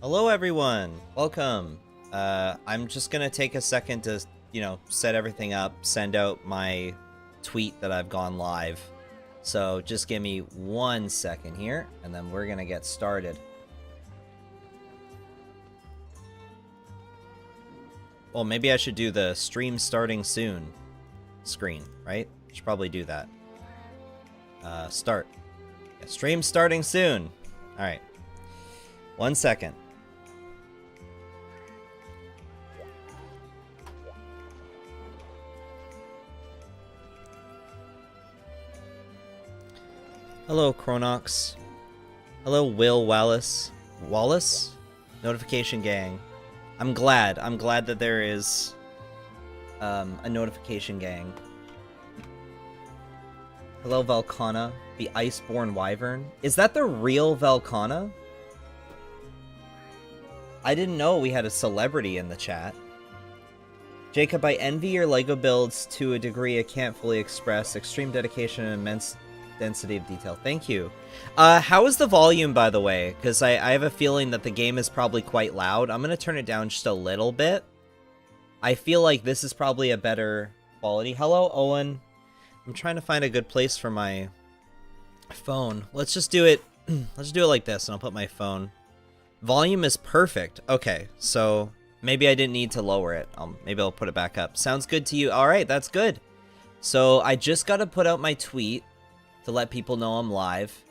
Hello everyone, welcome. I'm just gonna take a second to, set everything up, send out my tweet that I've gone live. So just give me 1 second here, and then we're gonna get started. Well, maybe I should do the stream starting soon screen, right? Should probably do that. Start. Yeah, stream starting soon. Alright. 1 second. Hello, Chronox. Hello, Will Wallace. Wallace? Notification gang. I'm glad that there is a notification gang. Hello, Valkana, the Iceborne Wyvern. Is that the real Valkana? I didn't know we had a celebrity in the chat. Jacob, I envy your LEGO builds to a degree I can't fully express. Extreme dedication and immense density of detail. Thank you. How is the volume, by the way? Because I have a feeling that the game is probably quite loud. I'm going to turn it down just a little bit. I feel like this is probably a better quality. Hello, Owen. I'm trying to find a good place for my phone. Let's just do it. Let's do it like this, and I'll put my phone. Volume is perfect. Okay, so maybe I didn't need to lower it. Maybe I'll put it back up. Sounds good to you? All right, that's good. So I just got to put out my tweet to let people know I'm live.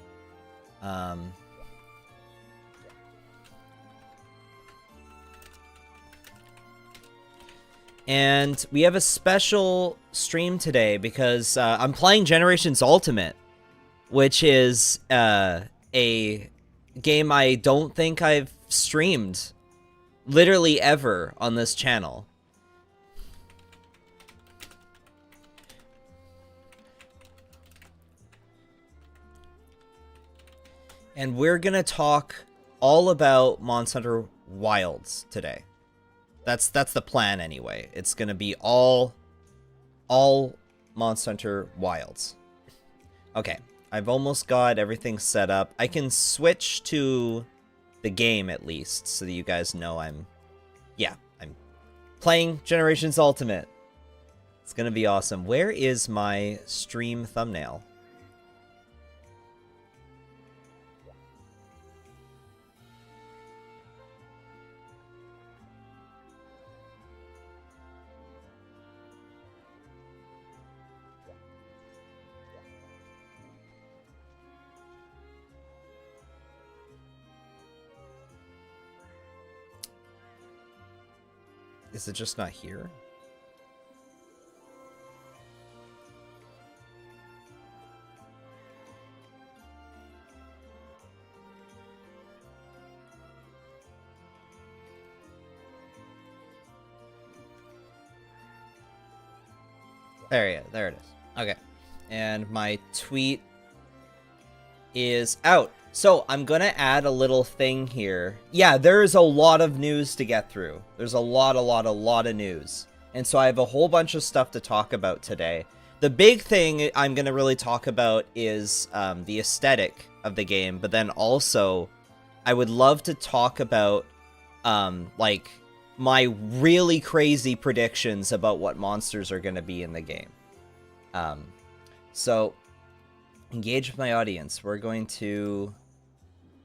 And we have a special stream today because I'm playing Generations Ultimate, which is a game I don't think I've streamed literally ever on this channel. And we're gonna talk all about Monster Hunter Wilds today. That's the plan anyway. It's gonna be all Monster Hunter Wilds. Okay, I've almost got everything set up. I can switch to the game at least, so that you guys know I'm playing Generations Ultimate. It's gonna be awesome. Where is my stream thumbnail? Is it just not here? There it is. Okay. And my tweet is out. So I'm gonna add a little thing here. Yeah, there's a lot of news to get through. There's a lot of news. And so I have a whole bunch of stuff to talk about today. The big thing I'm gonna really talk about is the aesthetic of the game, but then also I would love to talk about like my really crazy predictions about what monsters are gonna be in the game. So engage with my audience. We're going to...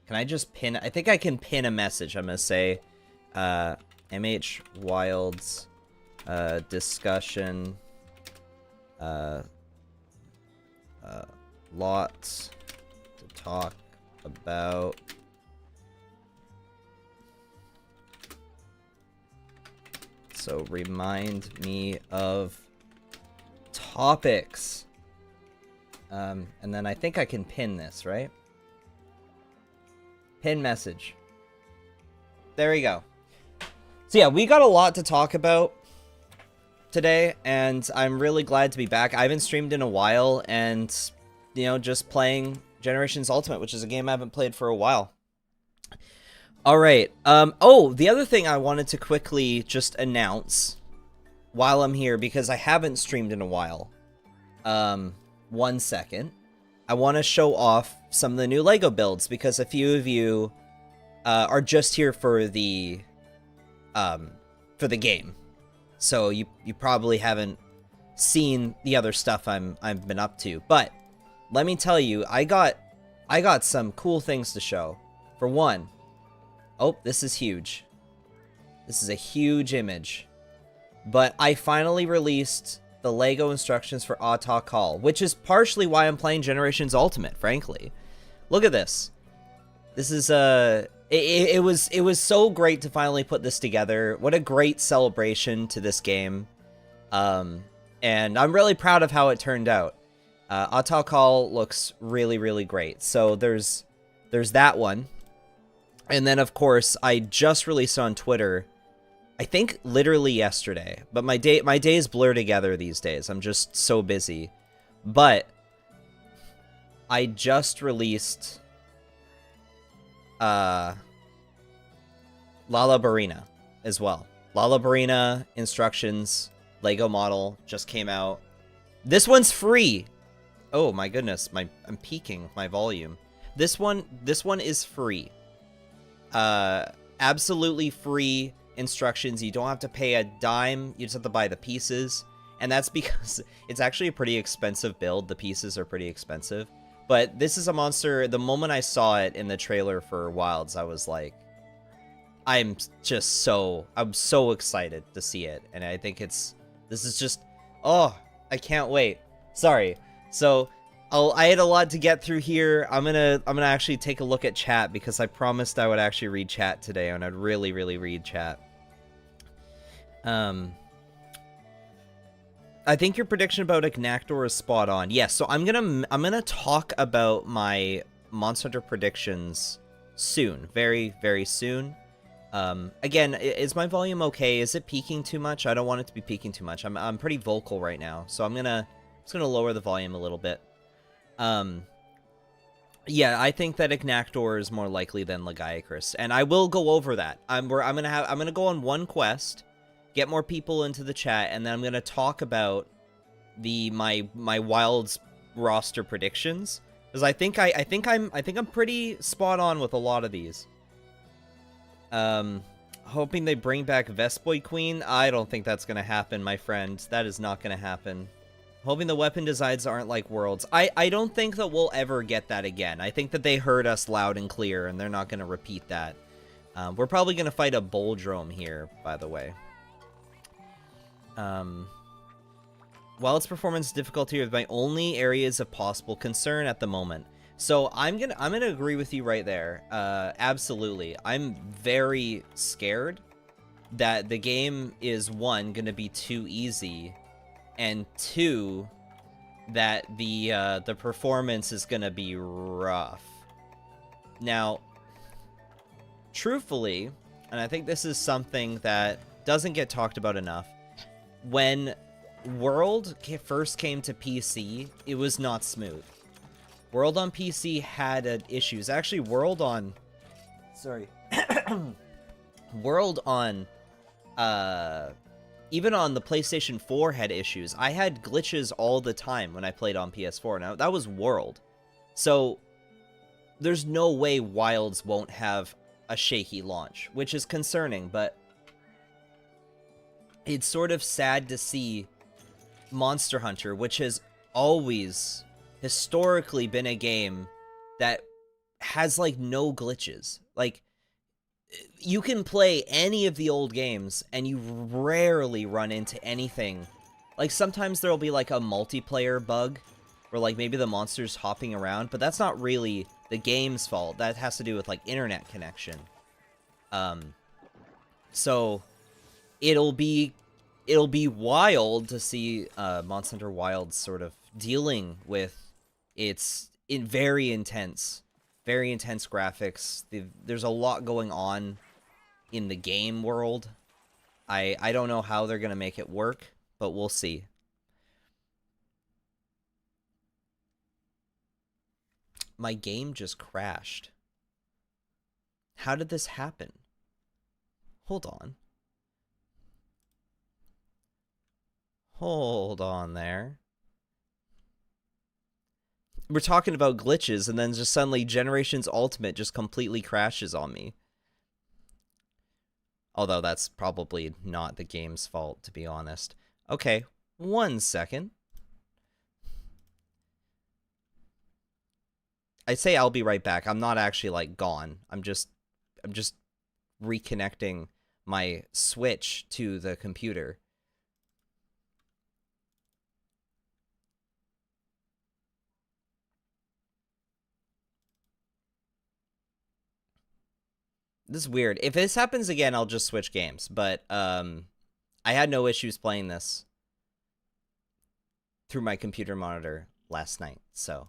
Can I just pin... I think I can pin a message. I'm going to say, MH Wilds, discussion, lots to talk about. So remind me of topics. And then I think I can pin this, right? Pin message. There we go. So yeah, we got a lot to talk about today, and I'm really glad to be back. I haven't streamed in a while, and, just playing Generations Ultimate, which is a game I haven't played for a while. All right. Oh, the other thing I wanted to quickly just announce while I'm here, because I haven't streamed in a while. 1 second. I want to show off some of the new LEGO builds, because a few of you are just here for the game. So you probably haven't seen the other stuff I've been up to. But let me tell you, I got some cool things to show. For one, oh, this is huge. This is a huge image. But I finally released the LEGO instructions for Ata Call, which is partially why I'm playing Generations Ultimate, frankly. Look at this. This is it was so great to finally put this together. What a great celebration to this game. And I'm really proud of how it turned out. Ata Call looks really, really great. So there's that one. And then, of course, I just released on Twitter, I think literally yesterday, but my days blur together these days. I'm just so busy. But I just released Lala Barina as well. Lala Barina instructions, Lego model just came out. This one's free. Oh my goodness, I'm peaking my volume. This one is free. Absolutely free instructions. You don't have to pay a dime. You just have to buy the pieces. And that's because it's actually a pretty expensive build. The pieces are pretty expensive. But this is a monster. The moment I saw it in the trailer for Wilds, I was like, I'm so excited to see it. And I think this is just, oh, I can't wait. Sorry. So I had a lot to get through here. I'm gonna actually take a look at chat because I promised I would actually read chat today, and I'd really read chat. I think your prediction about Ignactor is spot on. Yes, so I'm gonna talk about my Monster Hunter predictions soon, very soon. Again, is my volume okay? Is it peaking too much? I don't want it to be peaking too much. I'm pretty vocal right now, so I'm just gonna lower the volume a little bit. Yeah, I think that Ignactor is more likely than Lagiacrus, and I will go over that. I'm gonna go on one quest, get more people into the chat, and then I'm gonna talk about my Wilds roster predictions, because I think I'm pretty spot on with a lot of these. Hoping they bring back Vespoid Queen. I don't think that's gonna happen, my friend. That is not gonna happen. Hoping the weapon designs aren't like Worlds. I don't think that we'll ever get that again. I think that they heard us loud and clear, and they're not going to repeat that. We're probably going to fight a Boldrome here, by the way. While its performance difficulty are my only areas of possible concern at the moment. So I'm gonna agree with you right there. Absolutely. I'm very scared that the game is, one, going to be too easy, and two, that the performance is gonna be rough. Now, truthfully, and I think this is something that doesn't get talked about enough, when World first came to PC, it was not smooth. World on PC had issues. Actually, World on even on the PlayStation 4 had issues. I had glitches all the time when I played on PS4. Now, that was World. So, there's no way Wilds won't have a shaky launch, which is concerning, but it's sort of sad to see Monster Hunter, which has always historically been a game that has, like, no glitches. Like, you can play any of the old games, and you rarely run into anything. Like, sometimes there'll be, like, a multiplayer bug, where, like, maybe the monster's hopping around, but that's not really the game's fault. That has to do with, like, internet connection. So, it'll be wild to see Monster Hunter Wilds sort of dealing with its very intense graphics. There's a lot going on in the game world. I don't know how they're gonna make it work, but we'll see. My game just crashed. How did this happen? Hold on. Hold on there. We're talking about glitches, and then just suddenly Generations Ultimate just completely crashes on me. Although that's probably not the game's fault, to be honest. Okay, 1 second. I say I'll be right back. I'm not actually, like, gone. I'm just reconnecting my Switch to the computer. This is weird. If this happens again, I'll just switch games. But I had no issues playing this through my computer monitor last night, so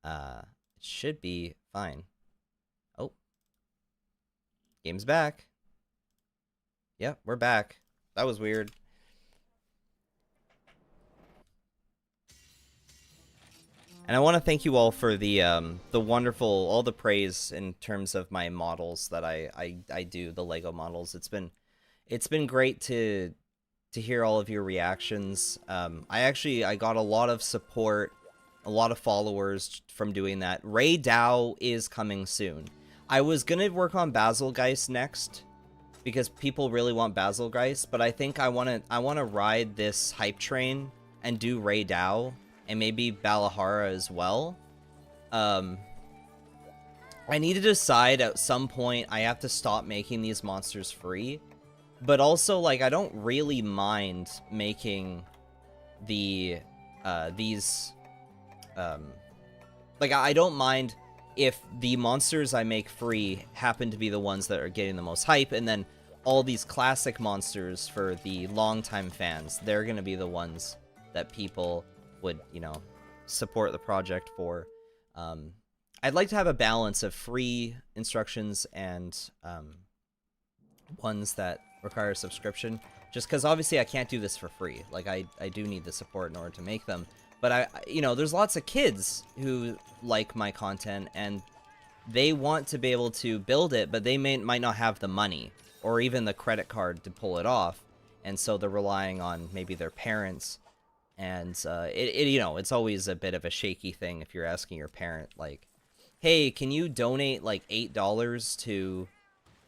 it should be fine. Oh, game's back. Yep, we're back. That was weird. And I want to thank you all for the wonderful, all the praise in terms of my models that I do, the Lego models. It's been great to hear all of your reactions. I got a lot of support, a lot of followers from doing that. Ray Dow is coming soon. I was gonna work on Basilgeist next because people really want Basilgeist, but I think I wanna ride this hype train and do Ray Dow and maybe Balahara as well. I need to decide at some point I have to stop making these monsters free. But also, like, I don't really mind making the, like, I don't mind if the monsters I make free happen to be the ones that are getting the most hype, and then all these classic monsters for the longtime fans, they're gonna be the ones that people would, you know, support the project for. I'd like to have a balance of free instructions and, ones that require a subscription, just because obviously I can't do this for free. Like, I do need the support in order to make them, but you know, there's lots of kids who like my content and they want to be able to build it, but they might not have the money or even the credit card to pull it off, and so they're relying on maybe their parents. And you know, it's always a bit of a shaky thing if you're asking your parent, like, hey, can you donate like $8 to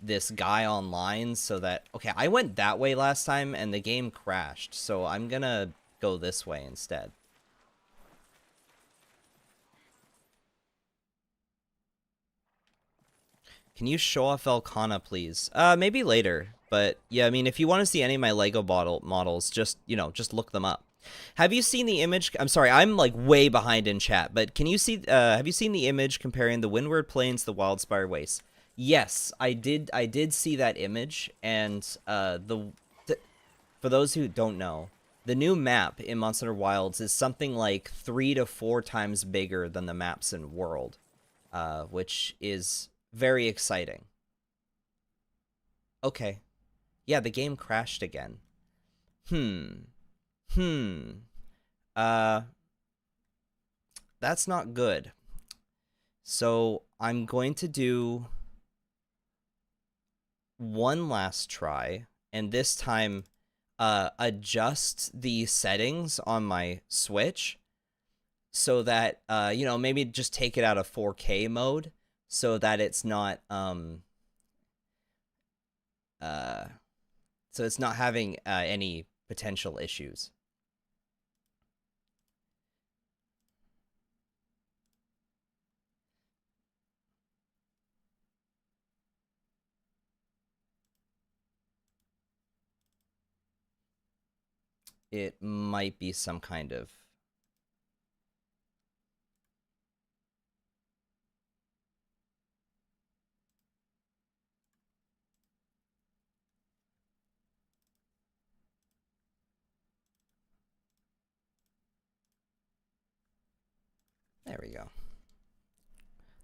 this guy online so that... Okay, I went that way last time and the game crashed, so I'm gonna go this way instead. Can you show off Elkana, please? Maybe later. But yeah, I mean, if you want to see any of my Lego models, just, you know, just look them up. Have you seen the image? I'm sorry, I'm like way behind in chat, but can you see, have you seen the image comparing the Windward Plains to the Wildspire Wastes? Yes, I did see that image, and for those who don't know, the new map in Monster Wilds is something like 3 to 4 times bigger than the maps in World, which is very exciting. Okay. Yeah, the game crashed again. That's not good. So I'm going to do one last try, and this time adjust the settings on my Switch so that, you know, maybe just take it out of 4K mode so that it's not, so it's not having any potential issues. It might be some kind of... There we go.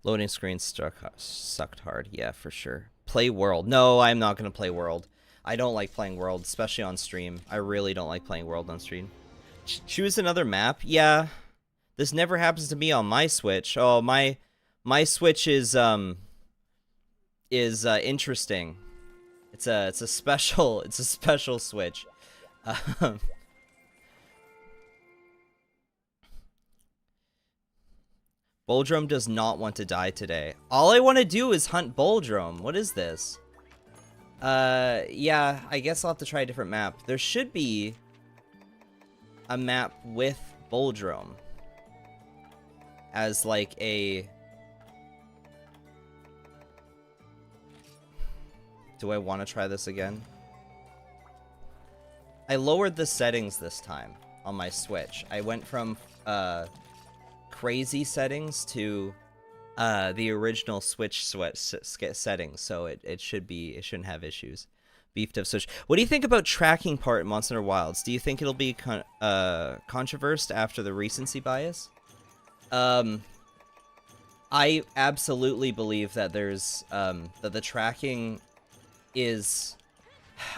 Loading screen sucked hard. Yeah, for sure. Play World. No, I'm not going to play World. I don't like playing World, especially on stream. I really don't like playing World on stream. Choose another map? Yeah. This never happens to me on my Switch. Oh, my Switch is interesting. It's a special Switch. Boldrome does not want to die today. All I want to do is hunt Boldrome. What is this? Yeah, I guess I'll have to try a different map. There should be a map with Boldrome as like a... Do I want to try this again? I lowered the settings this time on my Switch. I went from crazy settings to the original Switch settings, so it shouldn't have issues. Beefed up Switch. What do you think about tracking part in Monster Hunter Wilds? Do you think it'll be controversial after the recency bias? I absolutely believe that there's that the tracking is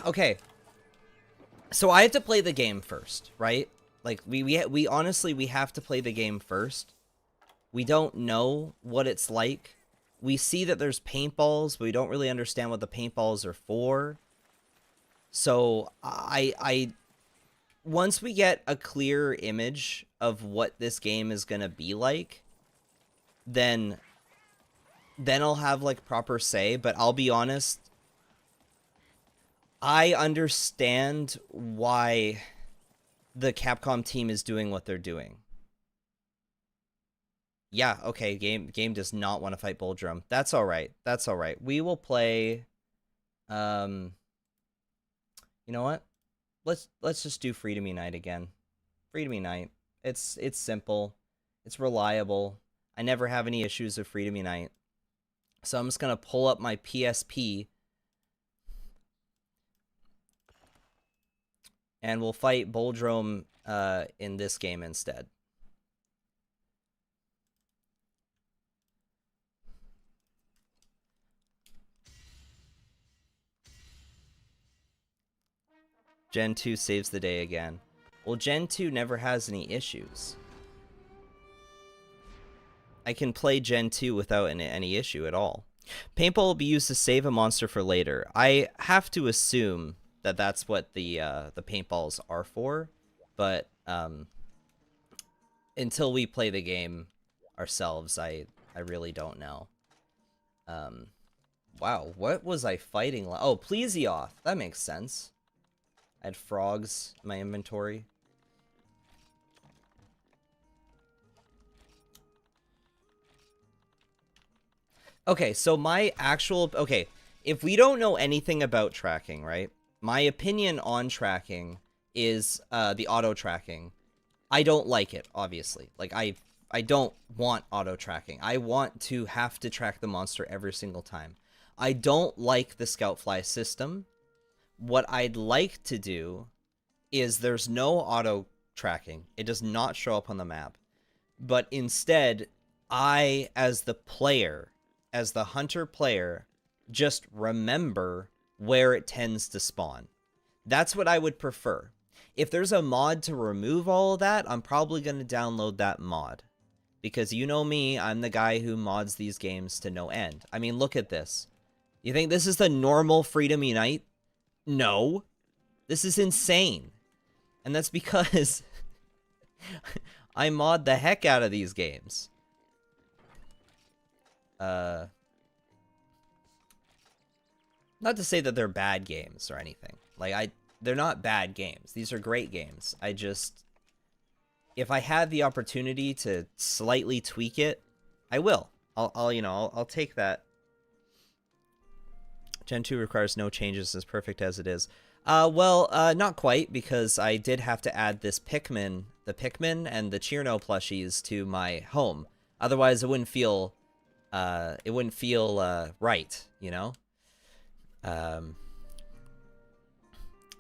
okay. So I have to play the game first, right? Like we honestly we have to play the game first. We don't know what it's like. We see that there's paintballs, but we don't really understand what the paintballs are for. So I once we get a clear image of what this game is gonna be like, then I'll have like proper say. But I'll be honest, I understand why the Capcom team is doing what they're doing. Yeah, okay, game does not want to fight Boldrum. That's all right. That's all right. We will play you know what? Let's just do Freedom Unite again. Freedom Unite. It's simple. It's reliable. I never have any issues with Freedom Unite. So I'm just going to pull up my PSP and we'll fight Boldrome in this game instead. Gen 2 saves the day again. Well, Gen 2 never has any issues. I can play Gen 2 without any issue at all. Paintball will be used to save a monster for later. I have to assume that that's what the paintballs are for, but until we play the game ourselves, I really don't know. Wow, what was I fighting? Oh, Plesioth. That makes sense. I had frogs in my inventory. Okay, so my actual... Okay, if we don't know anything about tracking, right? My opinion on tracking is the auto-tracking. I don't like it, obviously. Like, I don't want auto-tracking. I want to have to track the monster every single time. I don't like the Scout Fly system. What I'd like to do is there's no auto tracking. It does not show up on the map. But instead, I, as the player, as the hunter player, just remember where it tends to spawn. That's what I would prefer. If there's a mod to remove all of that, I'm probably going to download that mod. Because you know me, I'm the guy who mods these games to no end. I mean, look at this. You think this is the normal Freedom Unite? No. This is insane. And that's because I mod the heck out of these games. Not to say that they're bad games or anything. Like, they're not bad games. These are great games. I just... If I had the opportunity to slightly tweak it, I will. I'll take that. Gen 2 requires no changes, as perfect as it is. Well, not quite, because I did have to add this Pikmin, the Pikmin and the Cheerno plushies to my home. Otherwise, it wouldn't feel right, you know? I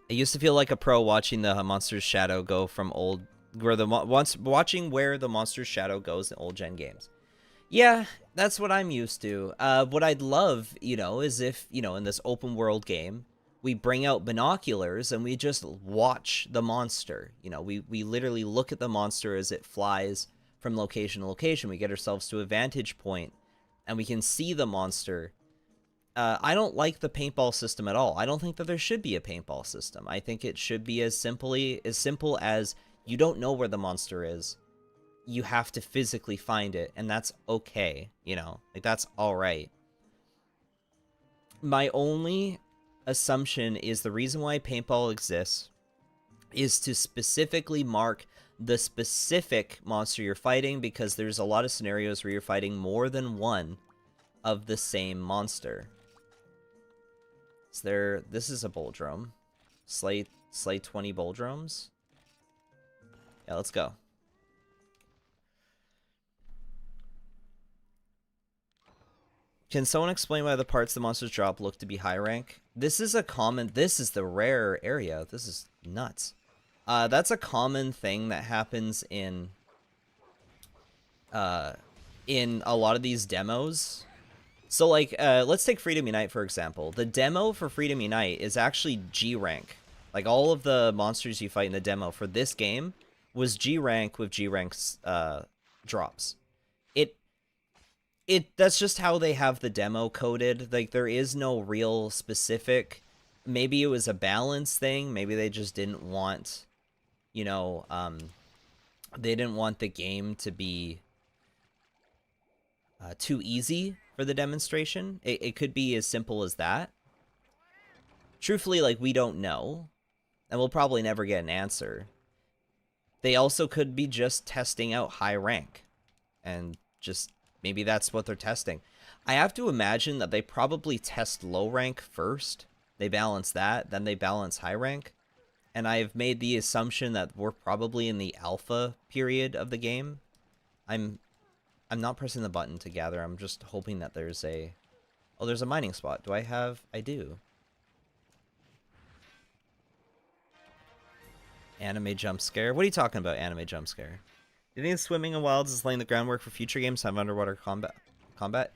used to feel like a pro watching the monster's shadow go from watching where the monster's shadow goes in old gen games. Yeah, that's what I'm used to. What I'd love, is if, in this open world game, we bring out binoculars and we just watch the monster. We literally look at the monster as it flies from location to location. We get ourselves to a vantage point and we can see the monster. I don't like the paintball system at all. I don't think that there should be a paintball system. I think it should be as simple as you don't know where the monster is. You have to physically find it, and that's okay, like, that's all right. My only assumption is the reason why paintball exists is to specifically mark the specific monster you're fighting, because there's a lot of scenarios where you're fighting more than one of the same monster. This is a Boldrome. Slay 20 Boldromes. Yeah, let's go. Can someone explain why the parts the monsters drop look to be high rank? This is the rare area. This is nuts. That's a common thing that happens in a lot of these demos. So, like, let's take Freedom Unite, for example. The demo for Freedom Unite is actually G rank. Like, all of the monsters you fight in the demo for this game was G rank with G rank drops. That's just how they have the demo coded. Like, there is no real specific. Maybe it was a balance thing. Maybe they just didn't want, you know, they didn't want the game to be too easy for the demonstration. It could be as simple as that. Truthfully, like, we don't know, and we'll probably never get an answer. They also could be just testing out high rank, and just maybe that's what they're testing. I have to imagine that they probably test low rank first. They balance that, then they balance high rank. And I've made the assumption that we're probably in the alpha period of the game. I'm not pressing the button to gather. I'm just hoping that there's a... Oh, there's a mining spot. Do I have... I do. Anime jump scare? What are you talking about, anime jump scare? Do you think swimming in wilds is laying the groundwork for future games to have underwater combat?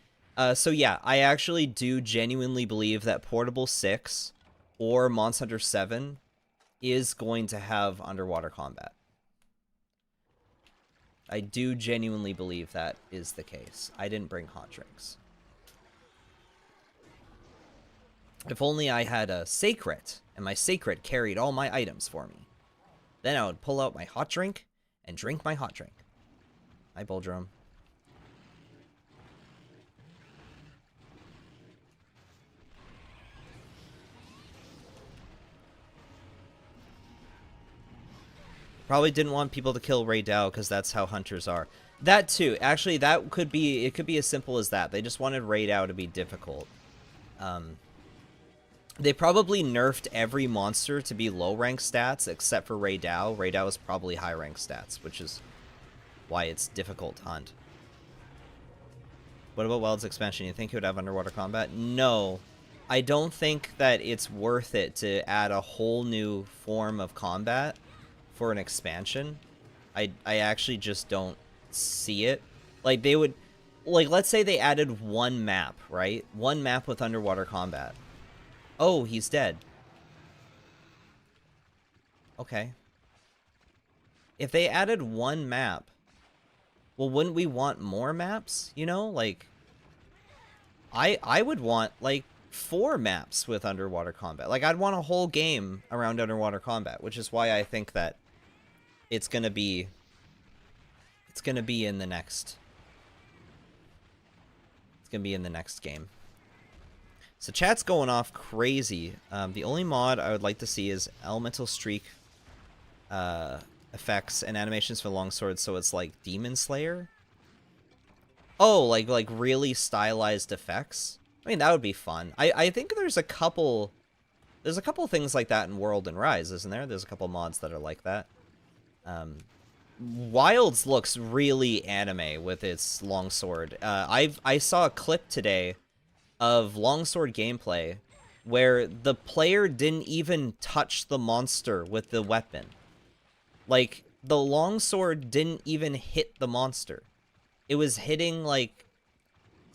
So yeah, I actually do genuinely believe that Portable 6 or Monster Hunter 7 is going to have underwater combat. I do genuinely believe that is the case. I didn't bring hot drinks. If only I had a Sacred, and my Sacred carried all my items for me. Then I would pull out my hot drink and drink my hot drink. Hi, Boldrome. Probably didn't want people to kill Ray Dow because that's how hunters are. That too. Actually, that could be... It could be as simple as that. They just wanted Ray Dow to be difficult. They probably nerfed every monster to be low rank stats except for Ray Dow. Ray Dow is probably high rank stats, which is why it's difficult to hunt. What about Wild's expansion? You think it would have underwater combat? No. I don't think that it's worth it to add a whole new form of combat for an expansion. I actually just don't see it. Like, they would... Like, let's say they added one map, right? One map with underwater combat. Oh, he's dead. Okay. If they added one map, well, wouldn't we want more maps? You know, like... I would want, like, 4 maps with underwater combat. Like, I'd want a whole game around underwater combat, which is why I think that it's gonna be in the next... It's gonna be in the next game. So chat's going off crazy. The only mod I would like to see is elemental streak effects and animations for longsword, so it's like Demon Slayer. Oh, like really stylized effects. I mean, that would be fun. I think there's a couple things like that in World and Rise, isn't there? There's a couple mods that are like that. Wilds looks really anime with its longsword. I saw a clip today of longsword gameplay where the player didn't even touch the monster with the weapon. Like, the longsword didn't even hit the monster. It was hitting, like,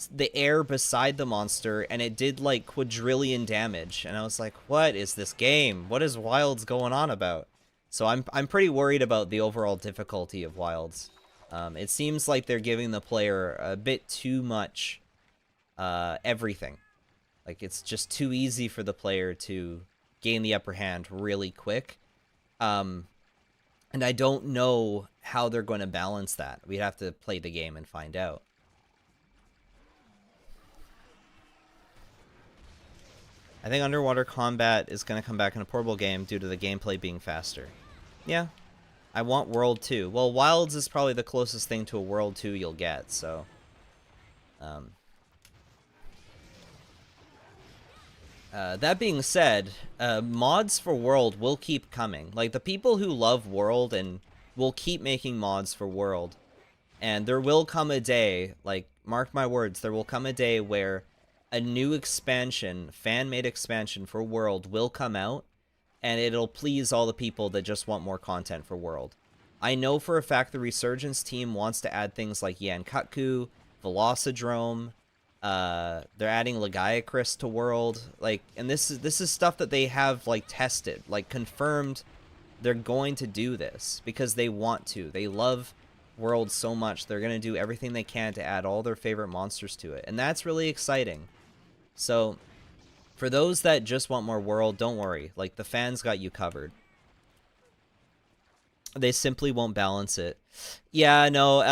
the air beside the monster, and it did, like, quadrillion damage. And I was like, what is this game? What is Wilds going on about? So I'm pretty worried about the overall difficulty of Wilds. It seems like they're giving the player a bit too much everything. Like, it's just too easy for the player to gain the upper hand really quick. And I don't know how they're going to balance that. We'd have to play the game and find out. I think underwater combat is going to come back in a portable game due to the gameplay being faster. Yeah. I want World 2. Well, Wilds is probably the closest thing to a World 2 you'll get, so... that being said, mods for World will keep coming. Like, the people who love World and will keep making mods for World. And there will come a day, like, mark my words, there will come a day where a new expansion, fan-made expansion for World will come out, and it'll please all the people that just want more content for World. I know for a fact the Resurgence team wants to add things like Yankutku, Velocidrome, they're adding Lagiacrys to World, like, and this is stuff that they have, like, tested, like, confirmed they're going to do this, because they want to. They love World so much, they're going to do everything they can to add all their favorite monsters to it, and that's really exciting. So, for those that just want more World, don't worry. Like, the fans got you covered. They simply won't balance it. Yeah, no,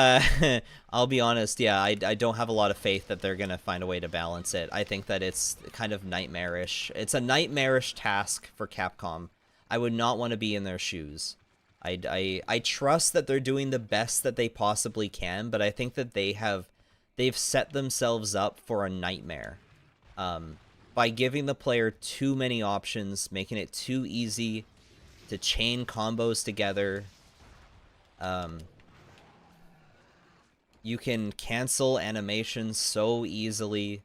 I'll be honest, yeah, I don't have a lot of faith that they're going to find a way to balance it. I think that it's kind of nightmarish. It's a nightmarish task for Capcom. I would not want to be in their shoes. I trust that they're doing the best that they possibly can, but I think that they've set themselves up for a nightmare. By giving the player too many options, making it too easy to chain combos together. You can cancel animations so easily.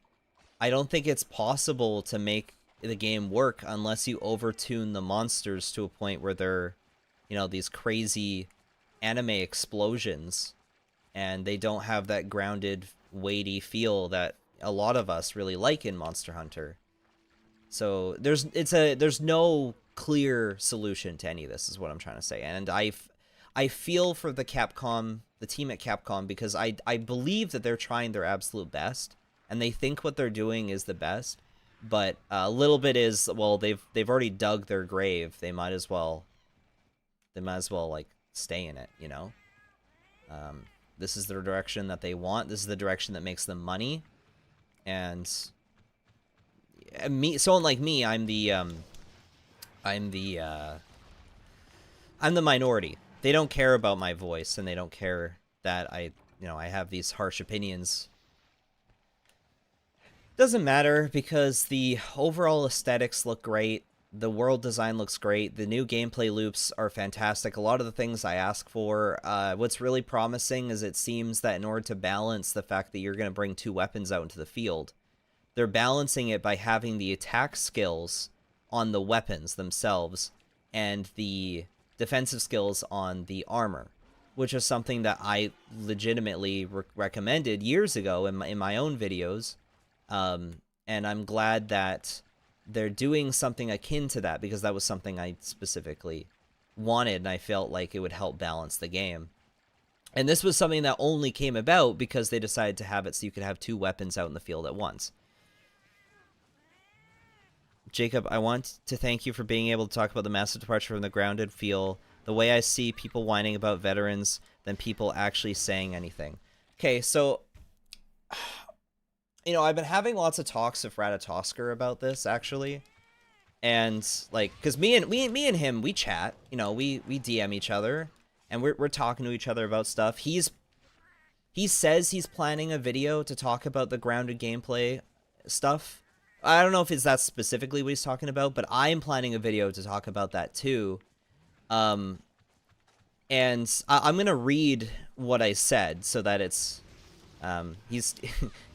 I don't think it's possible to make the game work unless you overtune the monsters to a point where they're, you know, these crazy anime explosions, and they don't have that grounded, weighty feel that a lot of us really like in Monster Hunter. So there's no clear solution to any of this, is what I'm trying to say. And I feel for the team at Capcom, because I believe that they're trying their absolute best, and they think what they're doing is the best. But a little bit is, well, they've already dug their grave. They might as well like stay in it, you know. This is the direction that they want. This is the direction that makes them money. And someone like me, I'm the minority. They don't care about my voice, and they don't care that I have these harsh opinions. Doesn't matter, because the overall aesthetics look great. The world design looks great. The new gameplay loops are fantastic. A lot of the things I ask for. What's really promising is it seems that in order to balance the fact that you're going to bring 2 weapons out into the field, they're balancing it by having the attack skills on the weapons themselves and the defensive skills on the armor, which is something that I legitimately recommended years ago in my own videos. And I'm glad that they're doing something akin to that, because that was something I specifically wanted, and I felt like it would help balance the game. And this was something that only came about because they decided to have it so you could have 2 weapons out in the field at once. Jacob, I want to thank you for being able to talk about the massive departure from the grounded feel, the way I see people whining about veterans than people actually saying anything. Okay, so, you know, I've been having lots of talks with Ratatosker about this, actually. And, like, because me and him, we chat, you know, we DM each other, and we're talking to each other about stuff. He says he's planning a video to talk about the grounded gameplay stuff. I don't know if it's that specifically what he's talking about, but I'm planning a video to talk about that too. And I'm going to read what I said so that it's...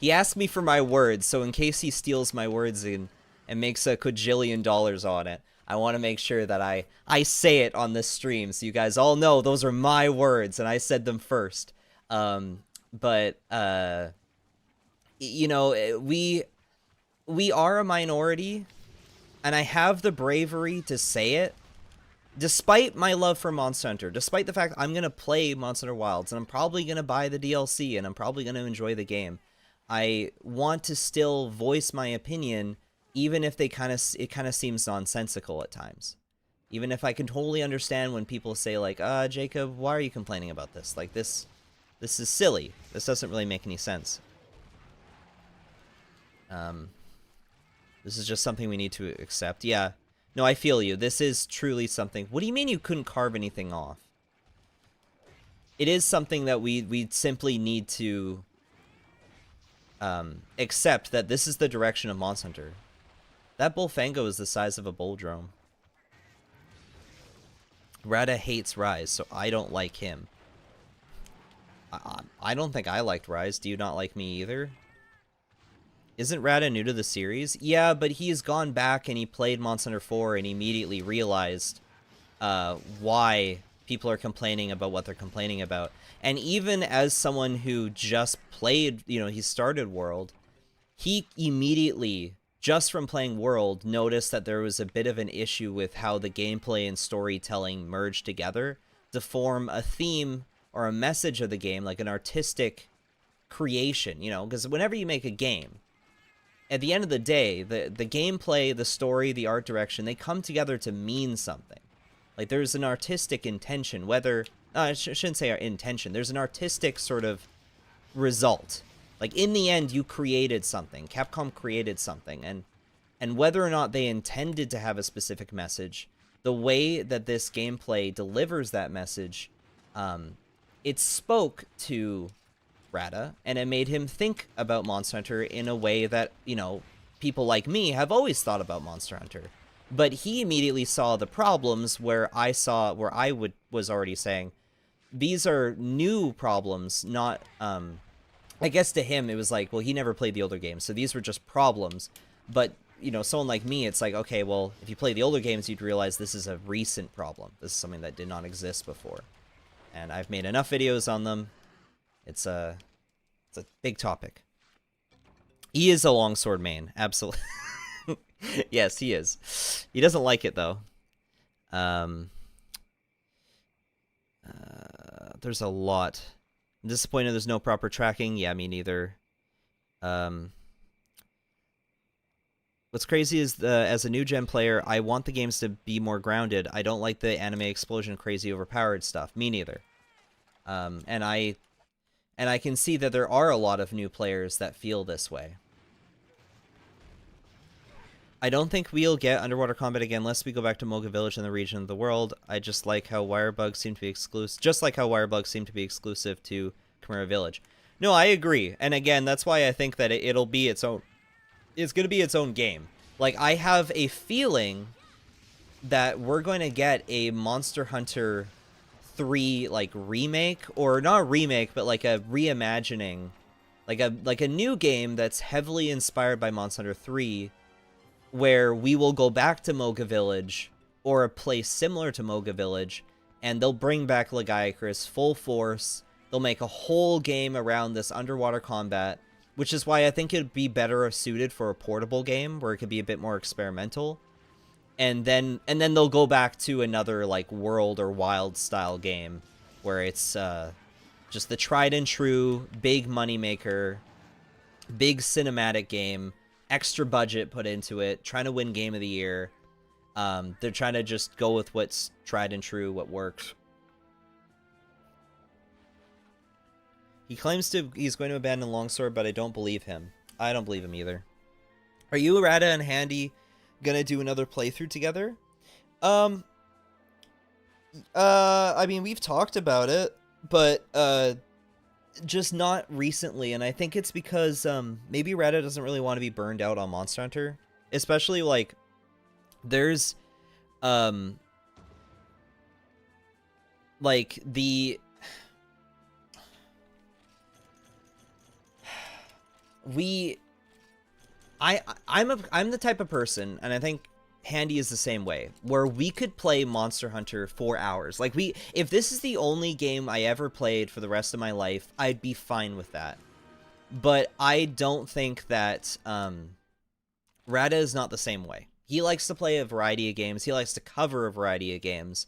he asked me for my words, so in case he steals my words and makes $1 quadrillion on it, I want to make sure that I say it on this stream so you guys all know those are my words and I said them first. But you know, we are a minority, and I have the bravery to say it, despite my love for Monster Hunter, despite the fact I'm going to play Monster Hunter Wilds, and I'm probably going to buy the DLC, and I'm probably going to enjoy the game. I want to still voice my opinion, even if it kind of seems nonsensical at times. Even if I can totally understand when people say, like, Jacob, why are you complaining about this? Like, this is silly. This doesn't really make any sense. This is just something we need to accept. Yeah. No, I feel you. This is truly something. What do you mean you couldn't carve anything off? It is something that we simply need to accept that this is the direction of Monster Hunter. That Bullfango is the size of a bull drone. Rada hates Rise, so I don't like him. I don't think I liked Rise. Do you not like me either? Isn't Rada new to the series? Yeah, but he's gone back and he played Monster Hunter 4 and immediately realized why people are complaining about what they're complaining about. And even as someone who just played, you know, he started World, he immediately, just from playing World, noticed that there was a bit of an issue with how the gameplay and storytelling merged together to form a theme or a message of the game, like an artistic creation, you know, because whenever you make a game, at the end of the day, the gameplay, the story, the art direction, they come together to mean something. Like, there's an artistic intention, whether... I shouldn't say intention. There's an artistic sort of result. Like, in the end, you created something. Capcom created something. And whether or not they intended to have a specific message, the way that this gameplay delivers that message, it spoke to Rada, and it made him think about Monster Hunter in a way that, you know, people like me have always thought about Monster Hunter. But he immediately saw the problems where I was already saying, these are new problems, not, I guess to him it was like, well, he never played the older games, so these were just problems. But, you know, someone like me, it's like, okay, well, if you play the older games, you'd realize this is a recent problem. This is something that did not exist before. And I've made enough videos on them. It's a big topic. He is a longsword main, absolutely. Yes, he is. He doesn't like it, though. There's a lot. I'm disappointed there's no proper tracking. Yeah, me neither. What's crazy is, as a new gen player, I want the games to be more grounded. I don't like the anime explosion, crazy, overpowered stuff. Me neither. And I can see that there are a lot of new players that feel this way. I don't think we'll get underwater combat again unless we go back to Moga Village in the region of the world. I just like how wirebugs seem to be exclusive. Just like how wirebugs seem to be exclusive to Chimera Village. No, I agree. And again, that's why I think that it'll be its own. It's going to be its own game. Like, I have a feeling that we're going to get a Monster Hunter 3 like remake, or not a remake, but like a reimagining, like a new game that's heavily inspired by Monster Hunter 3. Where we will go back to Moga Village, or a place similar to Moga Village, and they'll bring back Lagiacrus full force. They'll make a whole game around this underwater combat, which is why I think it'd be better suited for a portable game, where it could be a bit more experimental. And then they'll go back to another, like, World or Wild style game, where it's just the tried and true, big moneymaker, big cinematic game, extra budget put into it, trying to win Game of the Year. They're trying to just go with what's tried and true, what works. He claims he's going to abandon Longsword, but I don't believe him. I don't believe him either. Are you, Rada, and Handy gonna do another playthrough together? I mean, we've talked about it, but just not recently, and I think it's because maybe Rada doesn't really want to be burned out on Monster Hunter, especially like there's like I'm the type of person, and I think Handy is the same way, where we could play Monster Hunter for hours. Like, if this is the only game I ever played for the rest of my life, I'd be fine with that. But I don't think that Rada is not the same way. He likes to play a variety of games. He likes to cover a variety of games,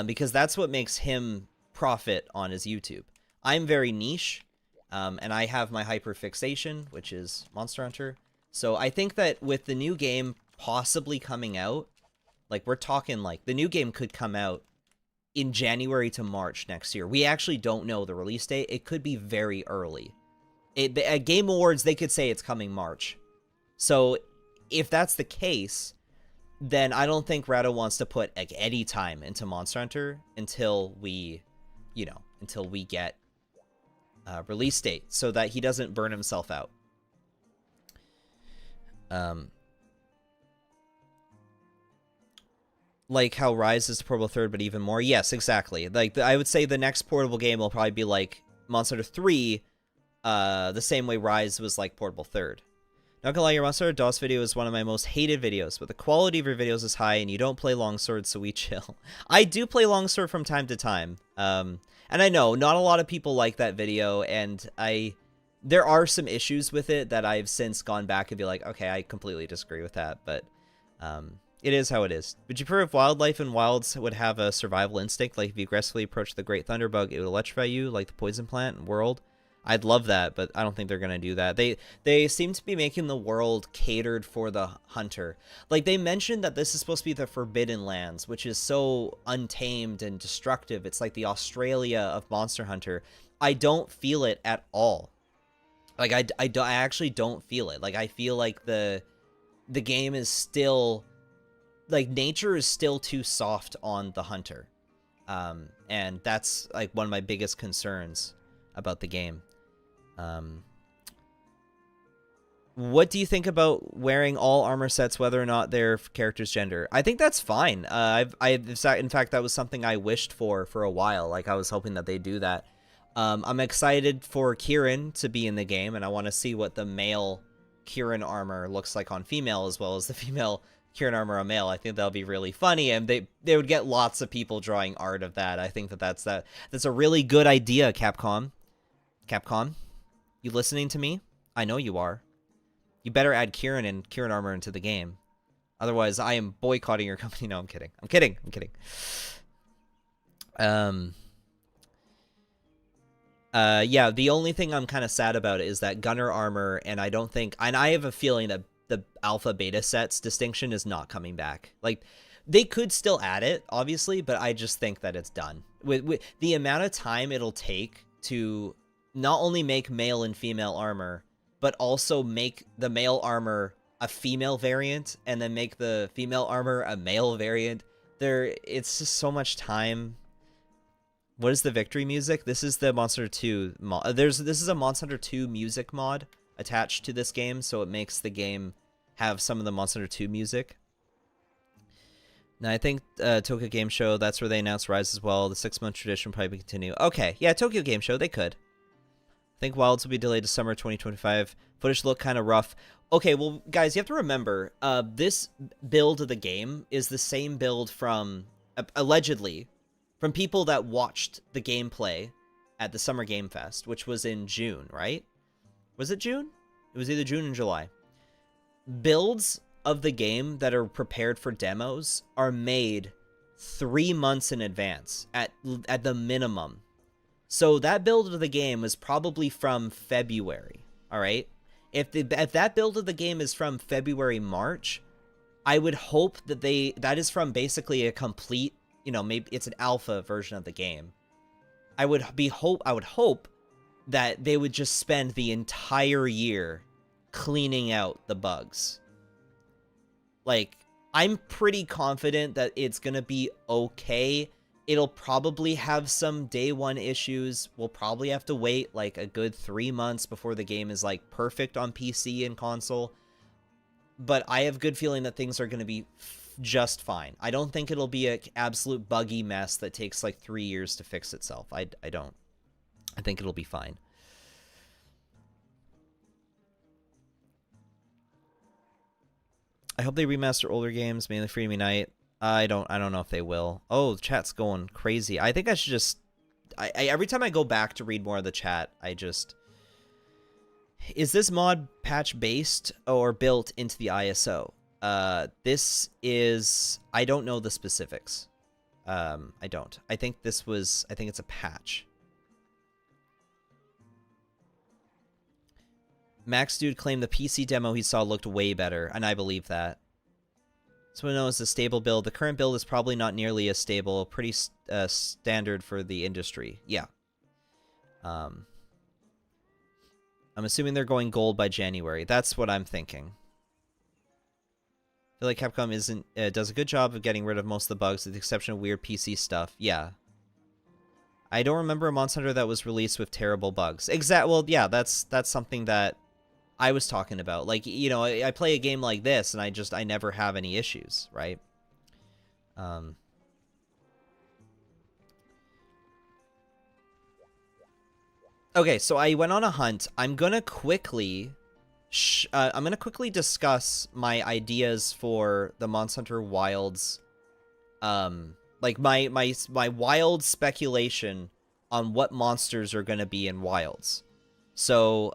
because that's what makes him profit on his YouTube. I'm very niche, and I have my hyperfixation, which is Monster Hunter. So I think that with the new game possibly coming out, like, we're talking like the new game could come out in January to March next year. We actually don't know the release date. It could be very early. At Game Awards, they could say it's coming March. So if that's the case, then I don't think Rado wants to put like any time into Monster Hunter until we, until we get release date, so that he doesn't burn himself out. Like how Rise is the portable third, but even more. Yes, exactly. Like I would say the next portable game will probably be like Monster Hunter 3, the same way Rise was like portable third. Not gonna lie, your Monster Hunter DOS video is one of my most hated videos, but the quality of your videos is high, and you don't play Longsword, so we chill. I do play Longsword from time to time, and I know not a lot of people like that video, and there are some issues with it that I've since gone back and be like, okay, I completely disagree with that, but it is how it is. Would you prefer if wildlife and wilds would have a survival instinct, like if you aggressively approach the Great Thunderbug, it would electrify you, like the poison plant and world? I'd love that, but I don't think they're going to do that. They seem to be making the world catered for the hunter. Like, they mentioned that this is supposed to be the Forbidden Lands, which is so untamed and destructive. It's like the Australia of Monster Hunter. I don't feel it at all. Like, I actually don't feel it. Like, I feel like the game is still... Like, nature is still too soft on the hunter. And that's, like, one of my biggest concerns about the game. What do you think about wearing all armor sets, whether or not their character's gender? I think that's fine. In fact, that was something I wished for a while. Like, I was hoping that they do that. I'm excited for Kieran to be in the game, and I want to see what the male Kieran armor looks like on female, as well as the female Kieran armor on male. I think that'll be really funny, and they would get lots of people drawing art of that. I think that's a really good idea, Capcom. Capcom, you listening to me? I know you are. You better add Kieran and Kieran armor into the game. Otherwise, I am boycotting your company. No, I'm kidding. I'm kidding. Yeah, the only thing I'm kind of sad about is that gunner armor, and I have a feeling that the alpha beta sets distinction is not coming back. Like, they could still add it, obviously, but I just think that it's done. With the amount of time it'll take to not only make male and female armor, but also make the male armor a female variant, and then make the female armor a male variant. It's just so much time. What is the victory music? This is the Monster Hunter 2 mod. This is a Monster Hunter 2 music mod attached to this game, so it makes the game have some of the Monster Hunter 2 music. Now, I think Tokyo Game Show, that's where they announced Rise as well. The 6-month tradition will probably continue. Okay, yeah, Tokyo Game Show, they could. I think Wilds will be delayed to summer 2025. Footage look kind of rough. Okay, well, guys, you have to remember, this build of the game is the same build from, allegedly, from people that watched the gameplay at the Summer Game Fest, which was in June, right? Was it June? It was either June or July. Builds of the game that are prepared for demos are made 3 months in advance, at the minimum. So that build of the game was probably from February, all right? If that build of the game is from February, March, I would hope that that is from basically a complete, maybe it's an alpha version of the game. I would hope that they would just spend the entire year cleaning out the bugs. Like, I'm pretty confident that it's going to be okay. It'll probably have some day one issues. We'll probably have to wait like a good 3 months before the game is like perfect on PC and console. But I have a good feeling that things are going to be just fine. I don't think it'll be an absolute buggy mess that takes like 3 years to fix itself. I don't. I think it'll be fine. I hope they remaster older games, mainly Freedom Unite. I don't know if they will. Oh, the chat's going crazy. I think I should just... every time I go back to read more of the chat, I just... Is this mod patch based or built into the ISO? This is... I don't know the specifics. I don't. I think it's a patch. Max Dude claimed the PC demo he saw looked way better, and I believe that. Someone knows a stable build. The current build is probably not nearly as stable. Pretty standard for the industry. Yeah. I'm assuming they're going gold by January. That's what I'm thinking. feel like Capcom isn't does a good job of getting rid of most of the bugs, with the exception of weird PC stuff. Yeah. I don't remember a Monster Hunter that was released with terrible bugs. Well, yeah, that's something that I was talking about. Like, you know, I play a game like this, and I never have any issues, right? Okay, so I went on a hunt. I'm gonna quickly discuss my ideas for the Monster Hunter Wilds, like my wild speculation on what monsters are gonna be in Wilds. So,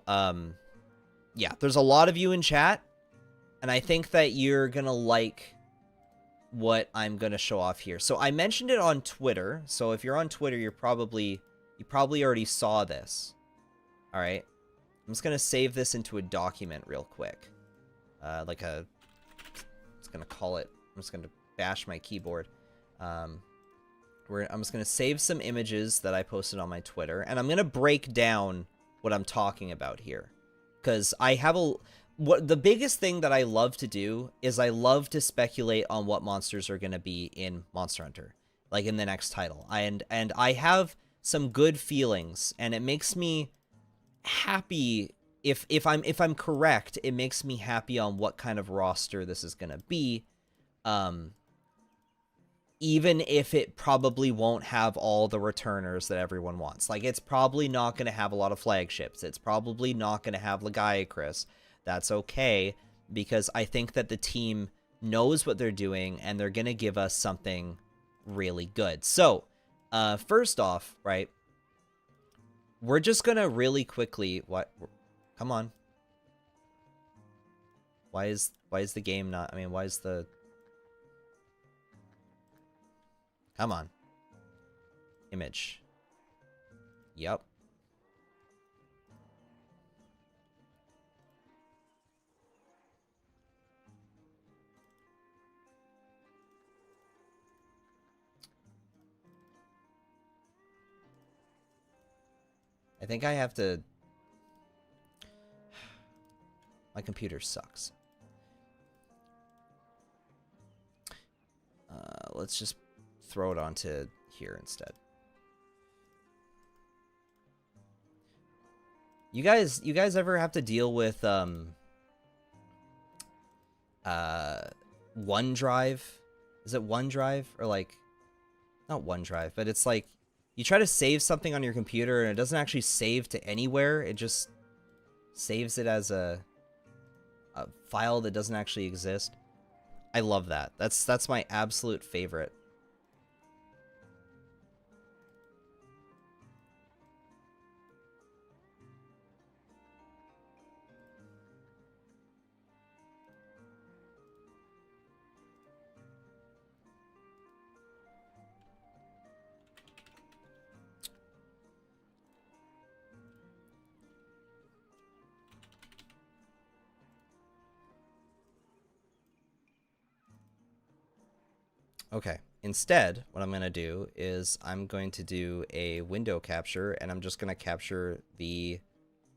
yeah, there's a lot of you in chat, and I think that you're gonna like what I'm gonna show off here. So I mentioned it on Twitter. So if you're on Twitter, you probably already saw this. All right. I'm just gonna save this into a document real quick. I'm just gonna call it. I'm just gonna bash my keyboard. I'm just gonna save some images that I posted on my Twitter, and I'm gonna break down what I'm talking about here, because I have the biggest thing that I love to do is I love to speculate on what monsters are gonna be in Monster Hunter, like in the next title, and I have some good feelings, and it makes me happy if I'm correct. It makes me happy on what kind of roster this is gonna be, even if it probably won't have all the returners that everyone wants. Like, it's probably not gonna have a lot of flagships. It's probably not gonna have Legiacris. That's okay, because I think that the team knows what they're doing, and they're gonna give us something really good. So, first off, right, we're just gonna really quickly... What? Come on. Why is the game not... I mean, why is the... Come on. Image. Yep. I think I have to... My computer sucks. Let's just throw it onto here instead. You guys ever have to deal with OneDrive? Is it OneDrive? Or like, not OneDrive, but it's like you try to save something on your computer and it doesn't actually save to anywhere. It just saves it as a file that doesn't actually exist. I love that. That's my absolute favorite. Okay, instead, what I'm going to do is I'm going to do a window capture, and I'm just going to capture the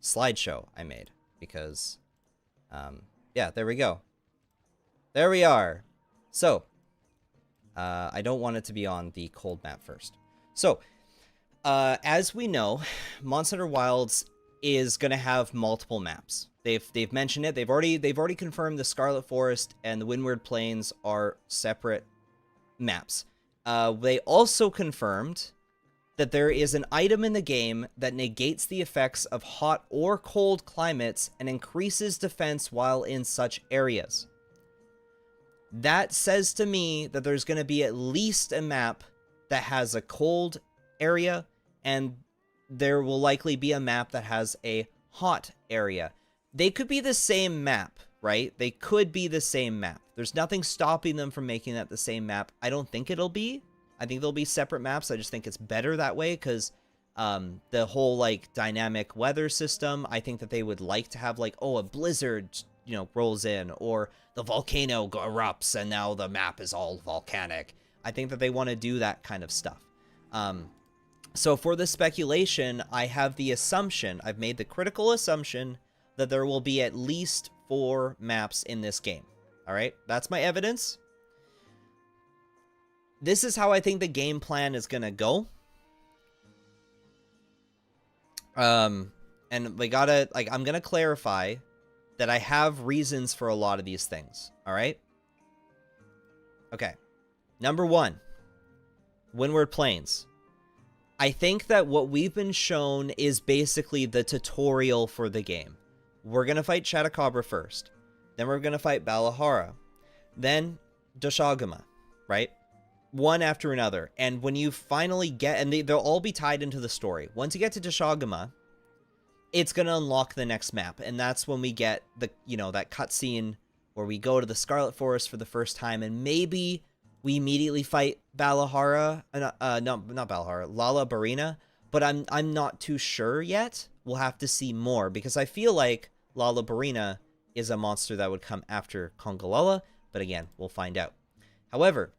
slideshow I made, because, yeah, there we go. There we are. So, I don't want it to be on the cold map first. So, as we know, Monster Hunter Wilds is going to have multiple maps. They've mentioned it. They've already confirmed the Scarlet Forest and the Windward Plains are separate maps. They also confirmed that there is an item in the game that negates the effects of hot or cold climates and increases defense while in such areas. That says to me that there's going to be at least a map that has a cold area, and there will likely be a map that has a hot area. They could be the same map, right? They could be the same map. There's nothing stopping them from making that the same map. I don't think it'll be. I think they'll be separate maps. I just think it's better that way, because the whole, like, dynamic weather system, I think that they would like to have, like, oh, a blizzard, you know, rolls in, or the volcano erupts and now the map is all volcanic. I think that they want to do that kind of stuff. So for the speculation, I have the assumption, I've made the critical assumption that there will be at least 4 maps in this game. All right, that's my evidence. This is how I think the game plan is gonna go. And we gotta, like, I'm gonna clarify that I have reasons for a lot of these things. All right. Okay. Number one, Windward Plains. I think that what we've been shown is basically the tutorial for the game. We're going to fight Chatacabra first. Then we're going to fight Balahara. Then Doshaguma, right? One after another. And when you finally get... And they'll all be tied into the story. Once you get to Doshaguma, it's going to unlock the next map. And that's when we get the, you know, that cutscene where we go to the Scarlet Forest for the first time. And maybe we immediately fight Balahara. No, not Balahara. Lala Barina. But I'm not too sure yet. We'll have to see more. Because I feel like Lala Barina is a monster that would come after Congalala. But again, we'll find out. However,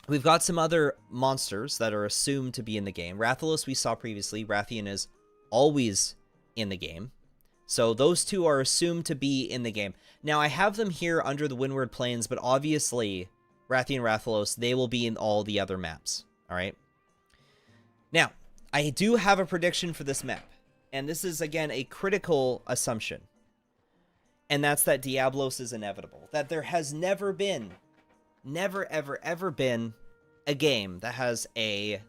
we've got some other monsters that are assumed to be in the game. Rathalos we saw previously. Rathian is always in the game. So those two are assumed to be in the game. Now, I have them here under the Windward Plains, but obviously, Rathian and Rathalos, they will be in all the other maps. All right? Now, I do have a prediction for this map. And this is, again, a critical assumption. And that's that Diablos is inevitable. That there has never been, never, ever, ever been a game that has like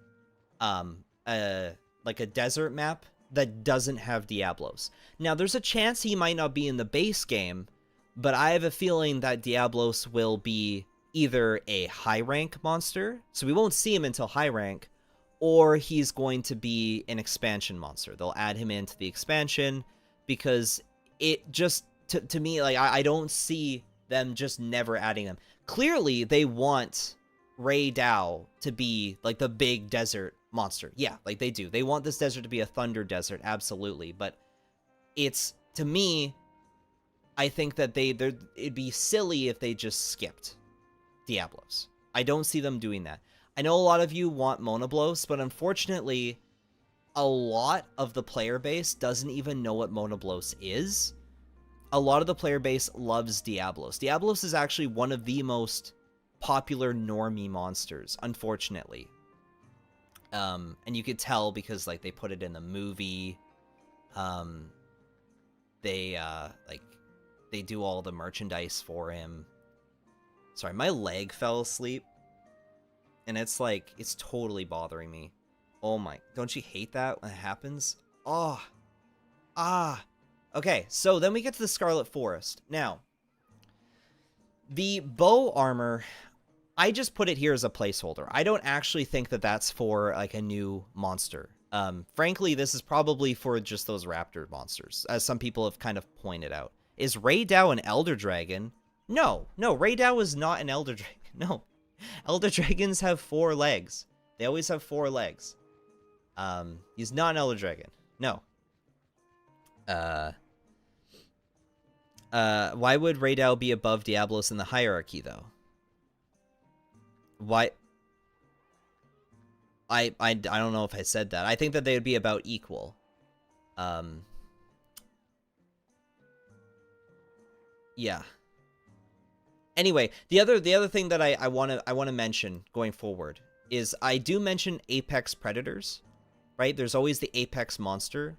a desert map that doesn't have Diablos. Now, there's a chance he might not be in the base game, but I have a feeling that Diablos will be either a high rank monster, so we won't see him until high rank, or he's going to be an expansion monster. They'll add him into the expansion, because it just, to me, like, I don't see them just never adding them. Clearly, they want Ray Dao to be, like, the big desert monster. Yeah, like, they do. They want this desert to be a thunder desert, absolutely. But it's, to me, I think that it'd be silly if they just skipped Diablos. I don't see them doing that. I know a lot of you want Monoblos, but unfortunately, a lot of the player base doesn't even know what Monoblos is. A lot of the player base loves Diablos. Diablos is actually one of the most popular normie monsters, unfortunately. And you could tell because, like, they put it in the movie. They do all the merchandise for him. Sorry, my leg fell asleep. And it's, like, it's totally bothering me. Oh my, don't you hate that when it happens? Oh. Ah. Okay, so then we get to the Scarlet Forest. Now, the bow armor, I just put it here as a placeholder. I don't actually think that that's for, like, a new monster. Frankly, this is probably for just those raptor monsters, as some people have kind of pointed out. Is Ray Dao an Elder Dragon? No, Ray Dao is not an Elder Dragon. No. Elder Dragons have 4 legs. They always have 4 legs. He's not an Elder Dragon. No. Why would Ray Dao be above Diablos in the hierarchy, though? Why? I don't know if I said that. I think that they would be about equal. Yeah. Anyway, the other thing that I want to mention going forward is I do mention apex predators, right? There's always the apex monster,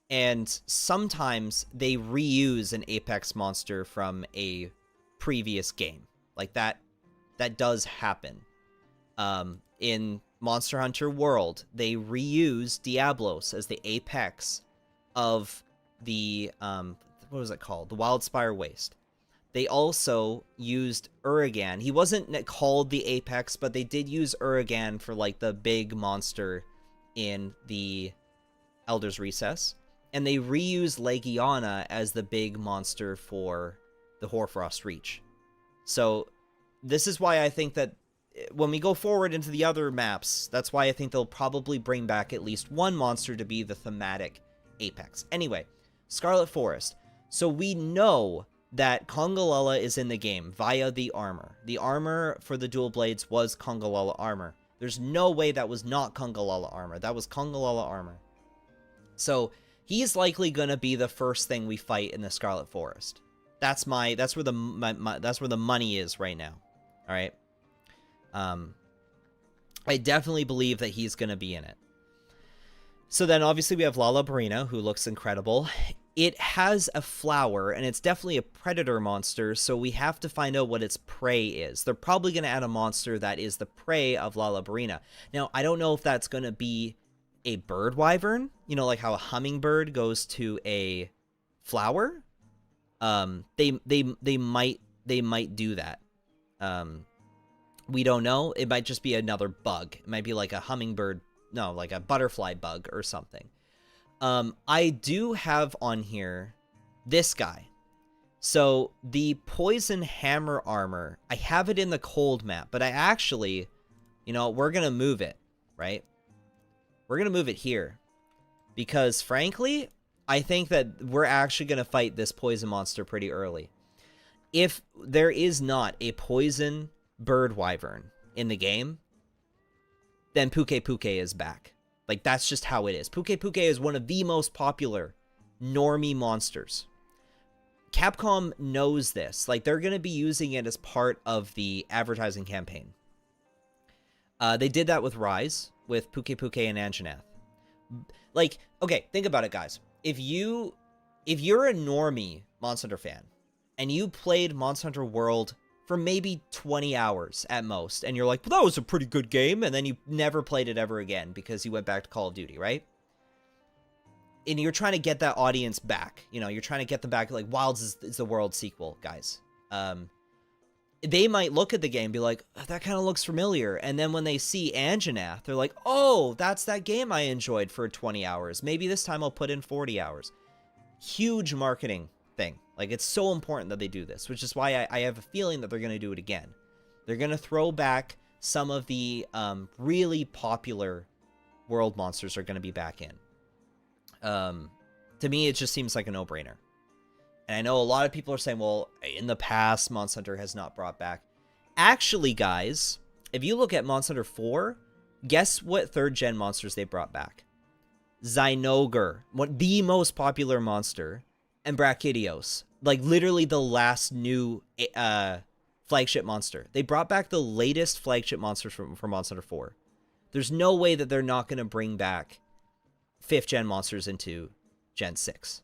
and sometimes they reuse an apex monster from a previous game. Like that does happen. In Monster Hunter World, they reuse Diablos as the apex of the what was it called? The Wildspire Waste. They also used Uragan. He wasn't called the Apex, but they did use Uragan for, like, the big monster in the Elder's Recess. And they reused Legiana as the big monster for the Hoarfrost Reach. So this is why I think that when we go forward into the other maps, that's why I think they'll probably bring back at least one monster to be the thematic Apex. Anyway, Scarlet Forest. So we know that Congalala is in the game via the armor. The armor for the dual blades was Congalala armor. There's no way that was not Congalala armor. That was Congalala armor. So he's likely going to be the first thing we fight in the Scarlet Forest. That's where the money is right now. All right. I definitely believe that he's going to be in it. So then obviously we have Lala Barina, who looks incredible. It has a flower, and it's definitely a predator monster, so we have to find out what its prey is. They're probably going to add a monster that is the prey of Lala Barina. Now, I don't know if that's going to be a bird wyvern, you know, like how a hummingbird goes to a flower. They might do that. We don't know. It might just be another bug. It might be like a hummingbird, no, like a butterfly bug or something. I do have on here this guy. So the poison hammer armor, I have it in the cold map, but I actually, you know, we're going to move it, right? We're going to move it here because frankly, I think that we're actually going to fight this poison monster pretty early. If there is not a poison bird wyvern in the game, then Puke Puke is back. Like, that's just how it is. Puke Puke is one of the most popular normie monsters. Capcom knows this. Like, they're going to be using it as part of the advertising campaign. They did that with Rise, with Puke Puke and Anjanath. Like, okay, think about it, guys. If you're a normie Monster Hunter fan, and you played Monster Hunter World for maybe 20 hours at most, and you're like, well, that was a pretty good game, and then you never played it ever again because you went back to Call of Duty, right? And you're trying to get that audience back. You know, you're trying to get them back, like, Wilds is the World sequel, guys. They might look at the game and be like, oh, that kind of looks familiar, and then when they see Anjanath, they're like, oh, that's that game I enjoyed for 20 hours. Maybe this time I'll put in 40 hours. Huge marketing thing. Like, it's so important that they do this, which is why I have a feeling that they're going to do it again. They're going to throw back some of the really popular world monsters are going to be back in. To me, it just seems like a no-brainer. And I know a lot of people are saying, well, in the past, Monster Hunter has not brought back. Actually, guys, if you look at Monster Hunter 4, guess what third-gen monsters they brought back? Zynogar, the most popular monster, and Brachydios. Like, literally the last new flagship monster. They brought back the latest flagship monsters from Monster Hunter 4. There's no way that they're not going to bring back 5th-gen monsters into Gen 6.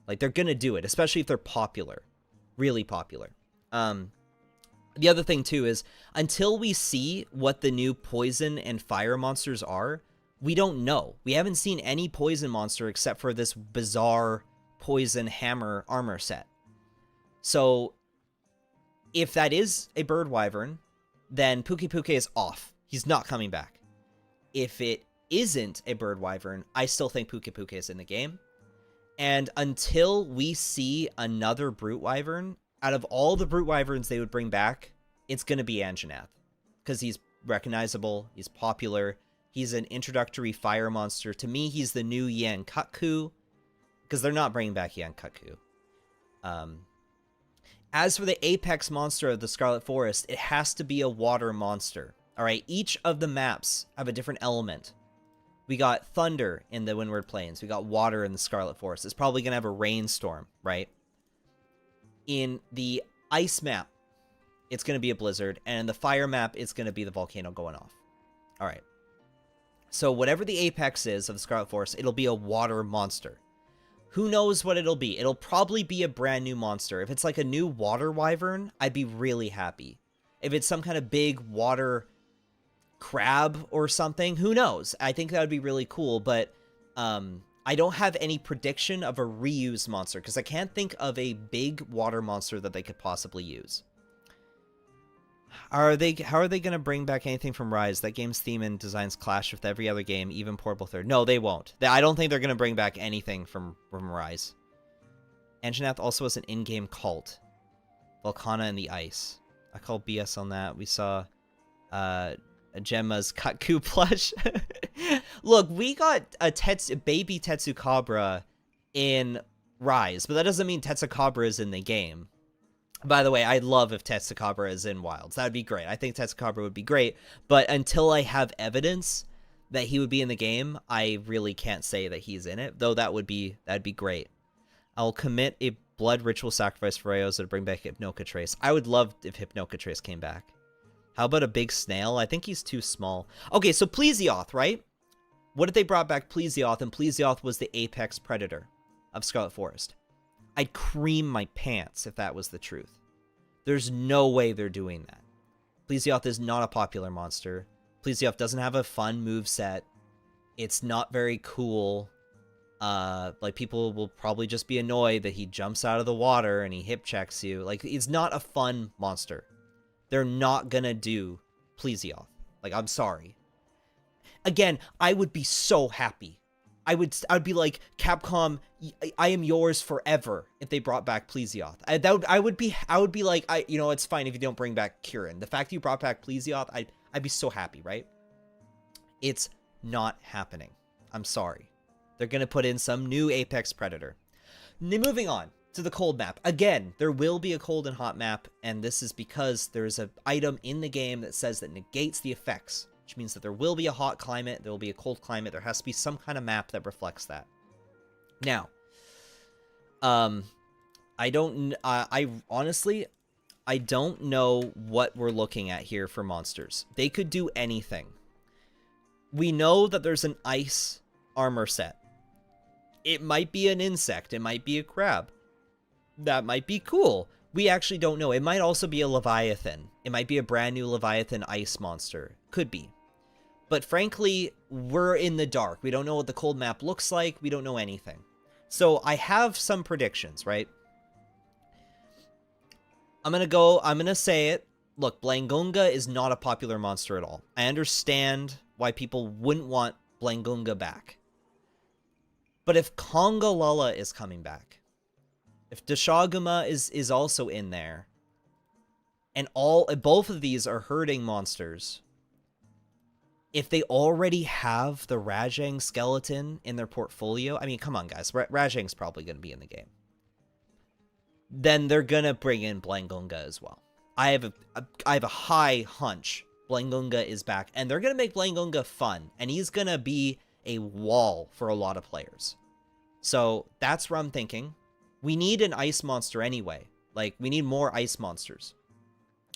Like, they're going to do it, especially if they're popular. Really popular. The other thing, too, is until we see what the new poison and fire monsters are, we don't know. We haven't seen any poison monster except for this bizarre poison hammer armor set. So, if that is a bird wyvern, then Puke Puke is off. He's not coming back. If it isn't a bird wyvern, I still think Puke Puke is in the game. And until we see another brute wyvern, out of all the brute wyverns they would bring back, it's going to be Anjanath. Because he's recognizable, he's popular, he's an introductory fire monster. To me, he's the new Yan Kutku, because they're not bringing back Yan Kutku. As for the apex monster of the Scarlet Forest, it has to be a water monster. Alright, each of the maps have a different element. We got thunder in the Windward Plains. We got water in the Scarlet Forest. It's probably going to have a rainstorm, right? In the ice map, it's going to be a blizzard. And in the fire map, it's going to be the volcano going off. All right. So whatever the apex is of the Scarlet Forest, it'll be a water monster. Who knows what it'll be? It'll probably be a brand new monster. If it's like a new water wyvern, I'd be really happy. If it's some kind of big water crab or something, who knows? I think that would be really cool, but I don't have any prediction of a reused monster because I can't think of a big water monster that they could possibly use. How are they going to bring back anything from Rise? That game's theme and designs clash with every other game, even Portable Third. No, they won't. I don't think they're going to bring back anything from Rise. Anjanath also has an in-game cult. Volcana and the Ice. I call BS on that. We saw Gemma's Kutku plush. Look, we got a baby Tetsukabra in Rise, but that doesn't mean Tetsukabra is in the game. By the way, I'd love if Tetsukabra is in Wilds. That would be great. I think Tetsukabra would be great, but until I have evidence that he would be in the game, I really can't say that he's in it, though that'd be great. I'll commit a blood ritual sacrifice for Rayos to bring back Hypnocatrace. I would love if Hypnocatrace came back. How about a big snail? I think he's too small. Okay, so Plesioth, right? What if they brought back Plesioth, and Plesioth was the apex predator of Scarlet Forest? I'd cream my pants if that was the truth. There's no way they're doing that. Plesioth is not a popular monster. Plesioth doesn't have a fun move set. It's not very cool. Like, people will probably just be annoyed that he jumps out of the water and he hip checks you. Like, it's not a fun monster. They're not gonna do Plesioth. Like, I'm sorry. Again, I would be so happy. I'd be like, Capcom, I am yours forever if they brought back Plesioth. I would be like, it's fine if you don't bring back Kieran. The fact you brought back Plesioth, I'd be so happy, right? It's not happening. I'm sorry. They're going to put in some new apex predator. Moving on to the cold map. Again, there will be a cold and hot map, and this is because there's an item in the game that says that negates the effects, which means that there will be a hot climate, there will be a cold climate, there has to be some kind of map that reflects that. Now, I honestly, I don't know what we're looking at here for monsters. They could do anything. We know that there's an ice armor set. It might be an insect. It might be a crab. That might be cool. We actually don't know. It might also be a Leviathan. It might be a brand new Leviathan ice monster. Could be. But frankly, we're in the dark. We don't know what the cold map looks like. We don't know anything. So I have some predictions, right? I'm going to say it. Look, Blangunga is not a popular monster at all. I understand why people wouldn't want Blangunga back. But if Congalala is coming back, if Deshaguma is also in there, and both of these are hurting monsters, if they already have the Rajang skeleton in their portfolio, I mean, come on, guys, Rajang's probably going to be in the game. Then they're going to bring in Blangunga as well. I have a high hunch Blangunga is back, and they're going to make Blangunga fun, and he's going to be a wall for a lot of players. So that's what I'm thinking. We need an ice monster anyway. Like, we need more ice monsters.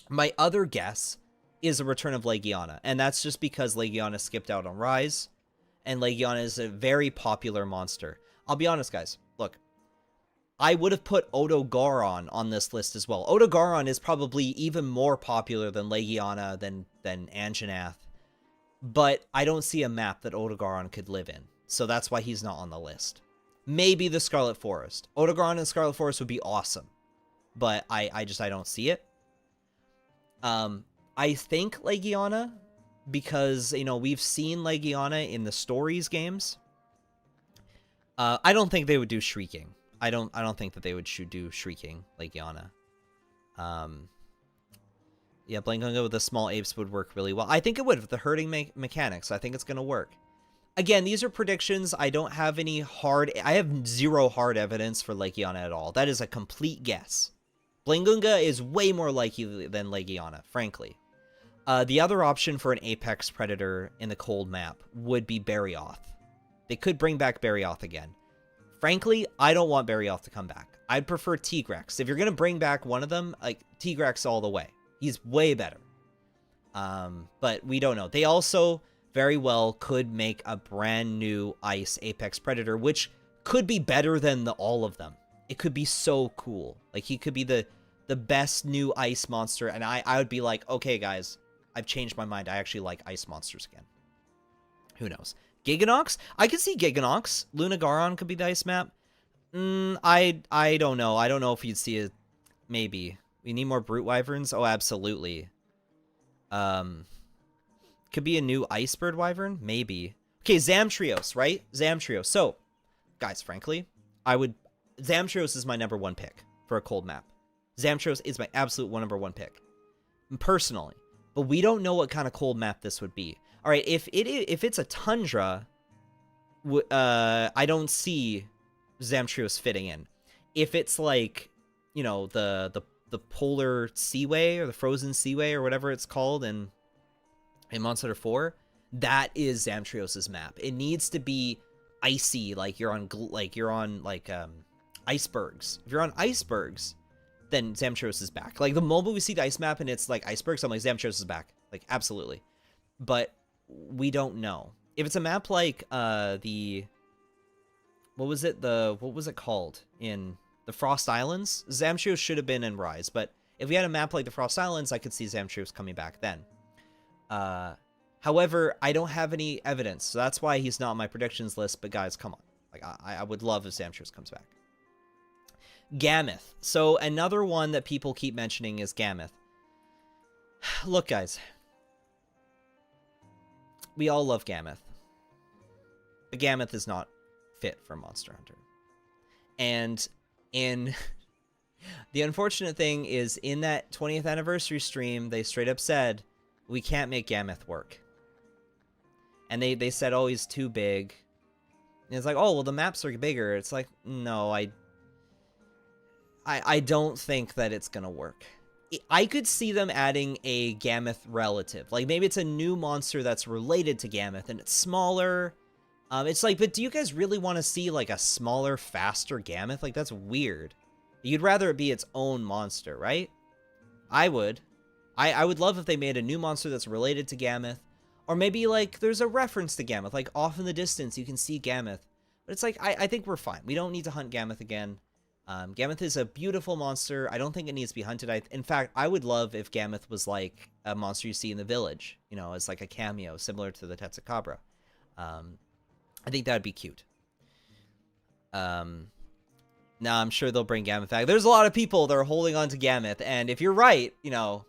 My other guess is a return of Legiana, and that's just because Legiana skipped out on Rise, and Legiana is a very popular monster. I'll be honest, guys. Look, I would have put Odogaron on this list as well. Odogaron is probably even more popular than Legiana, than Anjanath. But I don't see a map that Odogaron could live in. So that's why he's not on the list. Maybe the Scarlet Forest. Odogaron and Scarlet Forest would be awesome. But I don't see it. I think Legiana, because, we've seen Legiana in the Stories games. I don't think they would do Shrieking. I don't think that they would do Shrieking Legiana. Yeah, Blangunga with the small apes would work really well. I think it would with the herding mechanics. I think it's going to work. Again, these are predictions. I don't have I have zero hard evidence for Legiana at all. That is a complete guess. Blangunga is way more likely than Legiana, frankly. The other option for an apex predator in the cold map would be Barioth. They could bring back Barioth again. Frankly, I don't want Barioth to come back. I'd prefer Tigrex. If you're going to bring back one of them, like, Tigrex all the way. He's way better. But we don't know. They also very well could make a brand new ice apex predator, which could be better than all of them. It could be so cool. Like, he could be the best new ice monster, and I would be like, okay, guys, I've changed my mind. I actually like ice monsters again. Who knows? Giganox? I could see Giganox. Lunagaron could be the ice map. I don't know. I don't know if you'd see it. Maybe. We need more Brute Wyverns? Oh, absolutely. Could be a new Icebird Wyvern? Maybe. Okay, Zamtrios, right? Zamtrios. So, guys, frankly, Zamtrios is my #1 pick for a cold map. Zamtrios is my absolute #1 pick. Personally. But we don't know what kind of cold map this would be. Alright, if it's a tundra, I don't see Zamtrios fitting in. If it's like, the polar seaway or the frozen seaway or whatever it's called in Monster Hunter 4, that is Zamtrios' map. It needs to be icy, like you're on icebergs. If you're on icebergs, then Zamtros is back. Like, the moment we see the ice map and it's like icebergs, I'm like, Zamtros is back. Like, absolutely. But we don't know. If it's a map like the... What was it called? In the Frost Islands? Zamtros should have been in Rise, but if we had a map like the Frost Islands, I could see Zamtros coming back then. However, I don't have any evidence, so that's why he's not on my predictions list, but guys, come on. Like, I would love if Zamtros comes back. Gammoth. So another one that people keep mentioning is Gammoth. Look, guys. We all love Gammoth. But Gammoth is not fit for Monster Hunter. And in... The unfortunate thing is, in that 20th anniversary stream, they straight up said, we can't make Gammoth work. And they said, oh, he's too big. And it's like, oh, well, the maps are bigger. It's like, no, I don't think that it's going to work. I could see them adding a Gammoth relative. Like, maybe it's a new monster that's related to Gammoth, and it's smaller. It's like, but do you guys really want to see, like, a smaller, faster Gammoth? Like, that's weird. You'd rather it be its own monster, right? I would. I would love if they made a new monster that's related to Gammoth. Or maybe, like, there's a reference to Gammoth. Like, off in the distance, you can see Gammoth. But it's like, I think we're fine. We don't need to hunt Gammoth again. Gammoth is a beautiful monster. I don't think it needs to be hunted. In fact, I would love if Gammoth was, like, a monster you see in the village. You know, as, like, a cameo, similar to the Tetsukabra. I think that would be cute. Now, I'm sure they'll bring Gammoth back. There's a lot of people that are holding on to Gammoth, and if you're right, I'll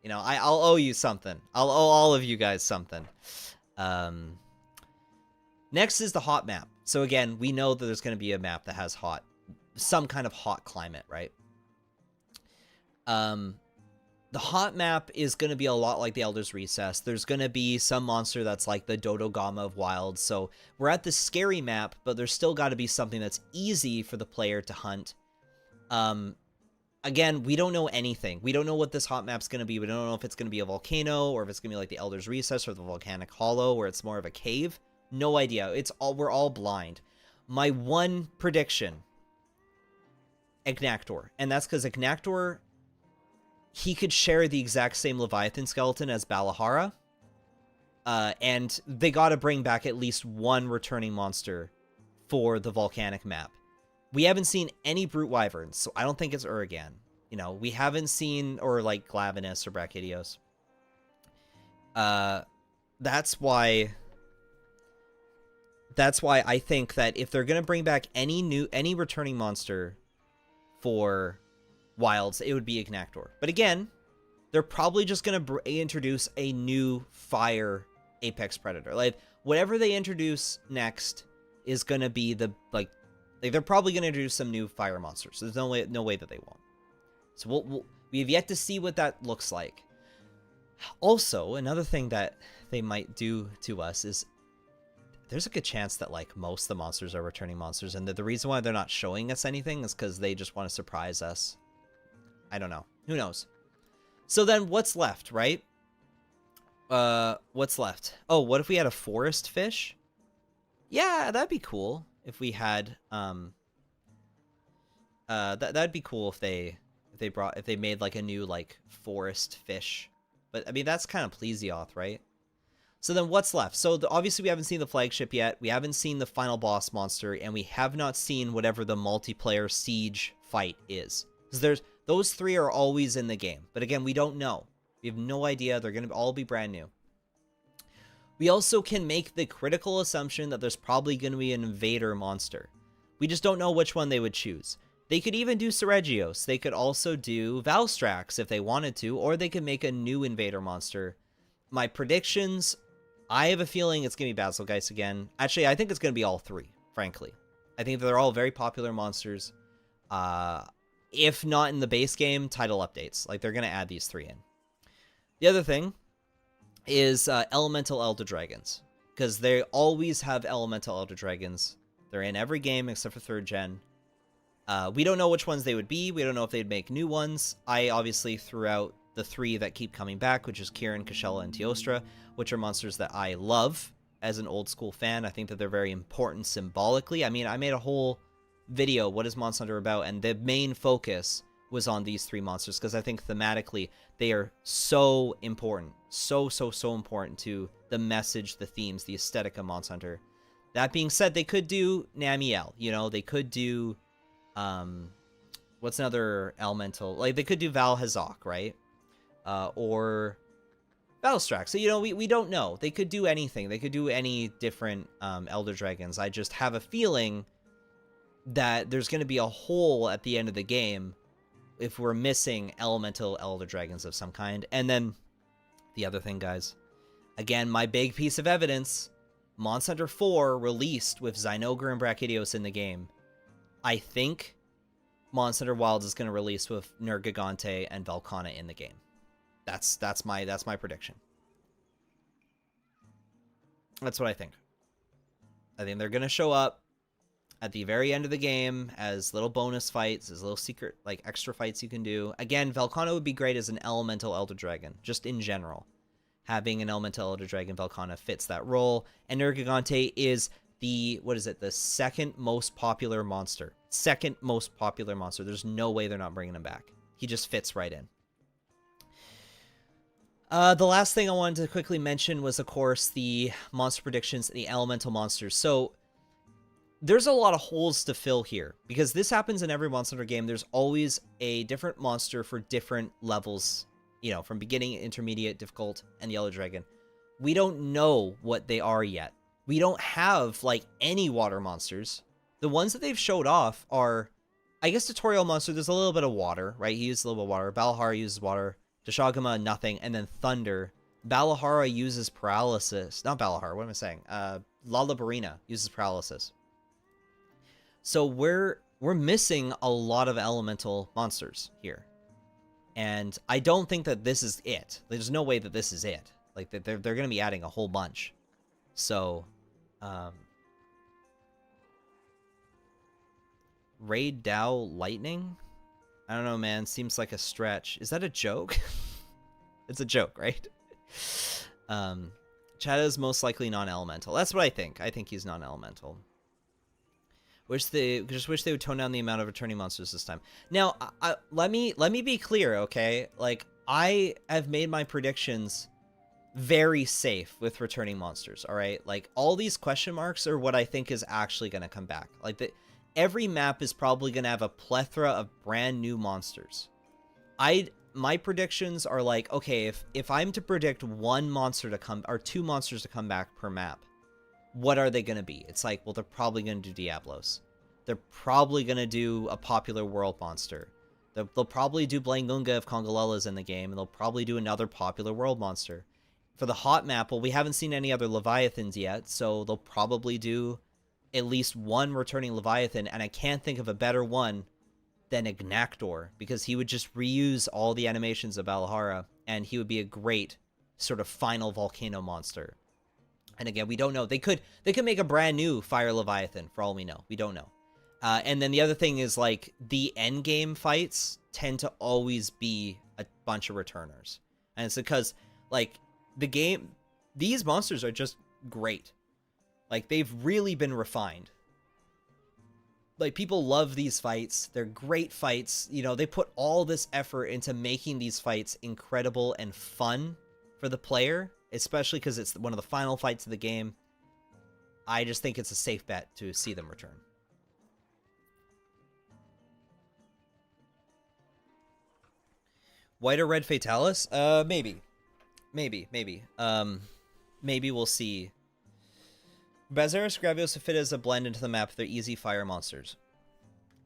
owe you something. I'll owe all of you guys something. Next is the hot map. So again, we know that there's going to be a map that has some kind of hot climate, right? The hot map is going to be a lot like the Elder's Recess. There's going to be some monster that's like the Dodogama of Wild. So we're at the scary map, but there's still got to be something that's easy for the player to hunt. Again, we don't know anything. We don't know what this hot map's going to be. We don't know if it's going to be a volcano or if it's going to be like the Elder's Recess or the Volcanic Hollow where it's more of a cave. No idea. We're all blind. My one prediction, Ignactor. And that's because Ignactor, he could share the exact same Leviathan skeleton as Balahara. And they got to bring back at least one returning monster for the volcanic map. We haven't seen any Brute Wyverns, so I don't think it's Uragan. We haven't seen, or like Glavenus or Brachydios. That's why I think that if they're going to bring back any returning monster for Wilds, it would be Ignactor. But again, they're probably just going to introduce a new fire apex predator. Like, whatever they introduce next is going to be they're probably going to introduce some new fire monsters. So there's no way that they won't. So we have yet to see what that looks like. Also, another thing that they might do to us is there's a good chance that like most of the monsters are returning monsters, and the reason why they're not showing us anything is because they just want to surprise us. I don't know. Who knows? So then what's left, right? What's left? Oh, what if we had a forest fish? Yeah, that'd be cool if we had that'd be cool if they made like a new like forest fish. But I mean, that's kind of Plesioth, right? So then what's left? So obviously we haven't seen the flagship yet. We haven't seen the final boss monster, and we have not seen whatever the multiplayer siege fight is. Because those three are always in the game. But again, we don't know. We have no idea. They're going to all be brand new. We also can make the critical assumption that there's probably going to be an invader monster. We just don't know which one they would choose. They could even do Seregios. They could also do Valstrax if they wanted to, or they could make a new invader monster. My predictions, I have a feeling it's going to be Basilgeist again. Actually, I think it's going to be all three, frankly. I think they're all very popular monsters. If not in the base game, title updates. Like, they're going to add these three in. The other thing is Elemental Elder Dragons. Because they always have Elemental Elder Dragons. They're in every game except for 3rd gen. We don't know which ones they would be. We don't know if they'd make new ones. I obviously threw out the three that keep coming back, which is Kirin, Kashella, and Teostra, which are monsters that I love as an old school fan. I think that they're very important symbolically. I mean, I made a whole video, what is Monster Hunter about? And the main focus was on these 3 monsters, because I think thematically they are so important. So important to the message, the themes, the aesthetic of Monster Hunter. That being said, they could do Namiel, you know, they could do, what's another elemental? Like, they could do Valhazak, right? Or Battlestrack. So, you know, we don't know. They could do anything. They could do any different Elder Dragons. I just have a feeling that there's going to be a hole at the end of the game if we're missing elemental Elder Dragons of some kind. And then the other thing, guys, again, my big piece of evidence, Monster Hunter 4 released with Zynogra and Brachydios in the game. I think Monster Hunter Wilds is going to release with Nergigante and Velkhana in the game. That's my prediction. That's what I think. I think they're going to show up at the very end of the game as little bonus fights, as little secret, like, extra fights you can do. Again, Velkhana would be great as an elemental Elder Dragon, just in general. Having an elemental Elder Dragon, Velkhana fits that role. And Nergigante is the, what is it, the second most popular monster. Second most popular monster. There's no way they're not bringing him back. He just fits right in. The last thing I wanted to quickly mention was, of course, the monster predictions and the elemental monsters. So there's a lot of holes to fill here, because this happens in every Monster Hunter game. There's always a different monster for different levels, you know, from beginning, intermediate, difficult, and the Elder Dragon. We don't know what they are yet. We don't have, like, any water monsters. The ones that they've showed off are, I guess, Tutorial Monster, there's a little bit of water, right? He uses a little bit of water. Balahara uses water. Dashagama, nothing. And then Thunder. Balahara uses paralysis. Not Balahara, what am I saying? Lalabarina uses paralysis. So we're missing a lot of elemental monsters here. And I don't think that this is it. There's no way that this is it. Like, they're going to be adding a whole bunch. So, Raid Dao Lightning? I don't know, man. Seems like a stretch. Is that a joke? It's a joke, right? Chad is most likely non-elemental. That's what I think. I think he's non-elemental. Just wish they would tone down the amount of returning monsters this time. Now, let me be clear, okay? Like, I have made my predictions very safe with returning monsters, all right? Like, all these question marks are what I think is actually going to come back. Like, every map is probably going to have a plethora of brand new monsters. My predictions are like, okay, if I'm to predict one monster to come, or 2 monsters to come back per map, what are they going to be? It's like, well, they're probably going to do Diablos. They're probably going to do a popular world monster. They'll probably do Blangunga if Kongolela's in the game, and they'll probably do another popular world monster. For the hot map, well, we haven't seen any other Leviathans yet, so they'll probably do at least one returning Leviathan, and I can't think of a better one than Ignactor, because he would just reuse all the animations of Balahara, and he would be a great sort of final volcano monster. And again, we don't know. They could make a brand new Fire Leviathan, for all we know. We don't know. And then the other thing is, like, the end game fights tend to always be a bunch of returners. And it's because, like, these monsters are just great. Like, they've really been refined. Like, people love these fights. They're great fights. You know, they put all this effort into making these fights incredible and fun for the player, especially because it's one of the final fights of the game. I just think it's a safe bet to see them return. White or red Fatalis? Maybe. Maybe we'll see. Bazaris, Gravios fit as a blend into the map. They're easy fire monsters.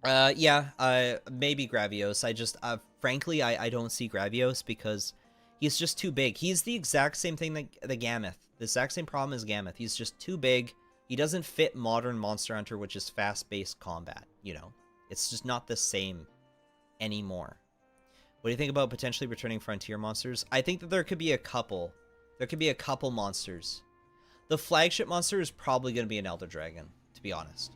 Yeah, maybe Gravios. I just, frankly, I don't see Gravios because he's just too big. He's the exact same thing that the Gammoth. The exact same problem as Gammoth. He's just too big. He doesn't fit modern Monster Hunter, which is fast-paced combat, you know? It's just not the same anymore. What do you think about potentially returning Frontier monsters? I think that there could be a couple. There could be a couple monsters. The flagship monster is probably going to be an Elder Dragon, to be honest.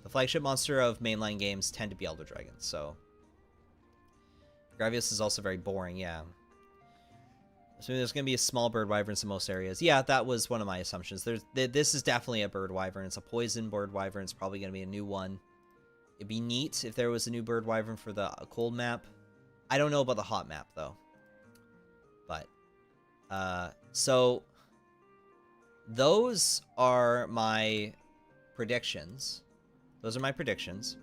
The flagship monster of mainline games tend to be Elder Dragons, so... Gravios is also very boring, yeah. So there's going to be a small bird wyverns in most areas. Yeah, that was one of my assumptions. This is definitely a bird wyvern. It's a poison bird wyvern. It's probably going to be a new one. It'd be neat if there was a new bird wyvern for the cold map. I don't know about the hot map, though. But, so, those are my predictions. Those are my predictions.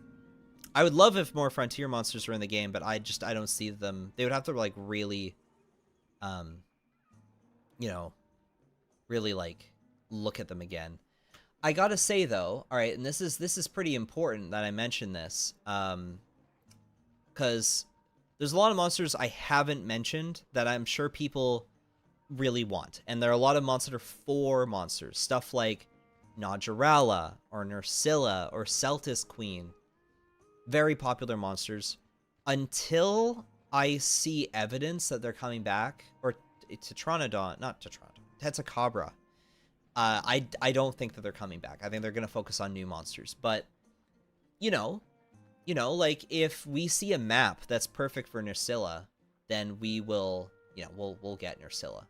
I would love if more frontier monsters were in the game, but I don't see them. They would have to, like, really, you know, really, like, look at them again. I gotta say, though, all right, and this is pretty important that I mention this, because there's a lot of monsters I haven't mentioned that I'm sure people really want, and there are a lot of Monster 4 monsters, stuff like Nodurala, or Nursilla, or Celtis Queen. Very popular monsters. Until I see evidence that they're coming back, or Tetranodon, not Tetranodon, Tetsacabra, I don't think that they're coming back. I think they're going to focus on new monsters. But, you know, like, if we see a map that's perfect for Nursilla, then we will, you know, we'll get Nursilla.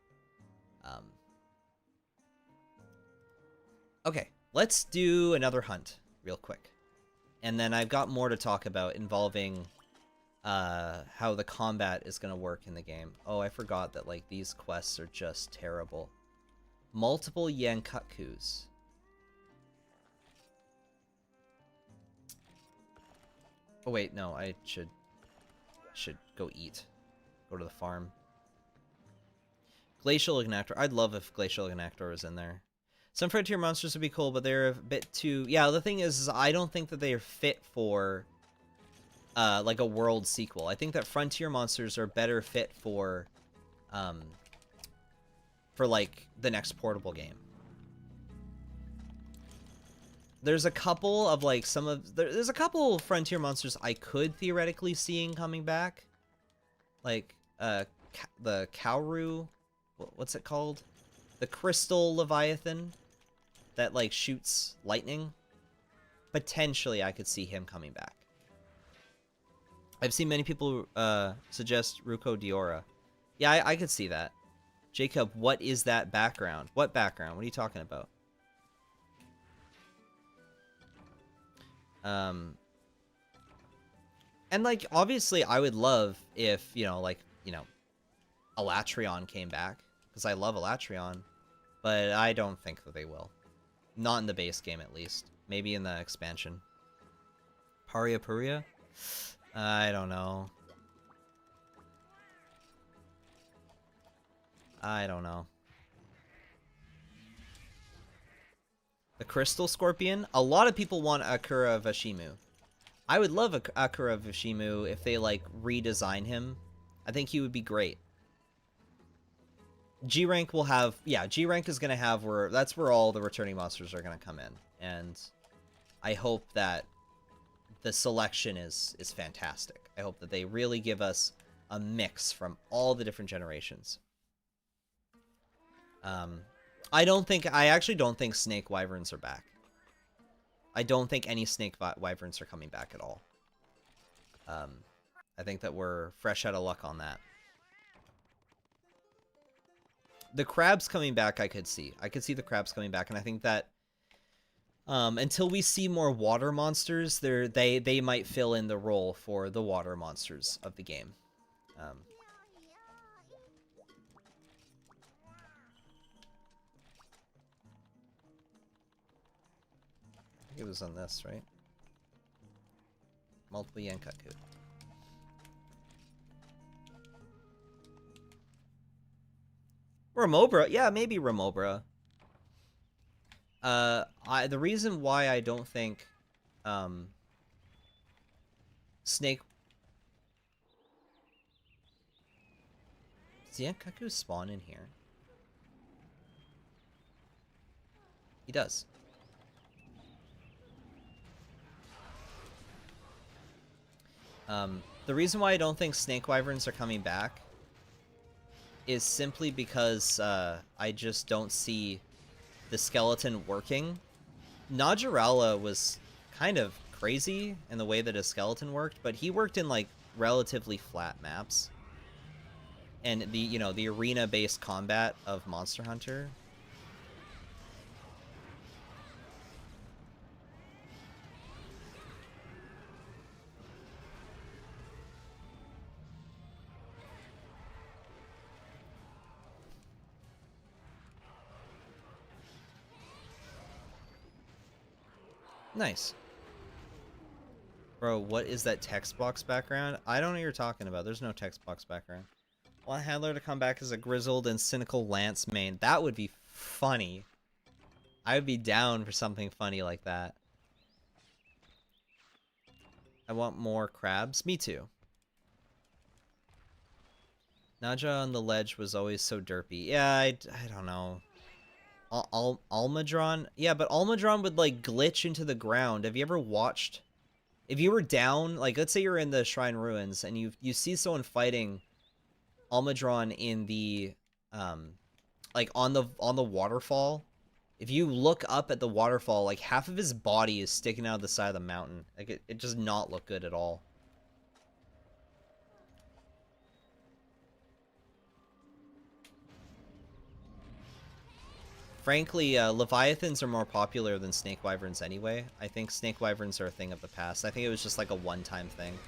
Okay, let's do another hunt real quick. And then I've got more to talk about involving how the combat is going to work in the game. Oh, I forgot that, like, these quests are just terrible. Multiple Yankutkus. Oh wait, no, I should go eat. Go to the farm. Glacial Ignactor. I'd love if Glacial Ignactor was in there. Some frontier monsters would be cool, but they're a bit too... Yeah, the thing is I don't think that they are fit for, like, a world sequel. I think that frontier monsters are better fit for, like, the next portable game. There's a couple of, like, there's a couple frontier monsters I could theoretically seeing coming back. Like, the Kauru, what's it called? The Crystal Leviathan that, like, shoots lightning. Potentially, I could see him coming back. I've seen many people suggest Ruko Diora. Yeah, I could see that. Jacob, what is that background? What background? What are you talking about? And, like, obviously, I would love if, you know, like, you know, Alatreon came back, because I love Alatreon, but I don't think that they will. Not in the base game, at least. Maybe in the expansion. Paria Puria? I don't know. I don't know. The Crystal Scorpion? A lot of people want Akura Vashimu. I would love Akura Vashimu if they, like, redesign him. I think he would be great. G-Rank will have... Yeah, G-Rank is going to have where... That's where all the returning monsters are going to come in. And I hope that the selection is fantastic. I hope that they really give us a mix from all the different generations. I actually don't think Snake Wyverns are back. I don't think any Snake Wyverns are coming back at all. I think that we're fresh out of luck on that. The crabs coming back, I could see. I could see the crabs coming back, and I think that until we see more water monsters, they might fill in the role for the water monsters of the game. I think it was on this, right? Multiple Yankutku. Remobra? Yeah, maybe Remobra. The reason why I don't think, Snake... Does Yankutku spawn in here? He does. The reason why I don't think Snake Wyverns are coming back is simply because I just don't see the skeleton working. Nodurala was kind of crazy in the way that his skeleton worked, but he worked in, like, relatively flat maps. And the, you know, the arena-based combat of Monster Hunter. Nice. Bro, what is that text box background? I don't know what you're talking about. There's no text box background. Want Handler to come back as a grizzled and cynical Lance main. That would be funny. I would be down for something funny like that. I want more crabs. Me too. Naja on the ledge was always so derpy. Yeah, I don't know. Almadron? Yeah, but Almadron would, like, glitch into the ground. Have you ever watched... If you were down, like, let's say you're in the Shrine Ruins, and you see someone fighting Almadron in the, like, on the waterfall. If you look up at the waterfall, like, half of his body is sticking out of the side of the mountain. Like, it does not look good at all. Frankly, Leviathans are more popular than Snake Wyverns anyway. I think Snake Wyverns are a thing of the past. I think it was just like a one-time thing.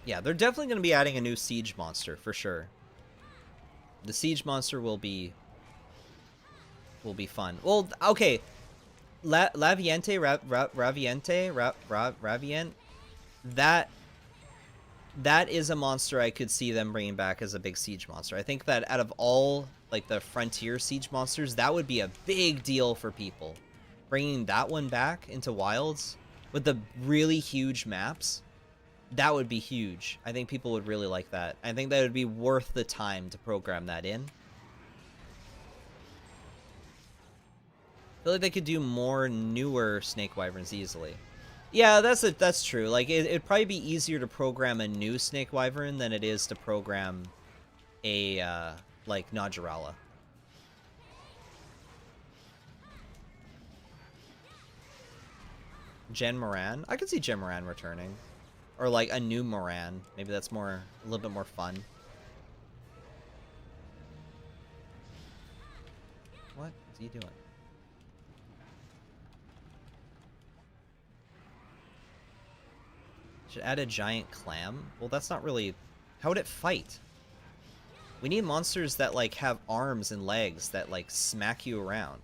Yeah, they're definitely going to be adding a new siege monster, for sure. The siege monster will be fun. Well, okay. Ravient, that is a monster I could see them bringing back as a big siege monster. I think that out of all, like, the frontier siege monsters, that would be a big deal for people. Bringing that one back into Wilds with the really huge maps, that would be huge. I think people would really like that. I think that would be worth the time to program that in. I feel like they could do more newer Snake Wyverns easily. Yeah, that's true. Like, it'd probably be easier to program a new Snake Wyvern than it is to program a, like, Najarala. Gen Moran? I could see Gen Moran returning. Or, like, a new Moran. Maybe that's a little bit more fun. What is he doing? Should add a giant clam? Well, that's not really... How would it fight? We need monsters that, like, have arms and legs that, like, smack you around.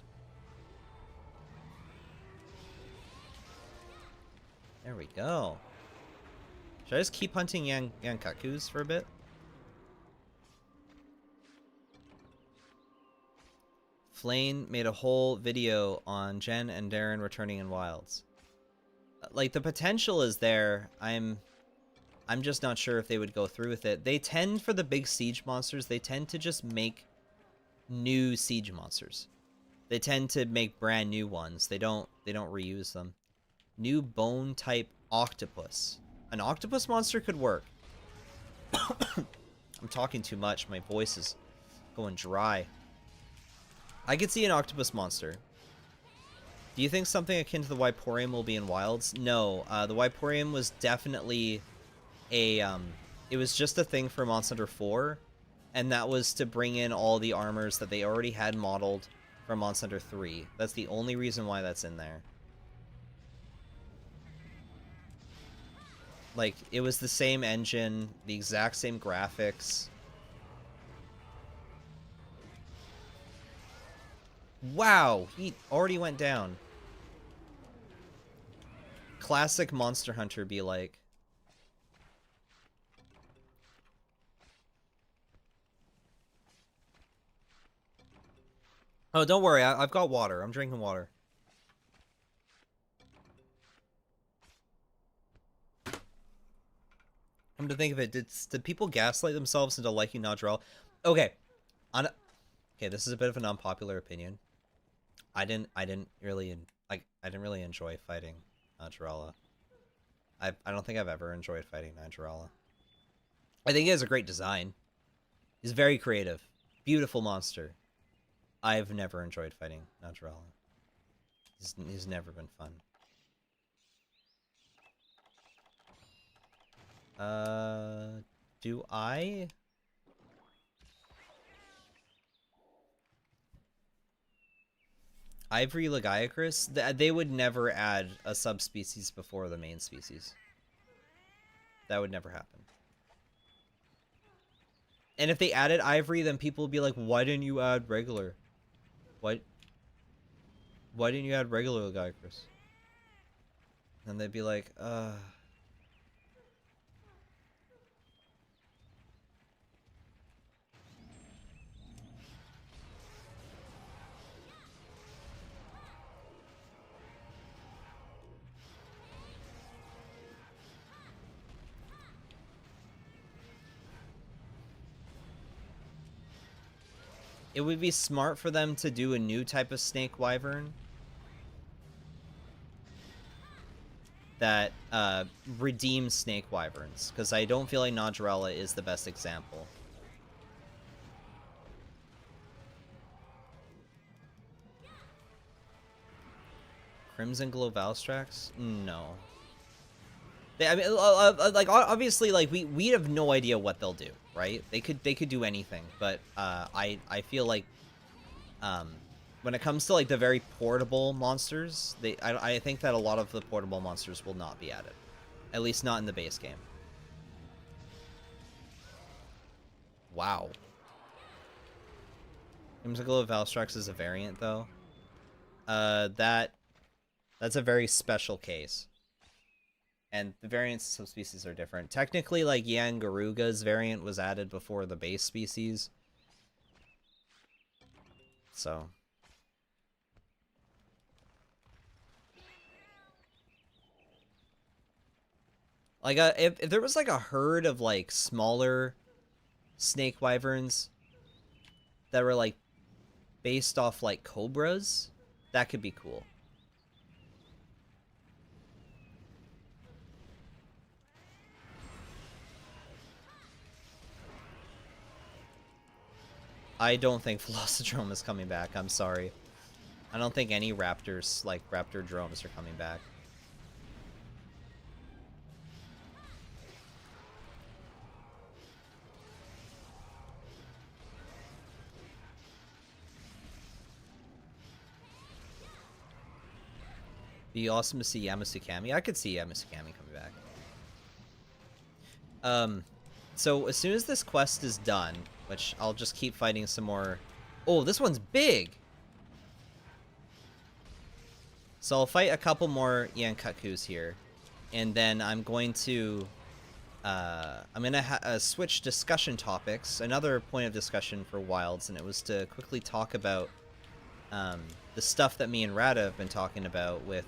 There we go. Should I just keep hunting Yankakus for a bit? Flane made a whole video on Jen and Darren returning in Wilds. Like, the potential is there. I'm just not sure if they would go through with it. They tend, for the big siege monsters, they tend to just make new siege monsters. They tend to make brand new ones. They don't reuse them. New bone type octopus. An octopus monster could work. I'm talking too much. My voice is going dry. I could see an octopus monster. Do you think something akin to the Wyporium will be in Wilds? No. The Wyporium was definitely a... it was just a thing for Monster Hunter 4, and that was to bring in all the armors that they already had modeled from Monster Hunter 3. That's the only reason why that's in there. Like, it was the same engine, the exact same graphics. Wow, he already went down. Classic Monster Hunter be like. Oh, don't worry, I've got water. I'm drinking water. Come to think of it, did people gaslight themselves into liking Nodrell? Okay, okay, this is a bit of an unpopular opinion. I didn't really enjoy fighting Najarala. I don't think I've ever enjoyed fighting Najarala. I think he has a great design. He's very creative. Beautiful monster. I've never enjoyed fighting Najarala. He's never been fun. Do I? Ivory Lagiacrus, they would never add a subspecies before the main species. That would never happen. And if they added Ivory, then people would be like, why didn't you add regular? Why didn't you add regular Lagiacrus? And they'd be like, It would be smart for them to do a new type of snake wyvern that redeems snake wyverns, because I don't feel like Nodrella is the best example. Crimson Glow Valstrax? No. I mean, like obviously, like we have no idea what they'll do, right? They could do anything, but I feel like when it comes to like the very portable monsters, I think that a lot of the portable monsters will not be added, at least not in the base game. Wow. Crimson Glow Valstrax is a variant though. That's a very special case. And the variants of subspecies are different. Technically, like, Yangaruga's variant was added before the base species. So. Like, if there was, like, a herd of, like, smaller snake wyverns that were, like, based off, like, cobras, that could be cool. I don't think Velocidrome is coming back. I'm sorry. I don't think any raptors, like raptor drones, are coming back. Be awesome to see Yamasukami. I could see Yamasukami coming back. So as soon as this quest is done, which I'll just keep fighting some more. Oh, this one's big! So I'll fight a couple more Yankakus here. And then I'm going to... switch discussion topics. Another point of discussion for Wilds, and it was to quickly talk about the stuff that me and Rada have been talking about with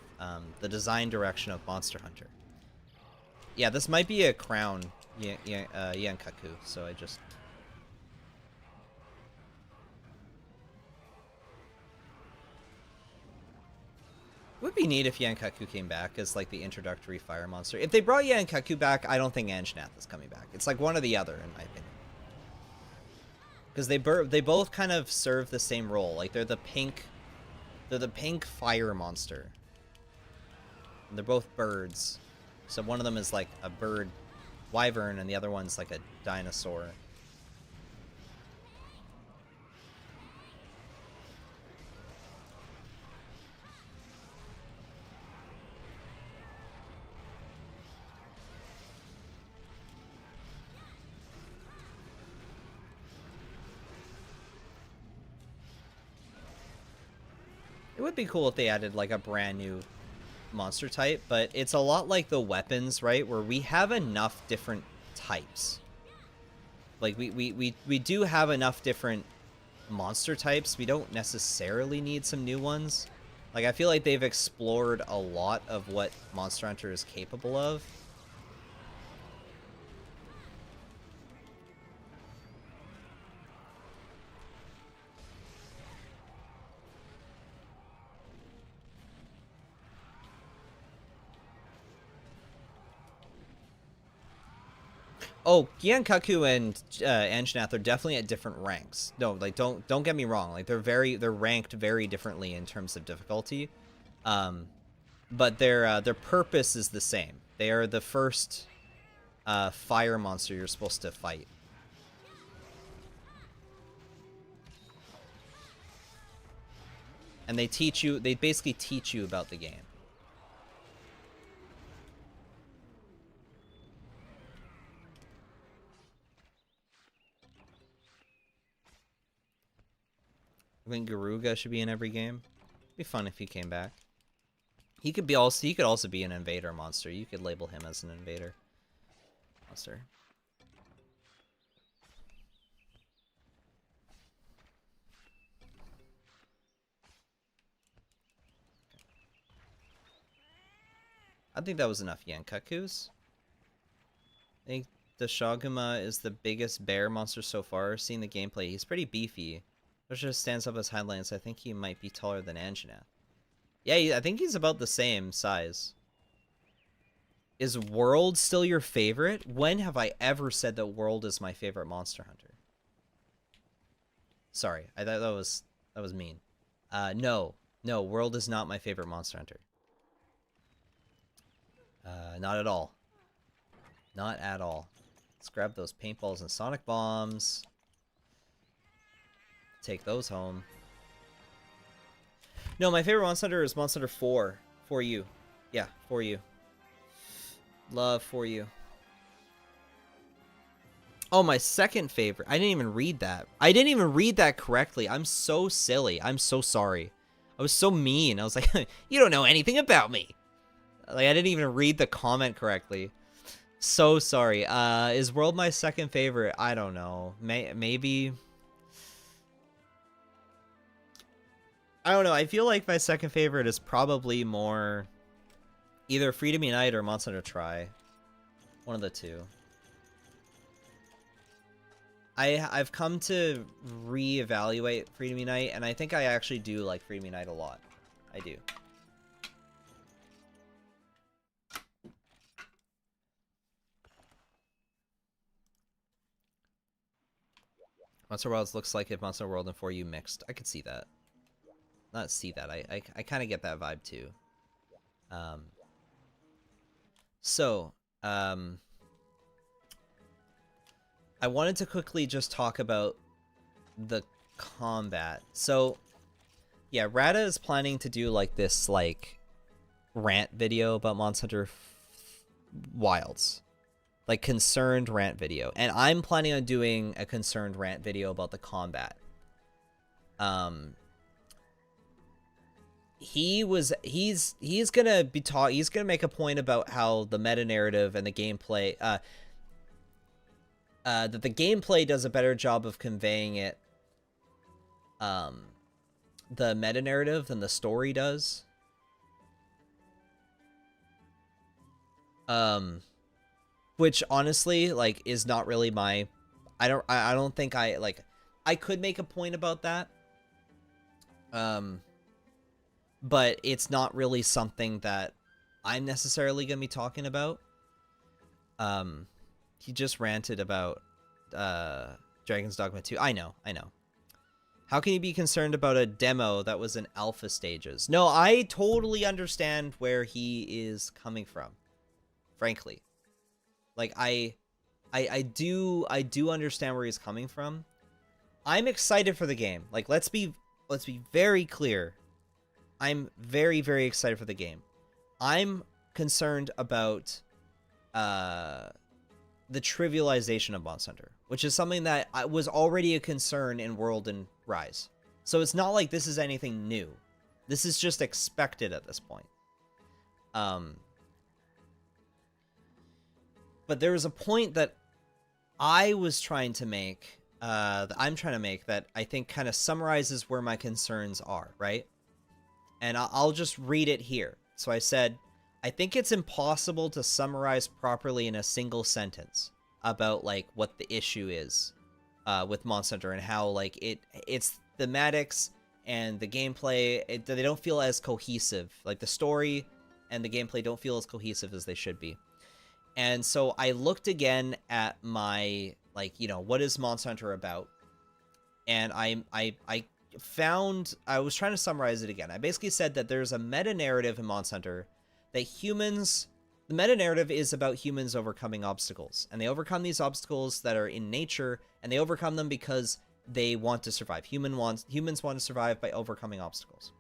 the design direction of Monster Hunter. Yeah, this might be a crown Yankaku, so I just... It would be neat if Yankaku came back as, like, the introductory fire monster. If they brought Yankaku back, I don't think Anjanath is coming back. It's like one or the other, in my opinion. Because they both kind of serve the same role. Like, they're the pink fire monster. And they're both birds. So one of them is, like, a bird wyvern, and the other one's, like, a dinosaur. It would be cool if they added, like, a brand new monster type, but it's a lot like the weapons, right? Where we have enough different types. Like, we do have enough different monster types. We don't necessarily need some new ones. Like, I feel like they've explored a lot of what Monster Hunter is capable of. Oh, Gyankaku and Anjanath are definitely at different ranks. No, like don't get me wrong. Like they're ranked very differently in terms of difficulty. But their purpose is the same. They are the first fire monster you're supposed to fight. And they basically teach you about the game. I think Garuga should be in every game. It'd be fun if he came back. He could also be an invader monster. You could label him as an invader monster. I think that was enough Yankakus. I think the Shaguma is the biggest bear monster so far. Seeing the gameplay, he's pretty beefy. Which just stands up as highlights. I think he might be taller than Anjanath. Yeah, I think he's about the same size. Is World still your favorite? When have I ever said that World is my favorite Monster Hunter? Sorry, I thought that was mean. No, World is not my favorite Monster Hunter. Not at all. Not at all. Let's grab those paintballs and sonic bombs. Take those home. No, my favorite Monster Hunter is Monster Hunter 4. For you. Yeah, for you. Love for you. Oh, my second favorite. I didn't even read that. I didn't even read that correctly. I'm so silly. I'm so sorry. I was so mean. I was like, you don't know anything about me. Like, I didn't even read the comment correctly. So sorry. Is World my second favorite? I don't know. Maybe... I don't know. I feel like my second favorite is probably more either Freedom Unite or Monster Hunter Tri. One of the two. I've come to reevaluate Freedom Unite, and I think I actually do like Freedom Unite a lot. I do. Monster Worlds looks like if Monster World and 4U mixed. I could see that. Not see that. I kind of get that vibe too. I wanted to quickly just talk about the combat. So, yeah, Rada is planning to do like this like rant video about Monster Hunter Wilds. Like concerned rant video. And I'm planning on doing a concerned rant video about the combat. He's gonna make a point about how the meta narrative and the gameplay that the gameplay does a better job of conveying it the meta narrative than the story does. Which honestly like is not really my I don't think I could make a point about that. But it's not really something that I'm necessarily going to be talking about. He just ranted about Dragon's Dogma 2. I know. How can you be concerned about a demo that was in alpha stages? No, I totally understand where he is coming from. Frankly. Like I do understand where he's coming from. I'm excited for the game. Like let's be very clear. I'm very, very excited for the game. I'm concerned about the trivialization of Monster Hunter, which is something that was already a concern in World and Rise. So it's not like this is anything new. This is just expected at this point. But there was a point that I was trying to make, that I'm trying to make, that I think kind of summarizes where my concerns are, right? And I'll just read it here. So I said, I think it's impossible to summarize properly in a single sentence about like what the issue is with Monster Hunter and how like its thematics and the gameplay, they don't feel as cohesive. Like the story and the gameplay don't feel as cohesive as they should be. And so I looked again at my like, you know, what is Monster Hunter about? And I was trying to summarize it again. I basically said that there's a meta-narrative in Monster Hunter that the meta-narrative is about humans overcoming obstacles. And they overcome these obstacles that are in nature, and they overcome them because they want to survive. Humans want to survive by overcoming obstacles.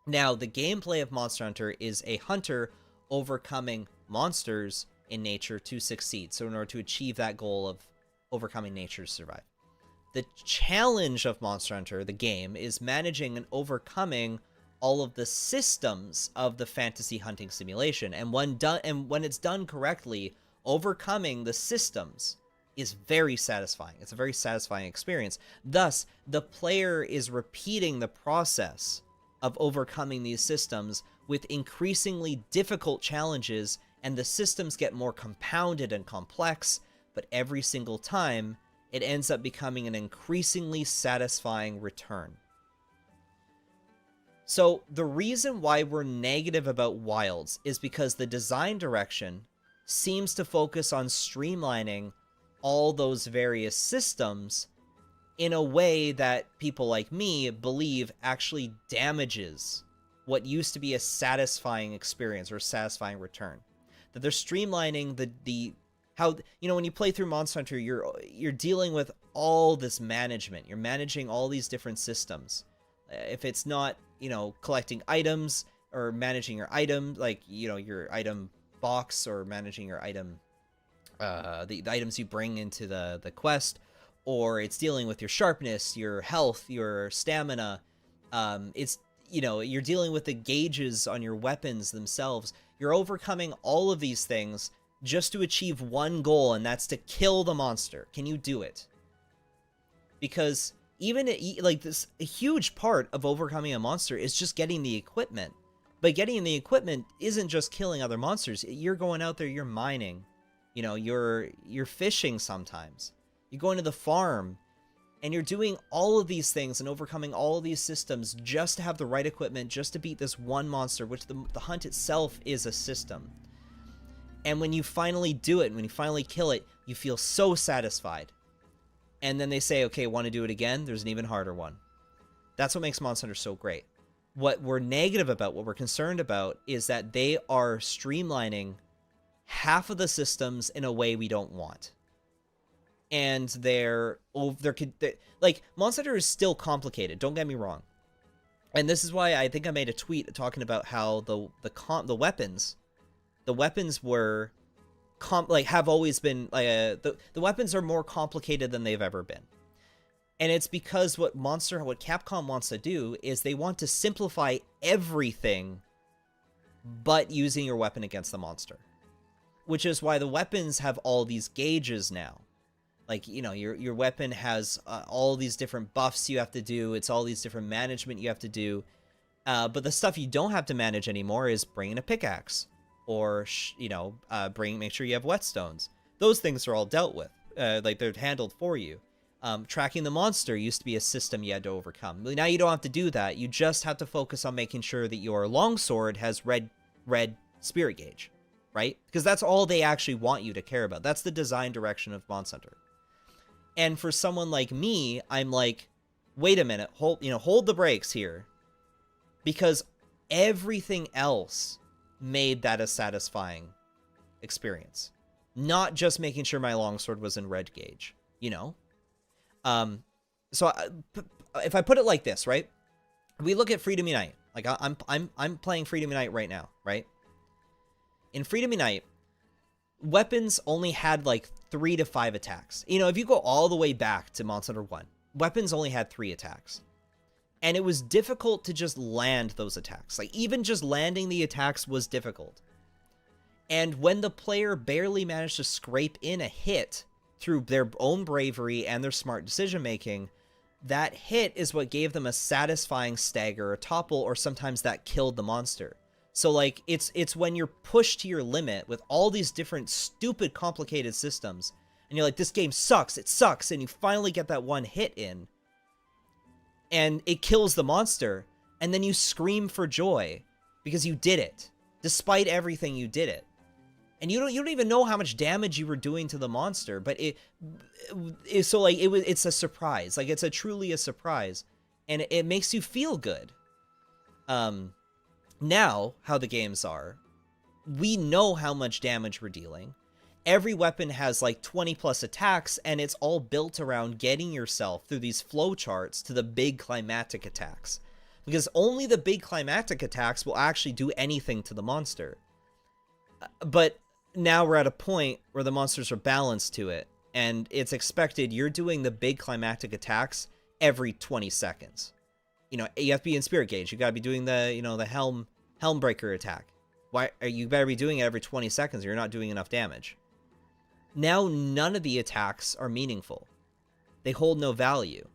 Now, the gameplay of Monster Hunter is a hunter overcoming monsters in nature to succeed. So in order to achieve that goal of overcoming nature to survive. The challenge of Monster Hunter, the game, is managing and overcoming all of the systems of the fantasy hunting simulation. And when it's done correctly, overcoming the systems is very satisfying. It's a very satisfying experience. Thus, the player is repeating the process of overcoming these systems with increasingly difficult challenges, and the systems get more compounded and complex, but every single time, it ends up becoming an increasingly satisfying return. So the reason why we're negative about Wilds is because the design direction seems to focus on streamlining all those various systems in a way that people like me believe actually damages what used to be a satisfying experience or a satisfying return. That they're streamlining the how, you know, when you play through Monster Hunter, you're dealing with all this management. You're managing all these different systems. If it's not, you know, collecting items or managing your item, like, you know, your item box, or managing your item, the items you bring into the quest, or it's dealing with your sharpness, your health, your stamina. It's, you know, you're dealing with the gauges on your weapons themselves. You're overcoming all of these things just to achieve one goal, and that's to kill the monster. Can you do it? Because even like this, a huge part of overcoming a monster is just getting the equipment. But getting the equipment isn't just killing other monsters. You're going out there, you're mining. You know, you're fishing sometimes. You go into the farm, and you're doing all of these things and overcoming all of these systems just to have the right equipment, just to beat this one monster, which the hunt itself is a system. And when you finally do it, when you finally kill it, you feel so satisfied. And then they say, okay, want to do it again? There's an even harder one. That's what makes Monster Hunter so great. What we're negative about, what we're concerned about, is that they are streamlining half of the systems in a way we don't want. And they're like, Monster Hunter is still complicated, don't get me wrong. And this is why I think I made a tweet talking about how the weapons were have always been like the weapons are more complicated than they've ever been. And it's because what Capcom wants to do is they want to simplify everything but using your weapon against the monster. Which is why the weapons have all these gauges now. Like, you know, your weapon has all these different buffs you have to do. It's all these different management you have to do. But the stuff you don't have to manage anymore is bringing a pickaxe. Or, make sure you have whetstones. Those things are all dealt with. Like, they're handled for you. Tracking the monster used to be a system you had to overcome. Now you don't have to do that. You just have to focus on making sure that your longsword has red spirit gauge. Right? Because that's all they actually want you to care about. That's the design direction of Monster Hunter. And for someone like me, I'm like, wait a minute, hold the brakes here. Because everything else made that a satisfying experience. Not just making sure my longsword was in red gauge, you know? So if I put it like this, right? We look at Freedom Unite. Like, I'm playing Freedom Unite right now, right? In Freedom Unite, weapons only had like 3 to 5 attacks. You know, if you go all the way back to Monster Hunter 1, weapons only had 3 attacks. And it was difficult to just land those attacks. Like, even just landing the attacks was difficult. And when the player barely managed to scrape in a hit through their own bravery and their smart decision making, that hit is what gave them a satisfying stagger or topple, or sometimes that killed the monster. So, like, it's when you're pushed to your limit with all these different stupid complicated systems, and you're like, this game sucks, it sucks, and you finally get that one hit in, and it kills the monster, and then you scream for joy because you did it. Despite everything, you did it. And you don't even know how much damage you were doing to the monster, but it's a surprise. Like, it's truly a surprise, and it makes you feel good. Now, how the games are, we know how much damage we're dealing. Every weapon has like 20 plus attacks, and it's all built around getting yourself through these flowcharts to the big climactic attacks. because only the big climactic attacks will actually do anything to the monster. But now we're at a point where the monsters are balanced to it, and it's expected you're doing the big climactic attacks every 20 seconds. You know, you have to be in Spirit Gauge. You gotta be doing the, you know, the Helm Breaker attack. Why? You better be doing it every 20 seconds or you're not doing enough damage. Now none of the attacks are meaningful. They hold no value.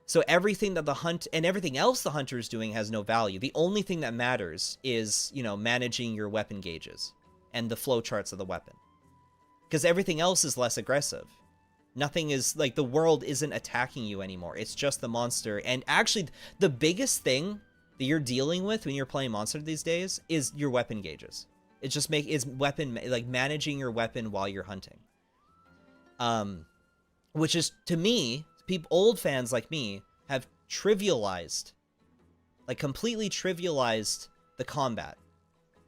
So everything that the hunt and everything else the hunter is doing has no value. The only thing that matters is, you know, managing your weapon gauges and the flow charts of the weapon. Because everything else is less aggressive. Nothing is, like, the world isn't attacking you anymore. It's just the monster. And actually, the biggest thing that you're dealing with when you're playing monster these days is your weapon gauges. It's just managing your weapon while you're hunting. Which is, to me, old fans like me have trivialized, like completely trivialized the combat.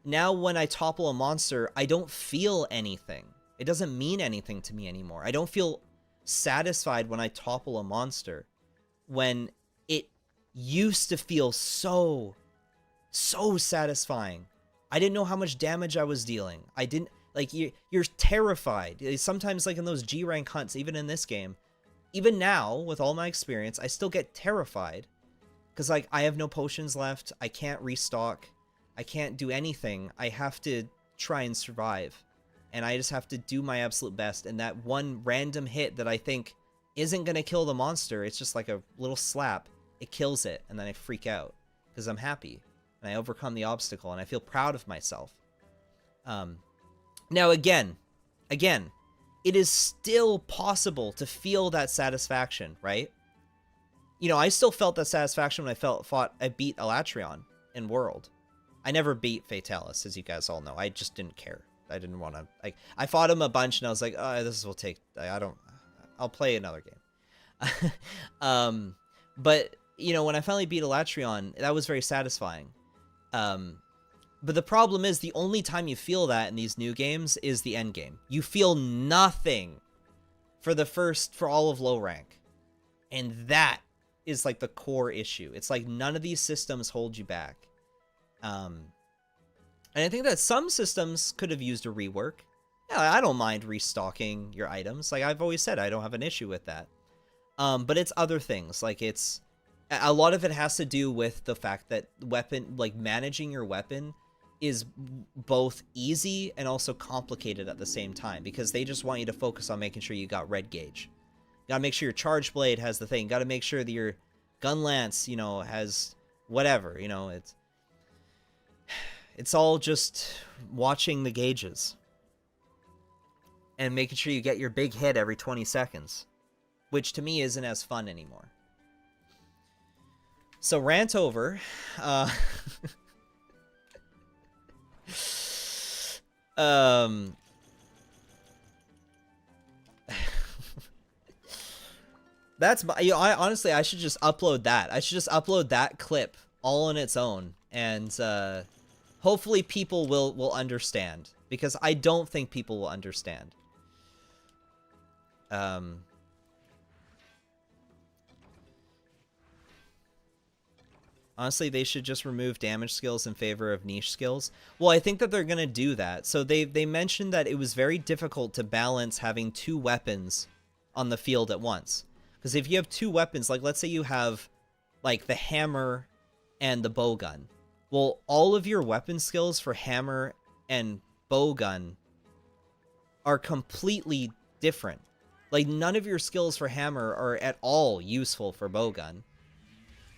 Now when I topple a monster, I don't feel anything. It doesn't mean anything to me anymore. I don't feel satisfied when I topple a monster, when it used to feel so satisfying. I didn't know how much damage I was dealing. I didn't, like, you're terrified. Sometimes, like in those G rank hunts, even in this game, even now with all my experience, I still get terrified because, like, I have no potions left. I can't restock. I can't do anything. I have to try and survive. And I just have to do my absolute best. And that one random hit that I think isn't going to kill the monster, it's just like a little slap, it kills it. And then I freak out because I'm happy. And I overcome the obstacle. And I feel proud of myself. Now, again, it is still possible to feel that satisfaction, right? You know, I still felt that satisfaction when I beat Elatrion in World. I never beat Fatalis, as you guys all know. I just didn't care. I didn't want to, like, I fought him a bunch and I was like, oh, I'll play another game. But, you know, when I finally beat Elatrion, that was very satisfying. But the problem is the only time you feel that in these new games is the end game. You feel nothing for all of low rank. And that is like the core issue. It's like none of these systems hold you back. And I think that some systems could have used a rework. Yeah, I don't mind restocking your items. Like I've always said, I don't have an issue with that. But it's other things. Like it's a lot of it has to do with the fact that managing your weapon is both easy and also complicated at the same time, because they just want you to focus on making sure you got red gauge. You gotta make sure your charge blade has the thing. You gotta make sure that your gun lance, you know, has whatever, you know, it's all just watching the gauges and making sure you get your big hit every 20 seconds, which to me isn't as fun anymore. So rant over. That's my, you know, honestly, I should just upload that. I should just upload that clip all on its own, and hopefully people will understand, because I don't think people will understand. Honestly, they should just remove damage skills in favor of niche skills. Well, I think that they're going to do that. So they mentioned that it was very difficult to balance having two weapons on the field at once. Because if you have two weapons, like let's say you have like the hammer and the bowgun. Well, all of your weapon skills for hammer and bowgun are completely different. Like none of your skills for hammer are at all useful for bowgun.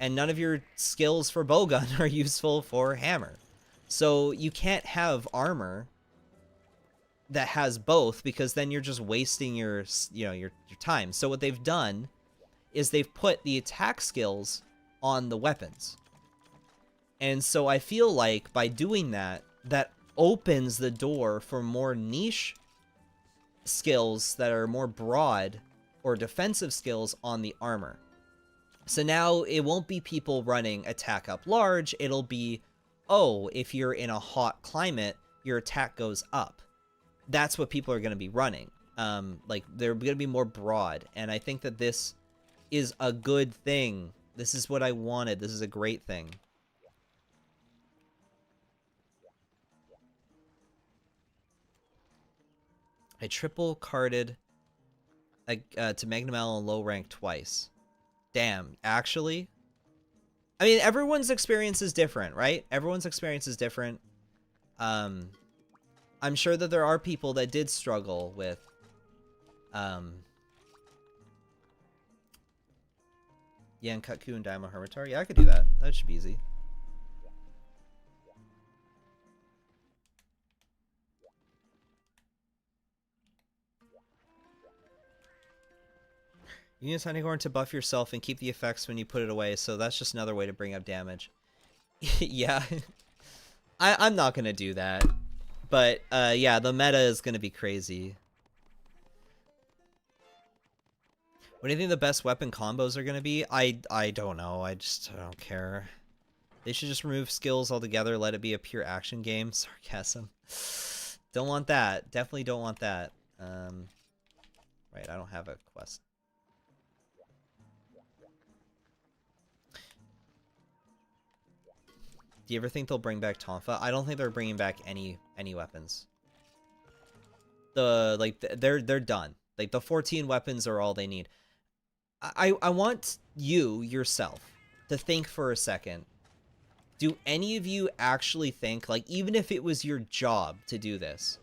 And none of your skills for bowgun are useful for hammer. So you can't have armor that has both, because then you're just wasting your time. So what they've done is they've put the attack skills on the weapons. And so I feel like by doing that, that opens the door for more niche skills that are more broad, or defensive skills on the armor. So now it won't be people running attack up large, it'll be, oh, if you're in a hot climate, your attack goes up. That's what people are going to be running. Like, they're going to be more broad, and I think that this is a good thing This is what I wanted. This is a great thing. I triple carded to Magnum L and low rank twice. Damn, actually? I mean, everyone's experience is different, right? Everyone's experience is different. I'm sure that there are people that did struggle with, Yan Kutku and Daima Hermitar. Yeah, I could do that. That should be easy. You use Honeyhorn to buff yourself and keep the effects when you put it away, so that's just another way to bring up damage. Yeah. I'm not gonna do that. But, yeah, the meta is gonna be crazy. What do you think the best weapon combos are gonna be? I don't know. I don't care. They should just remove skills altogether, let it be a pure action game. Sarcasm. Don't want that. Definitely don't want that. Right, I don't have a quest. Do you ever think they'll bring back Tonfa? I don't think they're bringing back any weapons. They're done. Like, the 14 weapons are all they need. I want you, yourself, to think for a second. Do any of you actually think, like, even if it was your job to do this,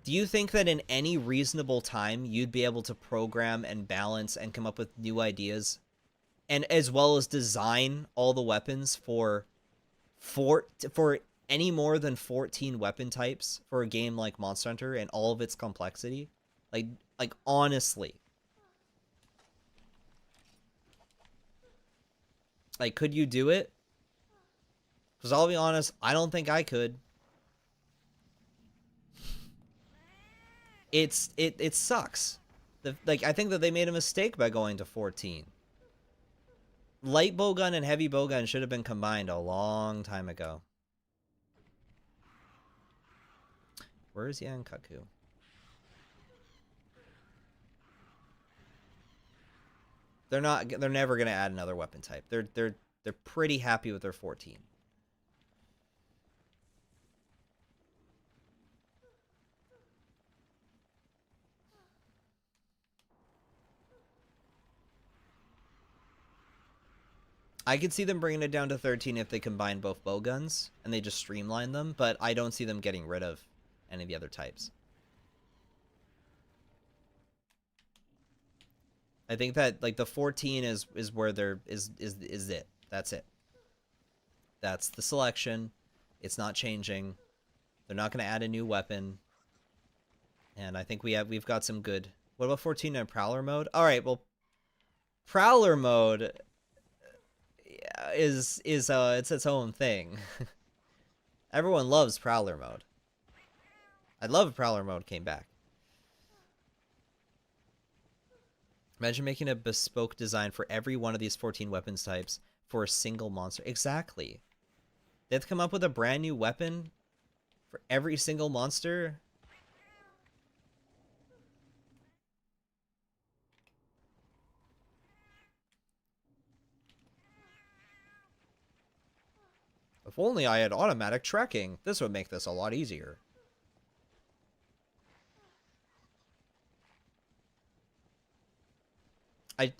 do you think that in any reasonable time you'd be able to program and balance and come up with new ideas, and as well as design all the weapons for any more than 14 weapon types for a game like Monster Hunter and all of its complexity? Like honestly. Like, could you do it? Because I'll be honest, I don't think I could. It sucks. Like, I think that they made a mistake by going to 14. Light bowgun and heavy bowgun should have been combined a long time ago. Where is Yan Kaku? They're never gonna add another weapon type. They're pretty happy with their 14. I could see them bringing it down to 13 if they combine both bowguns and they just streamline them, but I don't see them getting rid of any of the other types. I think that, like, the 14 is where is it. That's it. That's the selection. It's not changing. They're not going to add a new weapon. And I think we've got some good. What about 14 in Prowler mode? All right, well, Prowler mode is it's its own thing. Everyone loves Prowler mode. I'd love if Prowler mode came back. Imagine making a bespoke design for every one of these 14 weapons types for a single monster. Exactly. They have to come up with a brand new weapon for every single monster. If only I had automatic tracking. This would make this a lot easier.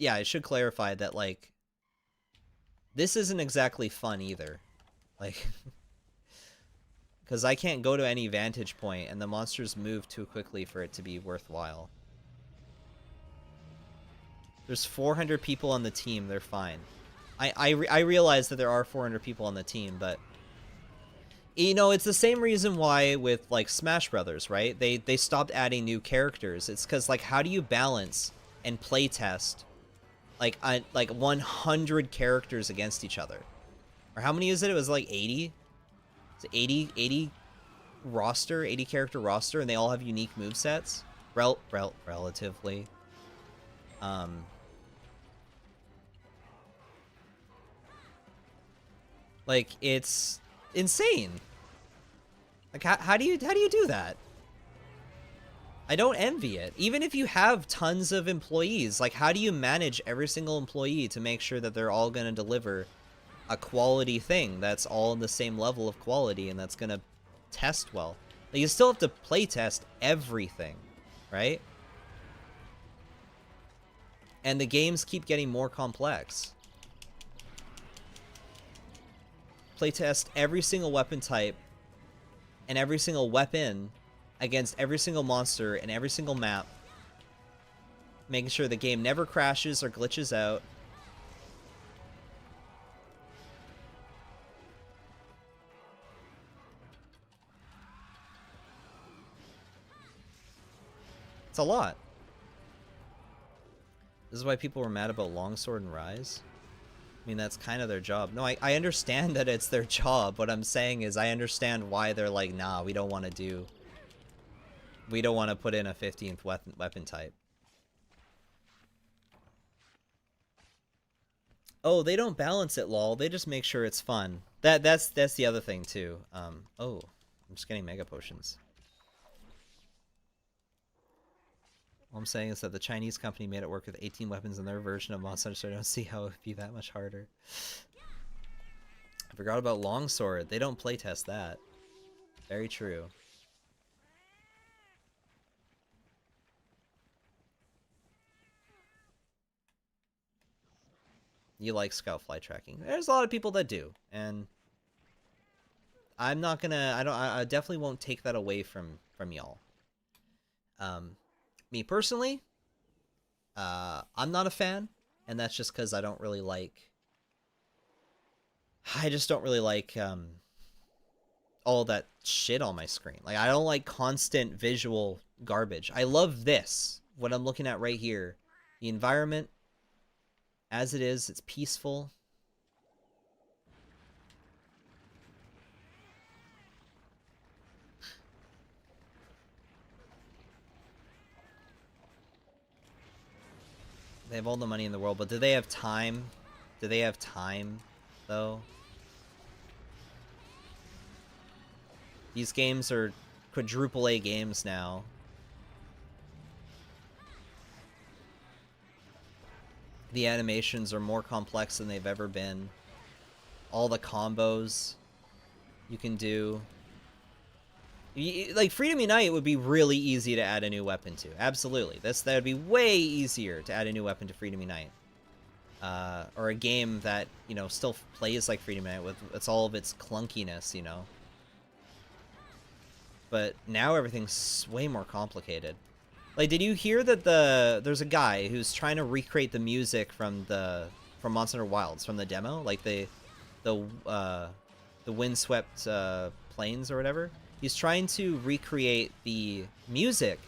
I should clarify that, like, this isn't exactly fun either. Like, because I can't go to any vantage point and the monsters move too quickly for it to be worthwhile. There's 400 people on the team. They're fine. I realize that there are 400 people on the team, but you know, it's the same reason why with, like, Smash Brothers, right? They stopped adding new characters. It's because, like, how do you balance and play test like 100 characters against each other? Or how many is it? It was like 80. It's 80 roster, 80 character roster, and they all have unique movesets. Relatively. Like, it's insane. Like, how do you do that? I don't envy it. Even if you have tons of employees, like how do you manage every single employee to make sure that they're all going to deliver a quality thing that's all in the same level of quality and that's going to test well? Like, you still have to play test everything, right? And the games keep getting more complex. Playtest every single weapon type and every single weapon against every single monster in every single map, making sure the game never crashes or glitches out. It's a lot. This is why people were mad about Longsword and Rise. I mean, that's kind of their job. No, I understand that it's their job. What I'm saying is I understand why they're like, nah, we don't want to put in a 15th weapon type. Oh, they don't balance it, lol. They just make sure it's fun. That's the other thing too. Oh, I'm just getting mega potions. All I'm saying is that the Chinese company made it work with 18 weapons in their version of Monster, so I don't see how it would be that much harder. I forgot about Longsword. They don't playtest that. Very true. You like scout fly tracking. There's a lot of people that do, and I'm not gonna, I definitely won't take that away from y'all. Me personally, I'm not a fan, and that's just because I just don't really like, all that shit on my screen. Like, I don't like constant visual garbage. I love this, what I'm looking at right here. The environment, as it is, it's peaceful. They have all the money in the world, but do they have time? Do they have time, though? These games are quadruple A games now. The animations are more complex than they've ever been. All the combos you can do. Like, Freedom Unite would be really easy to add a new weapon to. Absolutely. That would be way easier to add a new weapon to Freedom Unite. Or a game that, you know, still plays like Freedom Unite with it's all of its clunkiness, you know. But now everything's way more complicated. Like, did you hear that there's a guy who's trying to recreate the music from Monster Hunter Wilds, from the demo? Like, the windswept plains or whatever? He's trying to recreate the music,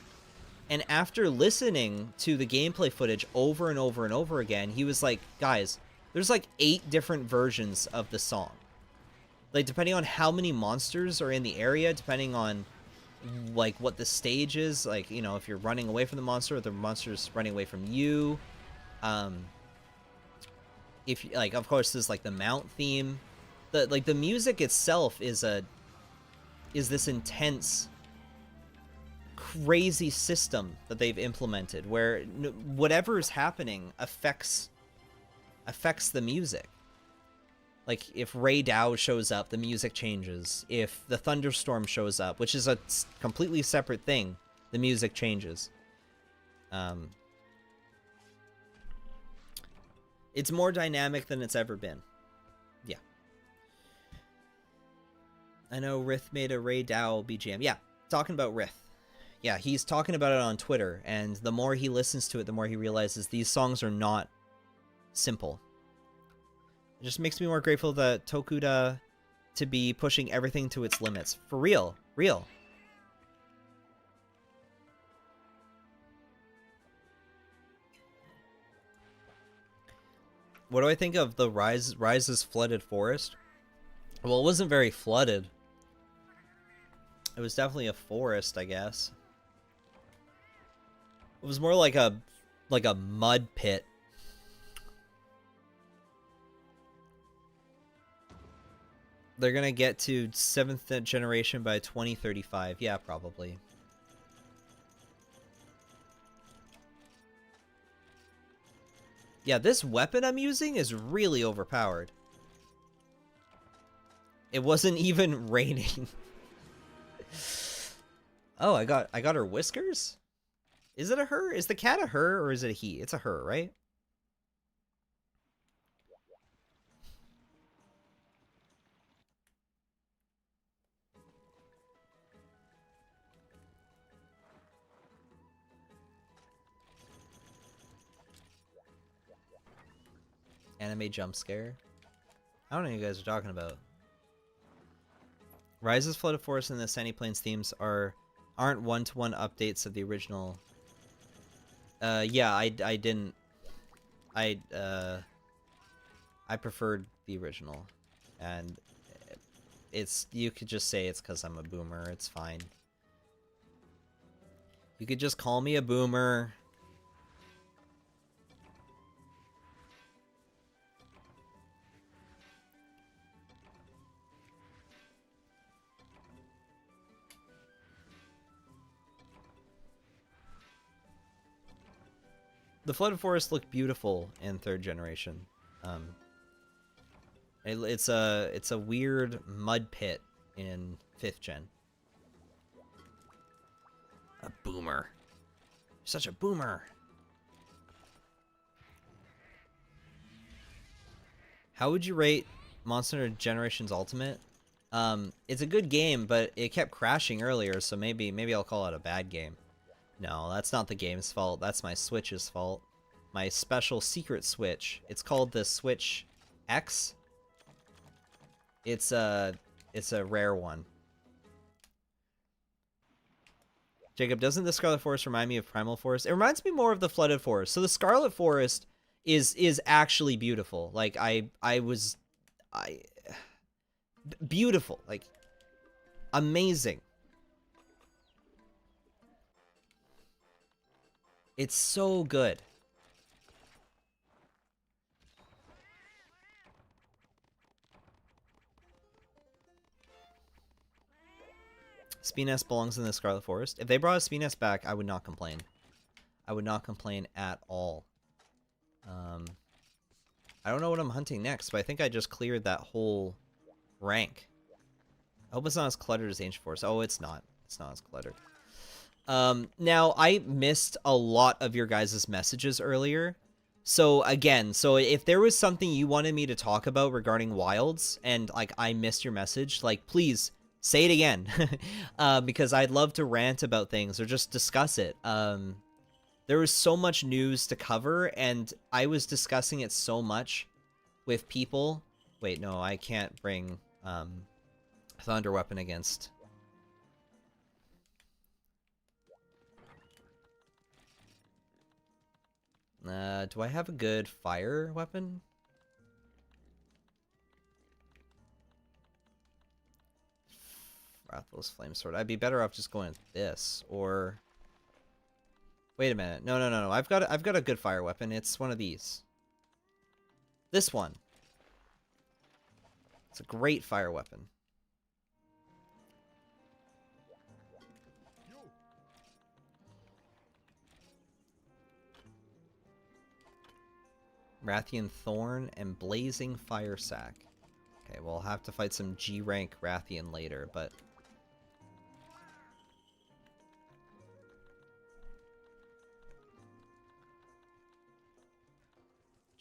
and after listening to the gameplay footage over and over and over again, he was like, guys, there's like 8 different versions of the song. Like, depending on how many monsters are in the area, depending on, like, what the stage is, like, you know, if you're running away from the monster or the monster's running away from you. If, like, of course, there's, like, the mount theme. The music itself is this intense, crazy system that they've implemented where whatever is happening affects the music. Like, if Ray Dow shows up, the music changes. If the thunderstorm shows up, which is a completely separate thing, the music changes. It's more dynamic than it's ever been. Yeah. I know Rith made a Ray Dow BGM. Yeah, talking about Rith. Yeah, he's talking about it on Twitter, and the more he listens to it, the more he realizes these songs are not simple. It just makes me more grateful that Tokuda to be pushing everything to its limits. For real. Real. What do I think of the Rise's flooded forest? Well, it wasn't very flooded. It was definitely a forest, I guess. It was more like a mud pit. They're gonna get to 7th generation by 2035. Yeah, probably. Yeah, this weapon I'm using is really overpowered. It wasn't even raining. Oh, I got her whiskers? Is it a her? Is the cat a her or is it a he? It's a her, right? Anime jump scare. I don't know what you guys are talking about. Rise's Flooded Forest and the Sandy Plains themes aren't one-to-one updates of the original. Yeah, I didn't. I preferred the original, and you could just say it's because I'm a boomer. It's fine. You could just call me a boomer. The Flooded Forest looked beautiful in 3rd generation. It's a weird mud pit in 5th gen. A boomer. You're such a boomer. How would you rate Monster Hunter Generations Ultimate? It's a good game, but it kept crashing earlier, so maybe I'll call it a bad game. No, that's not the game's fault. That's my Switch's fault. My special secret Switch. It's called the Switch X. It's a rare one. Jacob, doesn't the Scarlet Forest remind me of Primal Forest? It reminds me more of the Flooded Forest. So the Scarlet Forest is actually beautiful. Like beautiful, like amazing. It's so good. Spiness belongs in the Scarlet Forest. If they brought a Spiness back, I would not complain. I would not complain at all. I don't know what I'm hunting next, but I think I just cleared that whole rank. I hope it's not as cluttered as Ancient Forest. Oh, it's not. It's not as cluttered. Now, I missed a lot of your guys' messages earlier. So, again, if there was something you wanted me to talk about regarding Wilds, and, like, I missed your message, like, please, say it again. Because I'd love to rant about things, or just discuss it. There was so much news to cover, and I was discussing it so much with people. Wait, no, I can't bring, Thunder Weapon against... do I have a good fire weapon? Rathalos Flame Sword. I'd be better off just going with this, or... Wait a minute. No. I've got a good fire weapon. It's one of these. This one. It's a great fire weapon. Rathian Thorn and Blazing Fire Sack. Okay, we'll have to fight some G-rank Rathian later, but...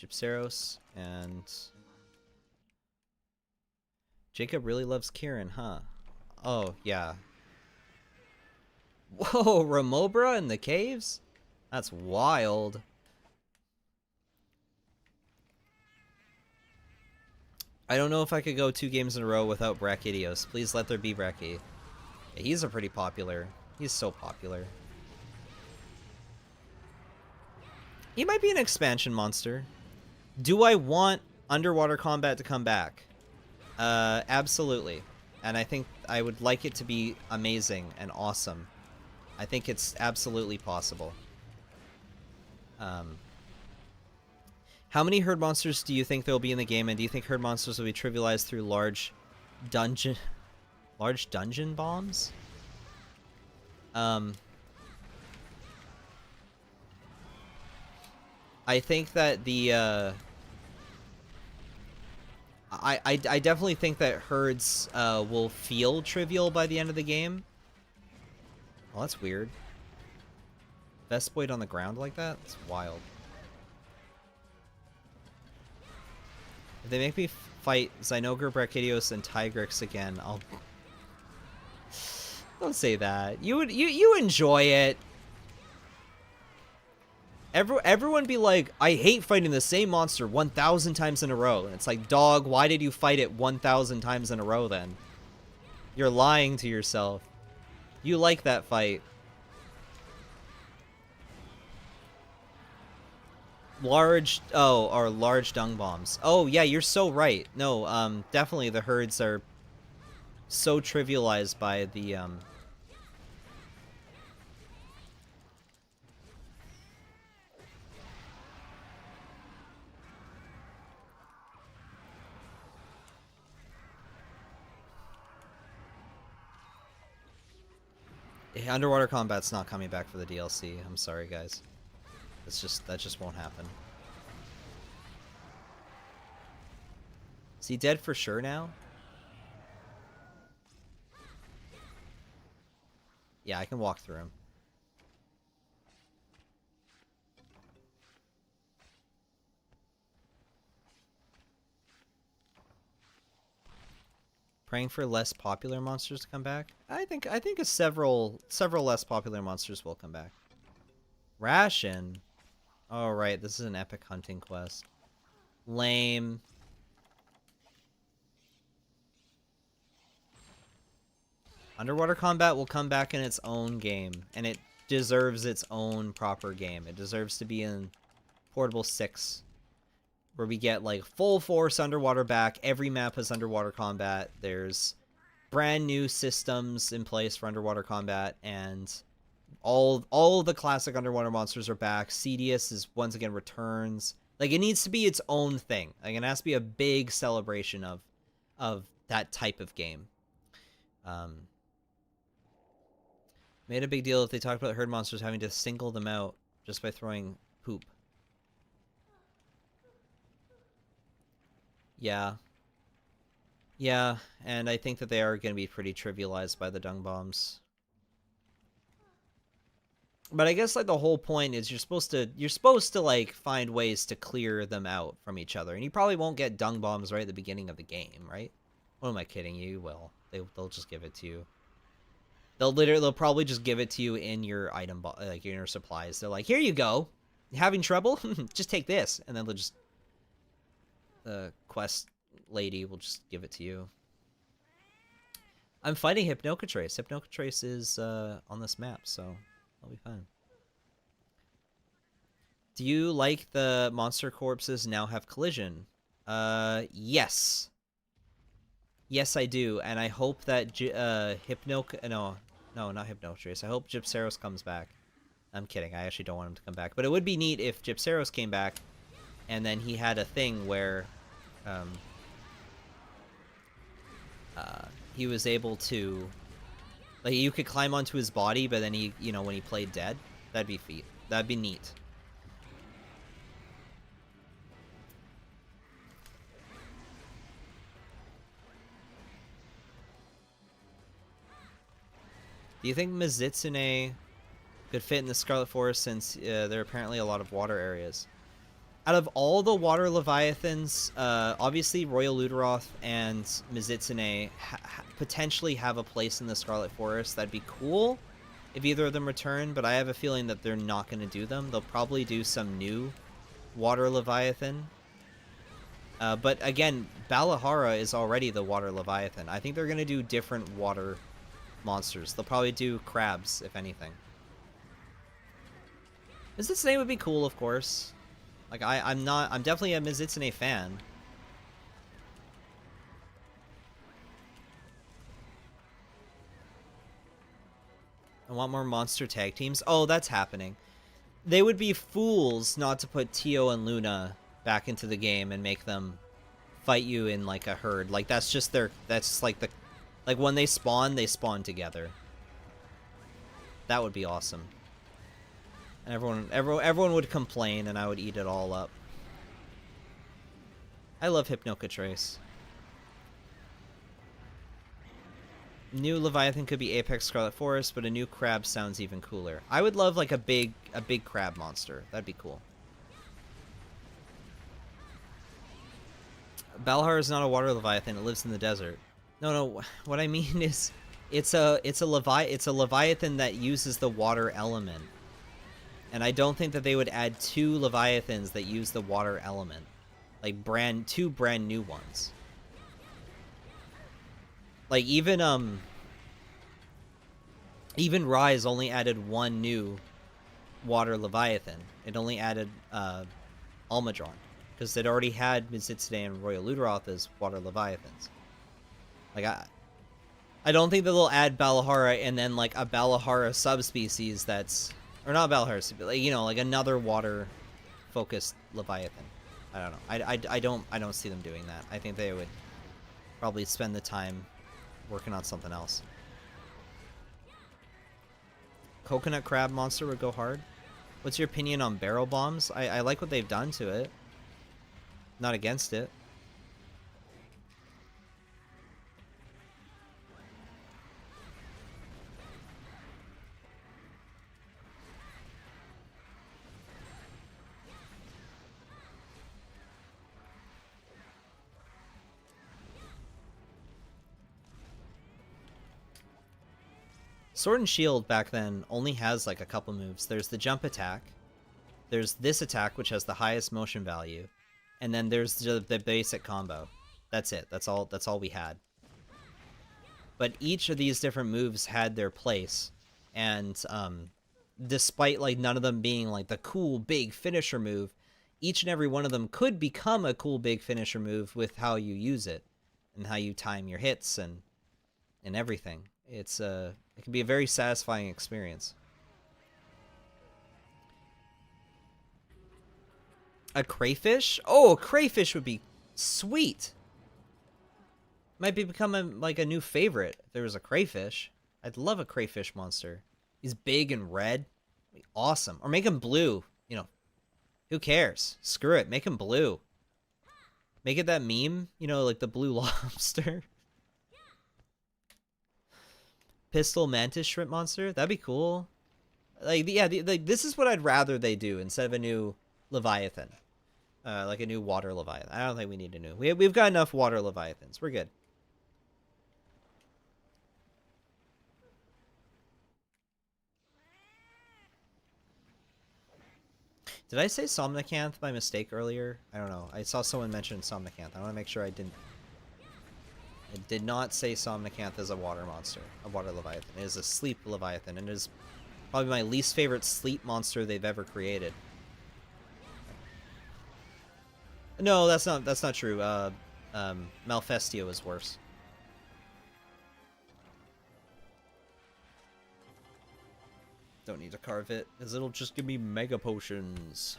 Gypseros and... Jacob really loves Kieran, huh? Oh, yeah. Whoa, Remobra in the caves? That's wild. I don't know if I could go 2 games in a row without Brachydios. Please let there be Bracky. Yeah, he's a pretty popular. He's so popular. He might be an expansion monster. Do I want underwater combat to come back? Absolutely. And I think I would like it to be amazing and awesome. I think it's absolutely possible. How many herd monsters do you think there will be in the game, and do you think herd monsters will be trivialized through large dungeon bombs? I think that the I definitely think that herds will feel trivial by the end of the game. Oh, that's weird. Vespoid on the ground like that? It's wild. If they make me fight Zynogra, Brachydios, and Tigrex again, I'll... Don't say that. You enjoy it. Everyone be like, I hate fighting the same monster 1,000 times in a row. And it's like, dog, why did you fight it 1,000 times in a row then? You're lying to yourself. You like that fight. Large, or large dung bombs. Oh, yeah, you're so right. No, definitely the herds are so trivialized by the, underwater combat's not coming back for the DLC. I'm sorry, guys. That just won't happen. Is he dead for sure now? Yeah, I can walk through him. Praying for less popular monsters to come back? I think several less popular monsters will come back. Ration? Oh, right, this is an epic hunting quest. Lame. Underwater combat will come back in its own game, and it deserves its own proper game. It deserves to be in Portable 6, where we get, like, full force underwater back. Every map has underwater combat. There's brand new systems in place for underwater combat, and all the classic underwater monsters are back. Cedius is once again returns. Like, it needs to be its own thing. Like, it has to be a big celebration of that type of game. Made a big deal if they talked about herd monsters having to single them out just by throwing poop. Yeah. Yeah, and I think that they are going to be pretty trivialized by the dung bombs. But I guess, like, the whole point is you're supposed to like find ways to clear them out from each other, and you probably won't get dung bombs right at the beginning of the game, right? What am I kidding you? You will. They'll just give it to you. They'll probably just give it to you in your item, like in your supplies. They're like, here you go. You having trouble? Just take this, and then they'll just the quest lady will just give it to you. I'm fighting Hypnocatrace. Hypnocatrace is on this map, so I'll be fine. Do you like the monster corpses now have collision? Yes. Yes, I do, and I hope that No, not Hypnotrace. I hope Gypceros comes back. I'm kidding. I actually don't want him to come back. But it would be neat if Gypceros came back and then he had a thing where he was able to... Like, you could climb onto his body, but then he, you know, when he played dead, that'd be neat. Do you think Mizitsune could fit in the Scarlet Forest since there are apparently a lot of water areas? Out of all the water Leviathans, obviously Royal Luderoth and Mizitsune potentially have a place in the Scarlet Forest. That'd be cool if either of them return, but I have a feeling that they're not going to do them. They'll probably do some new water Leviathan. But again, Balahara is already the water Leviathan. I think they're going to do different water monsters. They'll probably do crabs, if anything. Mizitsune would be cool, of course. Like, I'm definitely a Mizitsune fan. I want more monster tag teams. Oh, that's happening. They would be fools not to put Tio and Luna back into the game and make them fight you in, like, a herd. Like, that's just that's like the... Like, when they spawn together. That would be awesome. And everyone would complain, and I would eat it all up. I love Hypnocatrace. New Leviathan could be Apex Scarlet Forest, but a new crab sounds even cooler. I would love like a big crab monster. That'd be cool. Balhar is not a water Leviathan. It lives in the desert. No. What I mean is, it's a Leviathan that uses the water element. And I don't think that they would add 2 Leviathans that use the water element. Like, two brand new ones. Like, even Rise only added 1 new water Leviathan. It only added, Almadron. Because it already had Mizitzide and Royal Luderoth as water Leviathans. Like, I don't think that they'll add Balahara and then, like, a Balahara subspecies that's... Or not Balahara, but, like, you know, like another water-focused Leviathan. I don't know. I don't see them doing that. I think they would probably spend the time working on something else. Coconut crab monster would go hard. What's your opinion on barrel bombs? I like what they've done to it. Not against it. Sword and Shield back then only has like a couple moves. There's the jump attack. There's this attack, which has the highest motion value. And then there's the basic combo. That's it. That's all we had. But each of these different moves had their place. And despite like none of them being like the cool big finisher move, each and every one of them could become a cool big finisher move with how you use it and how you time your hits and everything. It can be a very satisfying experience. A crayfish? Oh, a crayfish would be sweet. Might be becoming like a new favorite if there was a crayfish. I'd love a crayfish monster. He's big and red. Be awesome. Or make him blue. You know, who cares? Screw it. Make him blue. Make it that meme. You know, like the blue lobster. Pistol mantis shrimp monster. That'd be cool. Like, yeah, this is what I'd rather they do instead of a new Leviathan. Like a new water Leviathan. I don't think we need a new. We've got enough water Leviathans. We're good. Did I say Somnicanth by mistake earlier? I don't know. I saw someone mention Somnicanth. I want to make sure I didn't. I did not say Somnicanth as a water monster, a water Leviathan. It is a sleep Leviathan, and it is probably my least favorite sleep monster they've ever created. No, that's not true. Malfestio is worse. Don't need to carve it, as it'll just give me mega potions.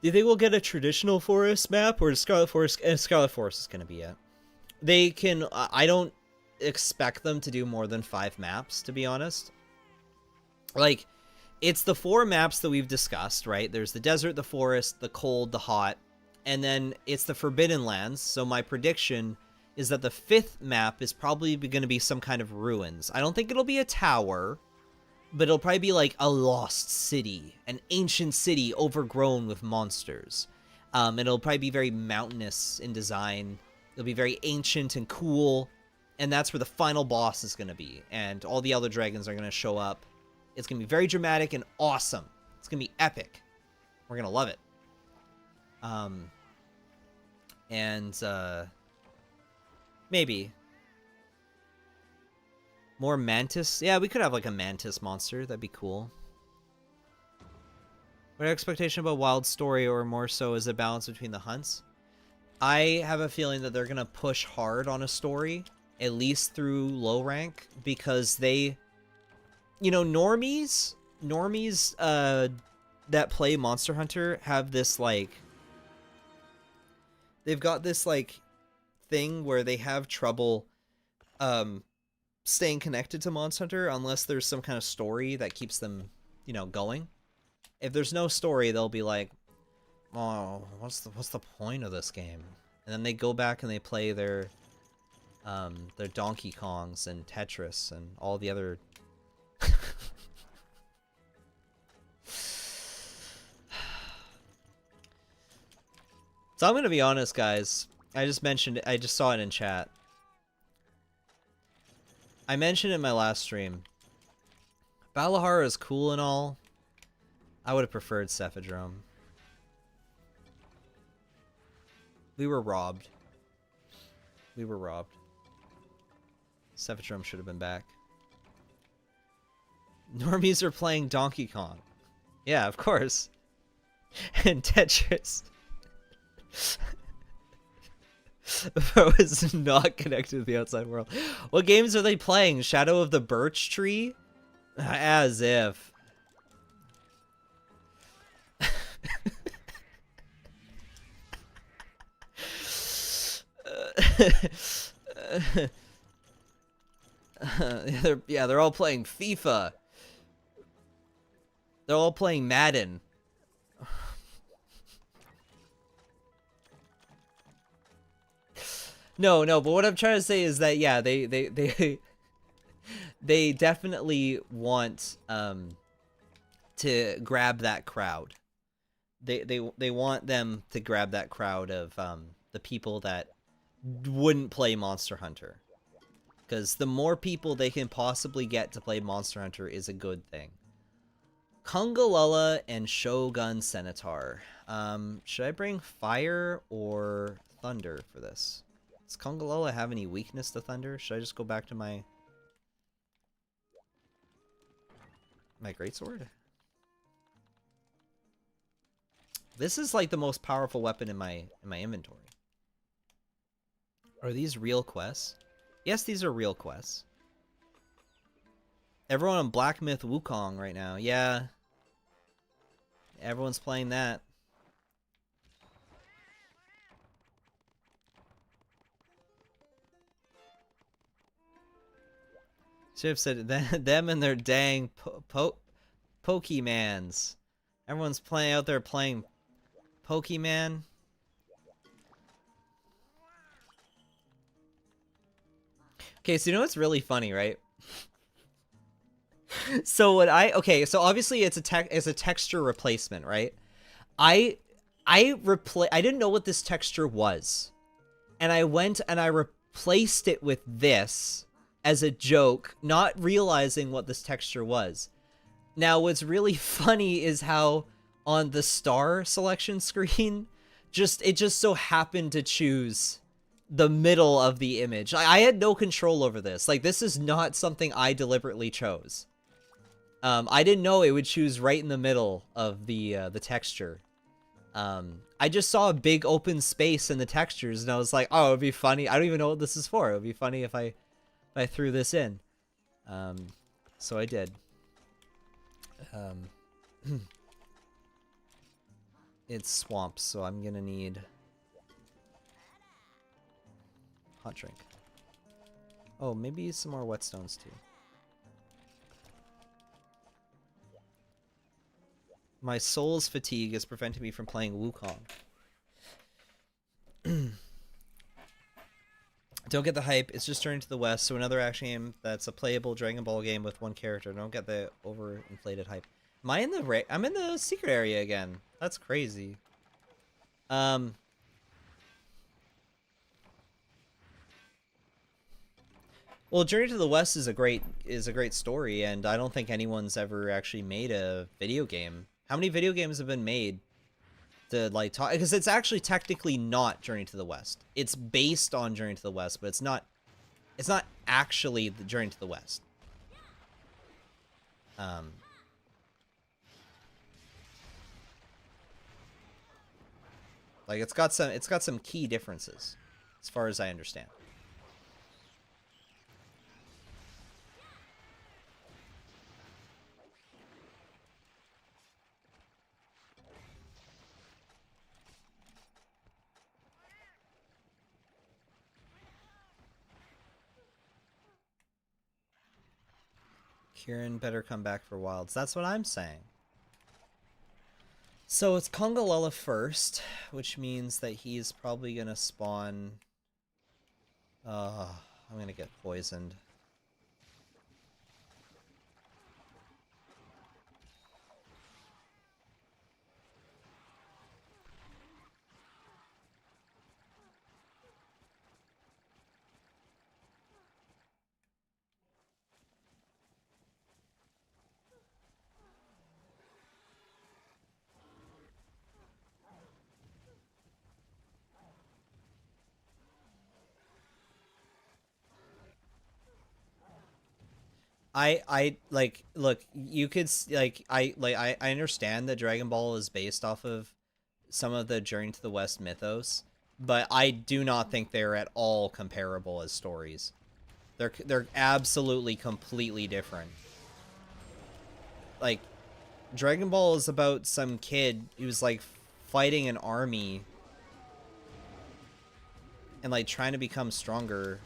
Do you think we'll get a traditional forest map, or is Scarlet Forest? Scarlet Forest is gonna be it. They can. I don't expect them to do more than 5 maps, to be honest. Like, it's the 4 maps that we've discussed, right? There's the desert, the forest, the cold, the hot, and then it's the Forbidden Lands. So my prediction is that the 5th map is probably going to be some kind of ruins. I don't think it'll be a tower, but it'll probably be like a lost city, an ancient city overgrown with monsters. It'll probably be very mountainous in design. It'll be very ancient and cool, and that's where the final boss is going to be, and all the other dragons are going to show up. It's going to be very dramatic and awesome. It's going to be epic. We're going to love it. Maybe more mantis. Yeah, we could have like a mantis monster. That'd be cool. What expectation about Wild Story, or more so is a balance between the hunts? I have a feeling that they're going to push hard on a story, at least through low rank, because they, you know, normies that play Monster Hunter have this, like, they've got this, like, thing where they have trouble staying connected to Monster Hunter unless there's some kind of story that keeps them you know, going. If there's no story, they'll be like, oh, what's the point of this game? And then they go back and they play their Donkey Kongs and Tetris and all the other. So I'm gonna be honest, guys. I just saw it in chat. I mentioned it in my last stream. Valahara is cool and all. I would have preferred Cephadrome. We were robbed. We were robbed. Cephadrome should have been back. Normies are playing Donkey Kong. Yeah, of course. And Tetris. Bro is not connected to the outside world. What games are they playing? Shadow of the Birch Tree? As if. They're all playing FIFA. They're all playing Madden. No, but what I'm trying to say is that yeah, they definitely want to grab that crowd. They want them to grab that crowd of the people that wouldn't play Monster Hunter. Because the more people they can possibly get to play Monster Hunter is a good thing. Kungalala and Shogun Centaur. Should I bring Fire or Thunder for this? Does Kungalala have any weakness to Thunder? Should I just go back to my greatsword? This is like the most powerful weapon in my inventory. Are these real quests? Yes, these are real quests. Everyone on Black Myth Wukong right now. Yeah. Everyone's playing that. Should have said them and their dang Pokemans. Everyone's playing out there playing Pokemon. Okay, so you know what's really funny, right? So so obviously it's a texture replacement, right? I didn't know what this texture was. And I went and I replaced it with this as a joke, not realizing what this texture was. Now, what's really funny is how on the star selection screen, it just so happened to choose the middle of the image. I had no control over this. Like, this is not something I deliberately chose. I didn't know it would choose right in the middle of the texture. I just saw a big open space in the textures, and I was like, oh, it'd be funny. I don't even know what this is for. It would be funny if I threw this in. So I did. It's swamps, so I'm gonna need hot drink. Oh, maybe some more whetstones too. My soul's fatigue is preventing me from playing Wukong. Don't get the hype. It's just Journey to the West, so another action game that's a playable Dragon Ball game with one character. Don't get the overinflated hype. Am I in the I'm in the secret area again. That's crazy. Well, Journey to the West is a great story, and I don't think anyone's ever actually made a video game. How many video games have been made to like talk? Because it's actually technically not Journey to the West. It's based on Journey to the West, but it's not actually the Journey to the West. Like it's got some key differences, as far as I understand. Kieran better come back for Wilds. That's what I'm saying. So it's Congalala first, which means that he's probably gonna spawn... I'm gonna get poisoned. I like look, you could I understand that Dragon Ball is based off of some of the Journey to the West mythos, but I do not think they're at all comparable as stories. They're absolutely completely different. Like Dragon Ball is about some kid who's like fighting an army and like trying to become stronger.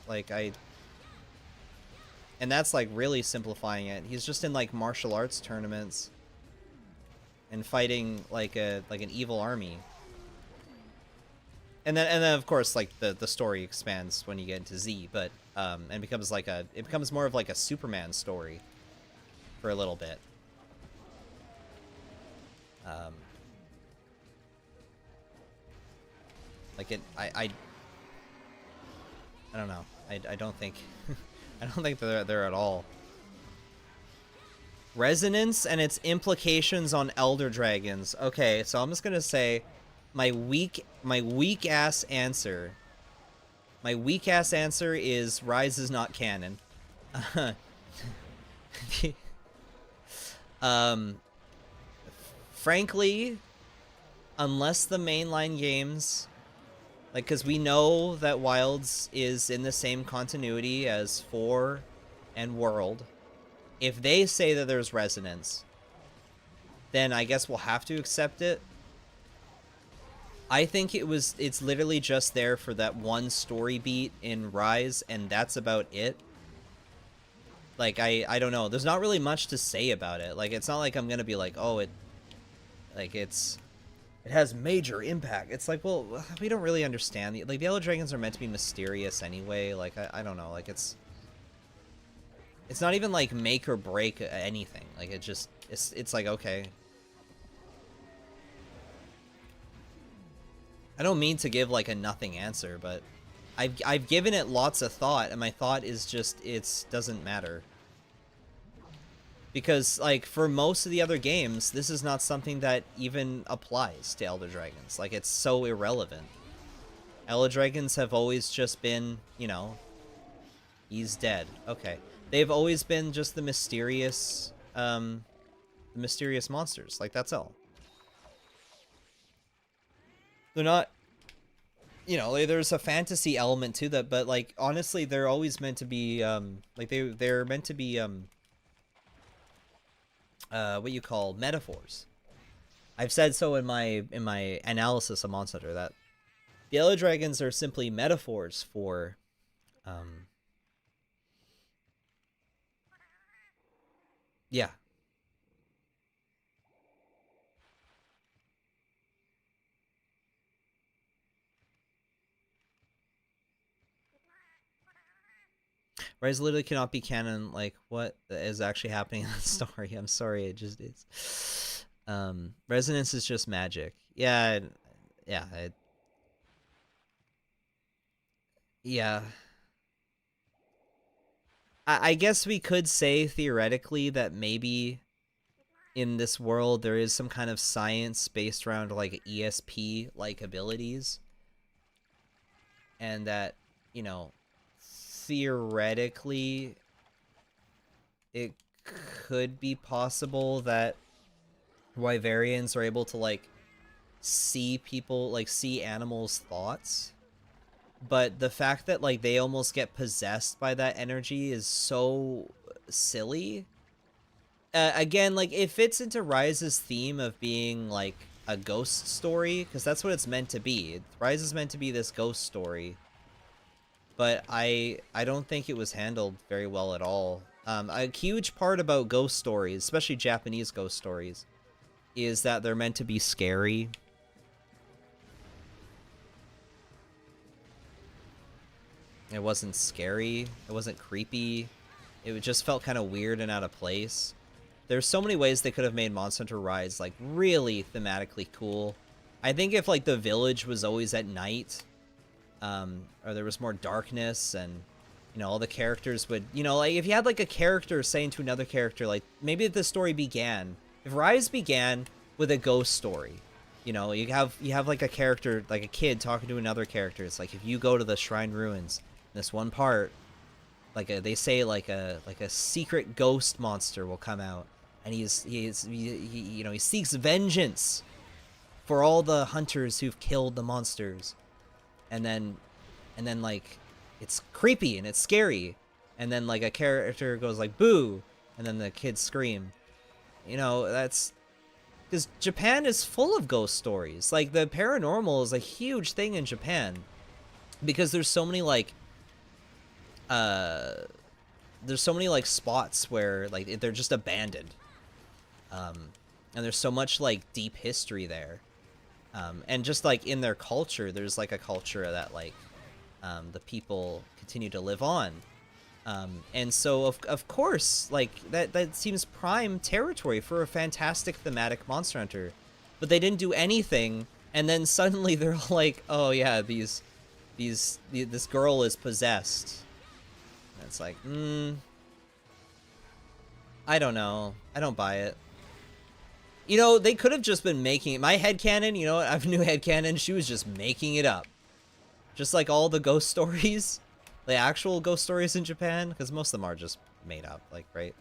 And that's like really simplifying it. He's just in like martial arts tournaments and fighting like an evil army. And then of course like the story expands when you get into Z, but and becomes like it becomes more of like a Superman story for a little bit. Like I don't know. I don't think I don't think they're there at all. Resonance and its implications on Elder Dragons. Okay, so I'm just gonna say my weak ass answer. My weak ass answer is Rise is not canon. Frankly, unless the mainline games, like, because we know that Wilds is in the same continuity as 4 and World. If they say that there's resonance, then I guess we'll have to accept it. I think it's literally just there for that one story beat in Rise, and that's about it. Like, I don't know. There's not really much to say about it. Like, it's not like I'm gonna be like, oh, it has major impact. It's like, well, we don't really understand. Like, the Elder Dragons are meant to be mysterious anyway. Like, I don't know. Like, it's not even, like, make or break anything. Like, it's like, okay. I don't mean to give, like, a nothing answer, but I've given it lots of thought, and my thought is just, it doesn't matter. Because, like, for most of the other games, this is not something that even applies to Elder Dragons. Like, it's so irrelevant. Elder Dragons have always just been, you know, he's dead. Okay. They've always been just the mysterious monsters. Like, that's all. They're not, you know, there's a fantasy element to that, but, like, honestly, they're always meant to be, like, they're meant to be, what you call metaphors. I've said so in my analysis of Monster Hunter that the Elder Dragons are simply metaphors for yeah. Rise literally cannot be canon. Like, what is actually happening in the story? I'm sorry, it just is. Resonance is just magic. Yeah, yeah, yeah. I guess we could say theoretically that maybe in this world there is some kind of science based around like ESP like abilities, and that, you know, theoretically it could be possible that Wyverians are able to like see people, like see animals' thoughts. But the fact that like they almost get possessed by that energy is so silly. Again, like it fits into Rise's theme of being like a ghost story, because that's what it's meant to be. Rise is meant to be this ghost story, but I don't think it was handled very well at all. A huge part about ghost stories, especially Japanese ghost stories, is that they're meant to be scary. It wasn't scary. It wasn't creepy. It just felt kind of weird and out of place. There's so many ways they could have made Monster Hunter Rise like really thematically cool. I think if like the village was always at night, or there was more darkness, and you know all the characters would, you know, like if you had like a character saying to another character, like maybe if the story began, if Rise began with a ghost story, you know, you have like a character, like a kid talking to another character. It's like if you go to the Shrine Ruins, this one part, like they say like a secret ghost monster will come out, and he you know he seeks vengeance for all the hunters who've killed the monsters, and then like it's creepy and it's scary, and then like a character goes like boo, and then the kids scream. You know, that's because Japan is full of ghost stories. Like the paranormal is a huge thing in Japan because there's so many like spots where like they're just abandoned, and there's so much like deep history there, and just like in their culture there's like a culture that like the people continue to live on, and so of course like that seems prime territory for a fantastic thematic Monster Hunter, but they didn't do anything, and then suddenly they're like, oh yeah, this girl is possessed. It's like, I don't know. I don't buy it. You know, they could have just been making it. My headcanon, you know what? I have a new headcanon. She was just making it up. Just like all the ghost stories. The actual ghost stories in Japan. Because most of them are just made up, like, right?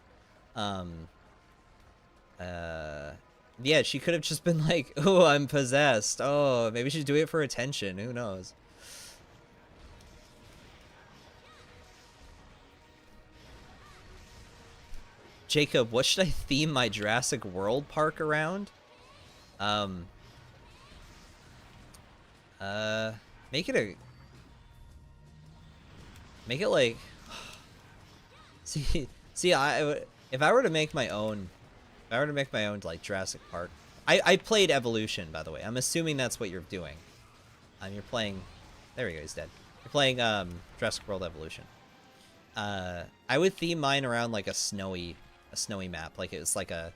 Yeah, she could have just been like, oh, I'm possessed. Oh, maybe she's doing it for attention. Who knows? Jacob, what should I theme my Jurassic World park around? Make it like, see, if I were to make my own, like Jurassic Park, I played Evolution, by the way. I'm assuming that's what you're doing. You're playing, there we go, he's dead. You're playing, Jurassic World Evolution. I would theme mine around like a snowy map, like it's like a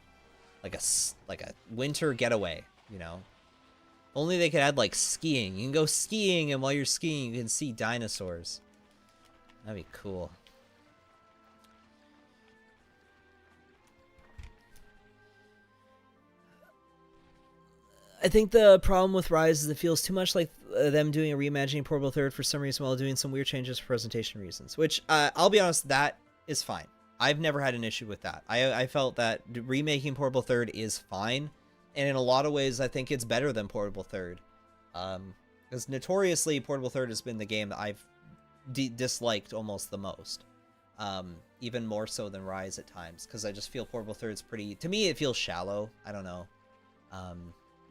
winter getaway, you know. Only they could add like skiing. You can go skiing, and while you're skiing, you can see dinosaurs. That'd be cool. I think the problem with Rise is it feels too much like them doing a reimagining Portable Third for some reason while doing some weird changes for presentation reasons. Which, I'll be honest, that is fine. I've never had an issue with that. I felt that remaking Portable Third is fine, and in a lot of ways, I think it's better than Portable Third. Because notoriously, Portable Third has been the game that I've disliked almost the most. Even more so than Rise at times, because I just feel Portable Third's pretty... To me, it feels shallow. I don't know.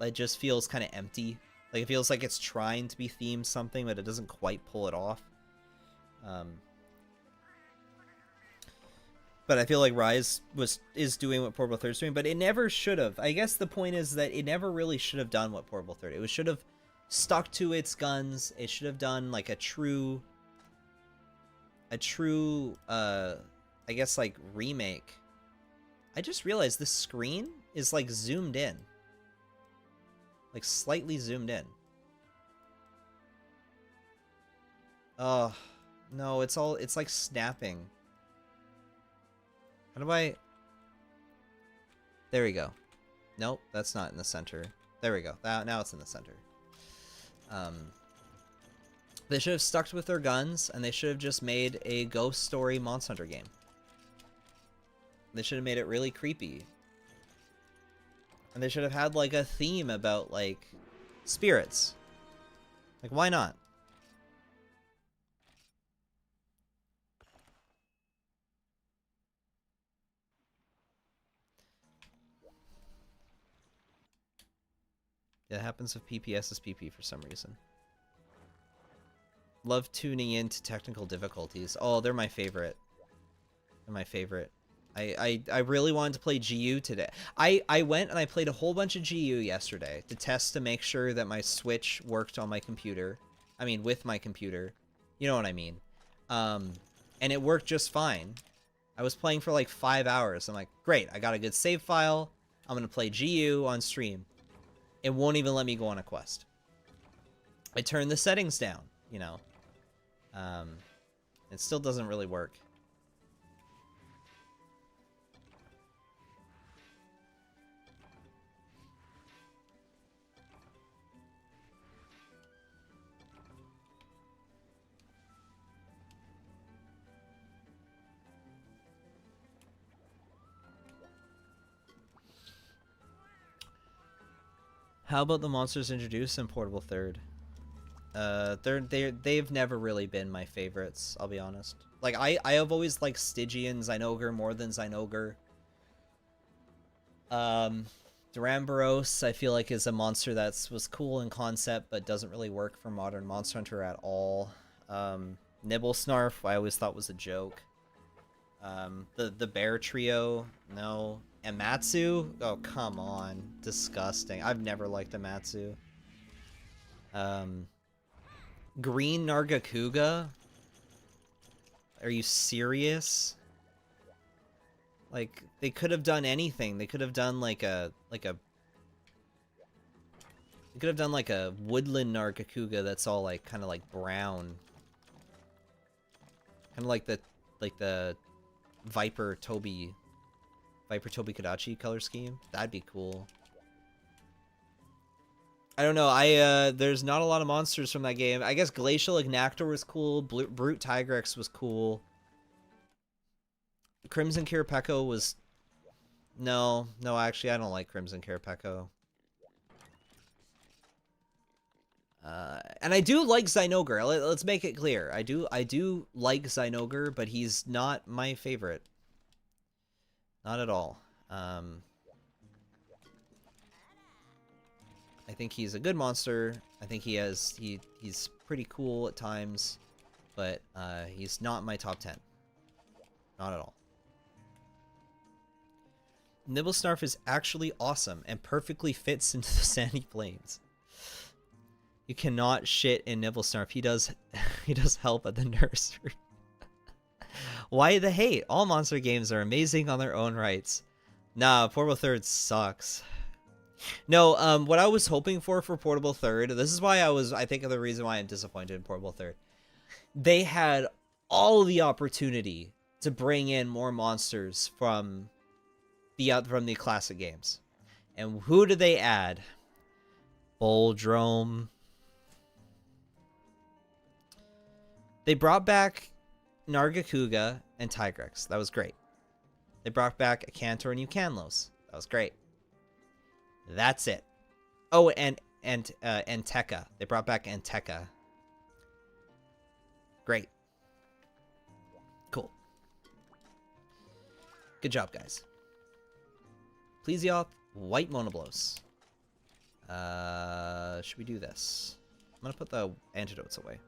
It just feels kind of empty. Like, it feels like it's trying to be themed something, but it doesn't quite pull it off. But I feel like Rise is doing what Portable Third's doing, but it never should have. I guess the point is that it never really should have done what Portable Third. It should have stuck to its guns. It should have done like a true I guess like remake. I just realized this screen is like zoomed in. Like slightly zoomed in. Oh, no, it's like snapping. How do I... There we go. Nope, that's not in the center. There we go. Now it's in the center. They should have stuck with their guns, and they should have just made a ghost story Monster Hunter game. They should have made it really creepy. And they should have had, like, a theme about, like, spirits. Like, why not? It happens if PPS is PP for some reason. Love tuning into technical difficulties. Oh, they're my favorite. and my favorite. I really wanted to play GU today. I went and I played a whole bunch of GU yesterday to test to make sure that my Switch worked on my computer. I mean, with my computer. You know what I mean. And it worked just fine. I was playing for like 5 hours. I'm like, great, I got a good save file. I'm going to play GU on stream. It won't even let me go on a quest. I turned the settings down, you know. It still doesn't really work. How about the monsters introduced in Portable Third? They've never really been my favorites, I'll be honest. Like, I have always liked Stygian Zynogar more than Zynogar. Duramboros, I feel like, is a monster that was cool in concept, but doesn't really work for modern Monster Hunter at all. Nibblesnarf, I always thought was a joke. The bear trio, no. Amatsu? Oh, come on. Disgusting. I've never liked Amatsu. Green Nargacuga? Are you serious? Like, they could have done anything. They could have done like a they could have done like a woodland Nargacuga that's all like kind of like brown. Kind of like the Viper Toby Kadachi color scheme. That'd be cool. I don't know. There's not a lot of monsters from that game. I guess Glacial Ignactor was cool. Brute Tigrex was cool. Crimson Kirapeko was... No, actually, I don't like Crimson Kirapeko. And I do like Zynogar. Let's make it clear. I do like Zynogar, but he's not my favorite. Not at all. I think he's a good monster. I think he's pretty cool at times, but he's not my top 10. Not at all. Nibblesnarf is actually awesome and perfectly fits into the Sandy Plains. You cannot shit in Nibblesnarf. He does help at the nursery. Why the hate? All monster games are amazing on their own rights. Nah, Portable Third sucks. No, what I was hoping for Portable Third, this is why I think of the reason why I'm disappointed in Portable Third. They had all the opportunity to bring in more monsters from the classic games. And who did they add? Boldrome. They brought back Nargacuga and Tigrex. That was great. They brought back Acantor and Eucanlos. That was great. That's it. Oh, and Tekka. They brought back Tekka. Great. Cool. Good job, guys. Plesioth, White Monoblos. Should we do this? I'm gonna put the antidotes away.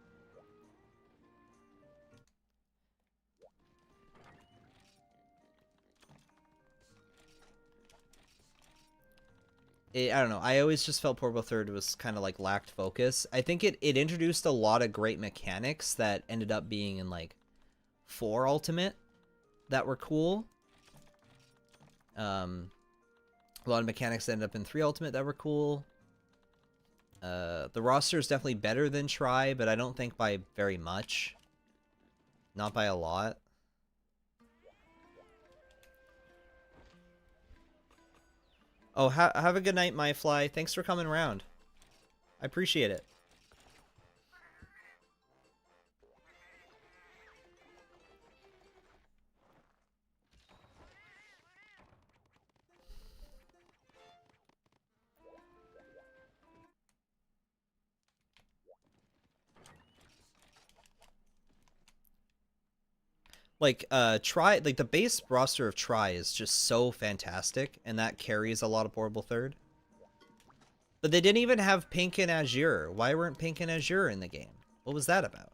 I don't know. I always just felt Portable Third was kind of like lacked focus. I think it introduced a lot of great mechanics that ended up being in like 4 Ultimate that were cool. A lot of mechanics that ended up in 3 Ultimate that were cool. The roster is definitely better than Tri, but I don't think by very much. Not by a lot. Oh, have a good night, MyFly. Thanks for coming around. I appreciate it. Like, Tri, like, the base roster of Tri is just so fantastic, and that carries a lot of Portable Third. But they didn't even have Pink and Azure. Why weren't Pink and Azure in the game? What was that about?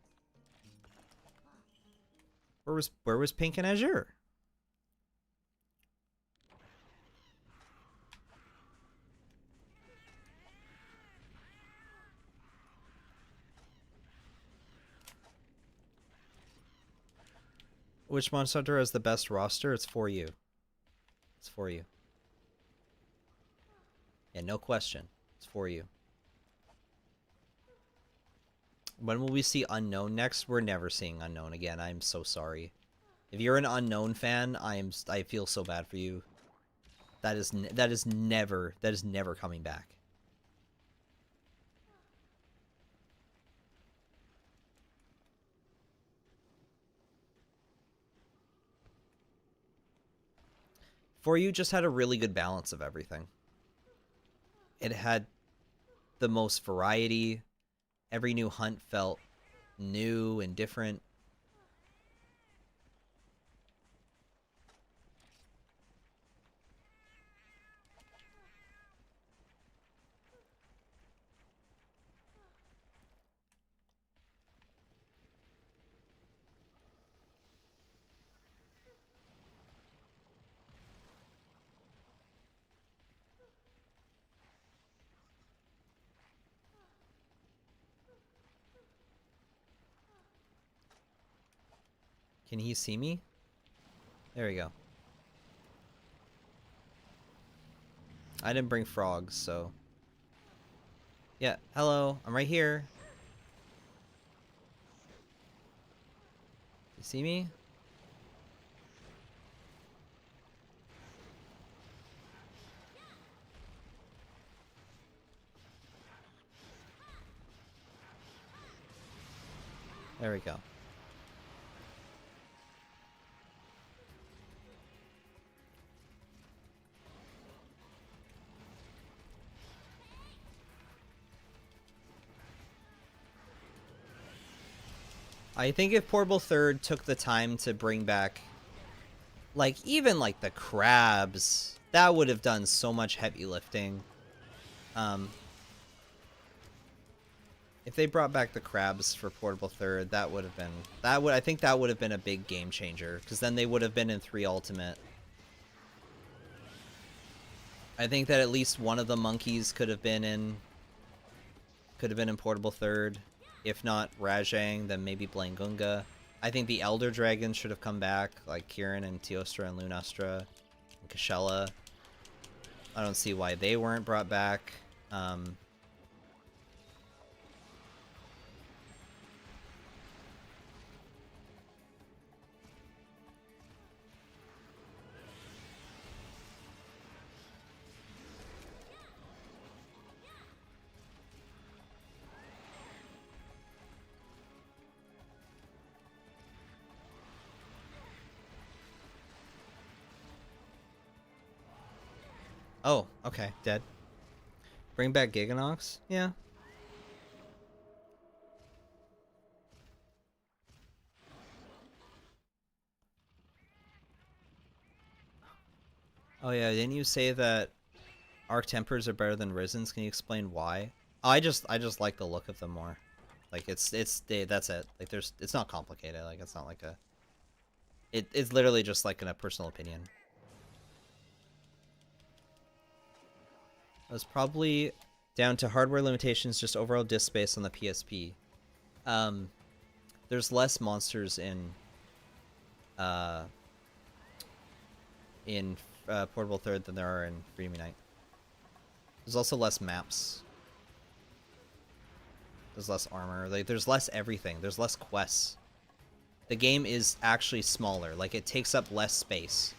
Where was Pink and Azure? Which Monster Hunter has the best roster? It's for you. It's for you. Yeah, no question. It's for you. When will we see Unknown next? We're never seeing Unknown again. I'm so sorry. If you're an Unknown fan, I feel so bad for you. That is never coming back. For You just had a really good balance of everything. It had the most variety. Every new hunt felt new and different. Can he see me? There we go. I didn't bring frogs, so... Yeah, hello, I'm right here. You see me? There we go. I think if Portable Third took the time to bring back, like, even, like, the crabs, that would have done so much heavy lifting. If they brought back the crabs for Portable Third, that would have been... I think that would have been a big game changer, because then they would have been in 3 Ultimate. I think that at least one of the monkeys could have been in Portable Third. If not Rajang, then maybe Blangunga. I think the Elder Dragons should have come back, like Kirin and Teostra and Lunastra and Kashella. I don't see why they weren't brought back. Oh, okay, dead. Bring back Giganox? Yeah. Oh yeah, didn't you say that Arc Tempers are better than Risens? Can you explain why? Oh, I just like the look of them more. Like that's it. Like it's not complicated. Like it's not like a... It's literally just like a personal opinion. It was probably down to hardware limitations, just overall disk space on the PSP. There's less monsters in Portable Third than there are in Freedom Unite. There's also less maps. There's less armor. Like there's less everything. There's less quests. The game is actually smaller. Like it takes up less space.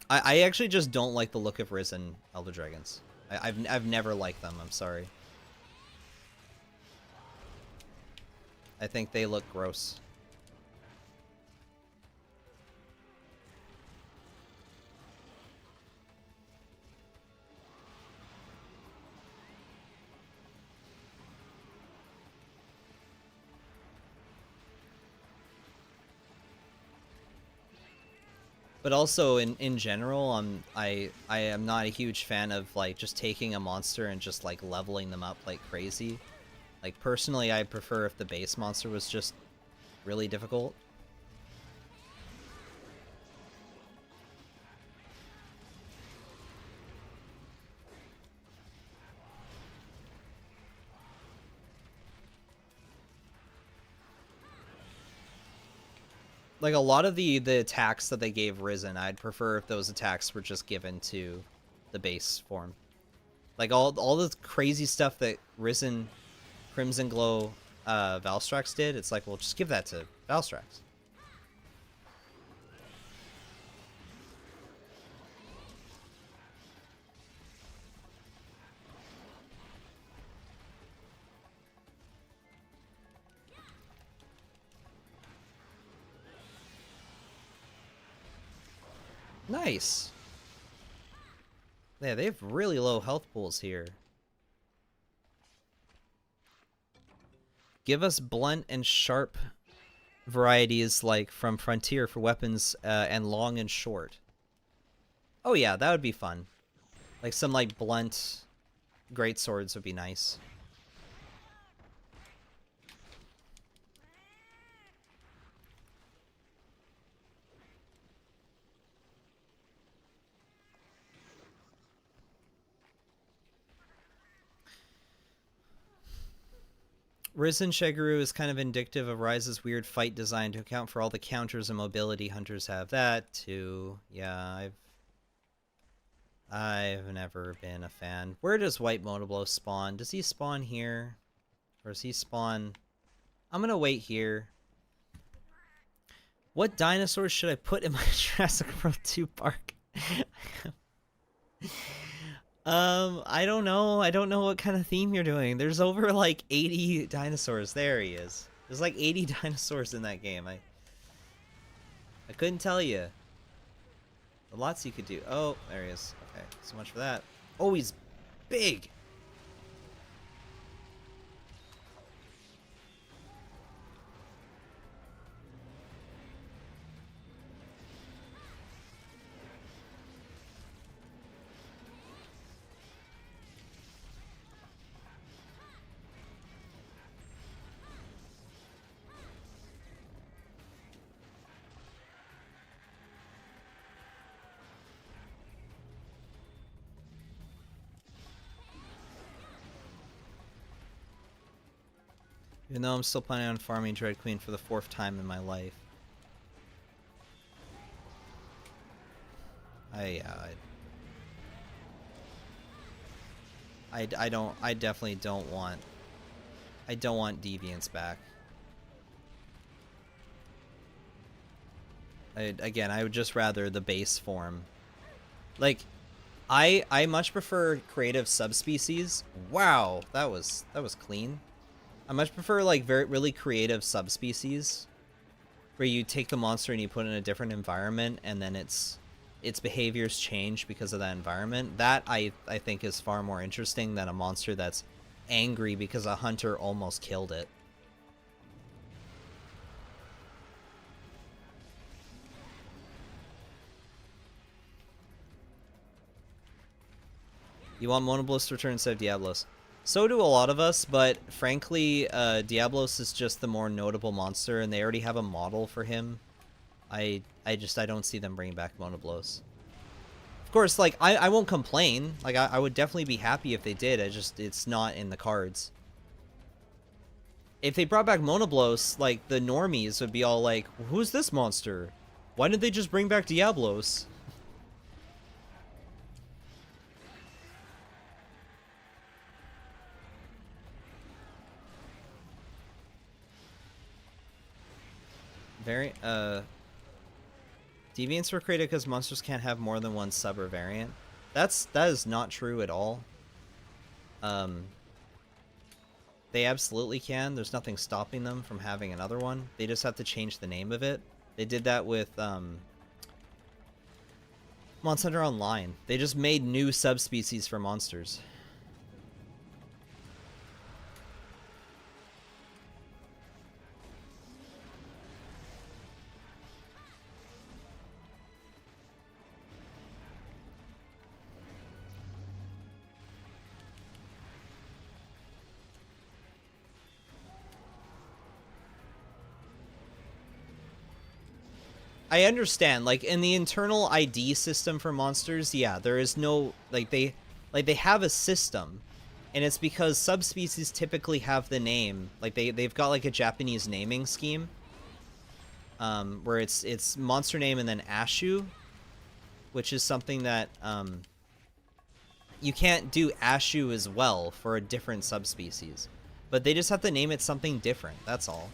I actually just don't like the look of Risen Elder Dragons. I've never liked them. I'm sorry. I think they look gross. But also in general, I am not a huge fan of like just taking a monster and just like leveling them up like crazy. Like personally, I prefer if the base monster was just really difficult. Like, a lot of the attacks that they gave Risen, I'd prefer if those attacks were just given to the base form. Like, all the crazy stuff that Risen, Crimson Glow, Valstrax did, it's like, well, just give that to Valstrax. Nice. Yeah, they have really low health pools here. Give us blunt and sharp varieties like from Frontier for weapons and long and short. Oh yeah, that would be fun. Like some like blunt great swords would be nice. Risen Shiguru is kind of indicative of Rise's weird fight design to account for all the counters and mobility hunters have. That too. Yeah, I've never been a fan. Where does White Monoblow spawn? Does he spawn here? Or does he spawn... I'm gonna wait here. What dinosaurs should I put in my Jurassic World 2 park? I don't know. I don't know what kind of theme you're doing. There's over like 80 dinosaurs. There he is. There's like 80 dinosaurs in that game. I couldn't tell you. Lots you could do. Oh, there he is. Okay, so much for that. Oh, he's big. Even though I'm still planning on farming Dread Queen for the 4th time in my life. I definitely don't want... I don't want Deviants back. Again, I would just rather the base form. Like, I much prefer creative subspecies. Wow, that was clean. I much prefer like really creative subspecies where you take the monster and you put it in a different environment and then its behaviors change because of that environment. That I think is far more interesting than a monster that's angry because a hunter almost killed it. You want Monobliss to return instead of Diablos. So do a lot of us, but frankly, Diablos is just the more notable monster, and they already have a model for him. I don't see them bringing back Monoblos. Of course, like, I won't complain. Like, I would definitely be happy if they did. It's not in the cards. If they brought back Monoblos, like, the normies would be all like, who's this monster? Why didn't they just bring back Diablos? Deviants were created because monsters can't have more than one sub or variant. That is not true at all. They absolutely can. There's nothing stopping them from having another one. They just have to change the name of it. They did that with Monster Hunter Online. They just made new subspecies for monsters. I understand, like, in the internal ID system for monsters, yeah, there is no, like, they have a system, and it's because subspecies typically have the name, like, they've got, like, a Japanese naming scheme, where it's monster name and then Ashu, which is something that you can't do Ashu as well for a different subspecies, but they just have to name it something different. That's all.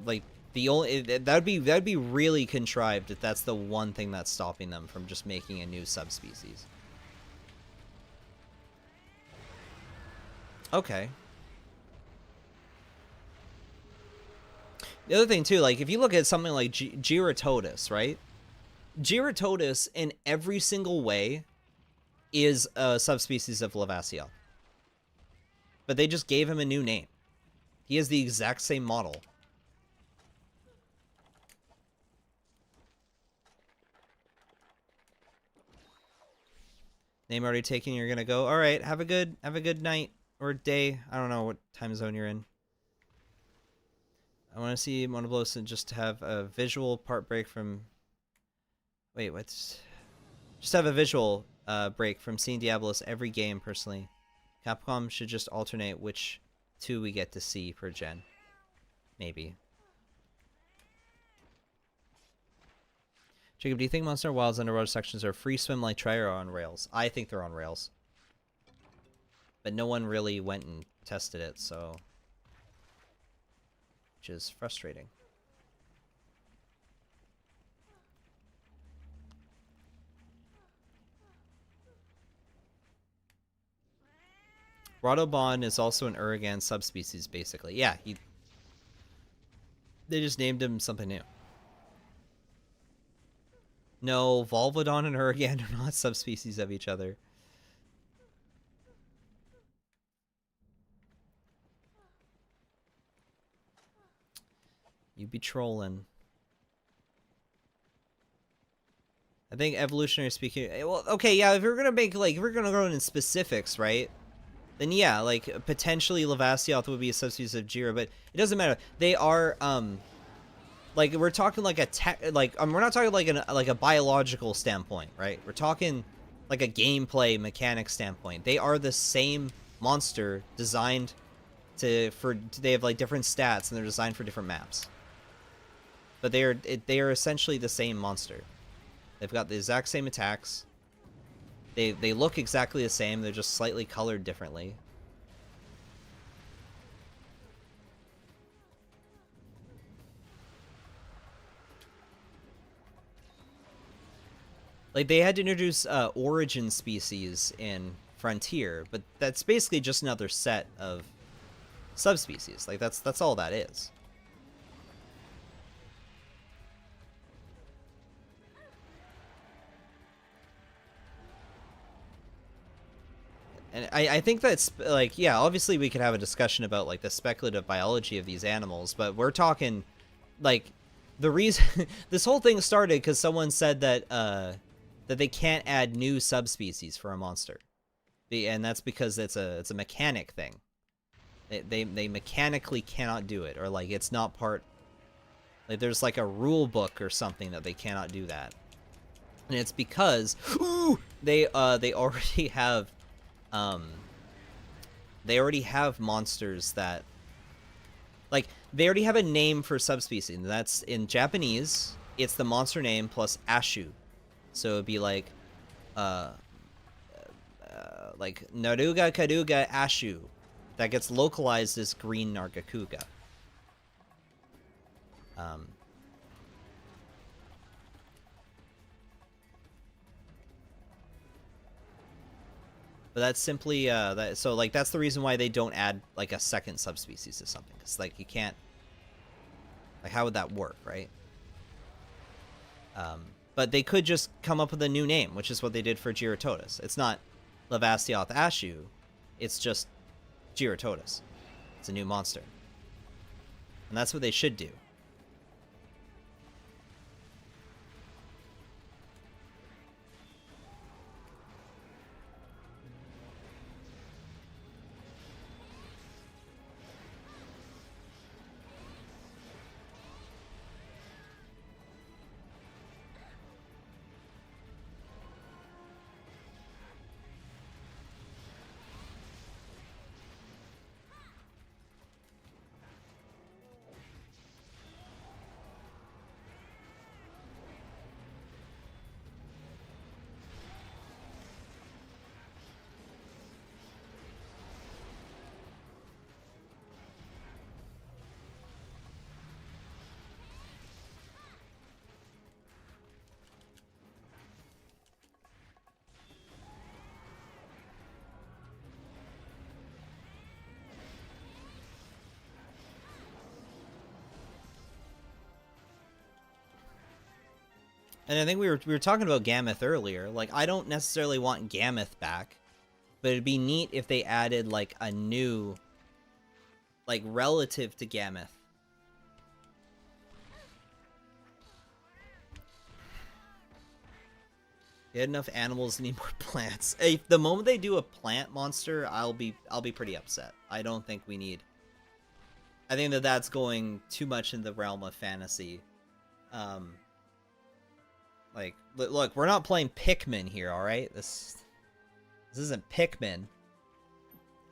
Like the only that'd be really contrived if that's the one thing that's stopping them from just making a new subspecies. Okay. The other thing too, like if you look at something like Giratodus, right? Giratodus in every single way is a subspecies of Lavasioth. But they just gave him a new name. He has the exact same model. Name already taken, you're gonna go. Alright, have a good night or day. I don't know what time zone you're in. I want to see Monoblosin just have a visual part break from... Wait, what's... Just have a visual break from seeing Diablos every game, personally. Capcom should just alternate which two we get to see per gen. Maybe. Jacob, do you think Monster Wild's underwater sections are free swim like Tri or on rails? I think they're on rails. But no one really went and tested it, so... Which is frustrating. Radobon is also an Uragan subspecies, basically. Yeah, they just named him something new. No, Volvodon and Uragan are not subspecies of each other. You be trolling. I think evolutionary speaking... Well, okay, yeah, if we're gonna make, like, if we're gonna go into specifics, right? Then yeah, like, potentially Lavasioth would be a subspecies of Jira, but it doesn't matter. They are, like, we're talking like a tech... Like, we're not talking like a biological standpoint, right? We're talking like a gameplay mechanic standpoint. They are the same monster designed they have, like, different stats, and they're designed for different maps. But they are essentially the same monster. They've got the exact same attacks. They look exactly the same. They're just slightly colored differently. Like, they had to introduce origin species in Frontier, but that's basically just another set of subspecies. Like, that's all that is. And I think that's, like, yeah, obviously we could have a discussion about, like, the speculative biology of these animals, but we're talking, like, the reason... this whole thing started because someone said that, that they can't add new subspecies for a monster. And that's because it's a mechanic thing. They mechanically cannot do it, or, like, it's not part... Like, there's, like, a rule book or something that they cannot do that. And it's because... Ooh! They already have... they already have monsters that, like, they already have a name for subspecies, and that's, in Japanese, it's the monster name plus Ashu. So it'd be like, like, Naruga Karuga Ashu. That gets localized as Green Nargacuga. But that's simply, so, like, that's the reason why they don't add, like, a second subspecies to something. Because, like, you can't, like, how would that work, right? But they could just come up with a new name, which is what they did for Giratodus. It's not Lavasioth Ashu, it's just Giratodus. It's a new monster. And that's what they should do. And I think we were talking about Gammoth earlier. Like, I don't necessarily want Gammoth back, but it'd be neat if they added, like, a new, like, relative to Gammoth. Get enough animals, need more plants. Hey, the moment they do a plant monster, I'll be pretty upset. I don't think we need. I think that that's going too much in the realm of fantasy. Like, look, we're not playing Pikmin here, all right? This isn't Pikmin.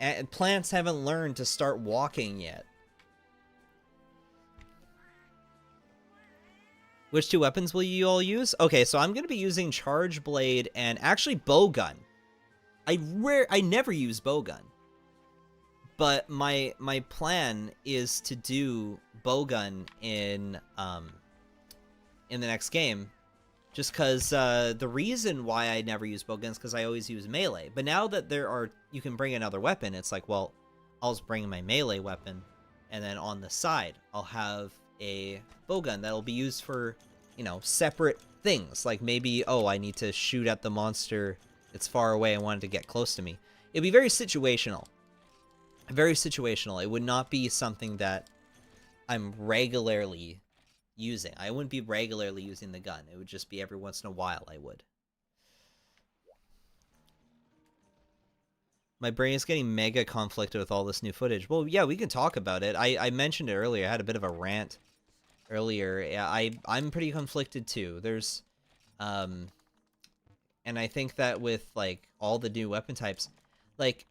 And plants haven't learned to start walking yet. Which 2 weapons will you all use? Okay, so I'm going to be using Charge Blade and actually Bowgun. I never use Bowgun. But my plan is to do Bowgun in the next game. Just because the reason why I never use Bowgun is because I always use melee. But now that you can bring another weapon, it's like, well, I'll just bring my melee weapon. And then on the side, I'll have a Bowgun that'll be used for, you know, separate things. Like maybe, oh, I need to shoot at the monster that's far away and wanted to get close to me. It'd be very situational. Very situational. It would not be something that I'm regularly using. I wouldn't be regularly using the gun. It would just be every once in a while I would. My brain is getting mega conflicted with all this new footage. Well, yeah, we can talk about it. I mentioned it earlier. I had a bit of a rant earlier. Yeah, I'm pretty conflicted too. There's and I think that with like all the new weapon types, like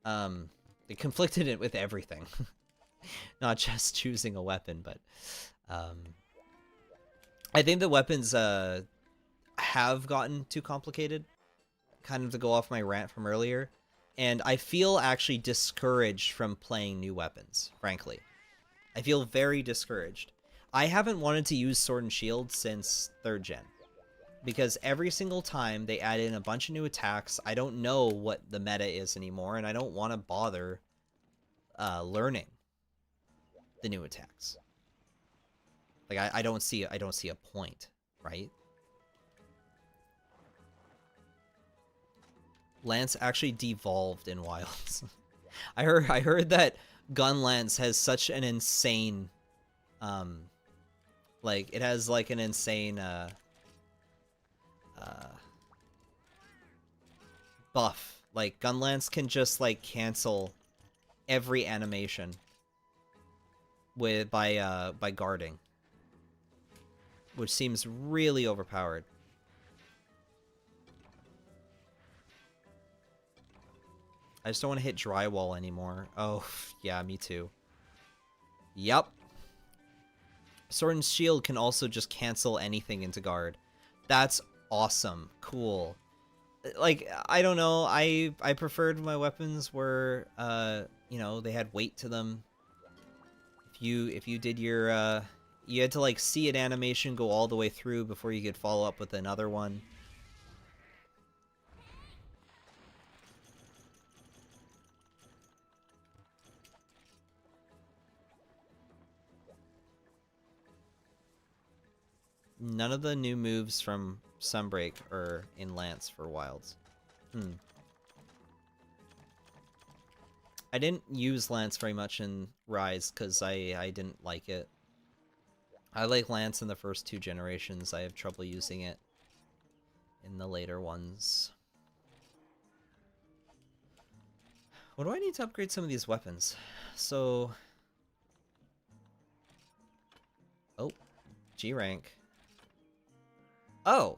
it conflicted it with everything. Not just choosing a weapon, but I think the weapons have gotten too complicated, kind of to go off my rant from earlier, and I feel actually discouraged from playing new weapons, frankly. I feel very discouraged. I haven't wanted to use Sword and Shield since 3rd gen, because every single time they add in a bunch of new attacks, I don't know what the meta is anymore, and I don't want to bother learning the new attacks. Like I don't see a point, right? Lance actually devolved in Wilds. I heard that Gun Lance has such an insane like it has like an insane buff. Like Gun Lance can just like cancel every animation by guarding, which seems really overpowered. I just don't want to hit drywall anymore. Oh, yeah, me too. Yep. Sword and Shield can also just cancel anything into guard. That's awesome. Cool. Like, I don't know. I preferred my weapons were, you know, they had weight to them. If you did your, you had to, like, see an animation go all the way through before you could follow up with another one. None of the new moves from Sunbreak are in Lance for Wilds. I didn't use Lance very much in Rise because I didn't like it. I like Lance in the first 2 generations. I have trouble using it in the later ones. What do I need to upgrade some of these weapons? So... oh, G rank. Oh!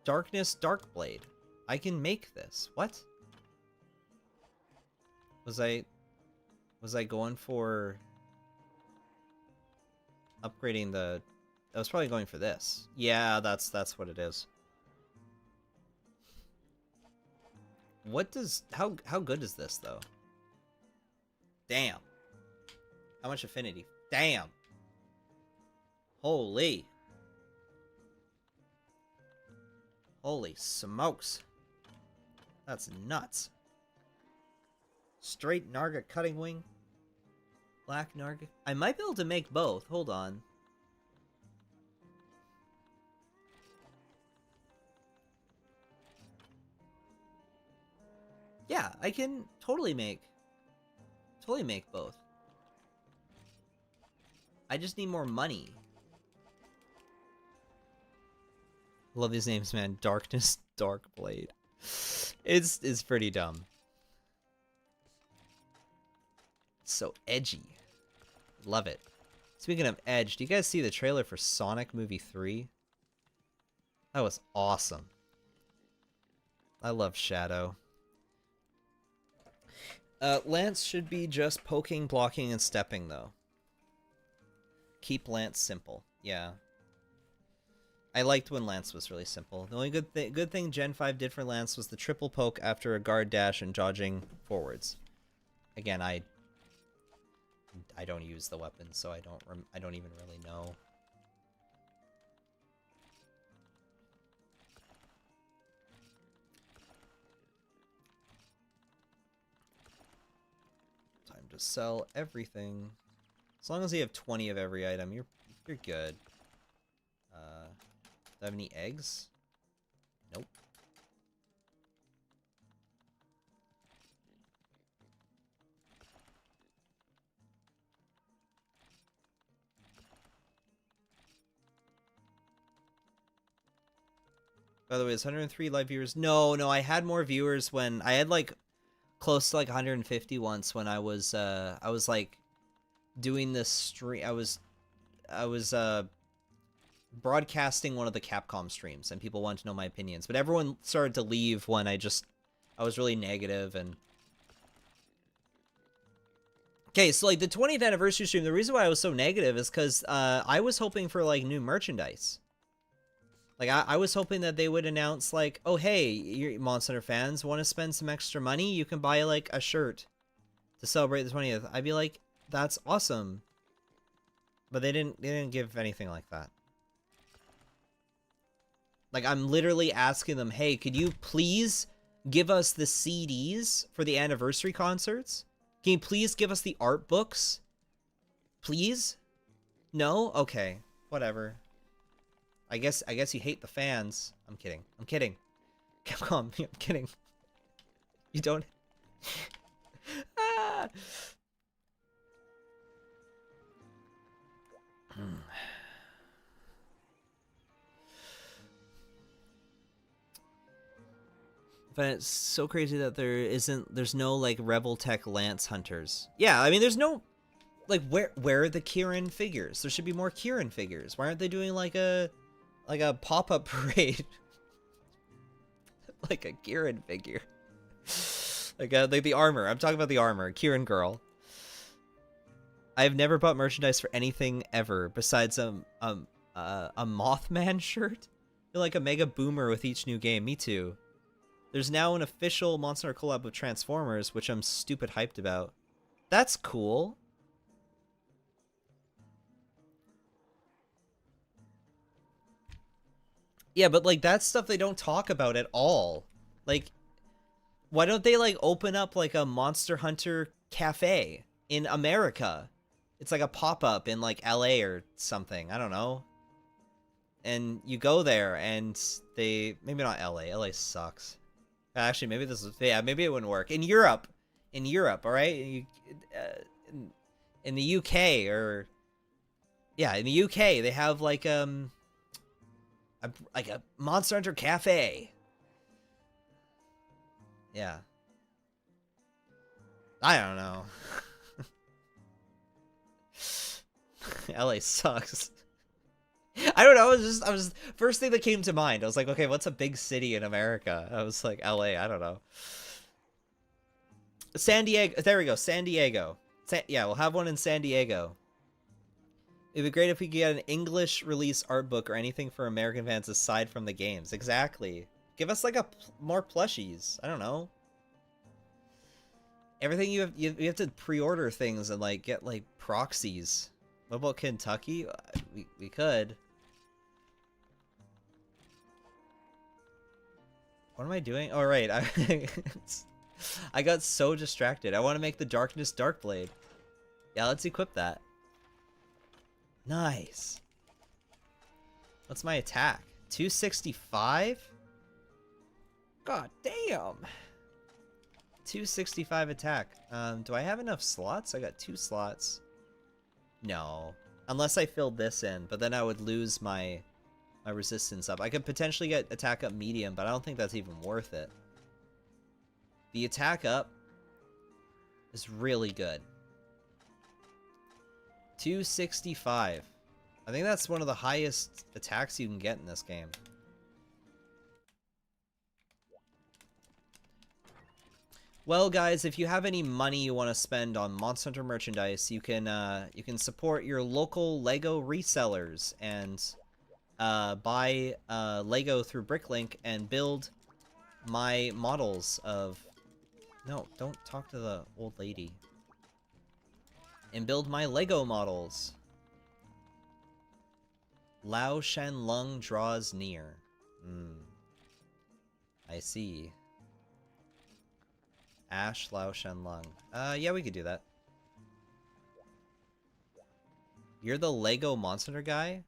Darkness Darkblade. I can make this. What? Was I going for upgrading the... I was probably going for this. Yeah, that's what it is. What does... How good is this, though? Damn. How much affinity? Damn. Holy. Holy smokes. That's nuts. Straight Narga Cutting Wing. Black Narga. I might be able to make both. Hold on. Yeah, I can totally make both. I just need more money. Love these names, man. Darkness, Darkblade. It's pretty dumb. So edgy. Love it. Speaking of edge, do you guys see the trailer for Sonic Movie 3? That was awesome. I love Shadow. Lance should be just poking, blocking, and stepping, though. Keep Lance simple. Yeah. I liked when Lance was really simple. The only good thing Gen 5 did for Lance was the triple poke after a guard dash and dodging forwards. Again, I don't use the weapon, so I don't even really know. Time to sell everything. As long as you have 20 of every item, you're good. Do I have any eggs? Nope. By the way, it's 103 live viewers. No, I had more viewers when I had like close to like 150 once when I was like doing this stream. I was broadcasting one of the Capcom streams, and people wanted to know my opinions, but everyone started to leave when I was really negative. And okay, so like the 20th anniversary stream, the reason why I was so negative is because I was hoping for like new merchandise. Like I was hoping that they would announce like, oh hey, you Monster Hunter fans want to spend some extra money, you can buy like a shirt to celebrate the 20th. I'd be like, that's awesome. But they didn't give anything like that. Like, I'm literally asking them, hey, could you please give us the CDs for the anniversary concerts? Can you please give us the art books? Please? No? Okay. Whatever. I guess you hate the fans. I'm kidding. I'm kidding. Capcom, I'm kidding. You don't... ah! But it's so crazy that there's no like Rebel Tech Lance Hunters. Yeah, I mean there's no like where are the Kieran figures? There should be more Kieran figures. Why aren't they doing like a pop-up parade? Like a Kieran figure. like the armor. I'm talking about the armor. Kieran girl. I've never bought merchandise for anything ever besides a Mothman shirt. I feel like a mega boomer with each new game. Me too. There's now an official Monster Hunter collab with Transformers, which I'm stupid hyped about. That's cool. Yeah, but like that's stuff they don't talk about at all. Like, why don't they like open up like a Monster Hunter cafe in America? It's like a pop-up in like LA or something. I don't know. And you go there and maybe not LA. LA sucks. Actually, maybe maybe it wouldn't work. In Europe, all right? In the UK or... Yeah, in the UK, they have like a Monster Hunter cafe. Yeah. I don't know. LA sucks. I don't know. I was first thing that came to mind. I was like, okay, what's a big city in America? I was like, LA. I don't know. San Diego. There we go. San Diego. Yeah, we'll have one in San Diego. It'd be great if we could get an English release art book or anything for American fans aside from the games. Exactly. Give us like more plushies. I don't know. Everything you have to pre-order things and like get like proxies. What about Kentucky? We could. What am I doing? Oh, right. I got so distracted. I want to make the Darkness Darkblade. Yeah, let's equip that. Nice. What's my attack? 265? God damn. 265 attack. Do I have enough slots? I got 2 slots. No. Unless I filled this in, but then I would lose my resistance up. I could potentially get attack up medium, but I don't think that's even worth it. The attack up is really good. 265. I think that's one of the highest attacks you can get in this game. Well, guys, if you have any money you want to spend on Monster Hunter merchandise, you can support your local Lego resellers and buy Lego through Bricklink and build my models of... No, don't talk to the old lady. And build my Lego models. Lao Shen Lung draws near. I see. Ash, Lao Shen Lung. Yeah, we could do that. You're the Lego Monster Hunter guy?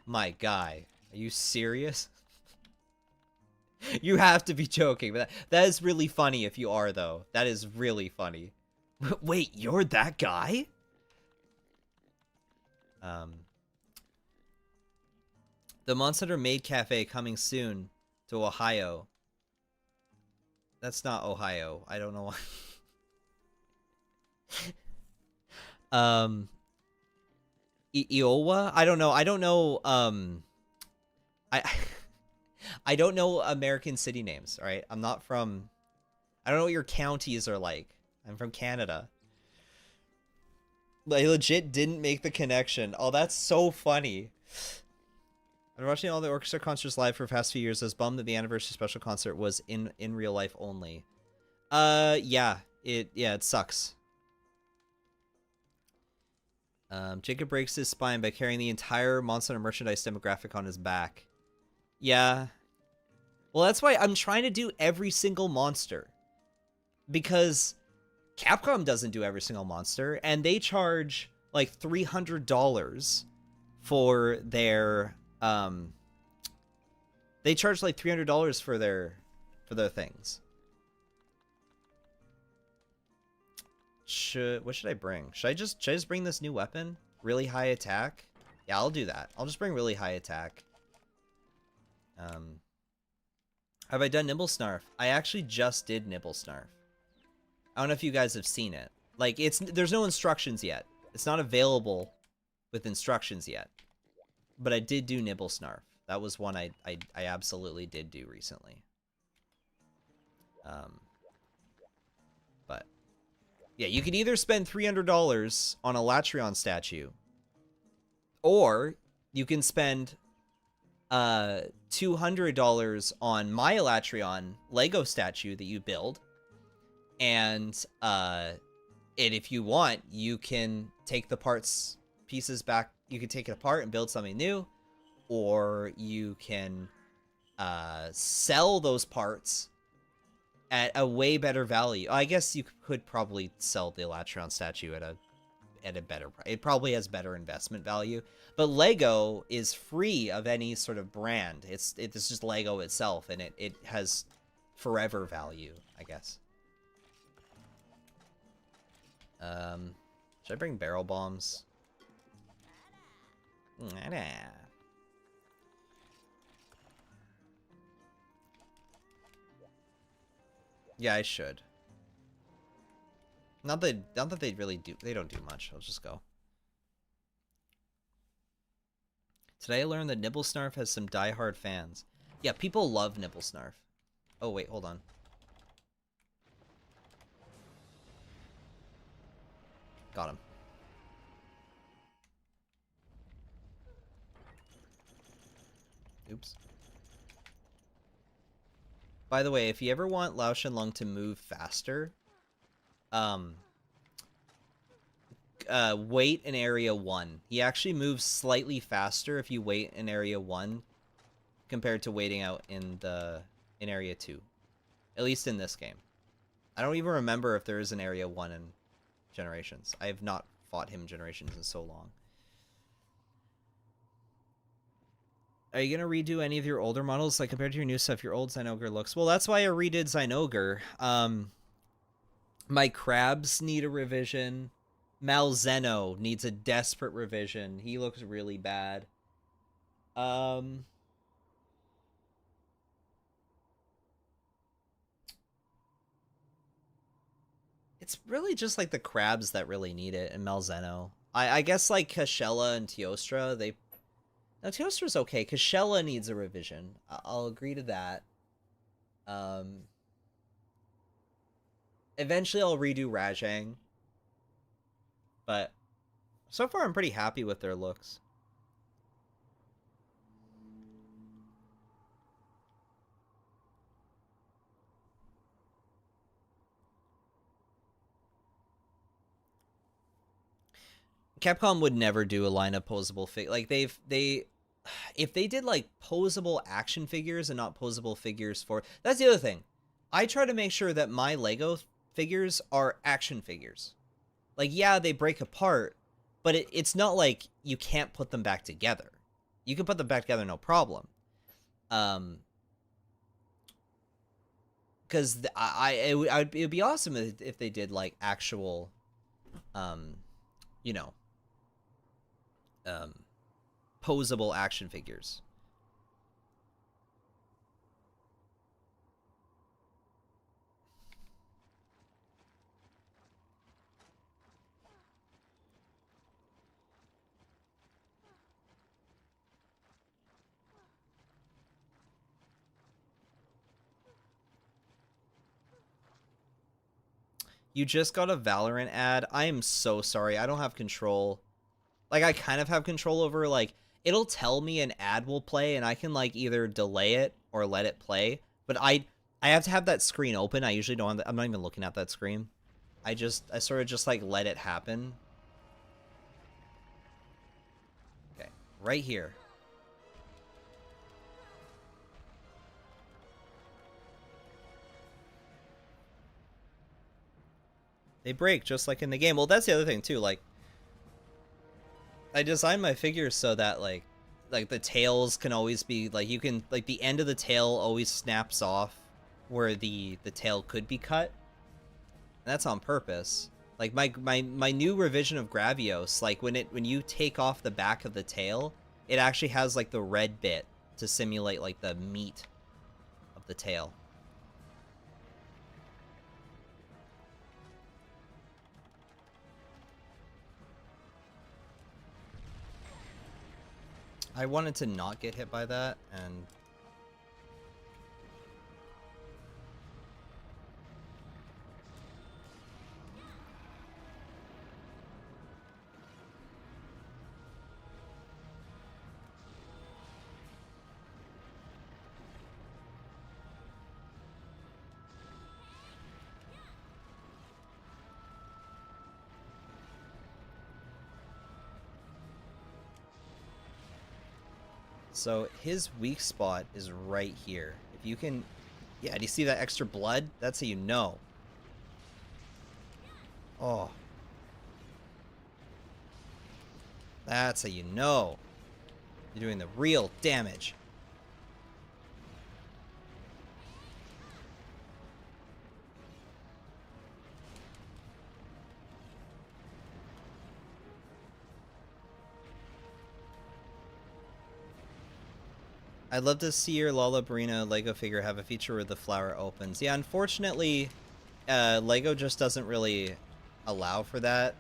My guy. Are you serious? You have to be joking, but that is really funny if you are, though. That is really funny. Wait, you're that guy? The Monster Hunter Maid Cafe coming soon to Ohio. That's not Ohio. I don't know why. Iowa? I don't know. I don't know. I don't know American city names. All right, I'm not from. I don't know what your counties are like. I'm from Canada. I legit didn't make the connection. Oh, that's so funny. I've been watching all the orchestra concerts live for the past few years. I was bummed that the anniversary special concert was in real life only. Yeah, it sucks. Jacob breaks his spine by carrying the entire Monster Hunter merchandise demographic on his back. Yeah. Well, that's why I'm trying to do every single monster. Because Capcom doesn't do every single monster, and they charge like $300 for their they charge like $300 for their things. What should I bring? Should I just bring this new weapon? Really high attack? Yeah, I'll do that. I'll just bring really high attack. Have I done Nibble Snarf? I actually just did Nibble Snarf. I don't know if you guys have seen it. Like, there's no instructions yet. It's not available with instructions yet. But I did do Nibble Snarf. That was one I absolutely did do recently. But yeah, you can either spend $300 on a Latreon statue, or you can spend $200 on my Latreon Lego statue that you build, and if you want, you can take the pieces back. You can take it apart and build something new, or you can sell those parts at a way better value. I guess you could probably sell the Latreon statue at a better price. It probably has better investment value. But Lego is free of any sort of brand. It's just Lego itself, and it has forever value, I guess. Should I bring barrel bombs? Nah. Yeah, I should. Not that they really do. They don't do much. I'll just go. Today I learned that Nibble Snarf has some diehard fans. Yeah, people love Nibble Snarf. Oh wait, hold on. Got him. Oops. By the way, if you ever want Lao Shenlong to move faster, wait in area 1. He actually moves slightly faster if you wait in area 1 compared to waiting out in area 2. At least in this game. I don't even remember if there is an area 1 in Generations. I have not fought him in Generations in so long. Are you gonna redo any of your older models? Like compared to your new stuff, your old Zynoger looks well. That's why I redid Zynoger. My crabs need a revision. Malzeno needs a desperate revision. He looks really bad. It's really just like the crabs that really need it, and Malzeno. I guess like Kashella and Teostra, they... Now Teostra's okay. Kashella needs a revision. I'll agree to that. Um, Eventually I'll redo Rajang, but so far I'm pretty happy with their looks. Capcom would never do a line of posable like if they did like posable action figures and not posable figures for... That's the other thing. I try to make sure that my Lego figures are action figures. Like, yeah, they break apart, but it's not like you can't put them back together. You can put them back together, no problem. Because it would be awesome if they did like actual, you know, posable action figures. You just got a Valorant ad. I am so sorry. I don't have control. Like, I kind of have control over, like, it'll tell me an ad will play, and I can, like, either delay it or let it play. But I have to have that screen open. I usually don't. I'm not even looking at that screen. I sort of just, like, let it happen. Okay, right here. They break just like in the game. Well, that's the other thing too. Like, I designed my figures so that like the tails can always be like, you can like the end of the tail always snaps off where the tail could be cut. And that's on purpose. Like my new revision of Gravios, like when you take off the back of the tail, it actually has like the red bit to simulate like the meat of the tail. I wanted to not get hit by that, and so his weak spot is right here. If you can... Yeah, do you see that extra blood? That's how you know. Oh. That's how you know. You're doing the real damage. I'd love to see your Lollabrina Lego figure have a feature where the flower opens. Yeah, unfortunately, Lego just doesn't really allow for that.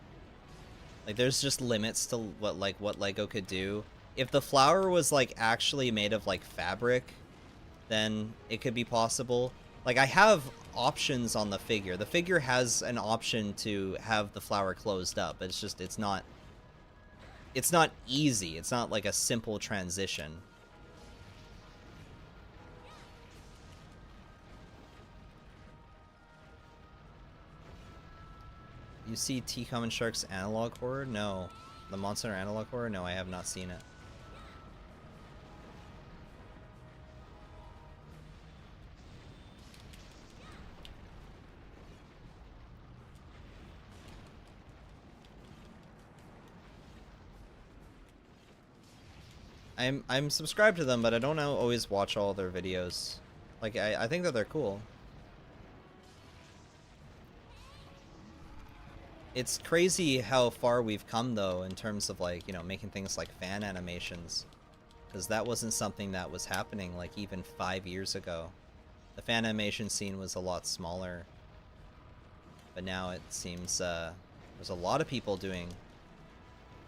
Like, there's just limits to what Lego could do. If the flower was like actually made of like fabric, then it could be possible. Like, I have options on the figure. The figure has an option to have the flower closed up, but it's just it's not easy. It's not like a simple transition. You see T Common Shark's Analog Horror? No. The Monster Analog Horror? No, I have not seen it. I'm subscribed to them, but I don't always watch all their videos. Like, I think that they're cool. It's crazy how far we've come, though, in terms of, like, you know, making things like fan animations. Because that wasn't something that was happening, like, even 5 years ago. The fan animation scene was a lot smaller. But now it seems, there's a lot of people doing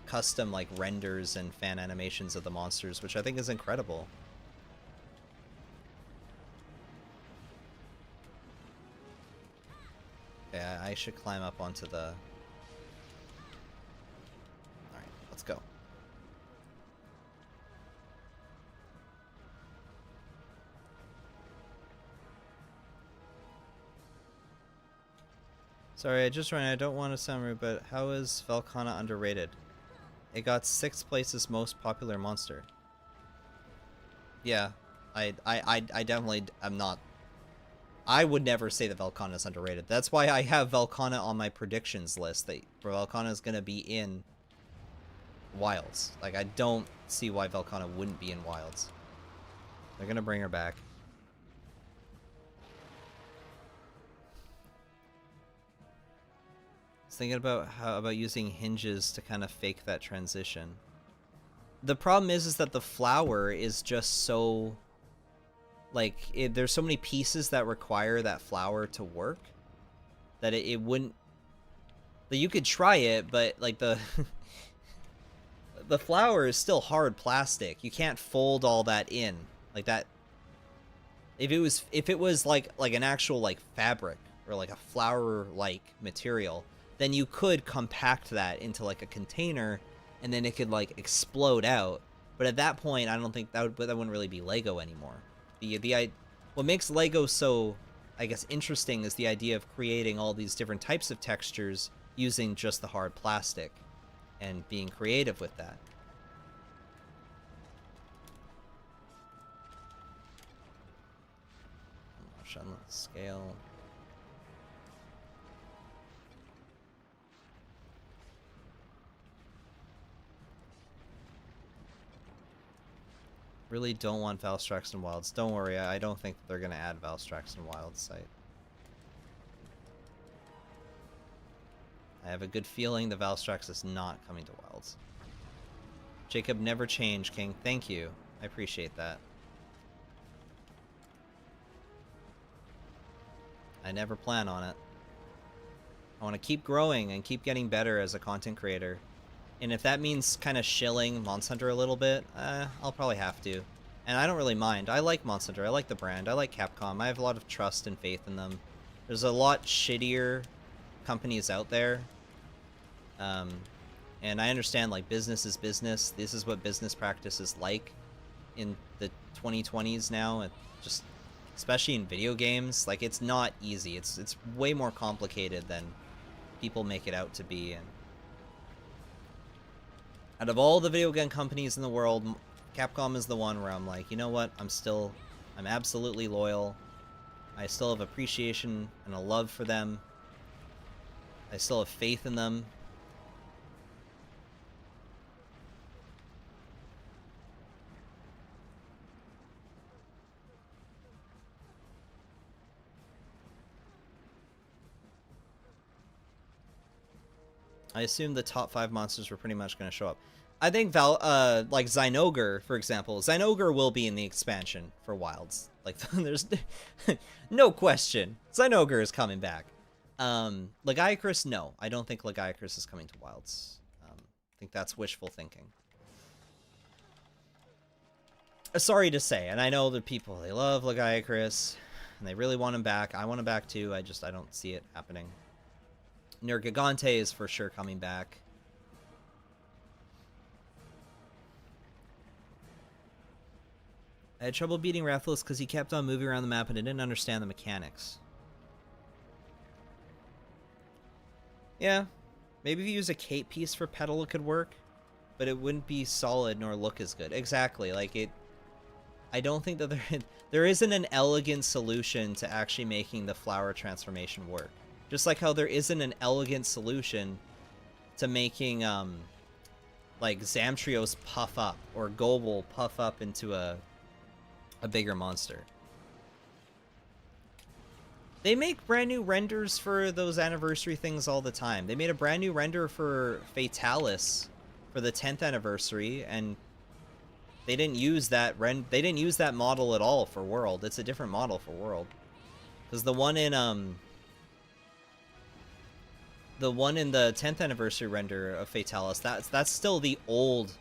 custom, like, renders and fan animations of the monsters, which I think is incredible. Okay, I should climb up onto the... Alright, let's go. Sorry, I just ran. I don't want to sound rude, but how is Velkhana underrated? It got 6th place as most popular monster. Yeah, I definitely am not. I would never say that Velkhana is underrated. That's why I have Velkhana on my predictions list. That Velkhana is going to be in Wilds. Like, I don't see why Velkhana wouldn't be in Wilds. They're going to bring her back. Thinking about using hinges to kind of fake that transition. The problem is that the flower is just so, like, there's so many pieces that require that flower to work that it wouldn't. That you could try it, but like the the flower is still hard plastic. You can't fold all that in like that. If it was like an actual like fabric or like a flower like material, then you could compact that into like a container and then it could like explode out. But at that point, I don't think that wouldn't really be Lego anymore. What makes Lego so, I guess, interesting is the idea of creating all these different types of textures using just the hard plastic and being creative with that. On the scale. Really don't want Valstrax in Wilds. Don't worry, I don't think they're going to add Valstrax in Wilds site. I have a good feeling the Valstrax is not coming to Wilds. Jacob, never change, King. Thank you. I appreciate that. I never plan on it. I want to keep growing and keep getting better as a content creator. And if that means kind of shilling Monster Hunter a little bit, I'll probably have to. And I don't really mind. I like Monster Hunter. I like the brand. I like Capcom. I have a lot of trust and faith in them. There's a lot shittier companies out there. And I understand, like, business is business. This is what business practice is like in the 2020s now. It just, especially in video games, like, it's not easy. It's way more complicated than people make it out to be. And out of all the video game companies in the world, Capcom is the one where I'm like, you know what? I'm absolutely loyal. I still have appreciation and a love for them. I still have faith in them. I assume the top 5 monsters were pretty much going to show up. I think like Zynogar, for example. Zynogar will be in the expansion for Wilds. Like, there's no question. Zynogar is coming back. Lagiacrus, no. I don't think Lagiacrus is coming to Wilds. I think that's wishful thinking. Sorry to say, and I know that people, they love Lagiacrus, and they really want him back. I want him back too, I don't see it happening. Nergigante is for sure coming back. I had trouble beating Rathalos because he kept on moving around the map and I didn't understand the mechanics. Yeah, maybe if you use a cape piece for Petal it could work, but it wouldn't be solid nor look as good. Exactly, like it... I don't think that there isn't an elegant solution to actually making the flower transformation work. Just like how there isn't an elegant solution to making like Zamtrios puff up or Gobel puff up into a bigger monster. They make brand new renders for those anniversary things all the time. They made a brand new render for Fatalis for the 10th anniversary, and they didn't use that model at all for World. It's a different model for World. Because the one in the 10th anniversary render of Fatalis, that's still the old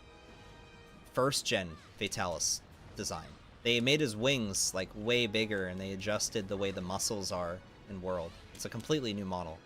first gen Fatalis design. They made his wings like way bigger, and they adjusted the way the muscles are in World. It's a completely new model.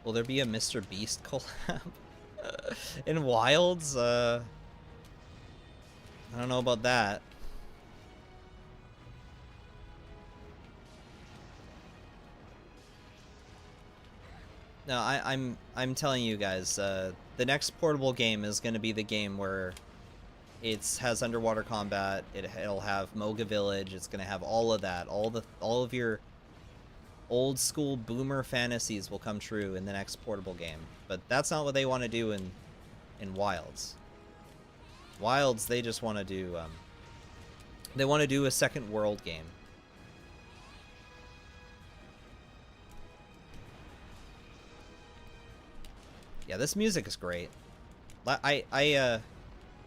Will there be a Mr. Beast collab in Wilds? I don't know about that. No, I'm telling you guys, the next portable game is going to be the game where it has underwater combat. It'll have Moga Village. It's going to have all of that. All of your old school boomer fantasies will come true in the next portable game. But that's not what they want to do in Wilds. Wilds, they just want to do they want to do a second World game. Yeah, this music is great. Lao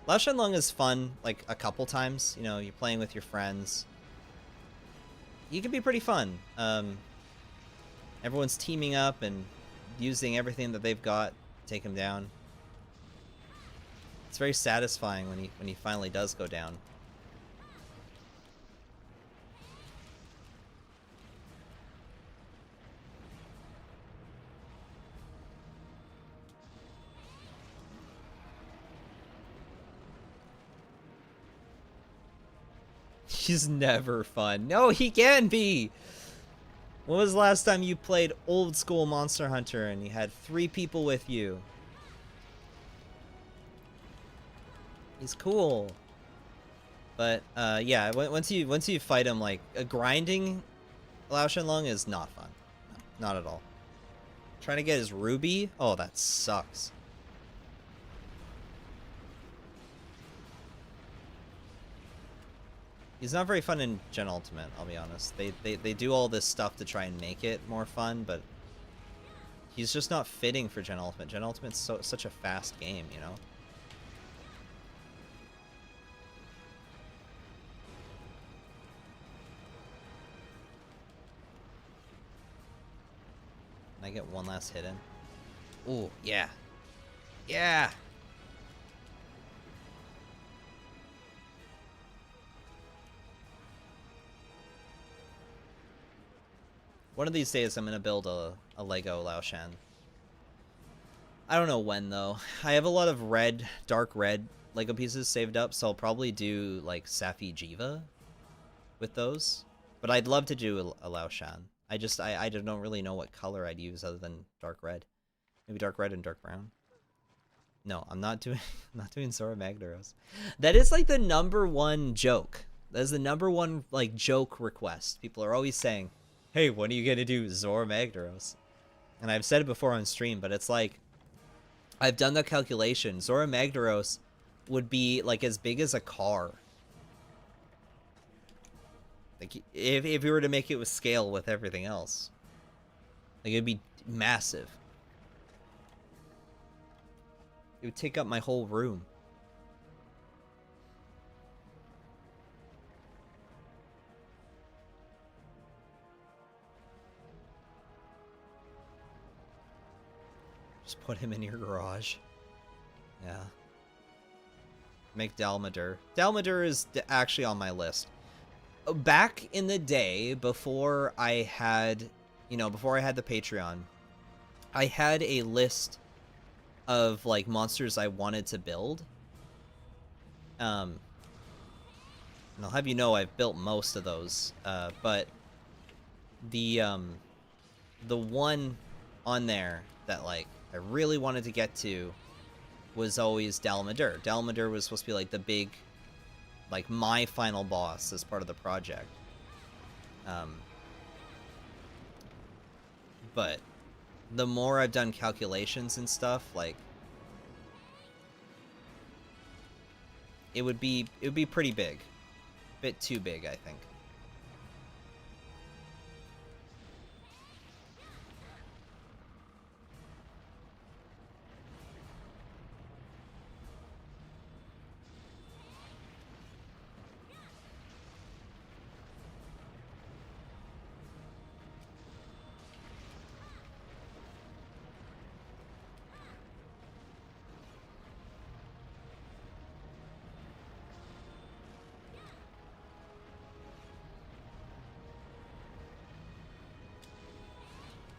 Shenlong is fun like a couple times, you know, you're playing with your friends. You can be pretty fun. Everyone's teaming up and using everything that they've got to take him down. It's very satisfying when he finally does go down. He's never fun. No, he can be! When was the last time you played old school Monster Hunter and you had 3 people with you? He's cool. But, yeah, once you fight him, like, grinding Lao Shenlong is not fun. No, not at all. Trying to get his ruby? Oh, that sucks. He's not very fun in Gen Ultimate, I'll be honest. They do all this stuff to try and make it more fun, but he's just not fitting for Gen Ultimate. Gen Ultimate's such a fast game, you know? Can I get one last hit in? Ooh, yeah. Yeah! One of these days I'm going to build a Lego Lao Shan. I don't know when, though. I have a lot of red, dark red Lego pieces saved up, so I'll probably do, like, Safi Jiva with those. But I'd love to do a Lao Shan. I don't really know what color I'd use other than dark red. Maybe dark red and dark brown. No, I'm not doing Zora Magdaros. That is, like, the #1 joke. That is the #1, like, joke request. People are always saying, hey, when are you gonna do Zora Magdaros? And I've said it before on stream, but it's like, I've done the calculation. Zora Magdaros would be like as big as a car. Like if you were to make it with scale with everything else, like it'd be massive. It would take up my whole room. Just put him in your garage. Yeah. Make Dalmadur. Dalmadur is actually on my list. Back in the day, before I had, before I had the Patreon, I had a list of, like, monsters I wanted to build. And I'll have you know I've built most of those, but the one on there that like I really wanted to get to was always Dalmadur. Dalmadur was supposed to be like the big, like my final boss as part of the project. But the more I've done calculations and stuff, like it would be pretty big. A bit too big, I think.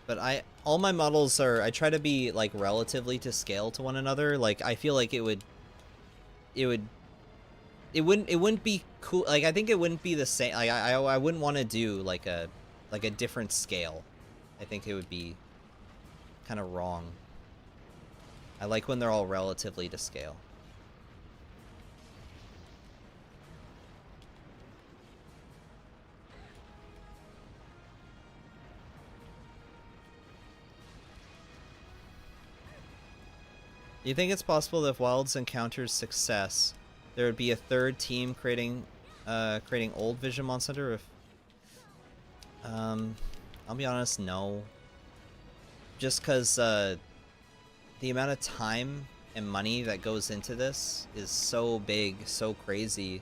But all my models are, I try to be like relatively to scale to one another. Like I feel like it wouldn't be cool. Like I think it wouldn't be the same. Like I wouldn't want to do like a different scale. I think it would be kind of wrong. I like when they're all relatively to scale. Do you think it's possible that if Wilds encounters success, there would be a third team creating old Vision Monster? If I'll be honest, no. Just because the amount of time and money that goes into this is so big, so crazy.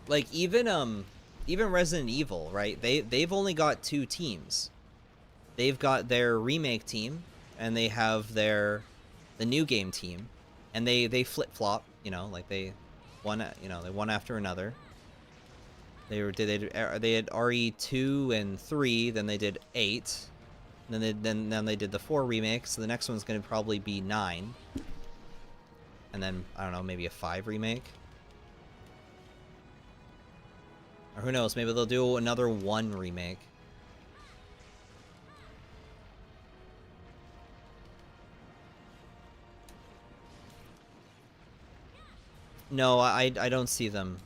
Like even Resident Evil, right? They've only got 2 teams. They've got their remake team, and they have the new game team, and they flip flop. You know, like they one after another. They had RE2 and 3, then they did 8, then they did the 4 remakes. So the next one's going to probably be 9, and then I don't know, maybe a 5 remake, or who knows? Maybe they'll do another 1 remake. No, I don't see them.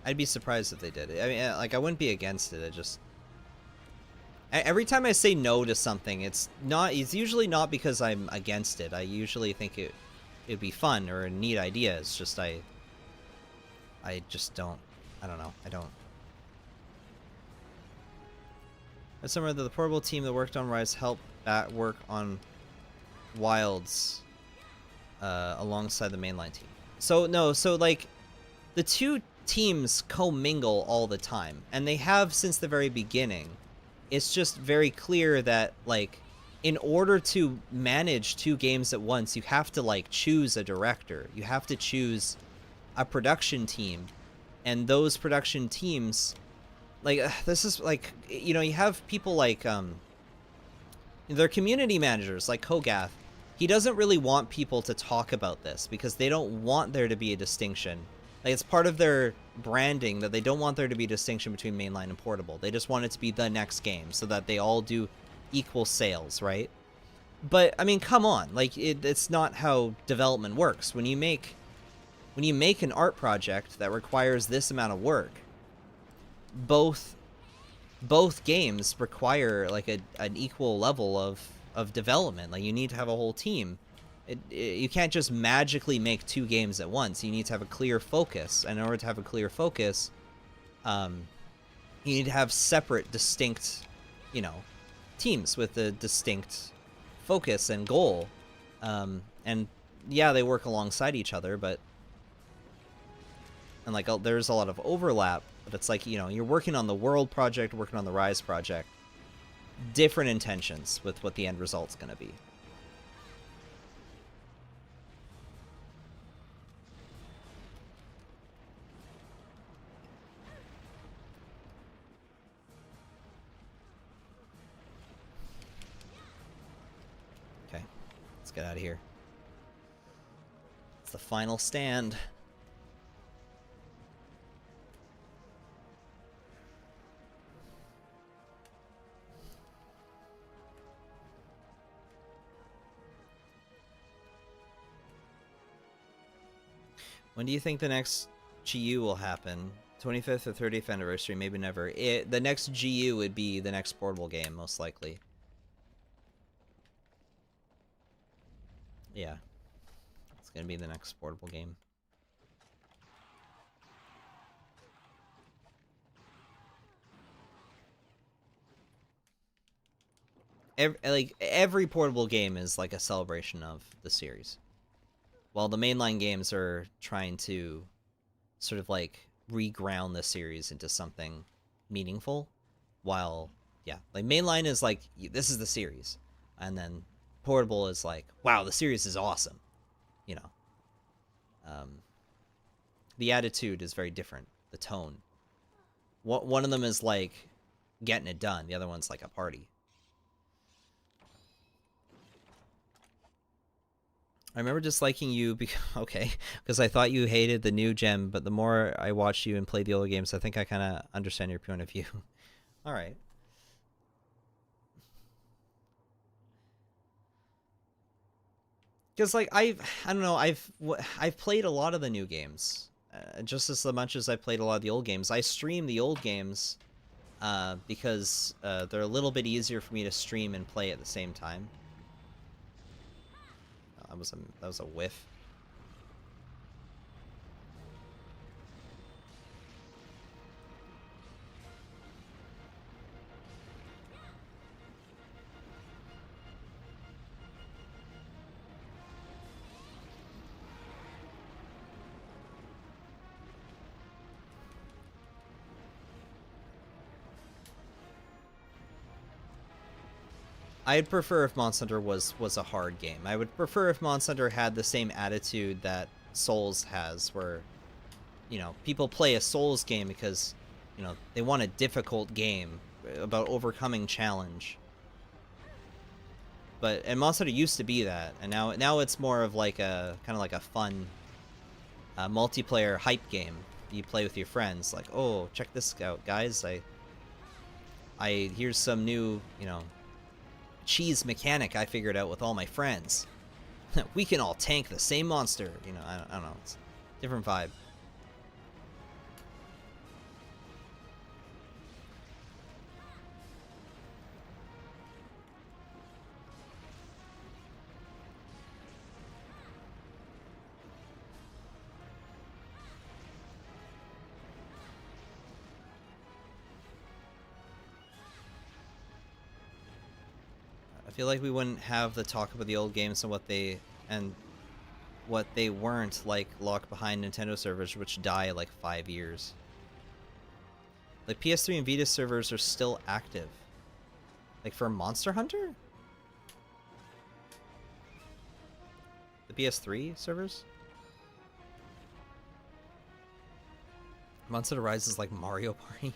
I'd be surprised if they did it. I mean, like, I wouldn't be against it. Every time I say no to something, it's usually not because I'm against it. I usually think it'd be fun or a neat idea. It's just I just don't. I don't know. I don't. I remember that the portable team that worked on Rise helped work on Wilds alongside the mainline team. So no, so like the 2 teams commingle all the time, and they have since the very beginning. It's just very clear that like in order to manage 2 games at once, you have to like choose a director. You have to choose a production team, and those production teams, like this is like, you know, you have people like they're community managers like Kogath. He doesn't really want people to talk about this because they don't want there to be a distinction. Like, it's part of their branding that they don't want there to be a distinction between mainline and portable. They just want it to be the next game so that they all do equal sales, right? But I mean, come on, like it's not how development works. When you make an art project that requires this amount of work, both games require like an equal level of development. Like, you need to have a whole team. You can't just magically make 2 games at once. You need to have a clear focus. And in order to have a clear focus, you need to have separate, distinct, you know, teams with a distinct focus and goal. And yeah, they work alongside each other, but and like there's a lot of overlap. But it's like, you know, you're working on the World project, working on the Rise project. Different intentions with what the end result's going to be. Let's get out of here. It's the final stand. When do you think the next GU will happen? 25th or 30th anniversary? Maybe never. The next GU would be the next portable game, most likely. Yeah. It's gonna be the next portable game. Every portable game is like a celebration of the series. While the mainline games are trying to sort of like reground the series into something meaningful, while like mainline is like, this is the series, and then portable is like, wow, the series is awesome, you know. The attitude is very different, the tone. One of them is like getting it done, the other one's like a party. I remember disliking you because I thought you hated the new gem, but the more I watched you and played the older games, I think I kind of understand your point of view. All right. Because like I don't know, I've played a lot of the new games, just as much as I played a lot of the old games. I stream the old games because they're a little bit easier for me to stream and play at the same time. That was a whiff. I'd prefer if Monster Hunter was a hard game. I would prefer if Monster Hunter had the same attitude that Souls has, where, you know, people play a Souls game because, you know, they want a difficult game about overcoming challenge. And Monster Hunter used to be that, and now it's more of like a kind of like a fun multiplayer hype game. You play with your friends, like, oh, check this out, guys! Here's some new, you know, cheese mechanic I figured out with all my friends. We can all tank the same monster. You know, I don't know. It's a different vibe. I feel like we wouldn't have the talk about the old games and what they weren't, like locked behind Nintendo servers, which die like 5 years. Like PS3 and Vita servers are still active. Like for Monster Hunter? The PS3 servers? Monster Hunter Rise is like Mario Party.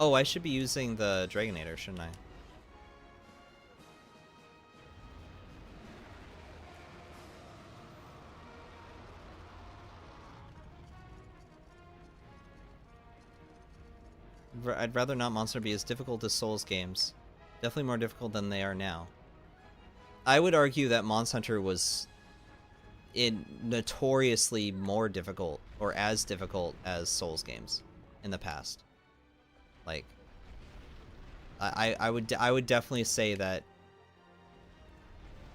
Oh, I should be using the Dragonator, shouldn't I? I'd rather not Monster be as difficult as Souls games. Definitely more difficult than they are now. I would argue that Monster Hunter was notoriously more difficult, or as difficult as Souls games in the past. Like, I would definitely say that.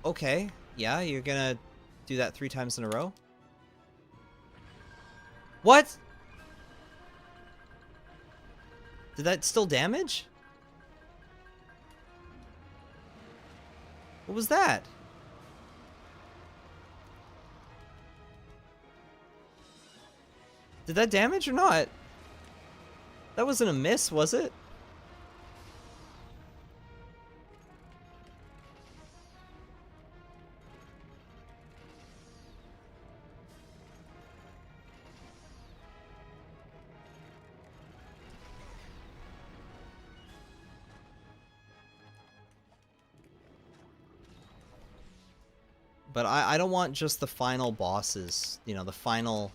Okay, yeah, you're gonna do that 3 times in a row? What? Did that still damage? What was that? Did that damage or not? That wasn't a miss, was it? But I don't want just the final bosses, you know, the final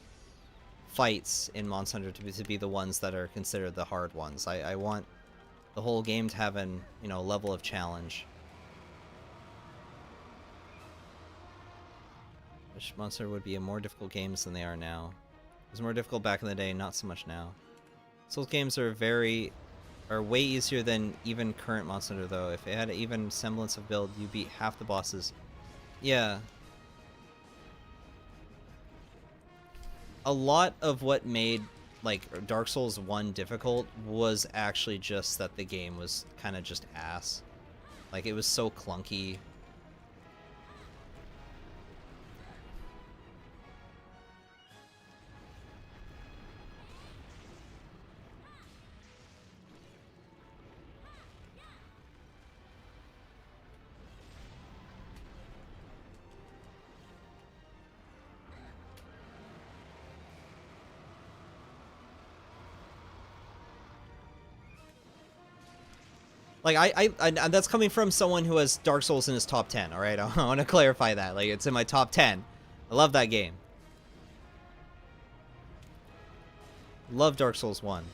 fights in Monster Hunter to be the ones that are considered the hard ones. I want the whole game to have an, you know, level of challenge. Which Monster would be a more difficult games than they are now. It was more difficult back in the day, not so much now. Souls games are way easier than even current Monster Hunter, though. If it had even semblance of build, you beat half the bosses. Yeah. A lot of what made, like, Dark Souls 1 difficult was actually just that the game was kind of just ass. Like, it was so clunky. Like, I that's coming from someone who has Dark Souls in his top 10, alright? I want to clarify that. Like, it's in my top 10. I love that game. Love Dark Souls 1.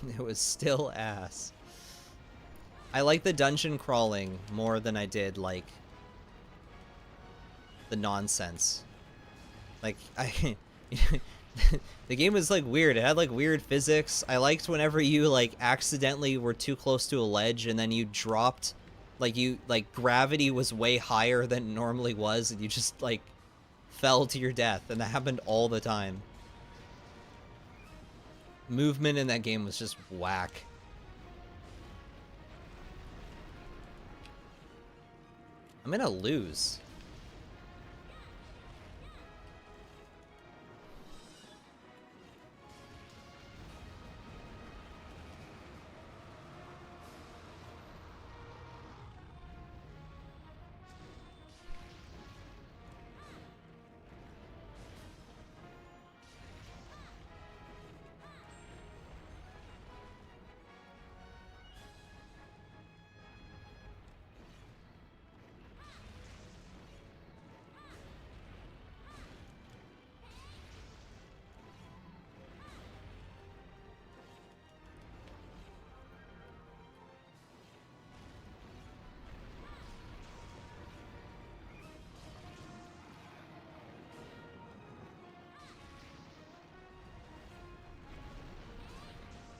It was still ass. I like the dungeon crawling more than I did, like, the nonsense. Like, the game was, like, weird. It had, like, weird physics. I liked whenever you, like, accidentally were too close to a ledge and then you dropped, like, gravity was way higher than it normally was and you just, like, fell to your death. And that happened all the time. Movement in that game was just whack. I'm gonna lose.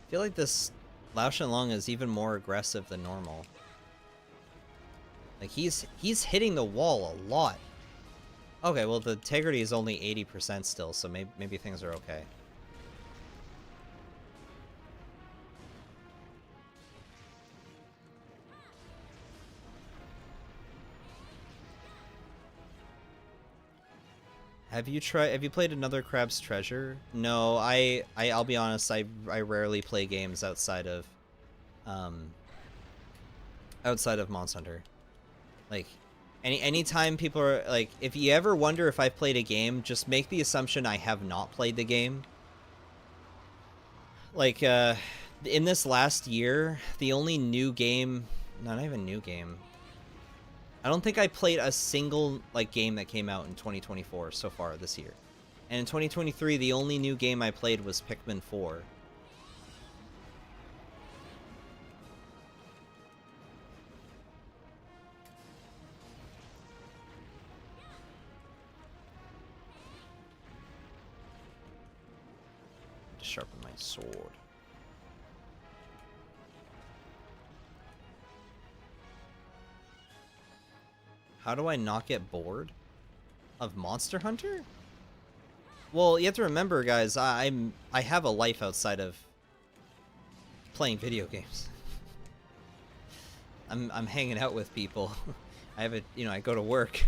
I feel like this Lao Shenlong is even more aggressive than normal. Like, he's hitting the wall a lot. Okay, well, the integrity is only 80% still, so maybe things are okay. Have you played Another Crab's Treasure? No, I'll be honest, I rarely play games outside of Monster Hunter. Like, anytime people are, like, if you ever wonder if I've played a game, just make the assumption I have not played the game. Like, in this last year, the only new game, not even new game, I don't think I played a single, like, game that came out in 2024 so far this year. And in 2023, the only new game I played was Pikmin 4. To sharpen my sword. How do I not get bored of Monster Hunter? Well, you have to remember, guys, I have a life outside of playing video games. I'm hanging out with people. I have I go to work.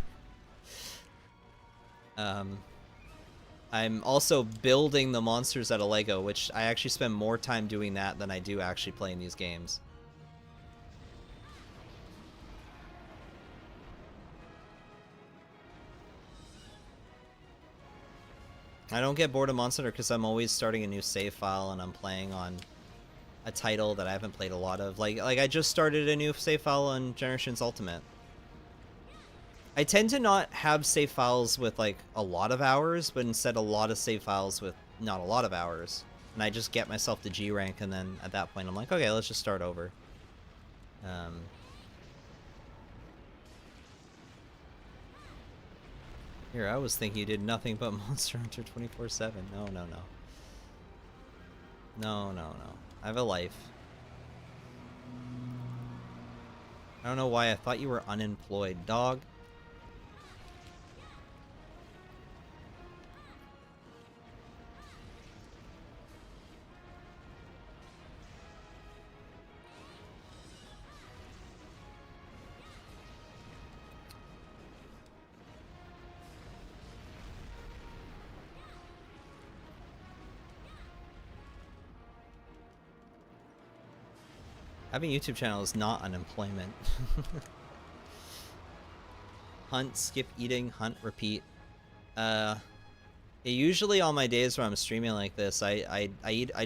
I'm also building the monsters out of Lego, which I actually spend more time doing that than I do actually playing these games. I don't get bored of Monster Hunter because I'm always starting a new save file and I'm playing on a title that I haven't played a lot of. Like I just started a new save file on Generations Ultimate. I tend to not have save files with like a lot of hours, but instead a lot of save files with not a lot of hours. And I just get myself to G rank, and then at that point I'm like, okay, let's just start over. Here, I was thinking you did nothing but Monster Hunter 24/7. No, no, no. No, no, no. I have a life. I don't know why I thought you were unemployed, dog. Having a YouTube channel is not unemployment. Hunt, skip eating, hunt, repeat. Usually on my days where I'm streaming like this, I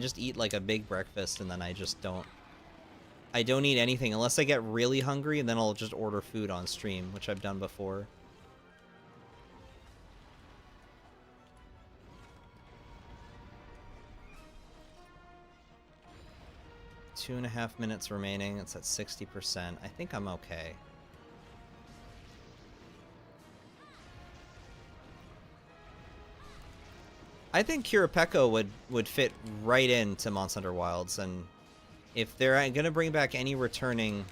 just eat like a big breakfast, and then I don't eat anything unless I get really hungry, and then I'll just order food on stream, which I've done before. Two and a half minutes remaining. It's at 60%. I think I'm okay. I think Kirapeko would fit right into Monster Hunter Wilds, and if they're gonna bring back any returning,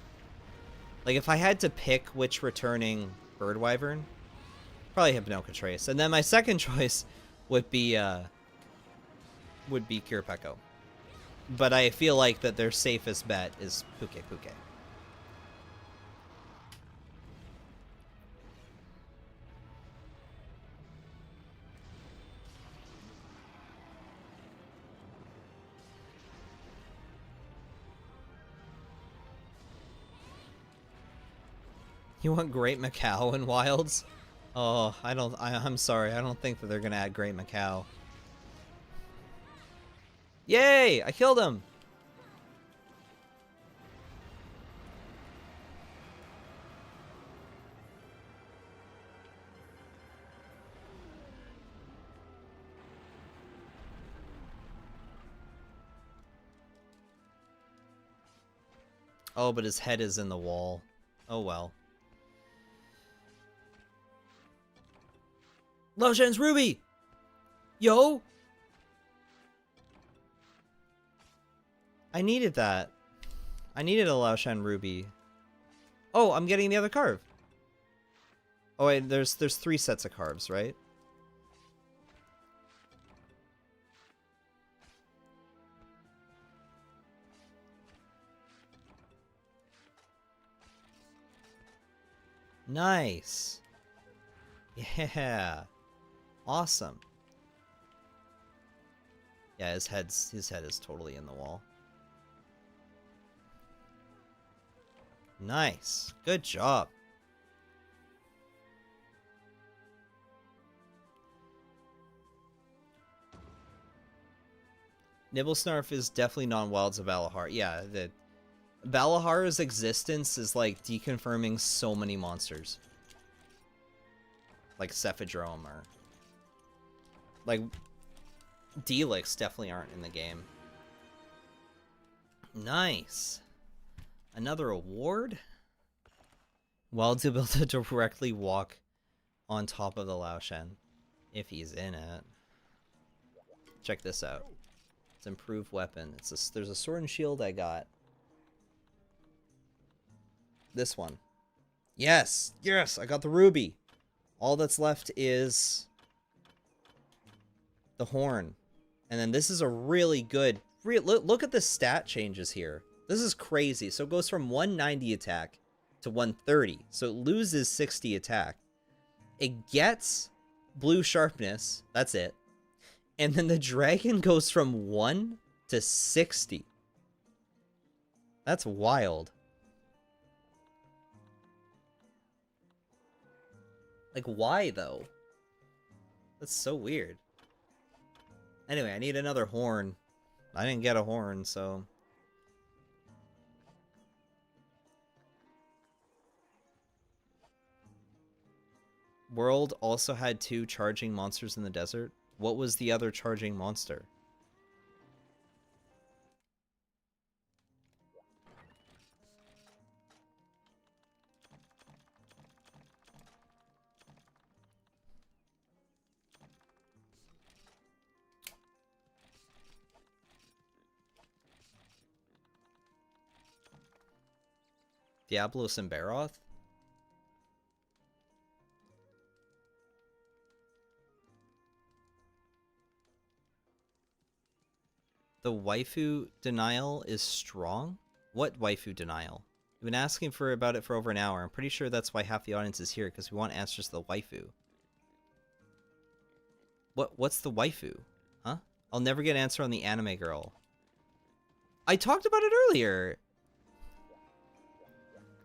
like if I had to pick which returning bird wyvern, probably Hypnocatrace, and then my second choice would be Kirapeko. But I feel like that their safest bet is Puke Puke. You want Great Macau in Wilds? Oh, I'm sorry. I don't think that they're gonna add Great Macau. Yay! I killed him! Oh, but his head is in the wall. Oh well. Loshan's Ruby! Yo! I needed that. I needed a Laoshan Ruby. Oh, I'm getting the other carve. Oh wait, there's 3 sets of carves, right? Nice. Yeah. Awesome. Yeah, his head is totally in the wall. Nice. Good job. Nibblesnarf is definitely non-wilds of Valahar. Yeah, the Valahar's existence is like deconfirming so many monsters. Like Cephadrome or like Delix definitely aren't in the game. Nice. Another award? Wilds able to directly walk on top of the Laoshan if he's in it. Check this out. It's improved weapon. There's a sword and shield I got. This one. Yes! Yes! I got the ruby! All that's left is the horn. And then this is a really good... Look at the stat changes here. This is crazy. So it goes from 190 attack to 130. So it loses 60 attack. It gets blue sharpness. That's it. And then the dragon goes from 1 to 60. That's wild. Like, why, though? That's so weird. Anyway, I need another horn. I didn't get a horn, so... World also had 2 charging monsters in the desert. What was the other charging monster? Diablos and Baroth? The waifu denial is strong? What waifu denial? We've been asking about it for over an hour. I'm pretty sure that's why half the audience is here, because we want answers to the waifu. What's the waifu? Huh? I'll never get an answer on the anime girl. I talked about it earlier.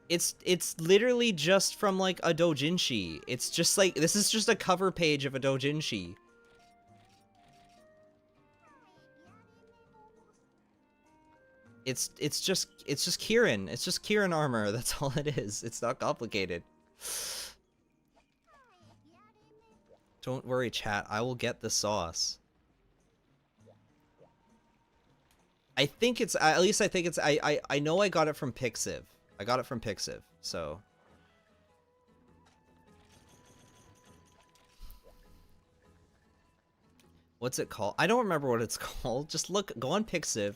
It's literally just from like a doujinshi. It's just like, this is just a cover page of a doujinshi. It's just Kieran. It's just Kieran armor. That's all it is. It's not complicated. Don't worry, chat. I will get the sauce. I think it's, at least I think it's, I know I got it from Pixiv. I got it from Pixiv, so. What's it called? I don't remember what it's called. Just go on Pixiv,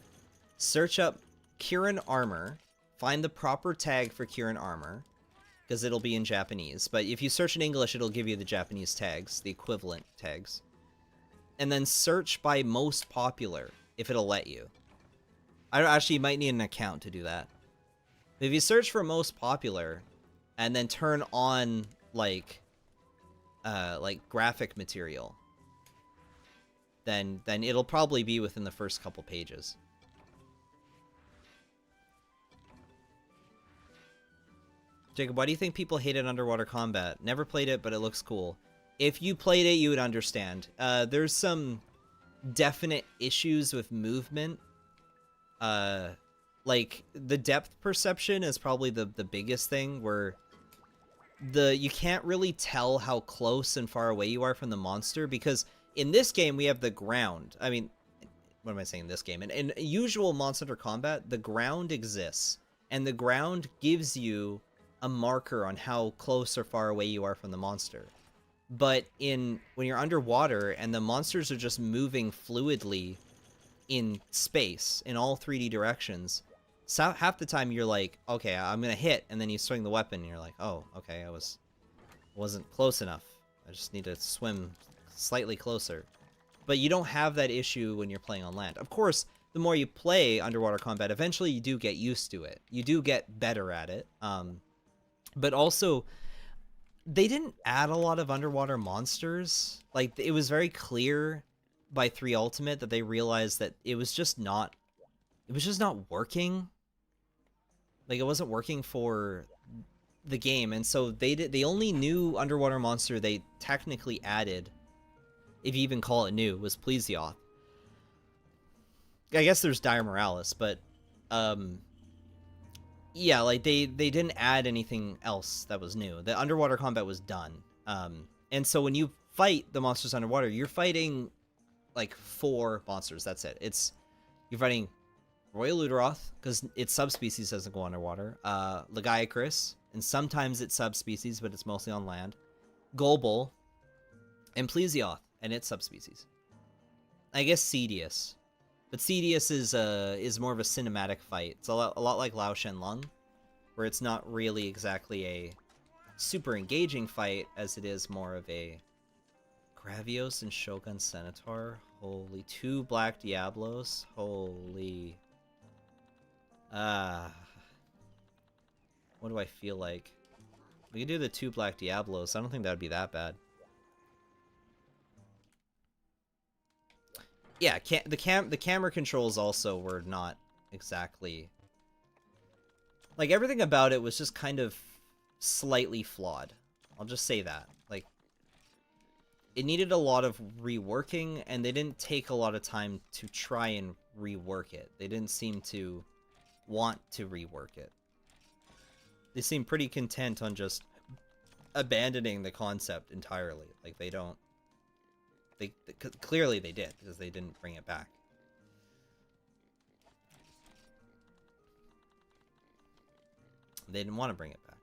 search up Kieran armor, find the proper tag for Kieran armor, because it'll be in Japanese. But if you search in English, it'll give you the Japanese tags, the equivalent tags. And then search by most popular, if it'll let you. Actually, you might need an account to do that. If you search for most popular, and then turn on, like graphic material, then it'll probably be within the first couple pages. Jacob, why do you think people hated Underwater Combat? Never played it, but it looks cool. If you played it, you would understand. There's some definite issues with movement. Like, the depth perception is probably the biggest thing, where you can't really tell how close and far away you are from the monster, because in this game, we have the ground. I mean, what am I saying, this game? In usual Monster Hunter Combat, the ground exists, and the ground gives you a marker on how close or far away you are from the monster. But when you're underwater and the monsters are just moving fluidly in space, in all 3D directions, so half the time you're like, okay, I'm gonna hit, and then you swing the weapon, and you're like, oh, okay, I wasn't close enough. I just need to swim slightly closer. But you don't have that issue when you're playing on land. Of course, the more you play Underwater Combat, eventually you do get used to it. You do get better at it. But also, they didn't add a lot of underwater monsters. Like, it was very clear by 3 Ultimate that they realized that it was just not working. Like, it wasn't working for the game, and so the only new underwater monster they technically added, if you even call it new, was Plesioth. I guess there's Dire Morales, but yeah, like, they didn't add anything else that was new. The underwater combat was done. And so when you fight the monsters underwater, you're fighting like 4 monsters. That's it. You're fighting Royal Luderoth, because its subspecies doesn't go underwater. Lagiacrus, and sometimes it's subspecies, but it's mostly on land. Golbul, and Plesioth, and its subspecies. I guess Cedius. But Cedius is more of a cinematic fight. It's a lot like Lao Shen Lung, where it's not really exactly a super engaging fight, as it is more of a Gravios and Shogun Centaur. Holy, 2 Black Diablos. Holy. What do I feel like? We could do the 2 Black Diablos. I don't think that would be that bad. Yeah, the camera controls also were not exactly, like, everything about it was just kind of slightly flawed. I'll just say that. Like, it needed a lot of reworking, and they didn't take a lot of time to try and rework it. They didn't seem to want to rework it. They seem pretty content on just abandoning the concept entirely. Like, they don't... clearly they did, because they didn't bring it back. They didn't want to bring it back.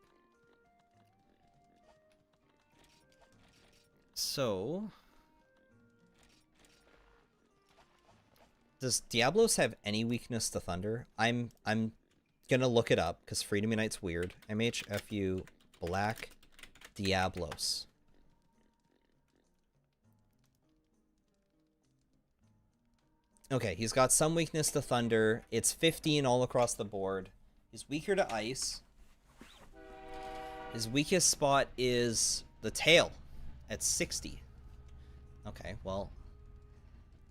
So... does Diablos have any weakness to thunder? I'm gonna look it up, because Freedom Unite's weird. MHFU Black Diablos. Okay, he's got some weakness to thunder. It's 15 all across the board. He's weaker to ice. His weakest spot is the tail at 60. Okay, well...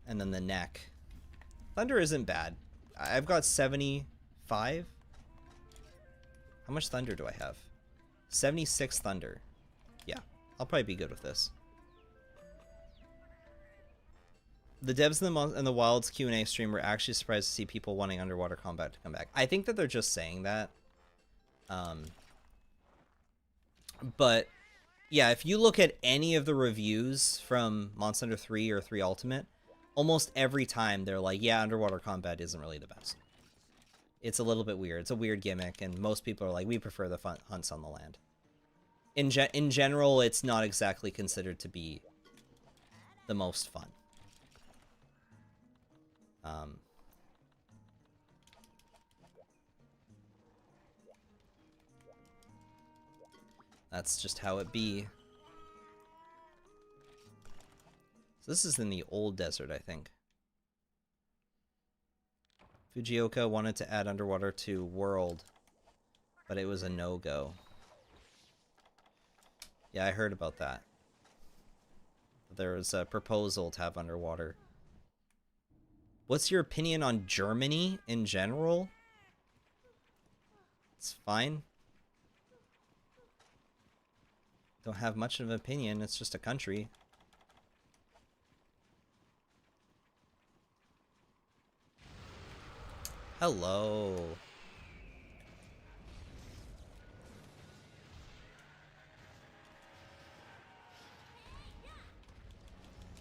and then the neck. Thunder isn't bad. I've got 75. How much thunder do I have? 76 thunder. Yeah, I'll probably be good with this. The devs in the Wilds Q&A stream were actually surprised to see people wanting underwater combat to come back. I think that they're just saying that. But yeah, if you look at any of the reviews from Monster Hunter 3 or 3 Ultimate, almost every time they're like, yeah, underwater combat isn't really the best. It's a little bit weird. It's a weird gimmick, and most people are like, we prefer the fun hunts on the land. In general, it's not exactly considered to be the most fun. That's just how it be. So this is in the old desert, I think. Fujioka wanted to add underwater to World, but it was a no-go. Yeah, I heard about that. There was a proposal to have underwater. What's your opinion on Germany in general? It's fine. Don't have much of an opinion, it's just a country. Hello.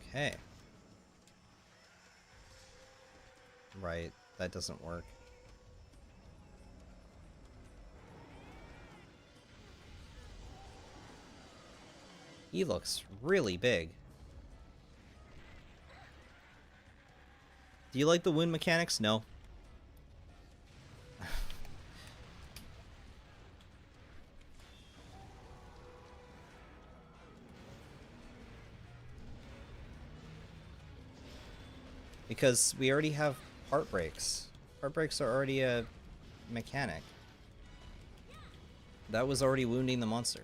Okay. Right, that doesn't work. He looks really big. Do you like the wound mechanics? No. Because we already have heartbreaks. Heartbreaks are already a mechanic. That was already wounding the monster.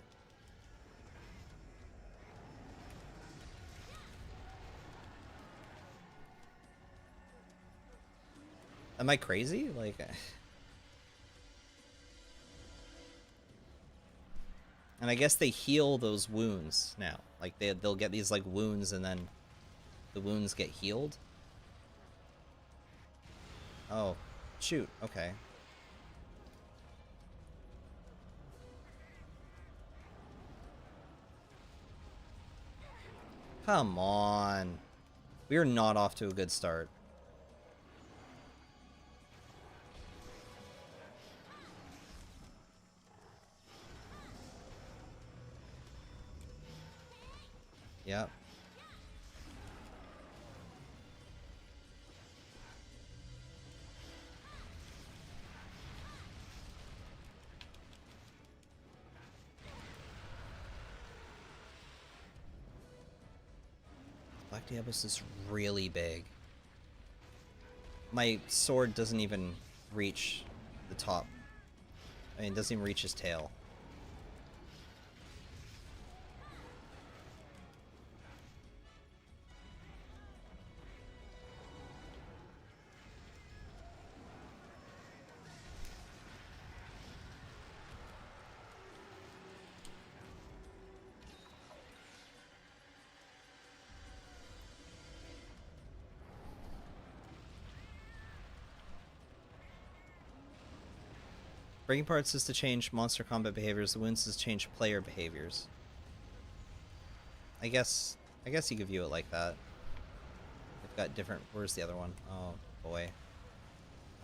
Am I crazy? Like... and I guess they heal those wounds now. Like, they'll get these, like, wounds, and then the wounds get healed. Oh, shoot. Okay. Come on. We are not off to a good start. Yep. Black Diablos is really big. My sword doesn't even reach the top. I mean, it doesn't even reach his tail. Breaking parts is to change monster combat behaviors. The wounds is to change player behaviors. I guess you could view it like that. They've got different. Where's the other one? Oh boy.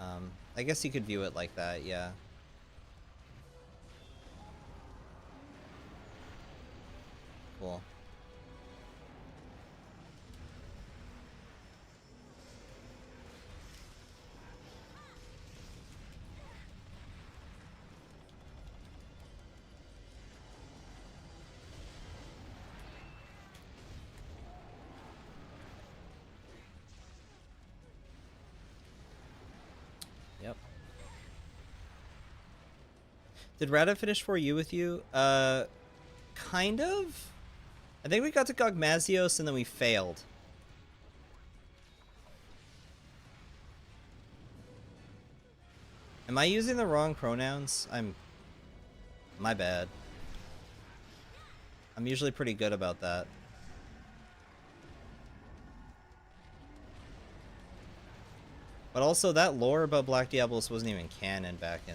I guess you could view it like that. Yeah. Cool. Yep. Did Rada finish for you with you? Kind of. I think we got to Gogmazios and then we failed. Am I using the wrong pronouns? My bad. I'm usually pretty good about that. But also, that lore about Black Diablos wasn't even canon back in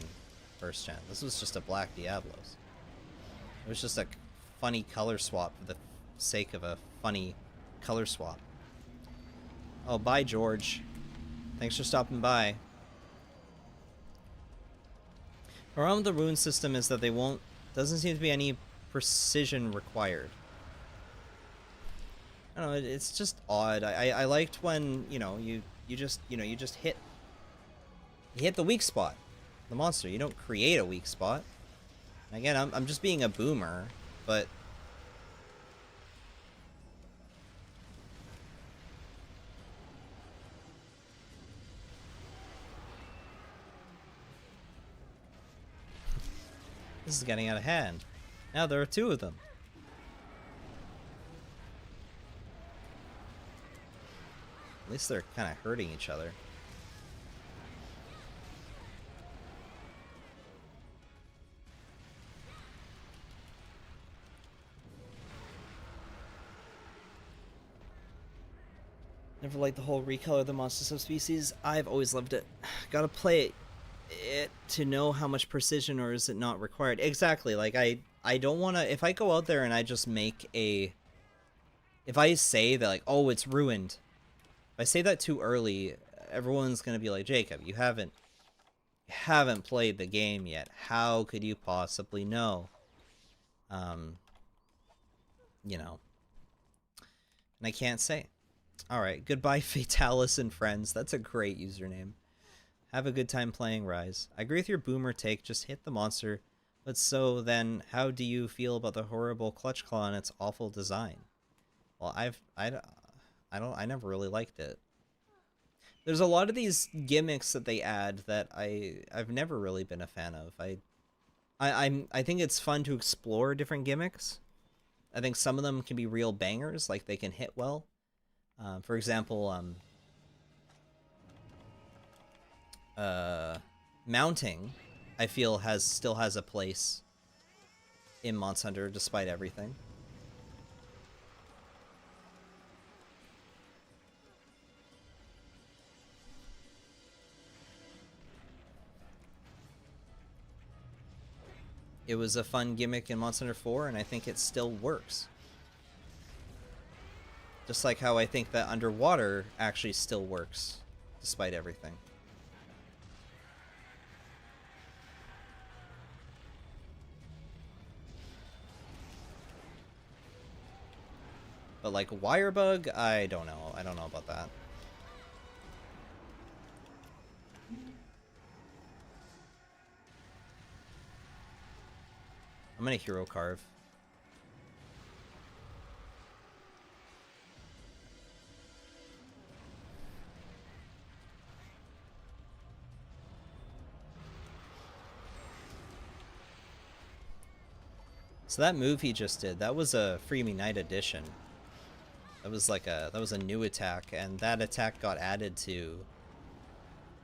first gen. This was just a Black Diablos. It was just a funny color swap for the sake of a funny color swap. Oh, bye, George. Thanks for stopping by. The problem with the rune system is that doesn't seem to be any precision required. I don't know, it's just odd. I liked when, you just hit the weak spot. The monster. You don't create a weak spot. Again, I'm just being a boomer, but this is getting out of hand. Now there are two of them. At least they're kind of hurting each other. Never liked the whole recolor of the monster subspecies. I've always loved it. Gotta play it to know how much precision, or is it not required? Exactly. Like, I don't want to... If I go out there and I just make a... If I say that, like, oh, it's ruined. If I say that too early, everyone's gonna be like, Jacob, you haven't played the game yet. How could you possibly know? You know. And I can't say. Alright, goodbye Fatalis and friends. That's a great username. Have a good time playing Rise. I agree with your boomer take, just hit the monster. But so then, how do you feel about the horrible Clutch Claw and its awful design? Well, I never really liked it. There's a lot of these gimmicks that they add that I've never really been a fan of. I think it's fun to explore different gimmicks. I think some of them can be real bangers, like they can hit well. For example, mounting, I feel still has a place in Monster Hunter despite everything. It was a fun gimmick in Monster Hunter 4, and I think it still works. Just like how I think that underwater actually still works, despite everything. But like Wirebug, I don't know. I don't know about that. I'm gonna hero carve. So that move he just did, that was a Free Me Knight edition. That was like that was a new attack, and that attack got added to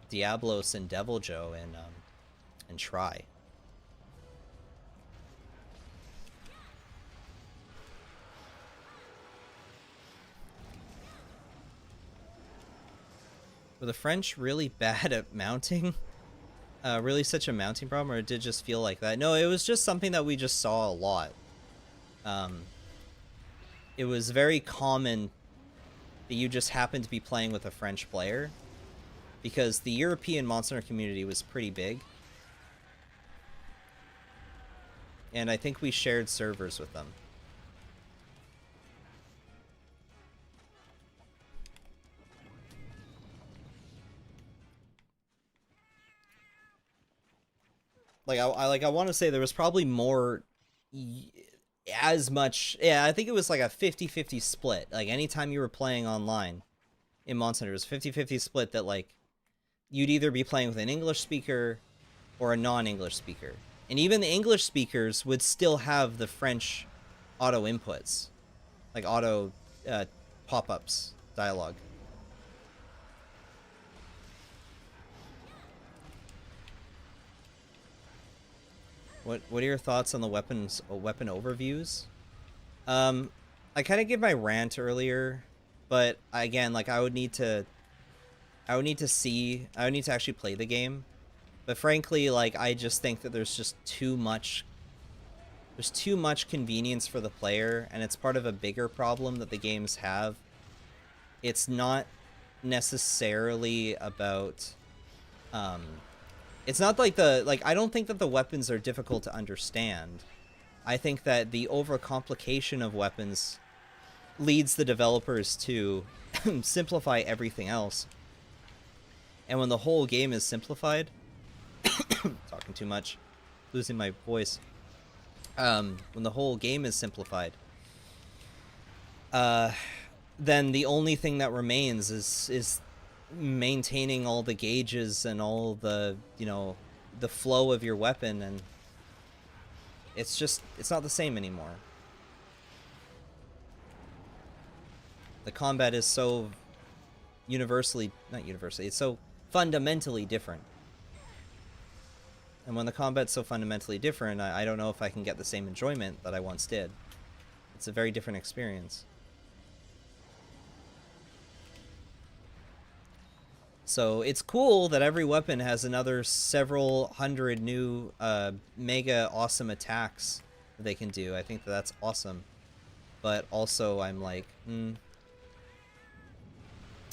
Diablos and Devil Joe and Try. Were the French really bad at mounting? Really such a mounting problem, or it did just feel like that? No, it was just something that we just saw a lot. It was very common that you just happened to be playing with a French player, because the European Monster Hunter community was pretty big. And I think we shared servers with them. Like I want to say there was probably more, as much. Yeah, I think it was like a 50-50 split. Like anytime you were playing online in Monster Hunter, it was 50-50 split that like you'd either be playing with an English speaker or a non-English speaker. And even the English speakers would still have the French auto inputs, like auto pop-ups, dialogue. What are your thoughts on the weapon overviews? I kind of gave my rant earlier, but again, like I would need to actually play the game. But frankly, like I just think that there's too much convenience for the player, and it's part of a bigger problem that the games have. It's not necessarily about it's not like I don't think that the weapons are difficult to understand. I think that the overcomplication of weapons leads the developers to simplify everything else. And when the whole game is simplified, talking too much, losing my voice. When the whole game is simplified, then the only thing that remains is maintaining all the gauges and all the, the flow of your weapon, and it's not the same anymore. The combat is so it's so fundamentally different. And when the combat's so fundamentally different, I don't know if I can get the same enjoyment that I once did. It's a very different experience. So it's cool that every weapon has another several hundred new mega awesome attacks that they can do. I think that's awesome. But also I'm like,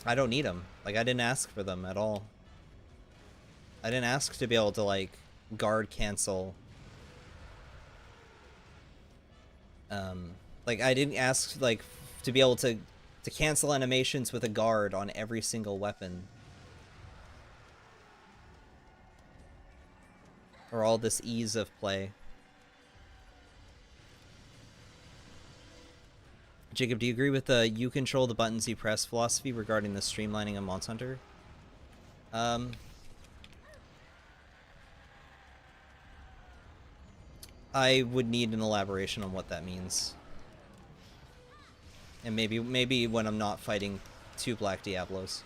I don't need them. Like, I didn't ask for them at all. I didn't ask to be able to, like, guard cancel. Like, I didn't ask, like, to be able to cancel animations with a guard on every single weapon. Or all this ease of play. Jacob, do you agree with the you control the buttons you press philosophy regarding the streamlining of Monster Hunter? I would need an elaboration on what that means. And maybe when I'm not fighting 2 Black Diablos.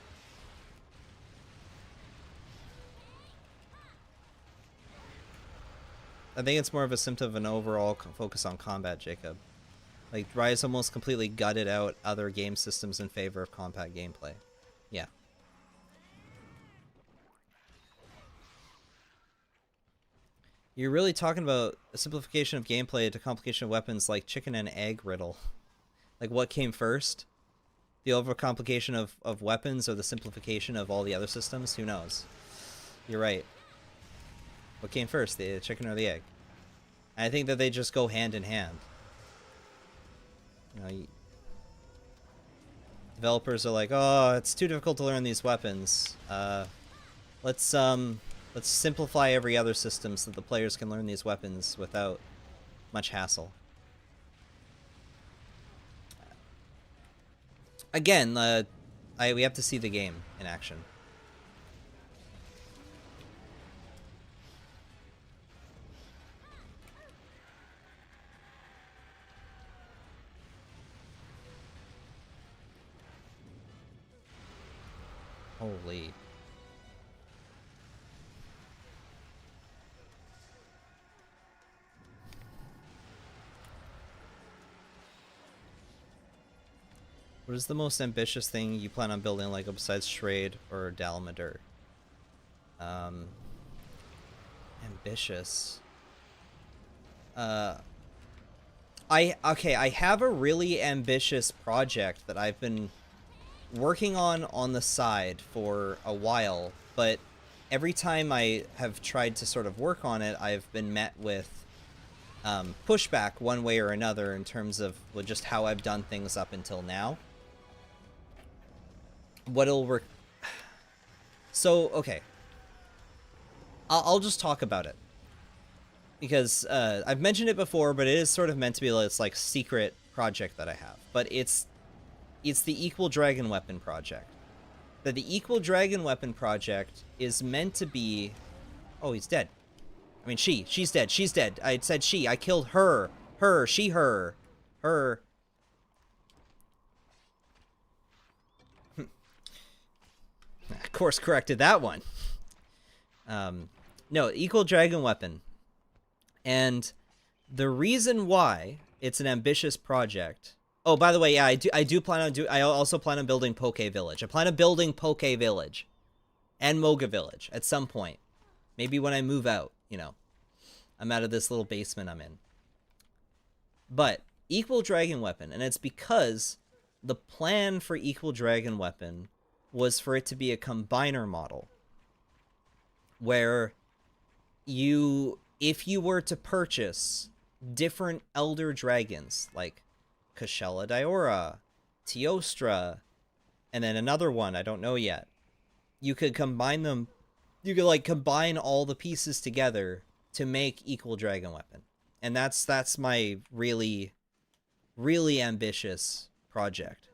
I think it's more of a symptom of an overall focus on combat, Jacob. Like, Rise almost completely gutted out other game systems in favor of combat gameplay. Yeah. You're really talking about a simplification of gameplay to complication of weapons like chicken and egg riddle. Like, what came first? The overcomplication of weapons or the simplification of all the other systems? Who knows? You're right. What came first, the chicken or the egg? And I think that they just go hand in hand. Developers are like, oh, it's too difficult to learn these weapons. Let's simplify every other system so that the players can learn these weapons without much hassle. Again, we have to see the game in action. Holy. What is the most ambitious thing you plan on building Lego besides Shrade or Dalamadur? Ambitious. I have a really ambitious project that I've been working on the side for a while, but every time I have tried to sort of work on it, I've been met with pushback one way or another in terms of just how I've done things up until now. So, okay. I'll just talk about it. Because I've mentioned it before, but it is sort of meant to be this like secret project that I have. But it's the Equal Dragon Weapon project. The Equal Dragon Weapon project is meant to be... Oh, he's dead. I mean, she's dead. She's dead. I said she. I killed her. Her. She. Her. Her. Course corrected that one. No, Equal Dragon Weapon. And the reason why it's an ambitious project... Oh, by the way, yeah, I do plan on I also plan on building Poke Village. I plan on building Poke Village and Moga Village at some point. Maybe when I move out, you know. I'm out of this little basement I'm in. But Equal Dragon Weapon, and it's because the plan for Equal Dragon Weapon was for it to be a combiner model where if you were to purchase different Elder Dragons, like Kashella Diora, Teostra, and then another one I don't know yet, you could combine them. You could like combine all the pieces together to make Equal Dragon Weapon, and that's my really, really ambitious project.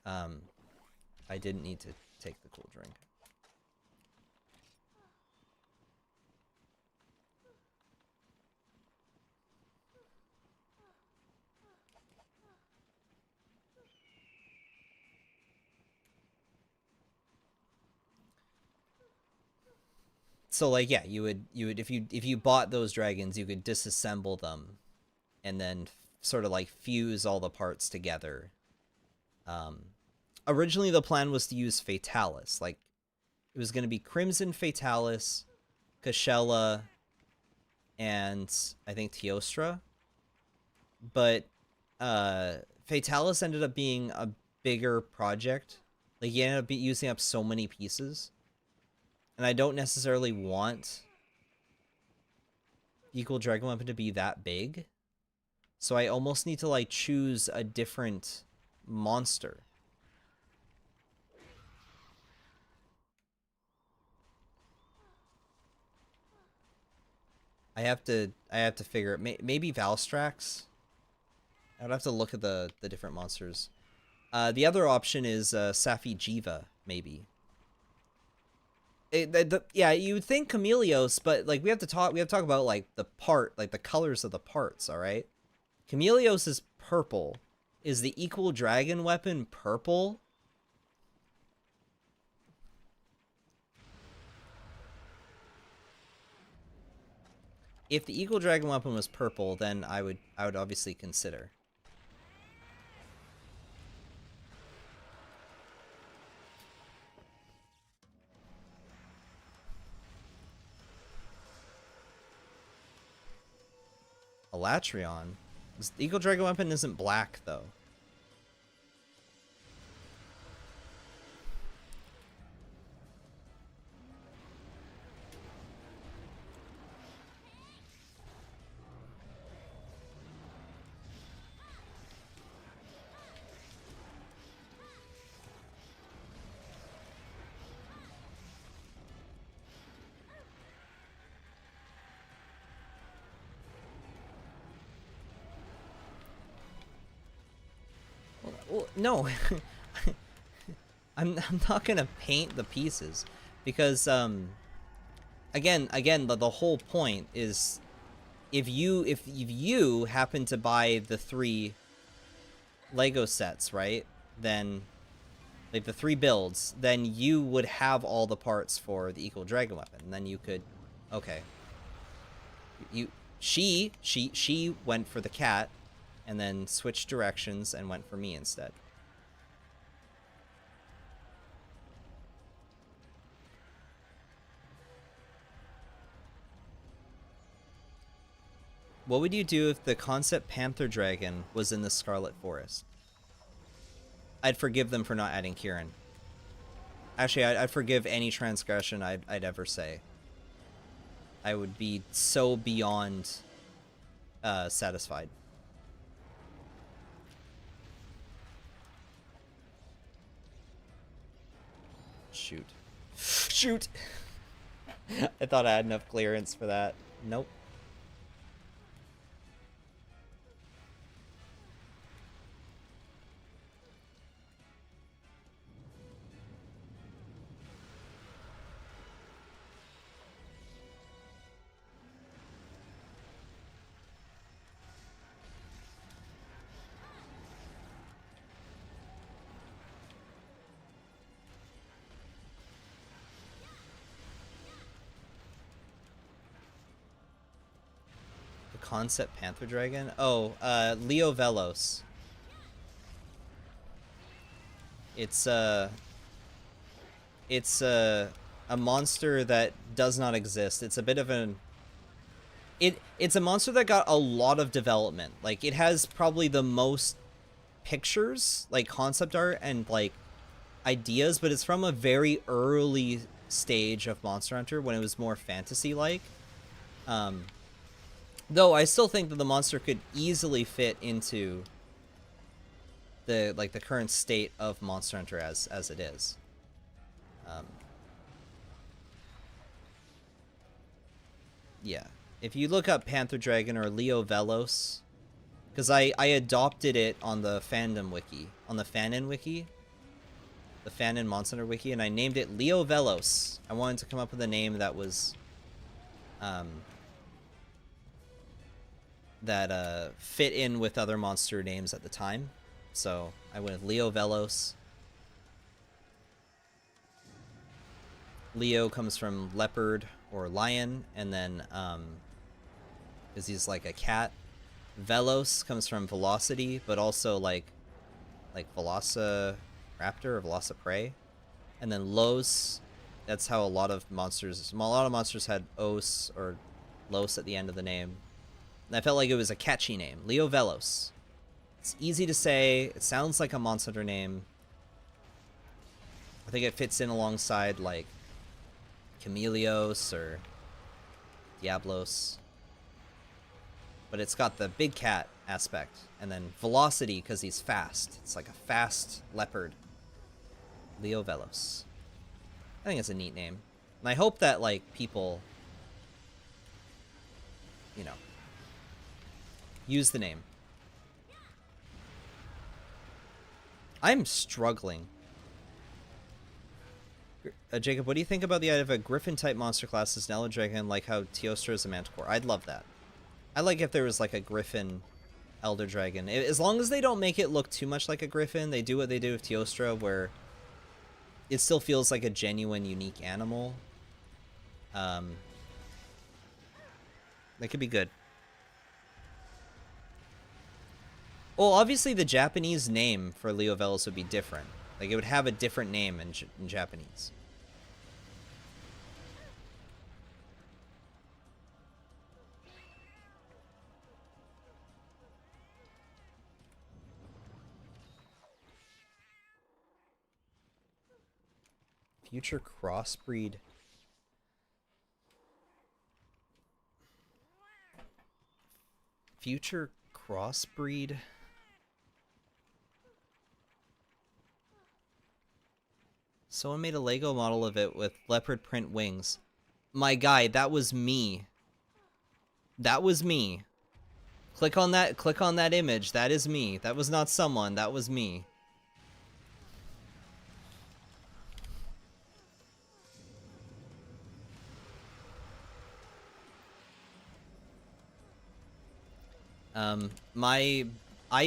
I didn't need to take the cool drink. So like, yeah, you would if you bought those dragons, you could disassemble them and then sort of like fuse all the parts together. Originally the plan was to use Fatalis. Like, it was going to be Crimson Fatalis, Kashella, and I think Teostra. But Fatalis ended up being a bigger project. Like, you ended up using up so many pieces. And I don't necessarily want Equal Dragon Weapon to be that big. So I almost need to, like, choose a different monster. I have to figure it. Maybe Valstrax? I would have to look at the different monsters. The other option is Safi Jiva, maybe. Yeah, you would think Chameleos, but like we have to talk about like the colors of the parts, all right? Chameleos is purple. Is the Equal Dragon Weapon purple? If the Equal Dragon Weapon was purple, then I would obviously consider. Alatreon? The Equal Dragon Weapon isn't black, though. Well, no. I'm not gonna paint the pieces because again the whole point is if you happen to buy the 3 Lego sets, right, then like the 3 builds, then you would have all the parts for the Equal Dragon Weapon, and then you could, okay, she went for the cat and then switched directions and went for me instead. What would you do if the concept Panther Dragon was in the Scarlet Forest? I'd forgive them for not adding Kieran. Actually, I'd forgive any transgression I'd ever say. I would be so beyond satisfied. Shoot. Shoot! I thought I had enough clearance for that. Nope. Concept Panther Dragon? Oh, Leo Velos. It's a monster that does not exist. It's a bit of an it's a monster that got a lot of development. Like, it has probably the most pictures, like concept art and like ideas, but it's from a very early stage of Monster Hunter when it was more fantasy like. Though I still think that the monster could easily fit into the current state of Monster Hunter as it is. Yeah, if you look up Panther Dragon or Leo Velos, because I adopted it on the fandom wiki, on the Fanon wiki, the Fanon Monster Hunter wiki, and I named it Leo Velos. I wanted to come up with a name that was that fit in with other monster names at the time. So I went with Leo Velos. Leo comes from leopard or lion, and then because he's like a cat. Velos comes from velocity, but also like Velociraptor or Velociprey. And then Los, that's how a lot of monsters had Os or Los at the end of the name. And I felt like it was a catchy name. Leo Velos. It's easy to say. It sounds like a Monster Hunter name. I think it fits in alongside like Chameleos or Diablos. But it's got the big cat aspect. And then velocity because he's fast. It's like a fast leopard. Leo Velos. I think it's a neat name. And I hope that like people, you know, use the name. I'm struggling. Jacob, what do you think about the idea of a Griffin-type monster class as an Elder Dragon, like how Teostra is a Manticore? I'd love that. I'd like if there was like a Griffin Elder Dragon. As long as they don't make it look too much like a Griffin, they do what they do with Teostra, where it still feels like a genuine, unique animal. That could be good. Well, obviously the Japanese name for Leo Velos would be different. Like, it would have a different name in Japanese. Future crossbreed. Future crossbreed. Someone made a Lego model of it with leopard print wings. My guy, that was me. That was me. Click on that image. That is me. That was not someone. That was me.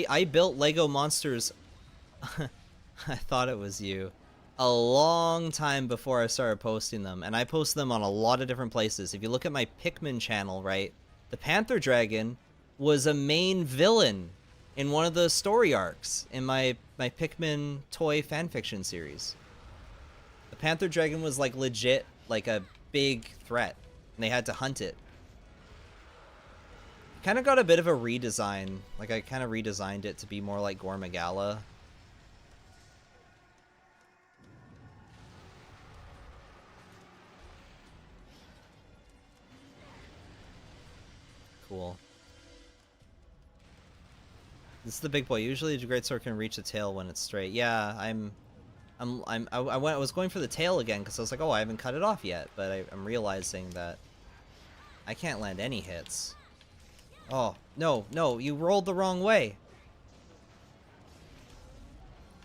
I built Lego monsters. I thought it was you. A long time before I started posting them, and I post them on a lot of different places. If you look at my Pikmin channel, right, the Panther Dragon was a main villain in one of the story arcs in my Pikmin toy fanfiction series. The Panther Dragon was like legit like a big threat, and they had to hunt it. Kind of got a bit of a redesign. Like, I kind of redesigned it to be more like Gormagala. Cool. This is the big boy. Usually the greatsword can reach the tail when it's straight. Yeah, I was going for the tail again because I was like, oh, I haven't cut it off yet, but I'm realizing that I can't land any hits. Oh, no, no, you rolled the wrong way.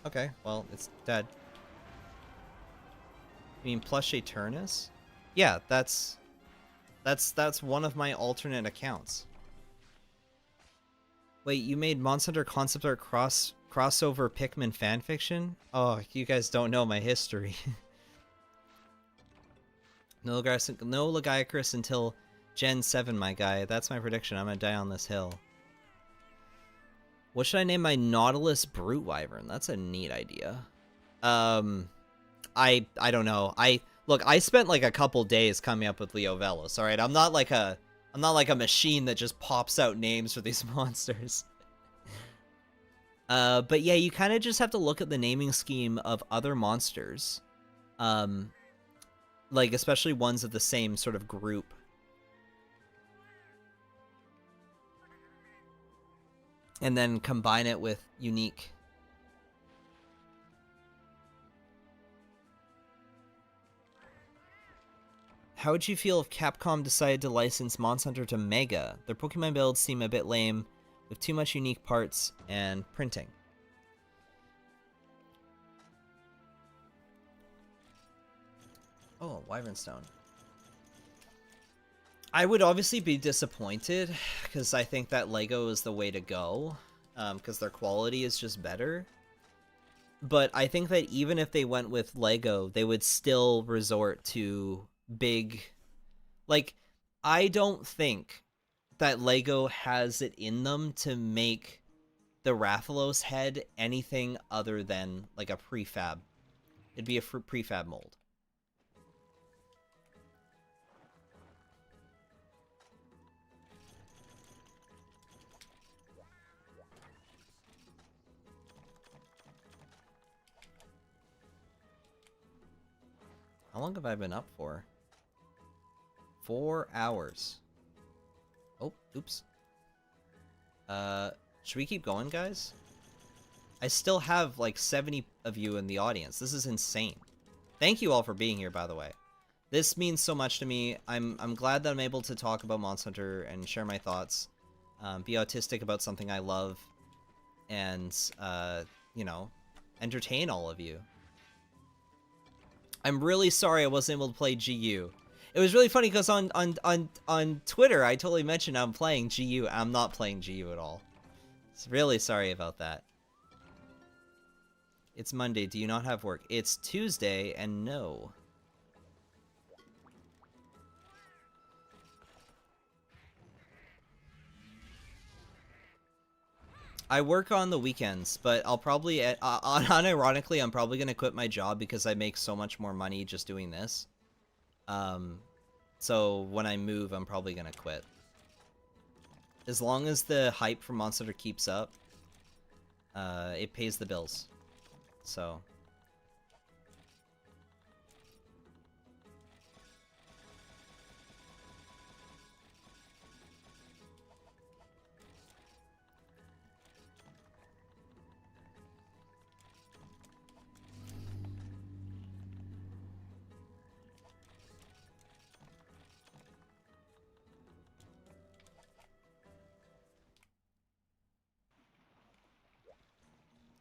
Okay, well, it's dead. You mean plush Eternus? Yeah, that's one of my alternate accounts. Wait, you made Monster Hunter concept art crossover Pikmin fanfiction? Oh, you guys don't know my history. No Lagiacrus until Gen 7, my guy. That's my prediction. I'm gonna die on this hill. What should I name my Nautilus Brute Wyvern? That's a neat idea. I don't know. Look, I spent like a couple days coming up with Leo Velos, alright? I'm not like a machine that just pops out names for these monsters. But yeah, you kind of just have to look at the naming scheme of other monsters. Like, especially ones of the same sort of group. And then combine it with unique. How would you feel if Capcom decided to license Monster Hunter to Mega? Their Pokemon builds seem a bit lame, with too much unique parts and printing. Oh, Wyvern Stone. I would obviously be disappointed, because I think that Lego is the way to go, because their quality is just better. But I think that even if they went with Lego, they would still resort to big... Like, I don't think that Lego has it in them to make the Rathalos head anything other than, like, a prefab. It'd be a prefab mold. How long have I been up for? 4 hours. Oh, oops. Should we keep going, guys? I still have like 70 of you in the audience. This is insane. Thank you all for being here, by the way. This means so much to me. I'm glad that I'm able to talk about Monster Hunter and share my thoughts. Be autistic about something I love. And, you know, entertain all of you. I'm really sorry I wasn't able to play GU. It was really funny because on Twitter, I totally mentioned I'm playing GU. I'm not playing GU at all. It's really sorry about that. It's Monday. Do you not have work? It's Tuesday, and no. I work on the weekends, but I'll probably, unironically, I'm probably going to quit my job because I make so much more money just doing this. So when I move, I'm probably going to quit. As long as the hype for Monster Hunter keeps up, it pays the bills. So...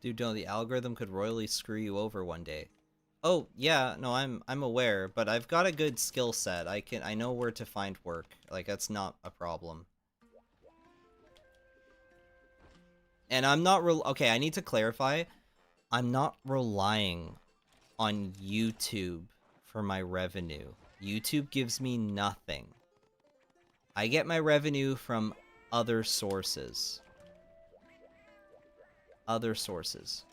Dude, no, the algorithm could royally screw you over one day. Oh, yeah, no, I'm aware, but I've got a good skill set. I know where to find work. Like, that's not a problem. And I'm not okay, I need to clarify. I'm not relying on YouTube for my revenue. YouTube gives me nothing. I get my revenue from other sources. Other sources.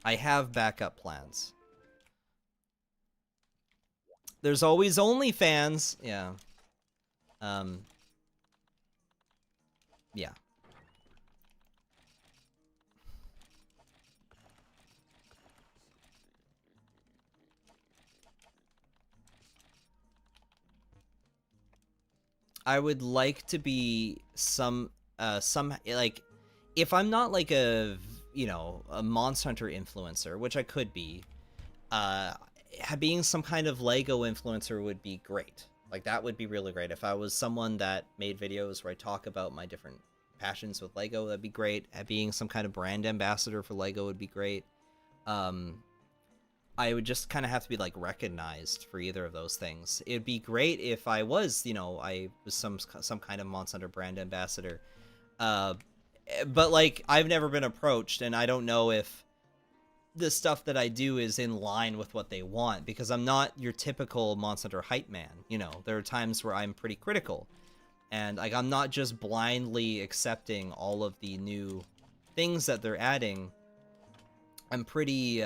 I have backup plans. There's always OnlyFans. Yeah. Yeah. I would like to be some like, if I'm not like a, you know, a Monster Hunter influencer, which I could be, uh, being some kind of Lego influencer would be great. Like, that would be really great. If I was someone that made videos where I talk about my different passions with Lego, that'd be great. Being some kind of brand ambassador for Lego would be great. I would just kind of have to be like recognized for either of those things. It'd be great if I was, you know, I was some kind of Monster Hunter brand ambassador. But like, I've never been approached, and I don't know if the stuff that I do is in line with what they want, because I'm not your typical Monster Hunter hype man. You know, there are times where I'm pretty critical, and like, I'm not just blindly accepting all of the new things that they're adding. I'm pretty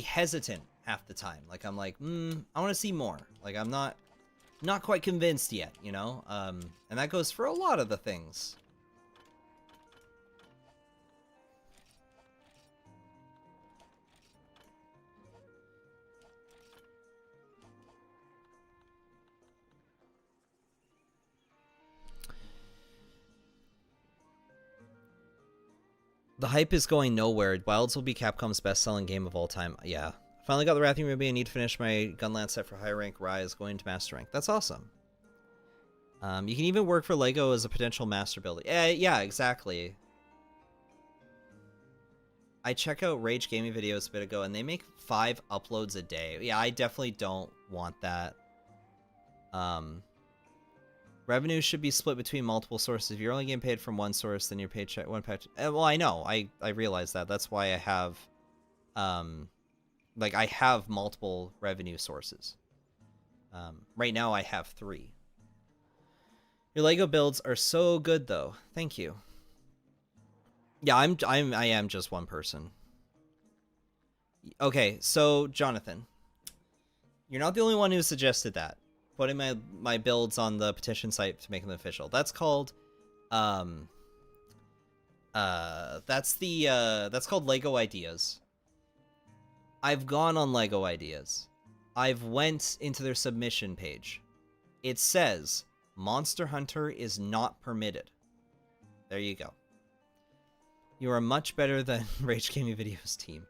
hesitant half the time. Like, I'm like, I want to see more. Like, I'm not quite convinced yet, you know? And that goes for a lot of the things. The hype is going nowhere. Wilds will be Capcom's best-selling game of all time. Yeah. Finally got the Wrathing Ruby. I need to finish my Gunland set for high rank Rise, going to Master Rank. That's awesome. You can even work for LEGO as a potential master builder. Yeah, exactly. I check out Rage Gaming videos a bit ago, and they make 5 uploads a day. Yeah, I definitely don't want that. Revenue should be split between multiple sources. If you're only getting paid from one source, then your paycheck, one paycheck. Well, I know. I realize that. That's why I have, like, I have multiple revenue sources. Right now, I have 3. Your Lego builds are so good, though. Thank you. Yeah, I am just one person. Okay, so Jonathan, you're not the only one who suggested that. Putting my builds on the petition site to make them official. That's called, that's called Lego Ideas. I've gone on Lego Ideas. I've went into their submission page. It says Monster Hunter is not permitted. There you go. You are much better than Rage Gaming Videos team.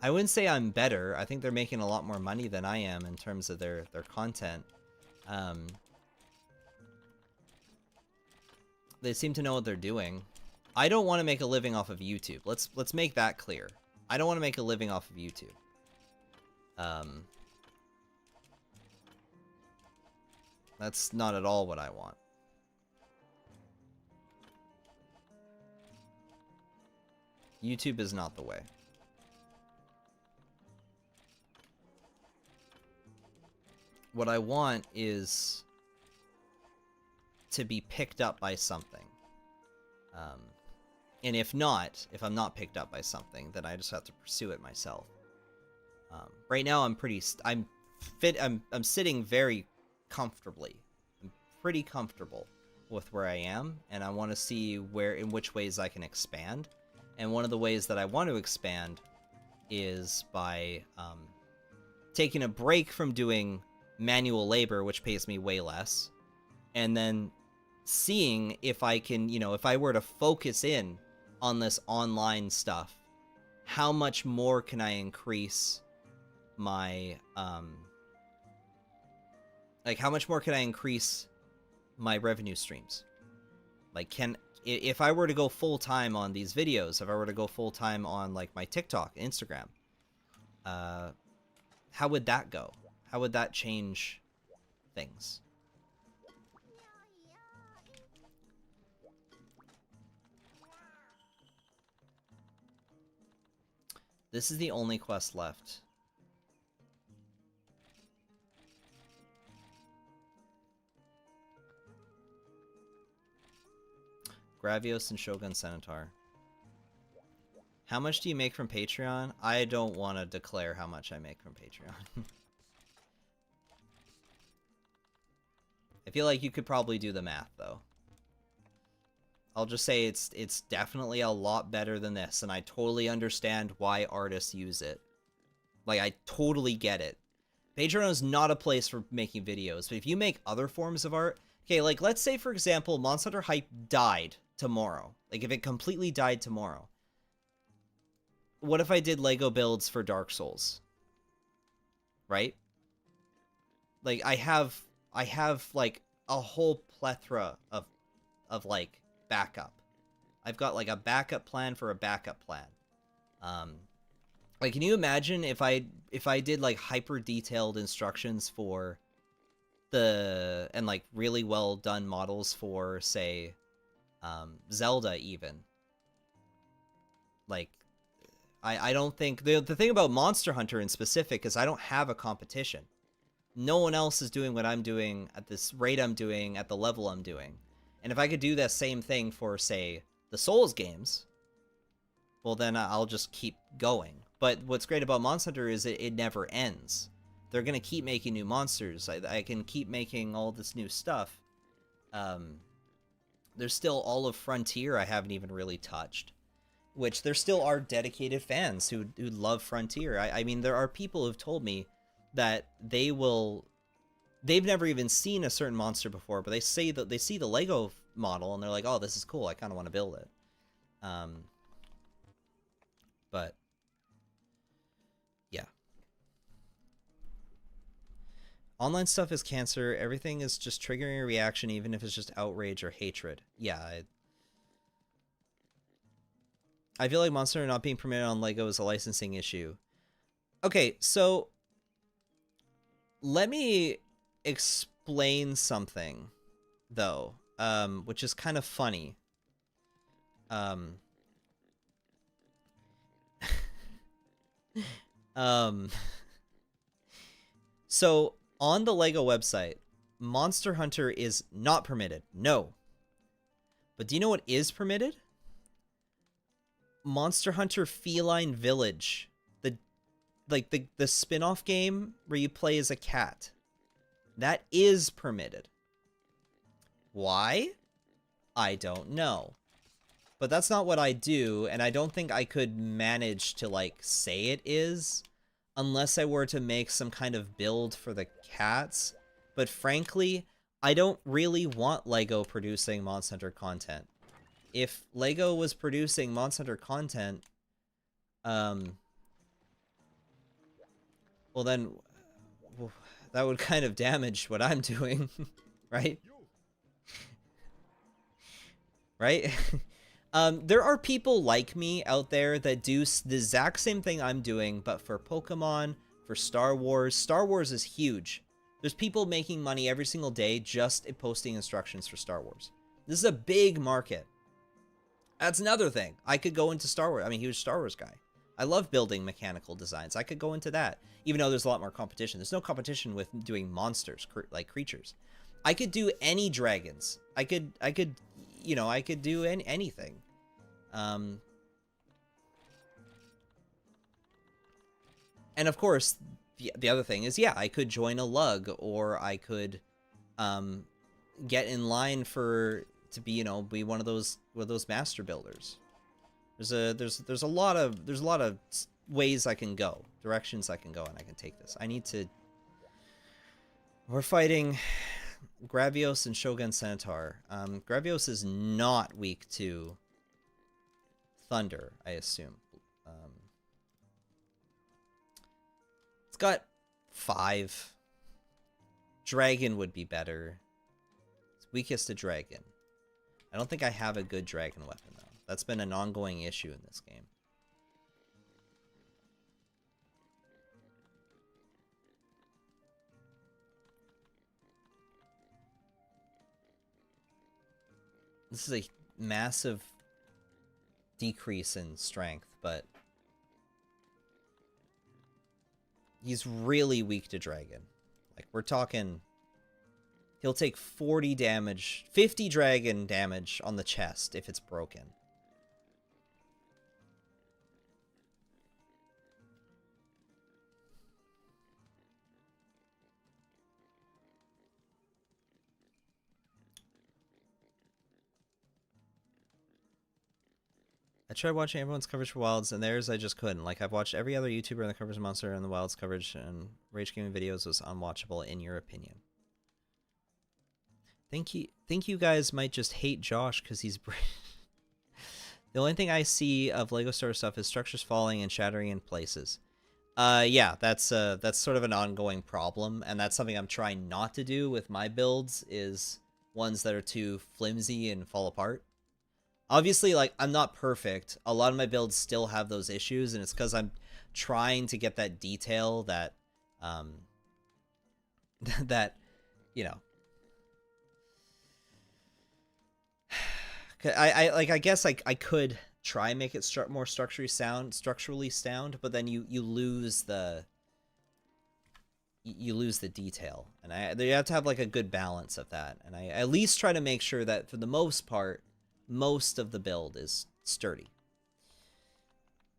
I wouldn't say I'm better. I think they're making a lot more money than I am in terms of their content. They seem to know what they're doing. I don't want to make a living off of YouTube. Let's make that clear. I don't want to make a living off of YouTube. That's not at all what I want. YouTube is not the way. What I want is to be picked up by something. And if I'm not picked up by something, then I just have to pursue it myself. Right now, I'm sitting very comfortably. I'm pretty comfortable with where I am, and I want to see in which ways I can expand. And one of the ways that I want to expand is by taking a break from doing manual labor, which pays me way less, and then seeing if I can, you know, if I were to focus in on this online stuff, how much more can I increase my, like, how much more can I increase my revenue streams? Like, if I were to go full-time on these videos, if I were to go full-time on, like, my TikTok, Instagram, how would that go? How would that change things? This is the only quest left. Gravios and Shogun Centaur. How much do you make from Patreon? I don't want to declare how much I make from Patreon. I feel like you could probably do the math, though. I'll just say it's definitely a lot better than this, and I totally understand why artists use it. Like, I totally get it. Patreon is not a place for making videos, but if you make other forms of art... Okay, like, let's say, for example, Monster Hunter Hype died tomorrow. Like, if it completely died tomorrow. What if I did Lego builds for Dark Souls? Right? Like, I have like, a whole plethora of like, backup. I've got, like, a backup plan for a backup plan. Like, can you imagine if I did, like, hyper-detailed instructions for and, like, really well-done models for, say, Zelda, even? Like, I don't think... The thing about Monster Hunter in specific is I don't have a competition. No one else is doing what I'm doing at this rate I'm doing, at the level I'm doing. And if I could do that same thing for, say, the Souls games, well, then I'll just keep going. But what's great about Monster Hunter is it never ends. They're going to keep making new monsters. I can keep making all this new stuff. There's still all of Frontier I haven't even really touched. Which there still are dedicated fans who love Frontier. I mean, there are people who've told me that they've never even seen a certain monster before, but they say that they see the Lego model and they're like, oh, this is cool. I kind of want to build it. But yeah. Online stuff is cancer. Everything is just triggering a reaction, even if it's just outrage or hatred. Yeah. I feel like Monster Hunter not being permitted on Lego is a licensing issue. Okay, so let me explain something, though, which is kind of funny. So on the Lego website, Monster Hunter is not permitted. No. But do you know what is permitted? Monster Hunter Feline Village. The spin-off game where you play as a cat. That is permitted. Why? I don't know. But that's not what I do, and I don't think I could manage to, like, say it is, unless I were to make some kind of build for the cats. But frankly, I don't really want Lego producing Monster Hunter content. If Lego was producing Monster Hunter content, well then, that would kind of damage what I'm doing, right? Right? There are people like me out there that do the exact same thing I'm doing, but for Pokemon, for Star Wars. Star Wars is huge. There's people making money every single day just posting instructions for Star Wars. This is a big market. That's another thing. I could go into Star Wars. I'm a huge Star Wars guy. I love building mechanical designs. I could go into that, even though there's a lot more competition. There's no competition with doing monsters, like creatures. I could do any dragons. I could, you know, I could do anything. And of course, the other thing is, yeah, I could join a lug, or I could, get in line to be, you know, be one of those master builders. There's a lot of ways I can go, directions I can go, and I can take this. We're fighting Gravios and Shogun Centaur. Gravios is not weak to thunder, I assume. It's got 5. Dragon would be better. It's weakest to dragon. I don't think I have a good dragon weapon, though. That's been an ongoing issue in this game. This is a massive decrease in strength, but he's really weak to dragon. Like, we're talking... He'll take 40 damage, 50 dragon damage on the chest if it's broken. I tried watching everyone's coverage for Wilds, and theirs I just couldn't. Like, I've watched every other YouTuber that covers Monster and the Wilds coverage, and Rage Gaming videos was unwatchable, in your opinion. Think you guys might just hate Josh because he's British. The only thing I see of LEGO Star Wars stuff is structures falling and shattering in places. Yeah, that's sort of an ongoing problem, and that's something I'm trying not to do with my builds, is ones that are too flimsy and fall apart. Obviously, like, I'm not perfect. A lot of my builds still have those issues, and it's because I'm trying to get that detail that, that, you know. I guess I could try and make it more structurally sound, but then you lose the detail, and you have to have like a good balance of that. And I at least try to make sure that for the most part, most of the build is sturdy,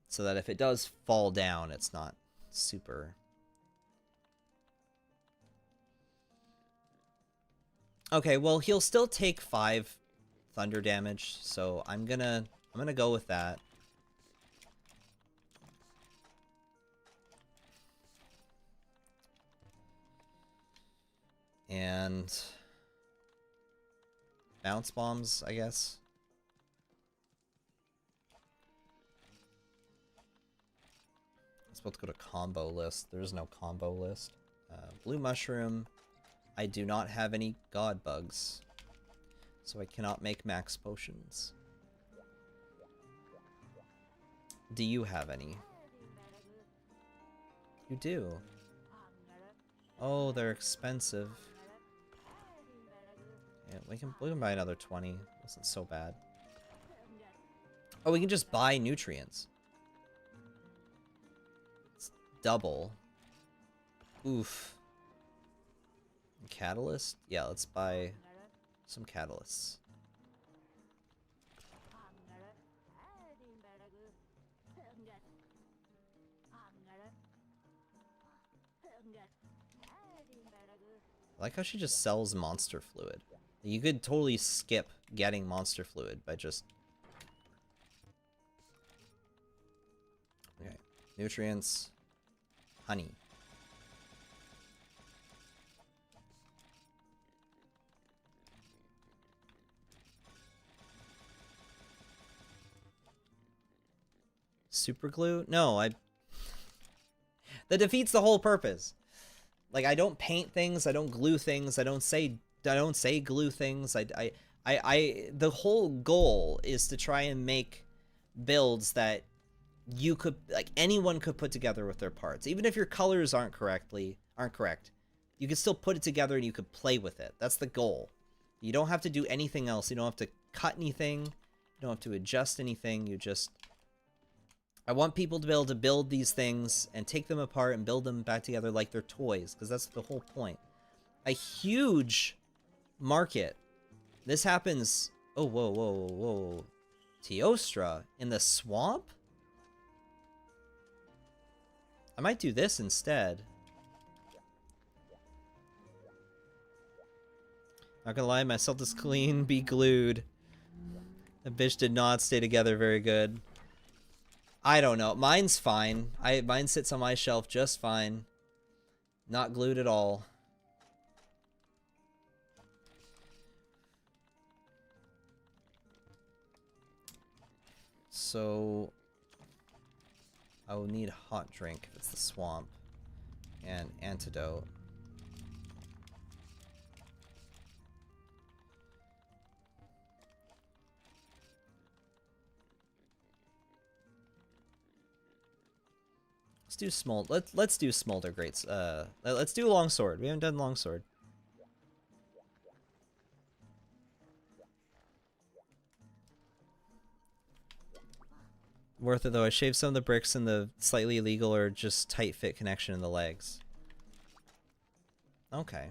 so that if it does fall down, it's not super. Okay, well, he'll still take 5 thunder damage, so I'm gonna go with that. And bounce bombs, I guess. I'm supposed to go to combo list. There's no combo list. Blue mushroom. I do not have any god bugs, so I cannot make max potions. Do you have any? You do. Oh, they're expensive. Yeah, we can buy another 20. Wasn't so bad. Oh, we can just buy nutrients. It's double. Oof. Catalyst? Yeah, let's buy some catalysts. I like how she just sells monster fluid. You could totally skip getting monster fluid by just... Okay. Nutrients. Honey. Super glue? No, that defeats the whole purpose. Like, I don't paint things, I don't glue things, I don't say glue things. The whole goal is to try and make builds that you could, like, anyone could put together with their parts. Even if your colors aren't correct, you can still put it together and you could play with it. That's the goal. You don't have to do anything else. You don't have to cut anything. You don't have to adjust anything. You just... I want people to be able to build these things and take them apart and build them back together like they're toys, because that's the whole point. A huge market. This happens... Oh, whoa, whoa, whoa. Teostra in the swamp? I might do this instead. Not gonna lie, my salt is clean, be glued. The bitch did not stay together very good. I don't know. Mine's fine. Mine sits on my shelf just fine. Not glued at all. So I will need a hot drink if it's the swamp. And antidote. Let's do let's do smolder grates. Let's do longsword. We haven't done longsword. Worth it though. I shaved some of the bricks and the slightly illegal or just tight fit connection in the legs. Okay.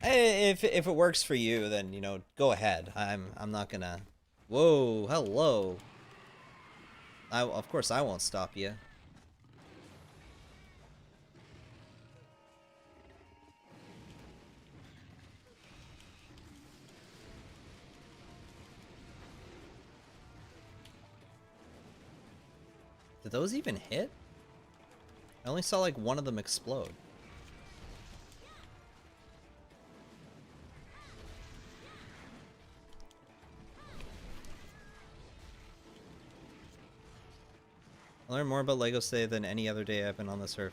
If it works for you, then, you know, go ahead. I'm not gonna... Whoa, hello. Of course I won't stop you. Did those even hit? I only saw like one of them explode. I learned more about LEGO today than any other day I've been on this earth.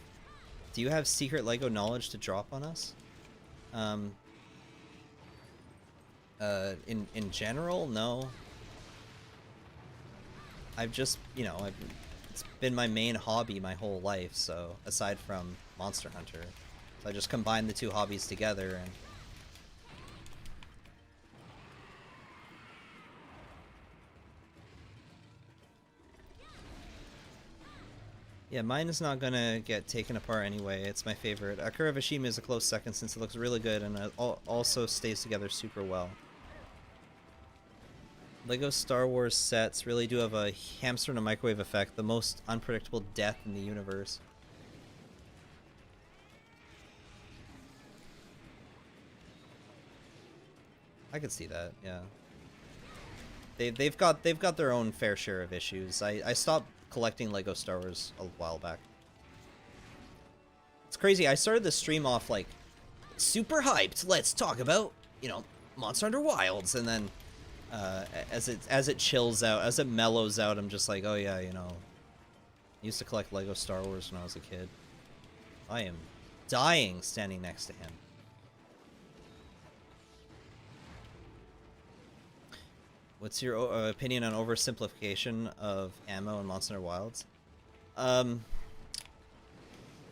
Do you have secret LEGO knowledge to drop on us? In general, no. I've just, you know, it's been my main hobby my whole life, so aside from Monster Hunter. So I just combined the two hobbies together and... Yeah, mine is not gonna get taken apart anyway. It's my favorite. Akira Vashima is a close second since it looks really good and it also stays together super well. LEGO Star Wars sets really do have a hamster in a microwave effect, the most unpredictable death in the universe. I could see that, yeah. They've got their own fair share of issues. I stopped collecting LEGO Star Wars a while back. It's crazy. I started the stream off like super hyped. Let's talk about, you know, Monster Hunter Wilds, and then as it chills out, as it mellows out, I'm just like, oh yeah, you know, I used to collect LEGO Star Wars when I was a kid. I am dying standing next to him. What's your opinion on oversimplification of ammo in Monster Hunter Wilds?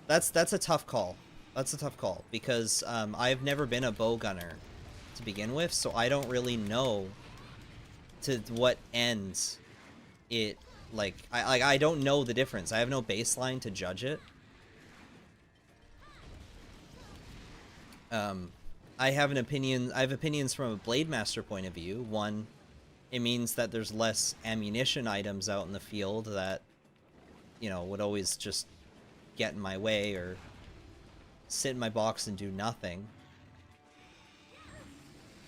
That's a tough call. That's a tough call because I've never been a bow gunner to begin with, so I don't really know to what ends it, like I don't know the difference. I have no baseline to judge it. I have an opinion. I have opinions from a Blade Master point of view. One, it means that there's less ammunition items out in the field that, you know, would always just get in my way or sit in my box and do nothing.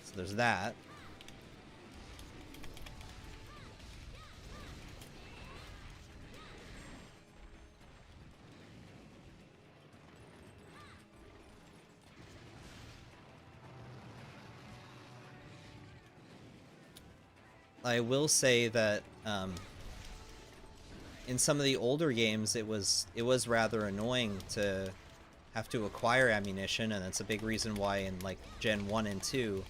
So there's that. I will say that in some of the older games, it was rather annoying to have to acquire ammunition, and that's a big reason why in like Gen 1 and 2,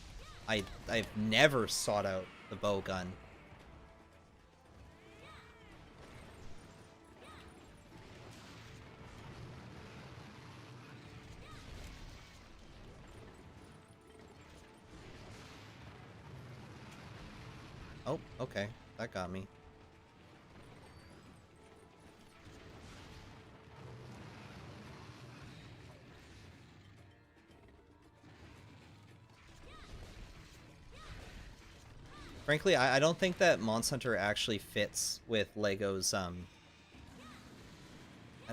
I've never sought out the bow gun. Oh, okay. That got me. Frankly, I don't think that Monster Hunter actually fits with LEGO's, I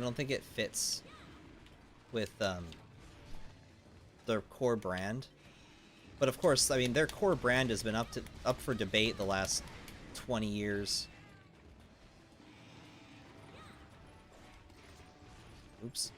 don't think it fits with, their core brand. But of course, I mean, their core brand has been up for debate the last 20 years. Oops.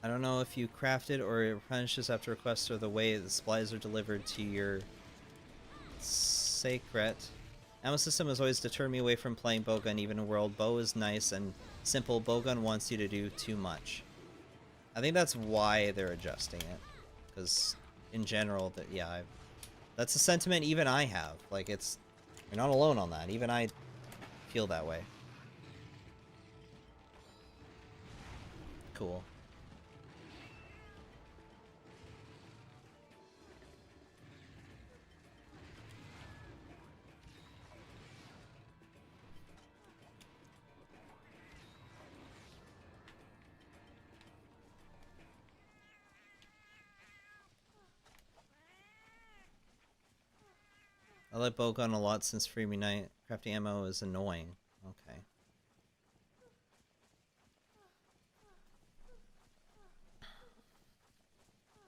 I don't know if you craft it or it replenishes after request or the way the supplies are delivered to your sacred. Ammo system has always deterred me away from playing bowgun, even in world. Bow is nice and simple. Bowgun wants you to do too much. I think that's why they're adjusting it. Because in general, that's a sentiment even I have. Like, you're not alone on that. Even I feel that way. Cool. I like bowgun a lot since Freebie Night. Crafting ammo is annoying. Okay.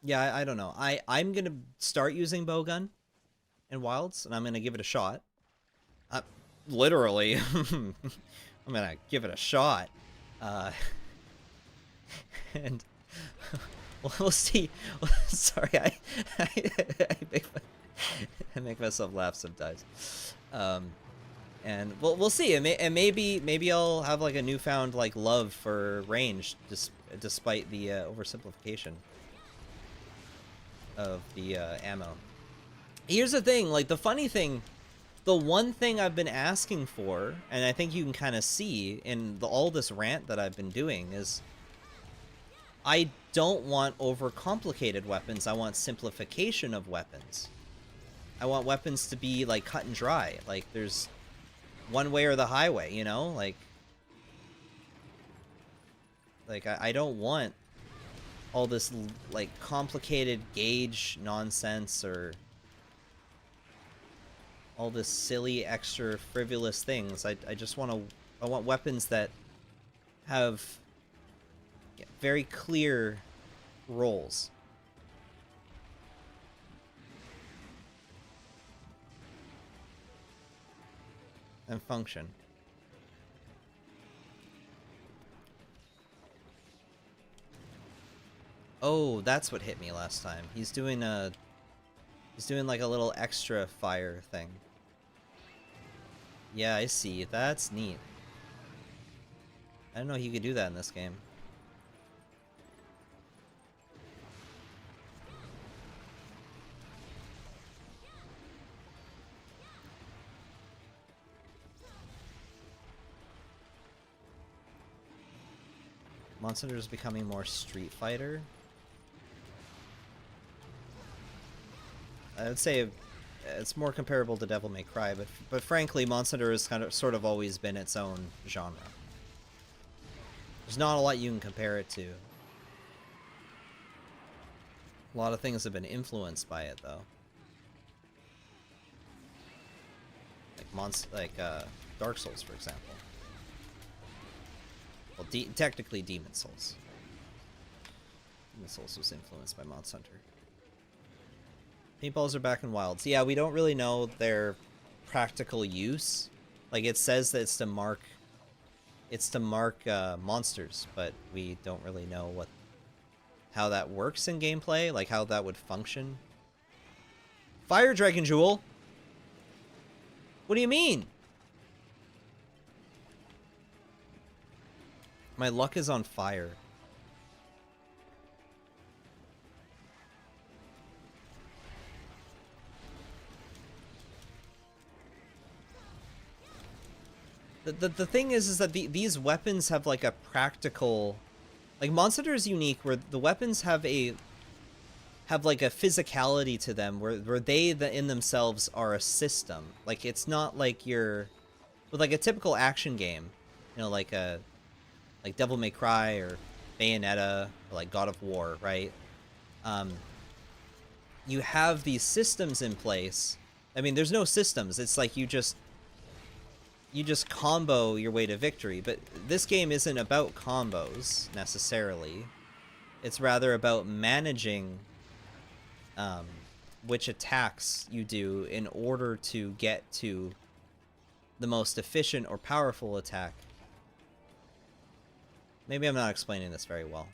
Yeah, I don't know. I'm gonna start using bowgun in Wilds, and I'm gonna give it a shot. Literally, I'm gonna give it a shot. And we'll see. Sorry, I make myself laugh sometimes. And we'll see. And maybe I'll have like a newfound like love for range, despite the oversimplification of the ammo. Here's the thing, like the funny thing, the one thing I've been asking for, and I think you can kind of see in all this rant that I've been doing, is I don't want overcomplicated weapons. I want simplification of weapons. I want weapons to be like cut and dry. Like there's one way or the highway, you know? Like I don't want all this like complicated gauge nonsense or all this silly extra frivolous things. I just want weapons that have very clear roles. And function. Oh, that's what hit me last time. He's doing like a little extra fire thing. Yeah, I see. That's neat. I didn't know you could do that in this game. Monster is becoming more Street Fighter. I would say it's more comparable to Devil May Cry, but frankly, Monster has sort of always been its own genre. There's not a lot you can compare it to. A lot of things have been influenced by it, though. Like Dark Souls, for example. Well, technically Demon Souls. Demon Souls was influenced by Monster Hunter. Paintballs are back in Wilds. Yeah, we don't really know their practical use. Like, it says that it's to mark monsters, but we don't really know how that works in gameplay, like how that would function. Fire Dragon Jewel? What do you mean? My luck is on fire. The thing is that these weapons have like a practical, like Monster Hunter is unique where the weapons have like a physicality to them where they in themselves are a system. Like it's not like with like a typical action game, you know, like Devil May Cry or Bayonetta or like God of War, right? You have these systems in place. I mean, there's no systems. It's like you just combo your way to victory. But this game isn't about combos necessarily. It's rather about managing which attacks you do in order to get to the most efficient or powerful attack. Maybe I'm not explaining this very well.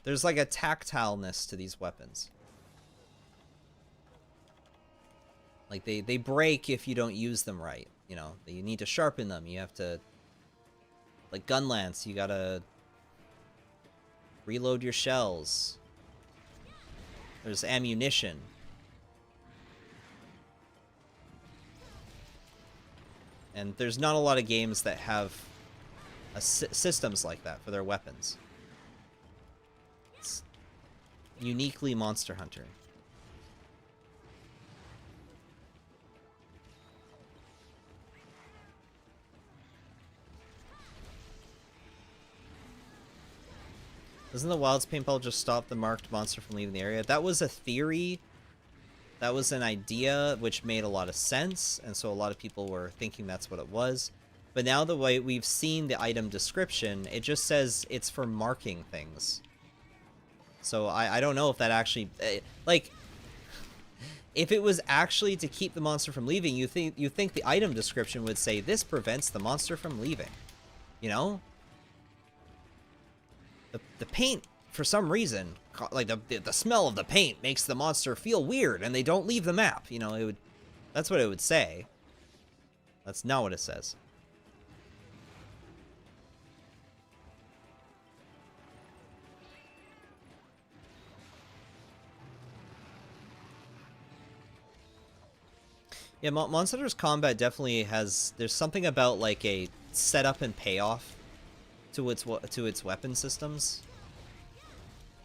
There's like a tactileness to these weapons. Like they break if you don't use them right. You know, you need to sharpen them. You have to, like gun lance, you gotta reload your shells. There's ammunition. And there's not a lot of games that have systems like that for their weapons. It's uniquely Monster Hunter. Doesn't the Wilds paintball just stop the marked monster from leaving the area? That was a theory That was an idea which made a lot of sense, and so a lot of people were thinking that's what it was. But now the way we've seen the item description, it just says it's for marking things. So I don't know if that actually... like, if it was actually to keep the monster from leaving, you think the item description would say, this prevents the monster from leaving. You know? The paint, for some reason, like the smell of the paint makes the monster feel weird, and they don't leave the map. You know, that's what it would say. That's not what it says. Yeah, Monster Hunter's combat definitely has... There's something about, like, a setup and payoff to its weapon systems.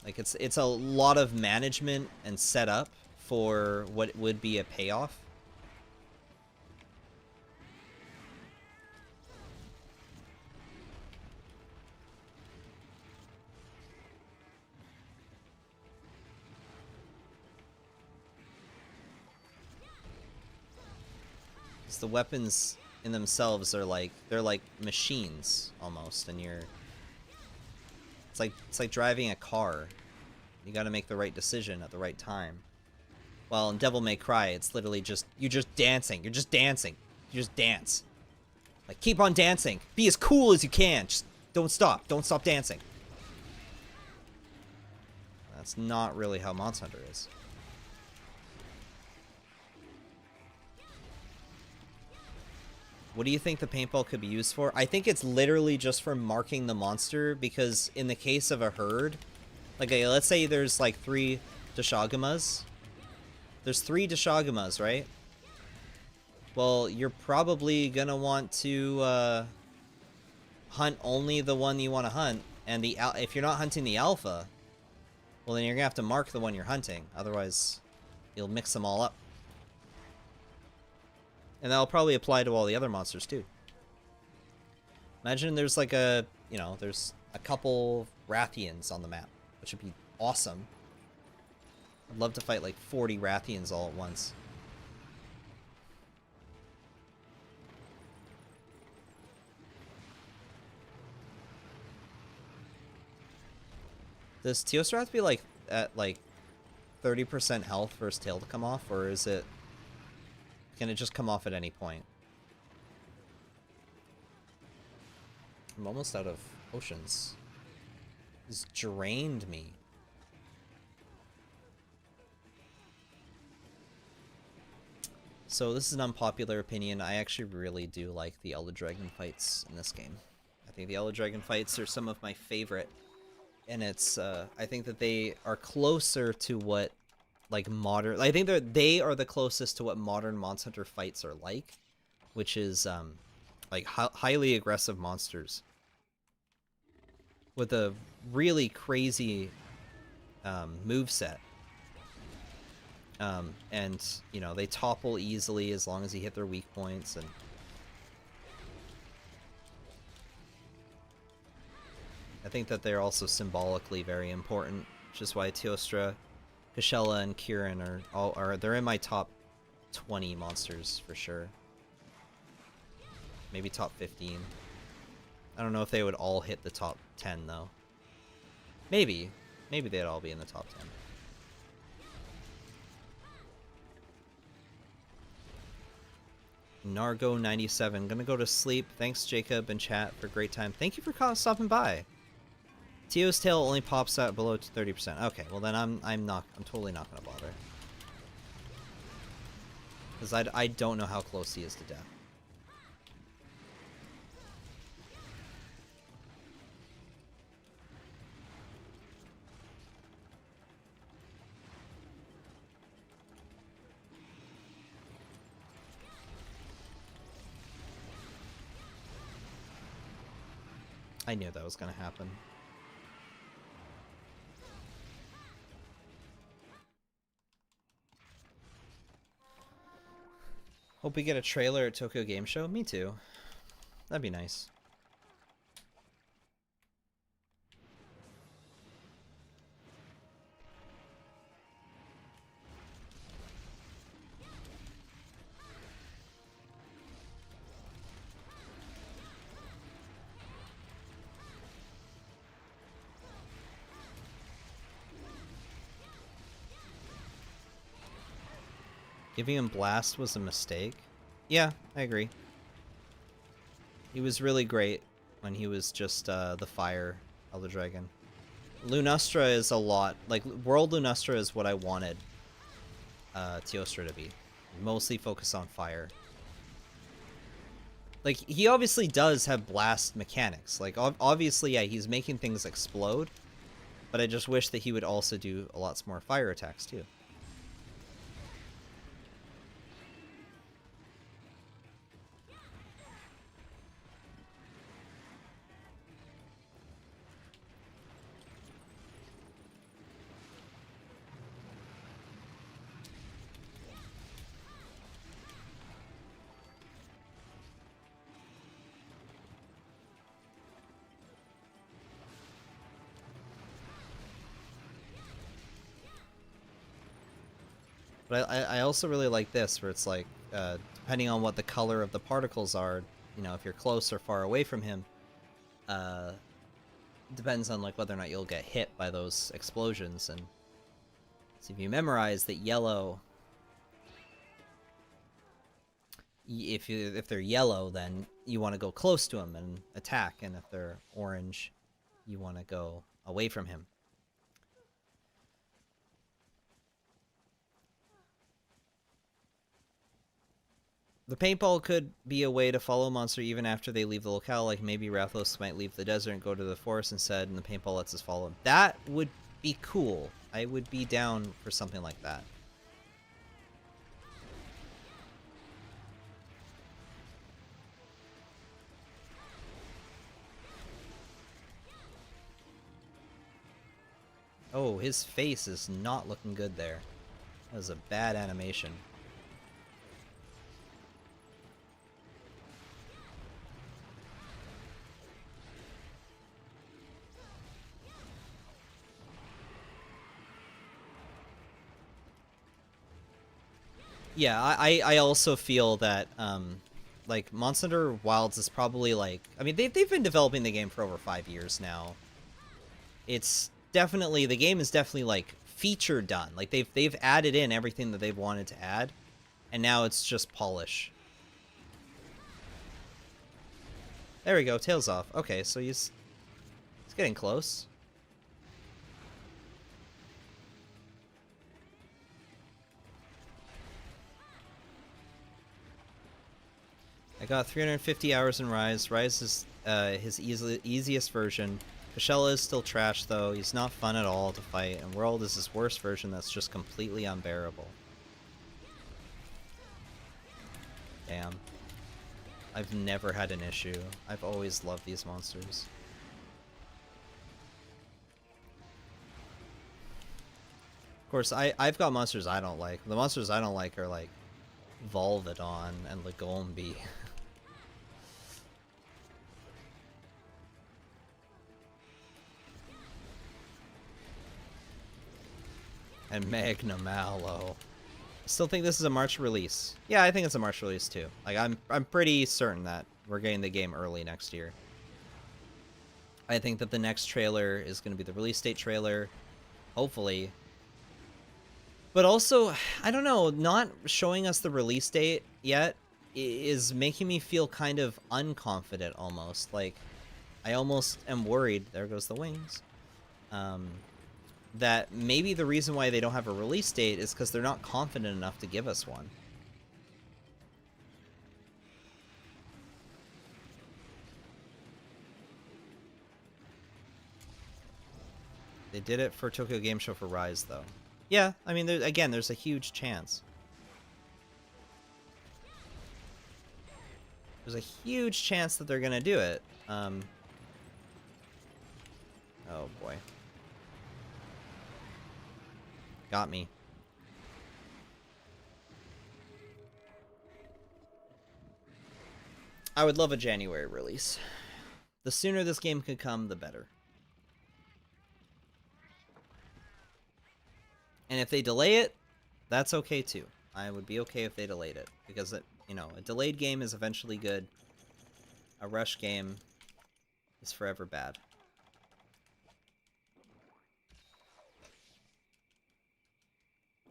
Like, it's a lot of management and setup for what would be a payoff. The weapons in themselves are like, they're like machines almost, and it's like driving a car. You got to make the right decision at the right time. Well, in Devil May Cry, it's literally just you're just dancing. You just dance. Like, keep on dancing. Be as cool as you can. Just don't stop. Don't stop dancing. That's not really how Monster Hunter is. What do you think the paintball could be used for? I think it's literally just for marking the monster, because in the case of a herd, like, let's say there's like 3 Dashagamas. There's 3 Dashagamas, right? Well, you're probably gonna want to hunt only the one you want to hunt, and if you're not hunting the alpha, well, then you're gonna have to mark the one you're hunting. Otherwise, you'll mix them all up. And that'll probably apply to all the other monsters, too. Imagine there's like there's a couple Rathians on the map, which would be awesome. I'd love to fight like 40 Rathians all at once. Does Teostra have to be like at like 30% health for his tail to come off, or is it... Can it just come off at any point? I'm almost out of potions. It's drained me. So this is an unpopular opinion. I actually really do like the Elder Dragon fights in this game. I think the Elder Dragon fights are some of my favorite. And it's, I think that they are closer to what, like, modern... I think they are the closest to what modern Monster Hunter fights are like. Which is, like, highly aggressive monsters. With a really crazy moveset. And, you know, they topple easily as long as you hit their weak points, and... I think that they're also symbolically very important, which is why Teostra, Kashella, and Kirin they're in my top 20 monsters for sure. Maybe top 15. I don't know if they would all hit the top 10 though. Maybe they'd all be in the top 10. Nargo97, gonna go to sleep. Thanks Jacob and chat for a great time. Thank you for stopping by. Teo's tail only pops out below 30%. Okay, well then I'm totally not gonna bother. Because I don't know how close he is to death. I knew that was gonna happen. Hope we get a trailer at Tokyo Game Show. Me too. That'd be nice. Giving him Blast was a mistake. Yeah, I agree. He was really great when he was just the Fire Elder Dragon. Lunastra is a lot. Like, World Lunastra is what I wanted Teostra to be. Mostly focused on fire. Like, he obviously does have blast mechanics. Like, obviously, yeah, he's making things explode. But I just wish that he would also do a lot more fire attacks, too. But I also really like this, where it's like, depending on what the color of the particles are, you know, if you're close or far away from him, depends on like whether or not you'll get hit by those explosions. And so if you memorize that yellow, if they're yellow, then you want to go close to him and attack, and if they're orange, you want to go away from him. The paintball could be a way to follow a monster even after they leave the locale, like maybe Rathlos might leave the desert and go to the forest instead, and the paintball lets us follow him. That would be cool. I would be down for something like that. Oh, his face is not looking good there. That was a bad animation. Yeah, I also feel that, like, Monster Hunter Wilds is probably, like... I mean, they've been developing the game for over 5 years now. It's definitely... The game is definitely, like, feature done. Like, they've added in everything that they've wanted to add, and now it's just polish. There we go, tails off. Okay, so he's getting close. I got 350 hours in Rise. Rise is his easiest version. Kashella is still trash, though. He's not fun at all to fight, and World is his worst version that's just completely unbearable. Damn. I've never had an issue. I've always loved these monsters. Of course, I've got monsters I don't like. The monsters I don't like are, like, Volvidon and Lagombi. And Magnamallow. I still think this is a March release. Yeah, I think it's a March release too. Like, I'm pretty certain that we're getting the game early next year. I think that the next trailer is going to be the release date trailer, hopefully. But also, I don't know, not showing us the release date yet is making me feel kind of unconfident almost. Like, I almost am worried, there goes the wings, that maybe the reason why they don't have a release date is because they're not confident enough to give us one. They did it for Tokyo Game Show for Rise, though. Yeah, I mean, again, there's a huge chance. There's a huge chance that they're gonna do it. Oh boy. Got me. I would love a January release. The sooner this game could come, the better. And if they delay it, that's okay too. I would be okay if they delayed it. Because, you know, a delayed game is eventually good. A rush game is forever bad.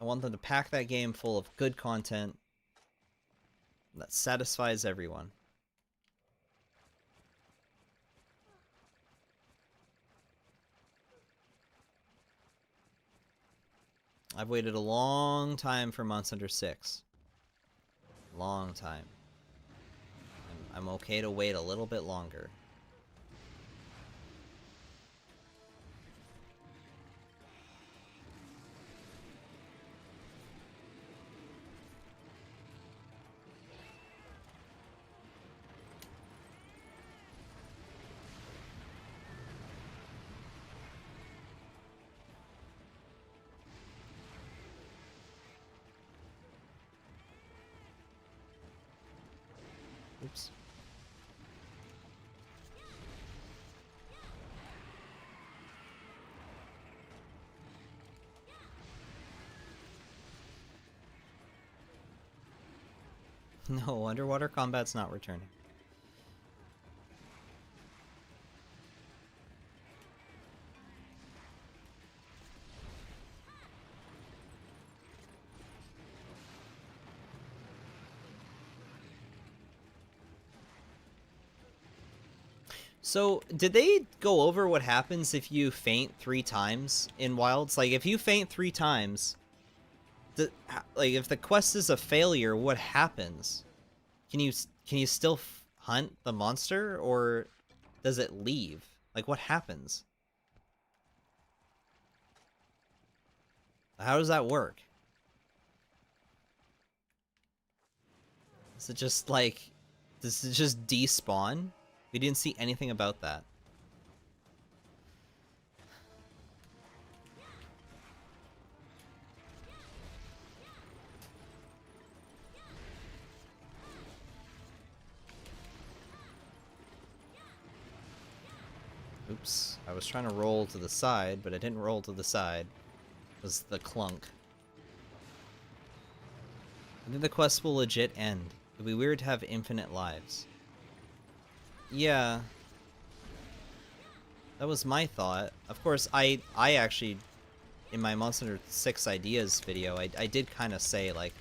I want them to pack that game full of good content that satisfies everyone. I've waited a long time for Monster Hunter 6. Long time. I'm okay to wait a little bit longer. Oops. No, underwater combat's not returning. So, did they go over what happens if you faint 3 times in Wilds? Like, if you faint 3 times, like, if the quest is a failure, what happens? Can you still hunt the monster, or does it leave? Like, what happens? How does that work? Is it just, like, does it just despawn? We didn't see anything about that. Oops. I was trying to roll to the side, but I didn't roll to the side. It was the clunk. I think the quest will legit end. It'd be weird to have infinite lives. Yeah. That was my thought. Of course, I actually, in my Monster Hunter 6 Ideas video, I did kind of say, like,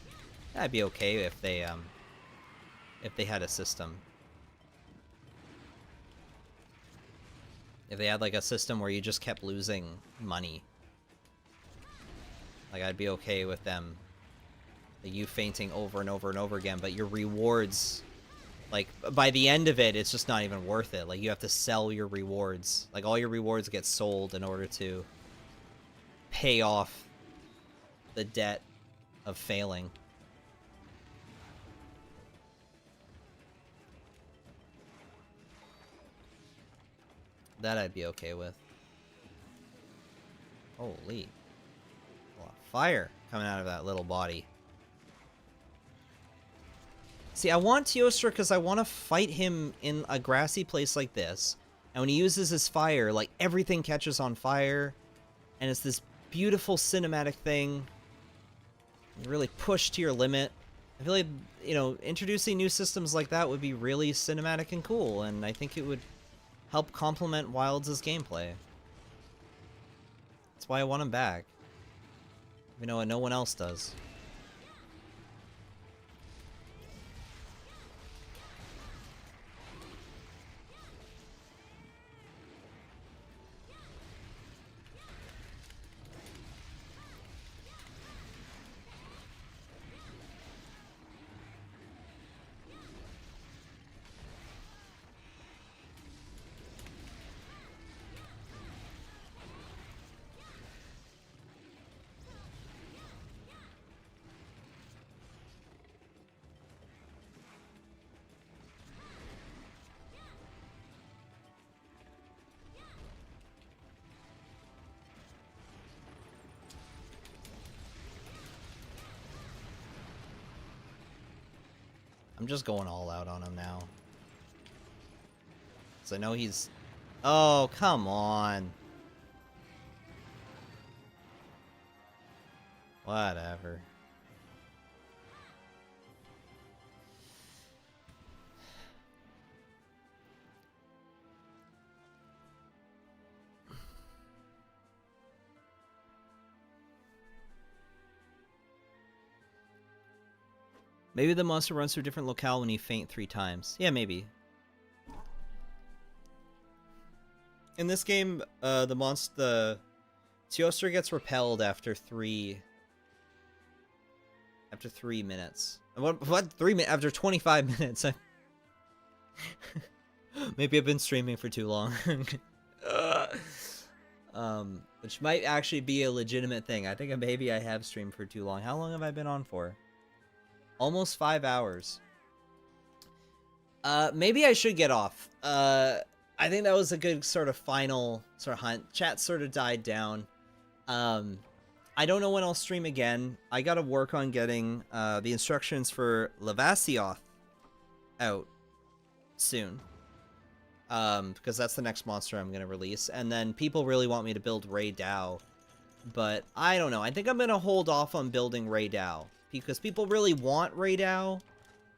yeah, I'd be okay if they had a system. If they had, like, a system where you just kept losing money. Like, I'd be okay with them. Like, you fainting over and over and over again, but your rewards, like, by the end of it, it's just not even worth it. Like, you have to sell your rewards. Like, all your rewards get sold in order to pay off the debt of failing. That I'd be okay with. Holy. A lot of fire coming out of that little body. See, I want Teostra because I want to fight him in a grassy place like this. And when he uses his fire, like, everything catches on fire. And it's this beautiful cinematic thing. You really push to your limit. I feel like, you know, introducing new systems like that would be really cinematic and cool. And I think it would help complement Wilds' gameplay. That's why I want him back. You know, and no one else does. I'm just going all out on him now. Because I know he's... Oh, come on. Whatever. Maybe the monster runs through a different locale when you faint 3 times. Yeah, maybe. In this game, the Teostra gets repelled after 3 minutes. What 3 minutes? After 25 minutes. Maybe I've been streaming for too long. Which might actually be a legitimate thing. I think maybe I have streamed for too long. How long have I been on for? Almost 5 hours. Maybe I should get off. I think that was a good sort of final sort of hunt. Chat sort of died down. I don't know when I'll stream again. I gotta work on getting the instructions for Lavasioth out soon. Because that's the next monster I'm gonna release. And then people really want me to build Ray Dow. But I don't know. I think I'm gonna hold off on building Ray Dow. Because people really want Ray Dow.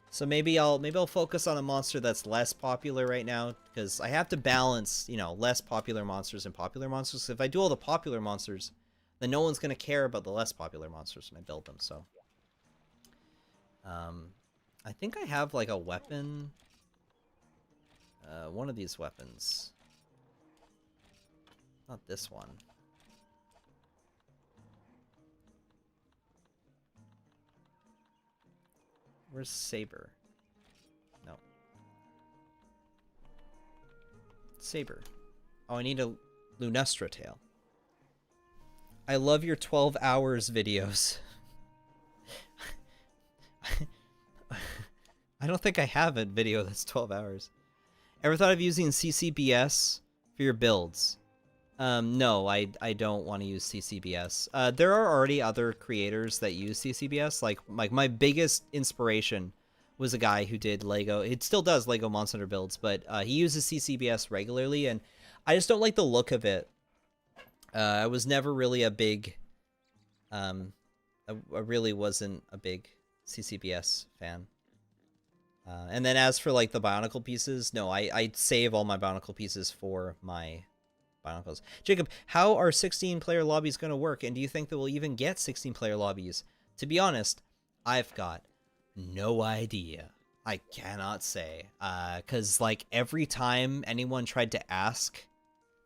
So maybe I'll focus on a monster that's less popular right now, because I have to balance, you know, less popular monsters and popular monsters. If I do all the popular monsters, then no one's gonna care about the less popular monsters when I build them. So, I think I have like a weapon, one of these weapons, not this one. Where's Saber? No. Saber. Oh, I need a Lunestra tail. I love your 12 hours videos. I don't think I have a video that's 12 hours. Ever thought of using CCBS for your builds? No, I don't want to use CCBS. There are already other creators that use CCBS. Like my biggest inspiration was a guy who did Lego. It still does Lego Monster Hunter builds, but he uses CCBS regularly, and I just don't like the look of it. I was never really a big... I really wasn't a big CCBS fan. And then as for like the Bionicle pieces, no, I save all my Bionicle pieces for my... Bionicles. Jacob, how are 16-player lobbies going to work, and do you think that we'll even get 16-player lobbies? To be honest, I've got no idea. I cannot say. Because, like, every time anyone tried to ask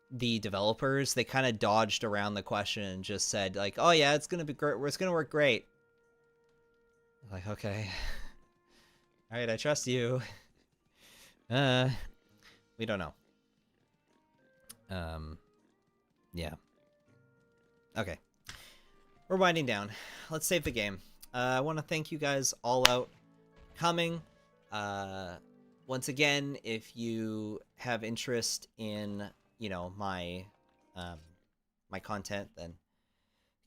the developers, they kind of dodged around the question and just said, like, oh yeah, it's going to be great. It's going to work great. Like, okay. Alright, I trust you. We don't know. Yeah. Okay. We're winding down. Let's save the game. I want to thank you guys all out coming. Once again, if you have interest in, you know, my my content, then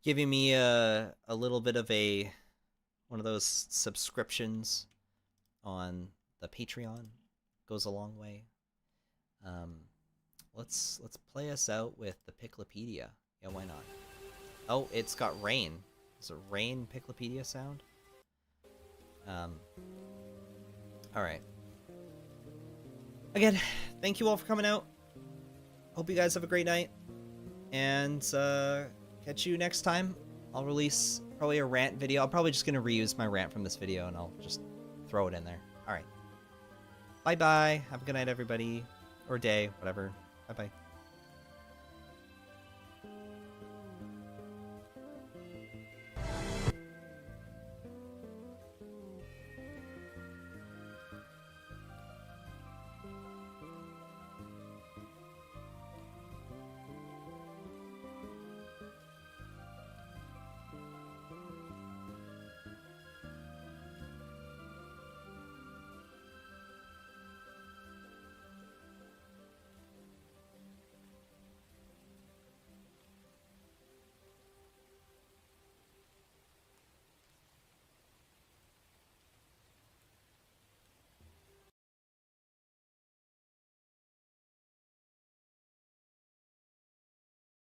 giving me a little bit of one of those subscriptions on the Patreon goes a long way. Let's play us out with the Piclopedia. Yeah, why not? Oh, it's got rain. Is it rain Piclopedia sound? Alright. Again, thank you all for coming out. Hope you guys have a great night. And catch you next time. I'll release probably a rant video. I'm probably just going to reuse my rant from this video and I'll just throw it in there. Alright. Bye-bye. Have a good night, everybody. Or day, whatever. Bye-bye.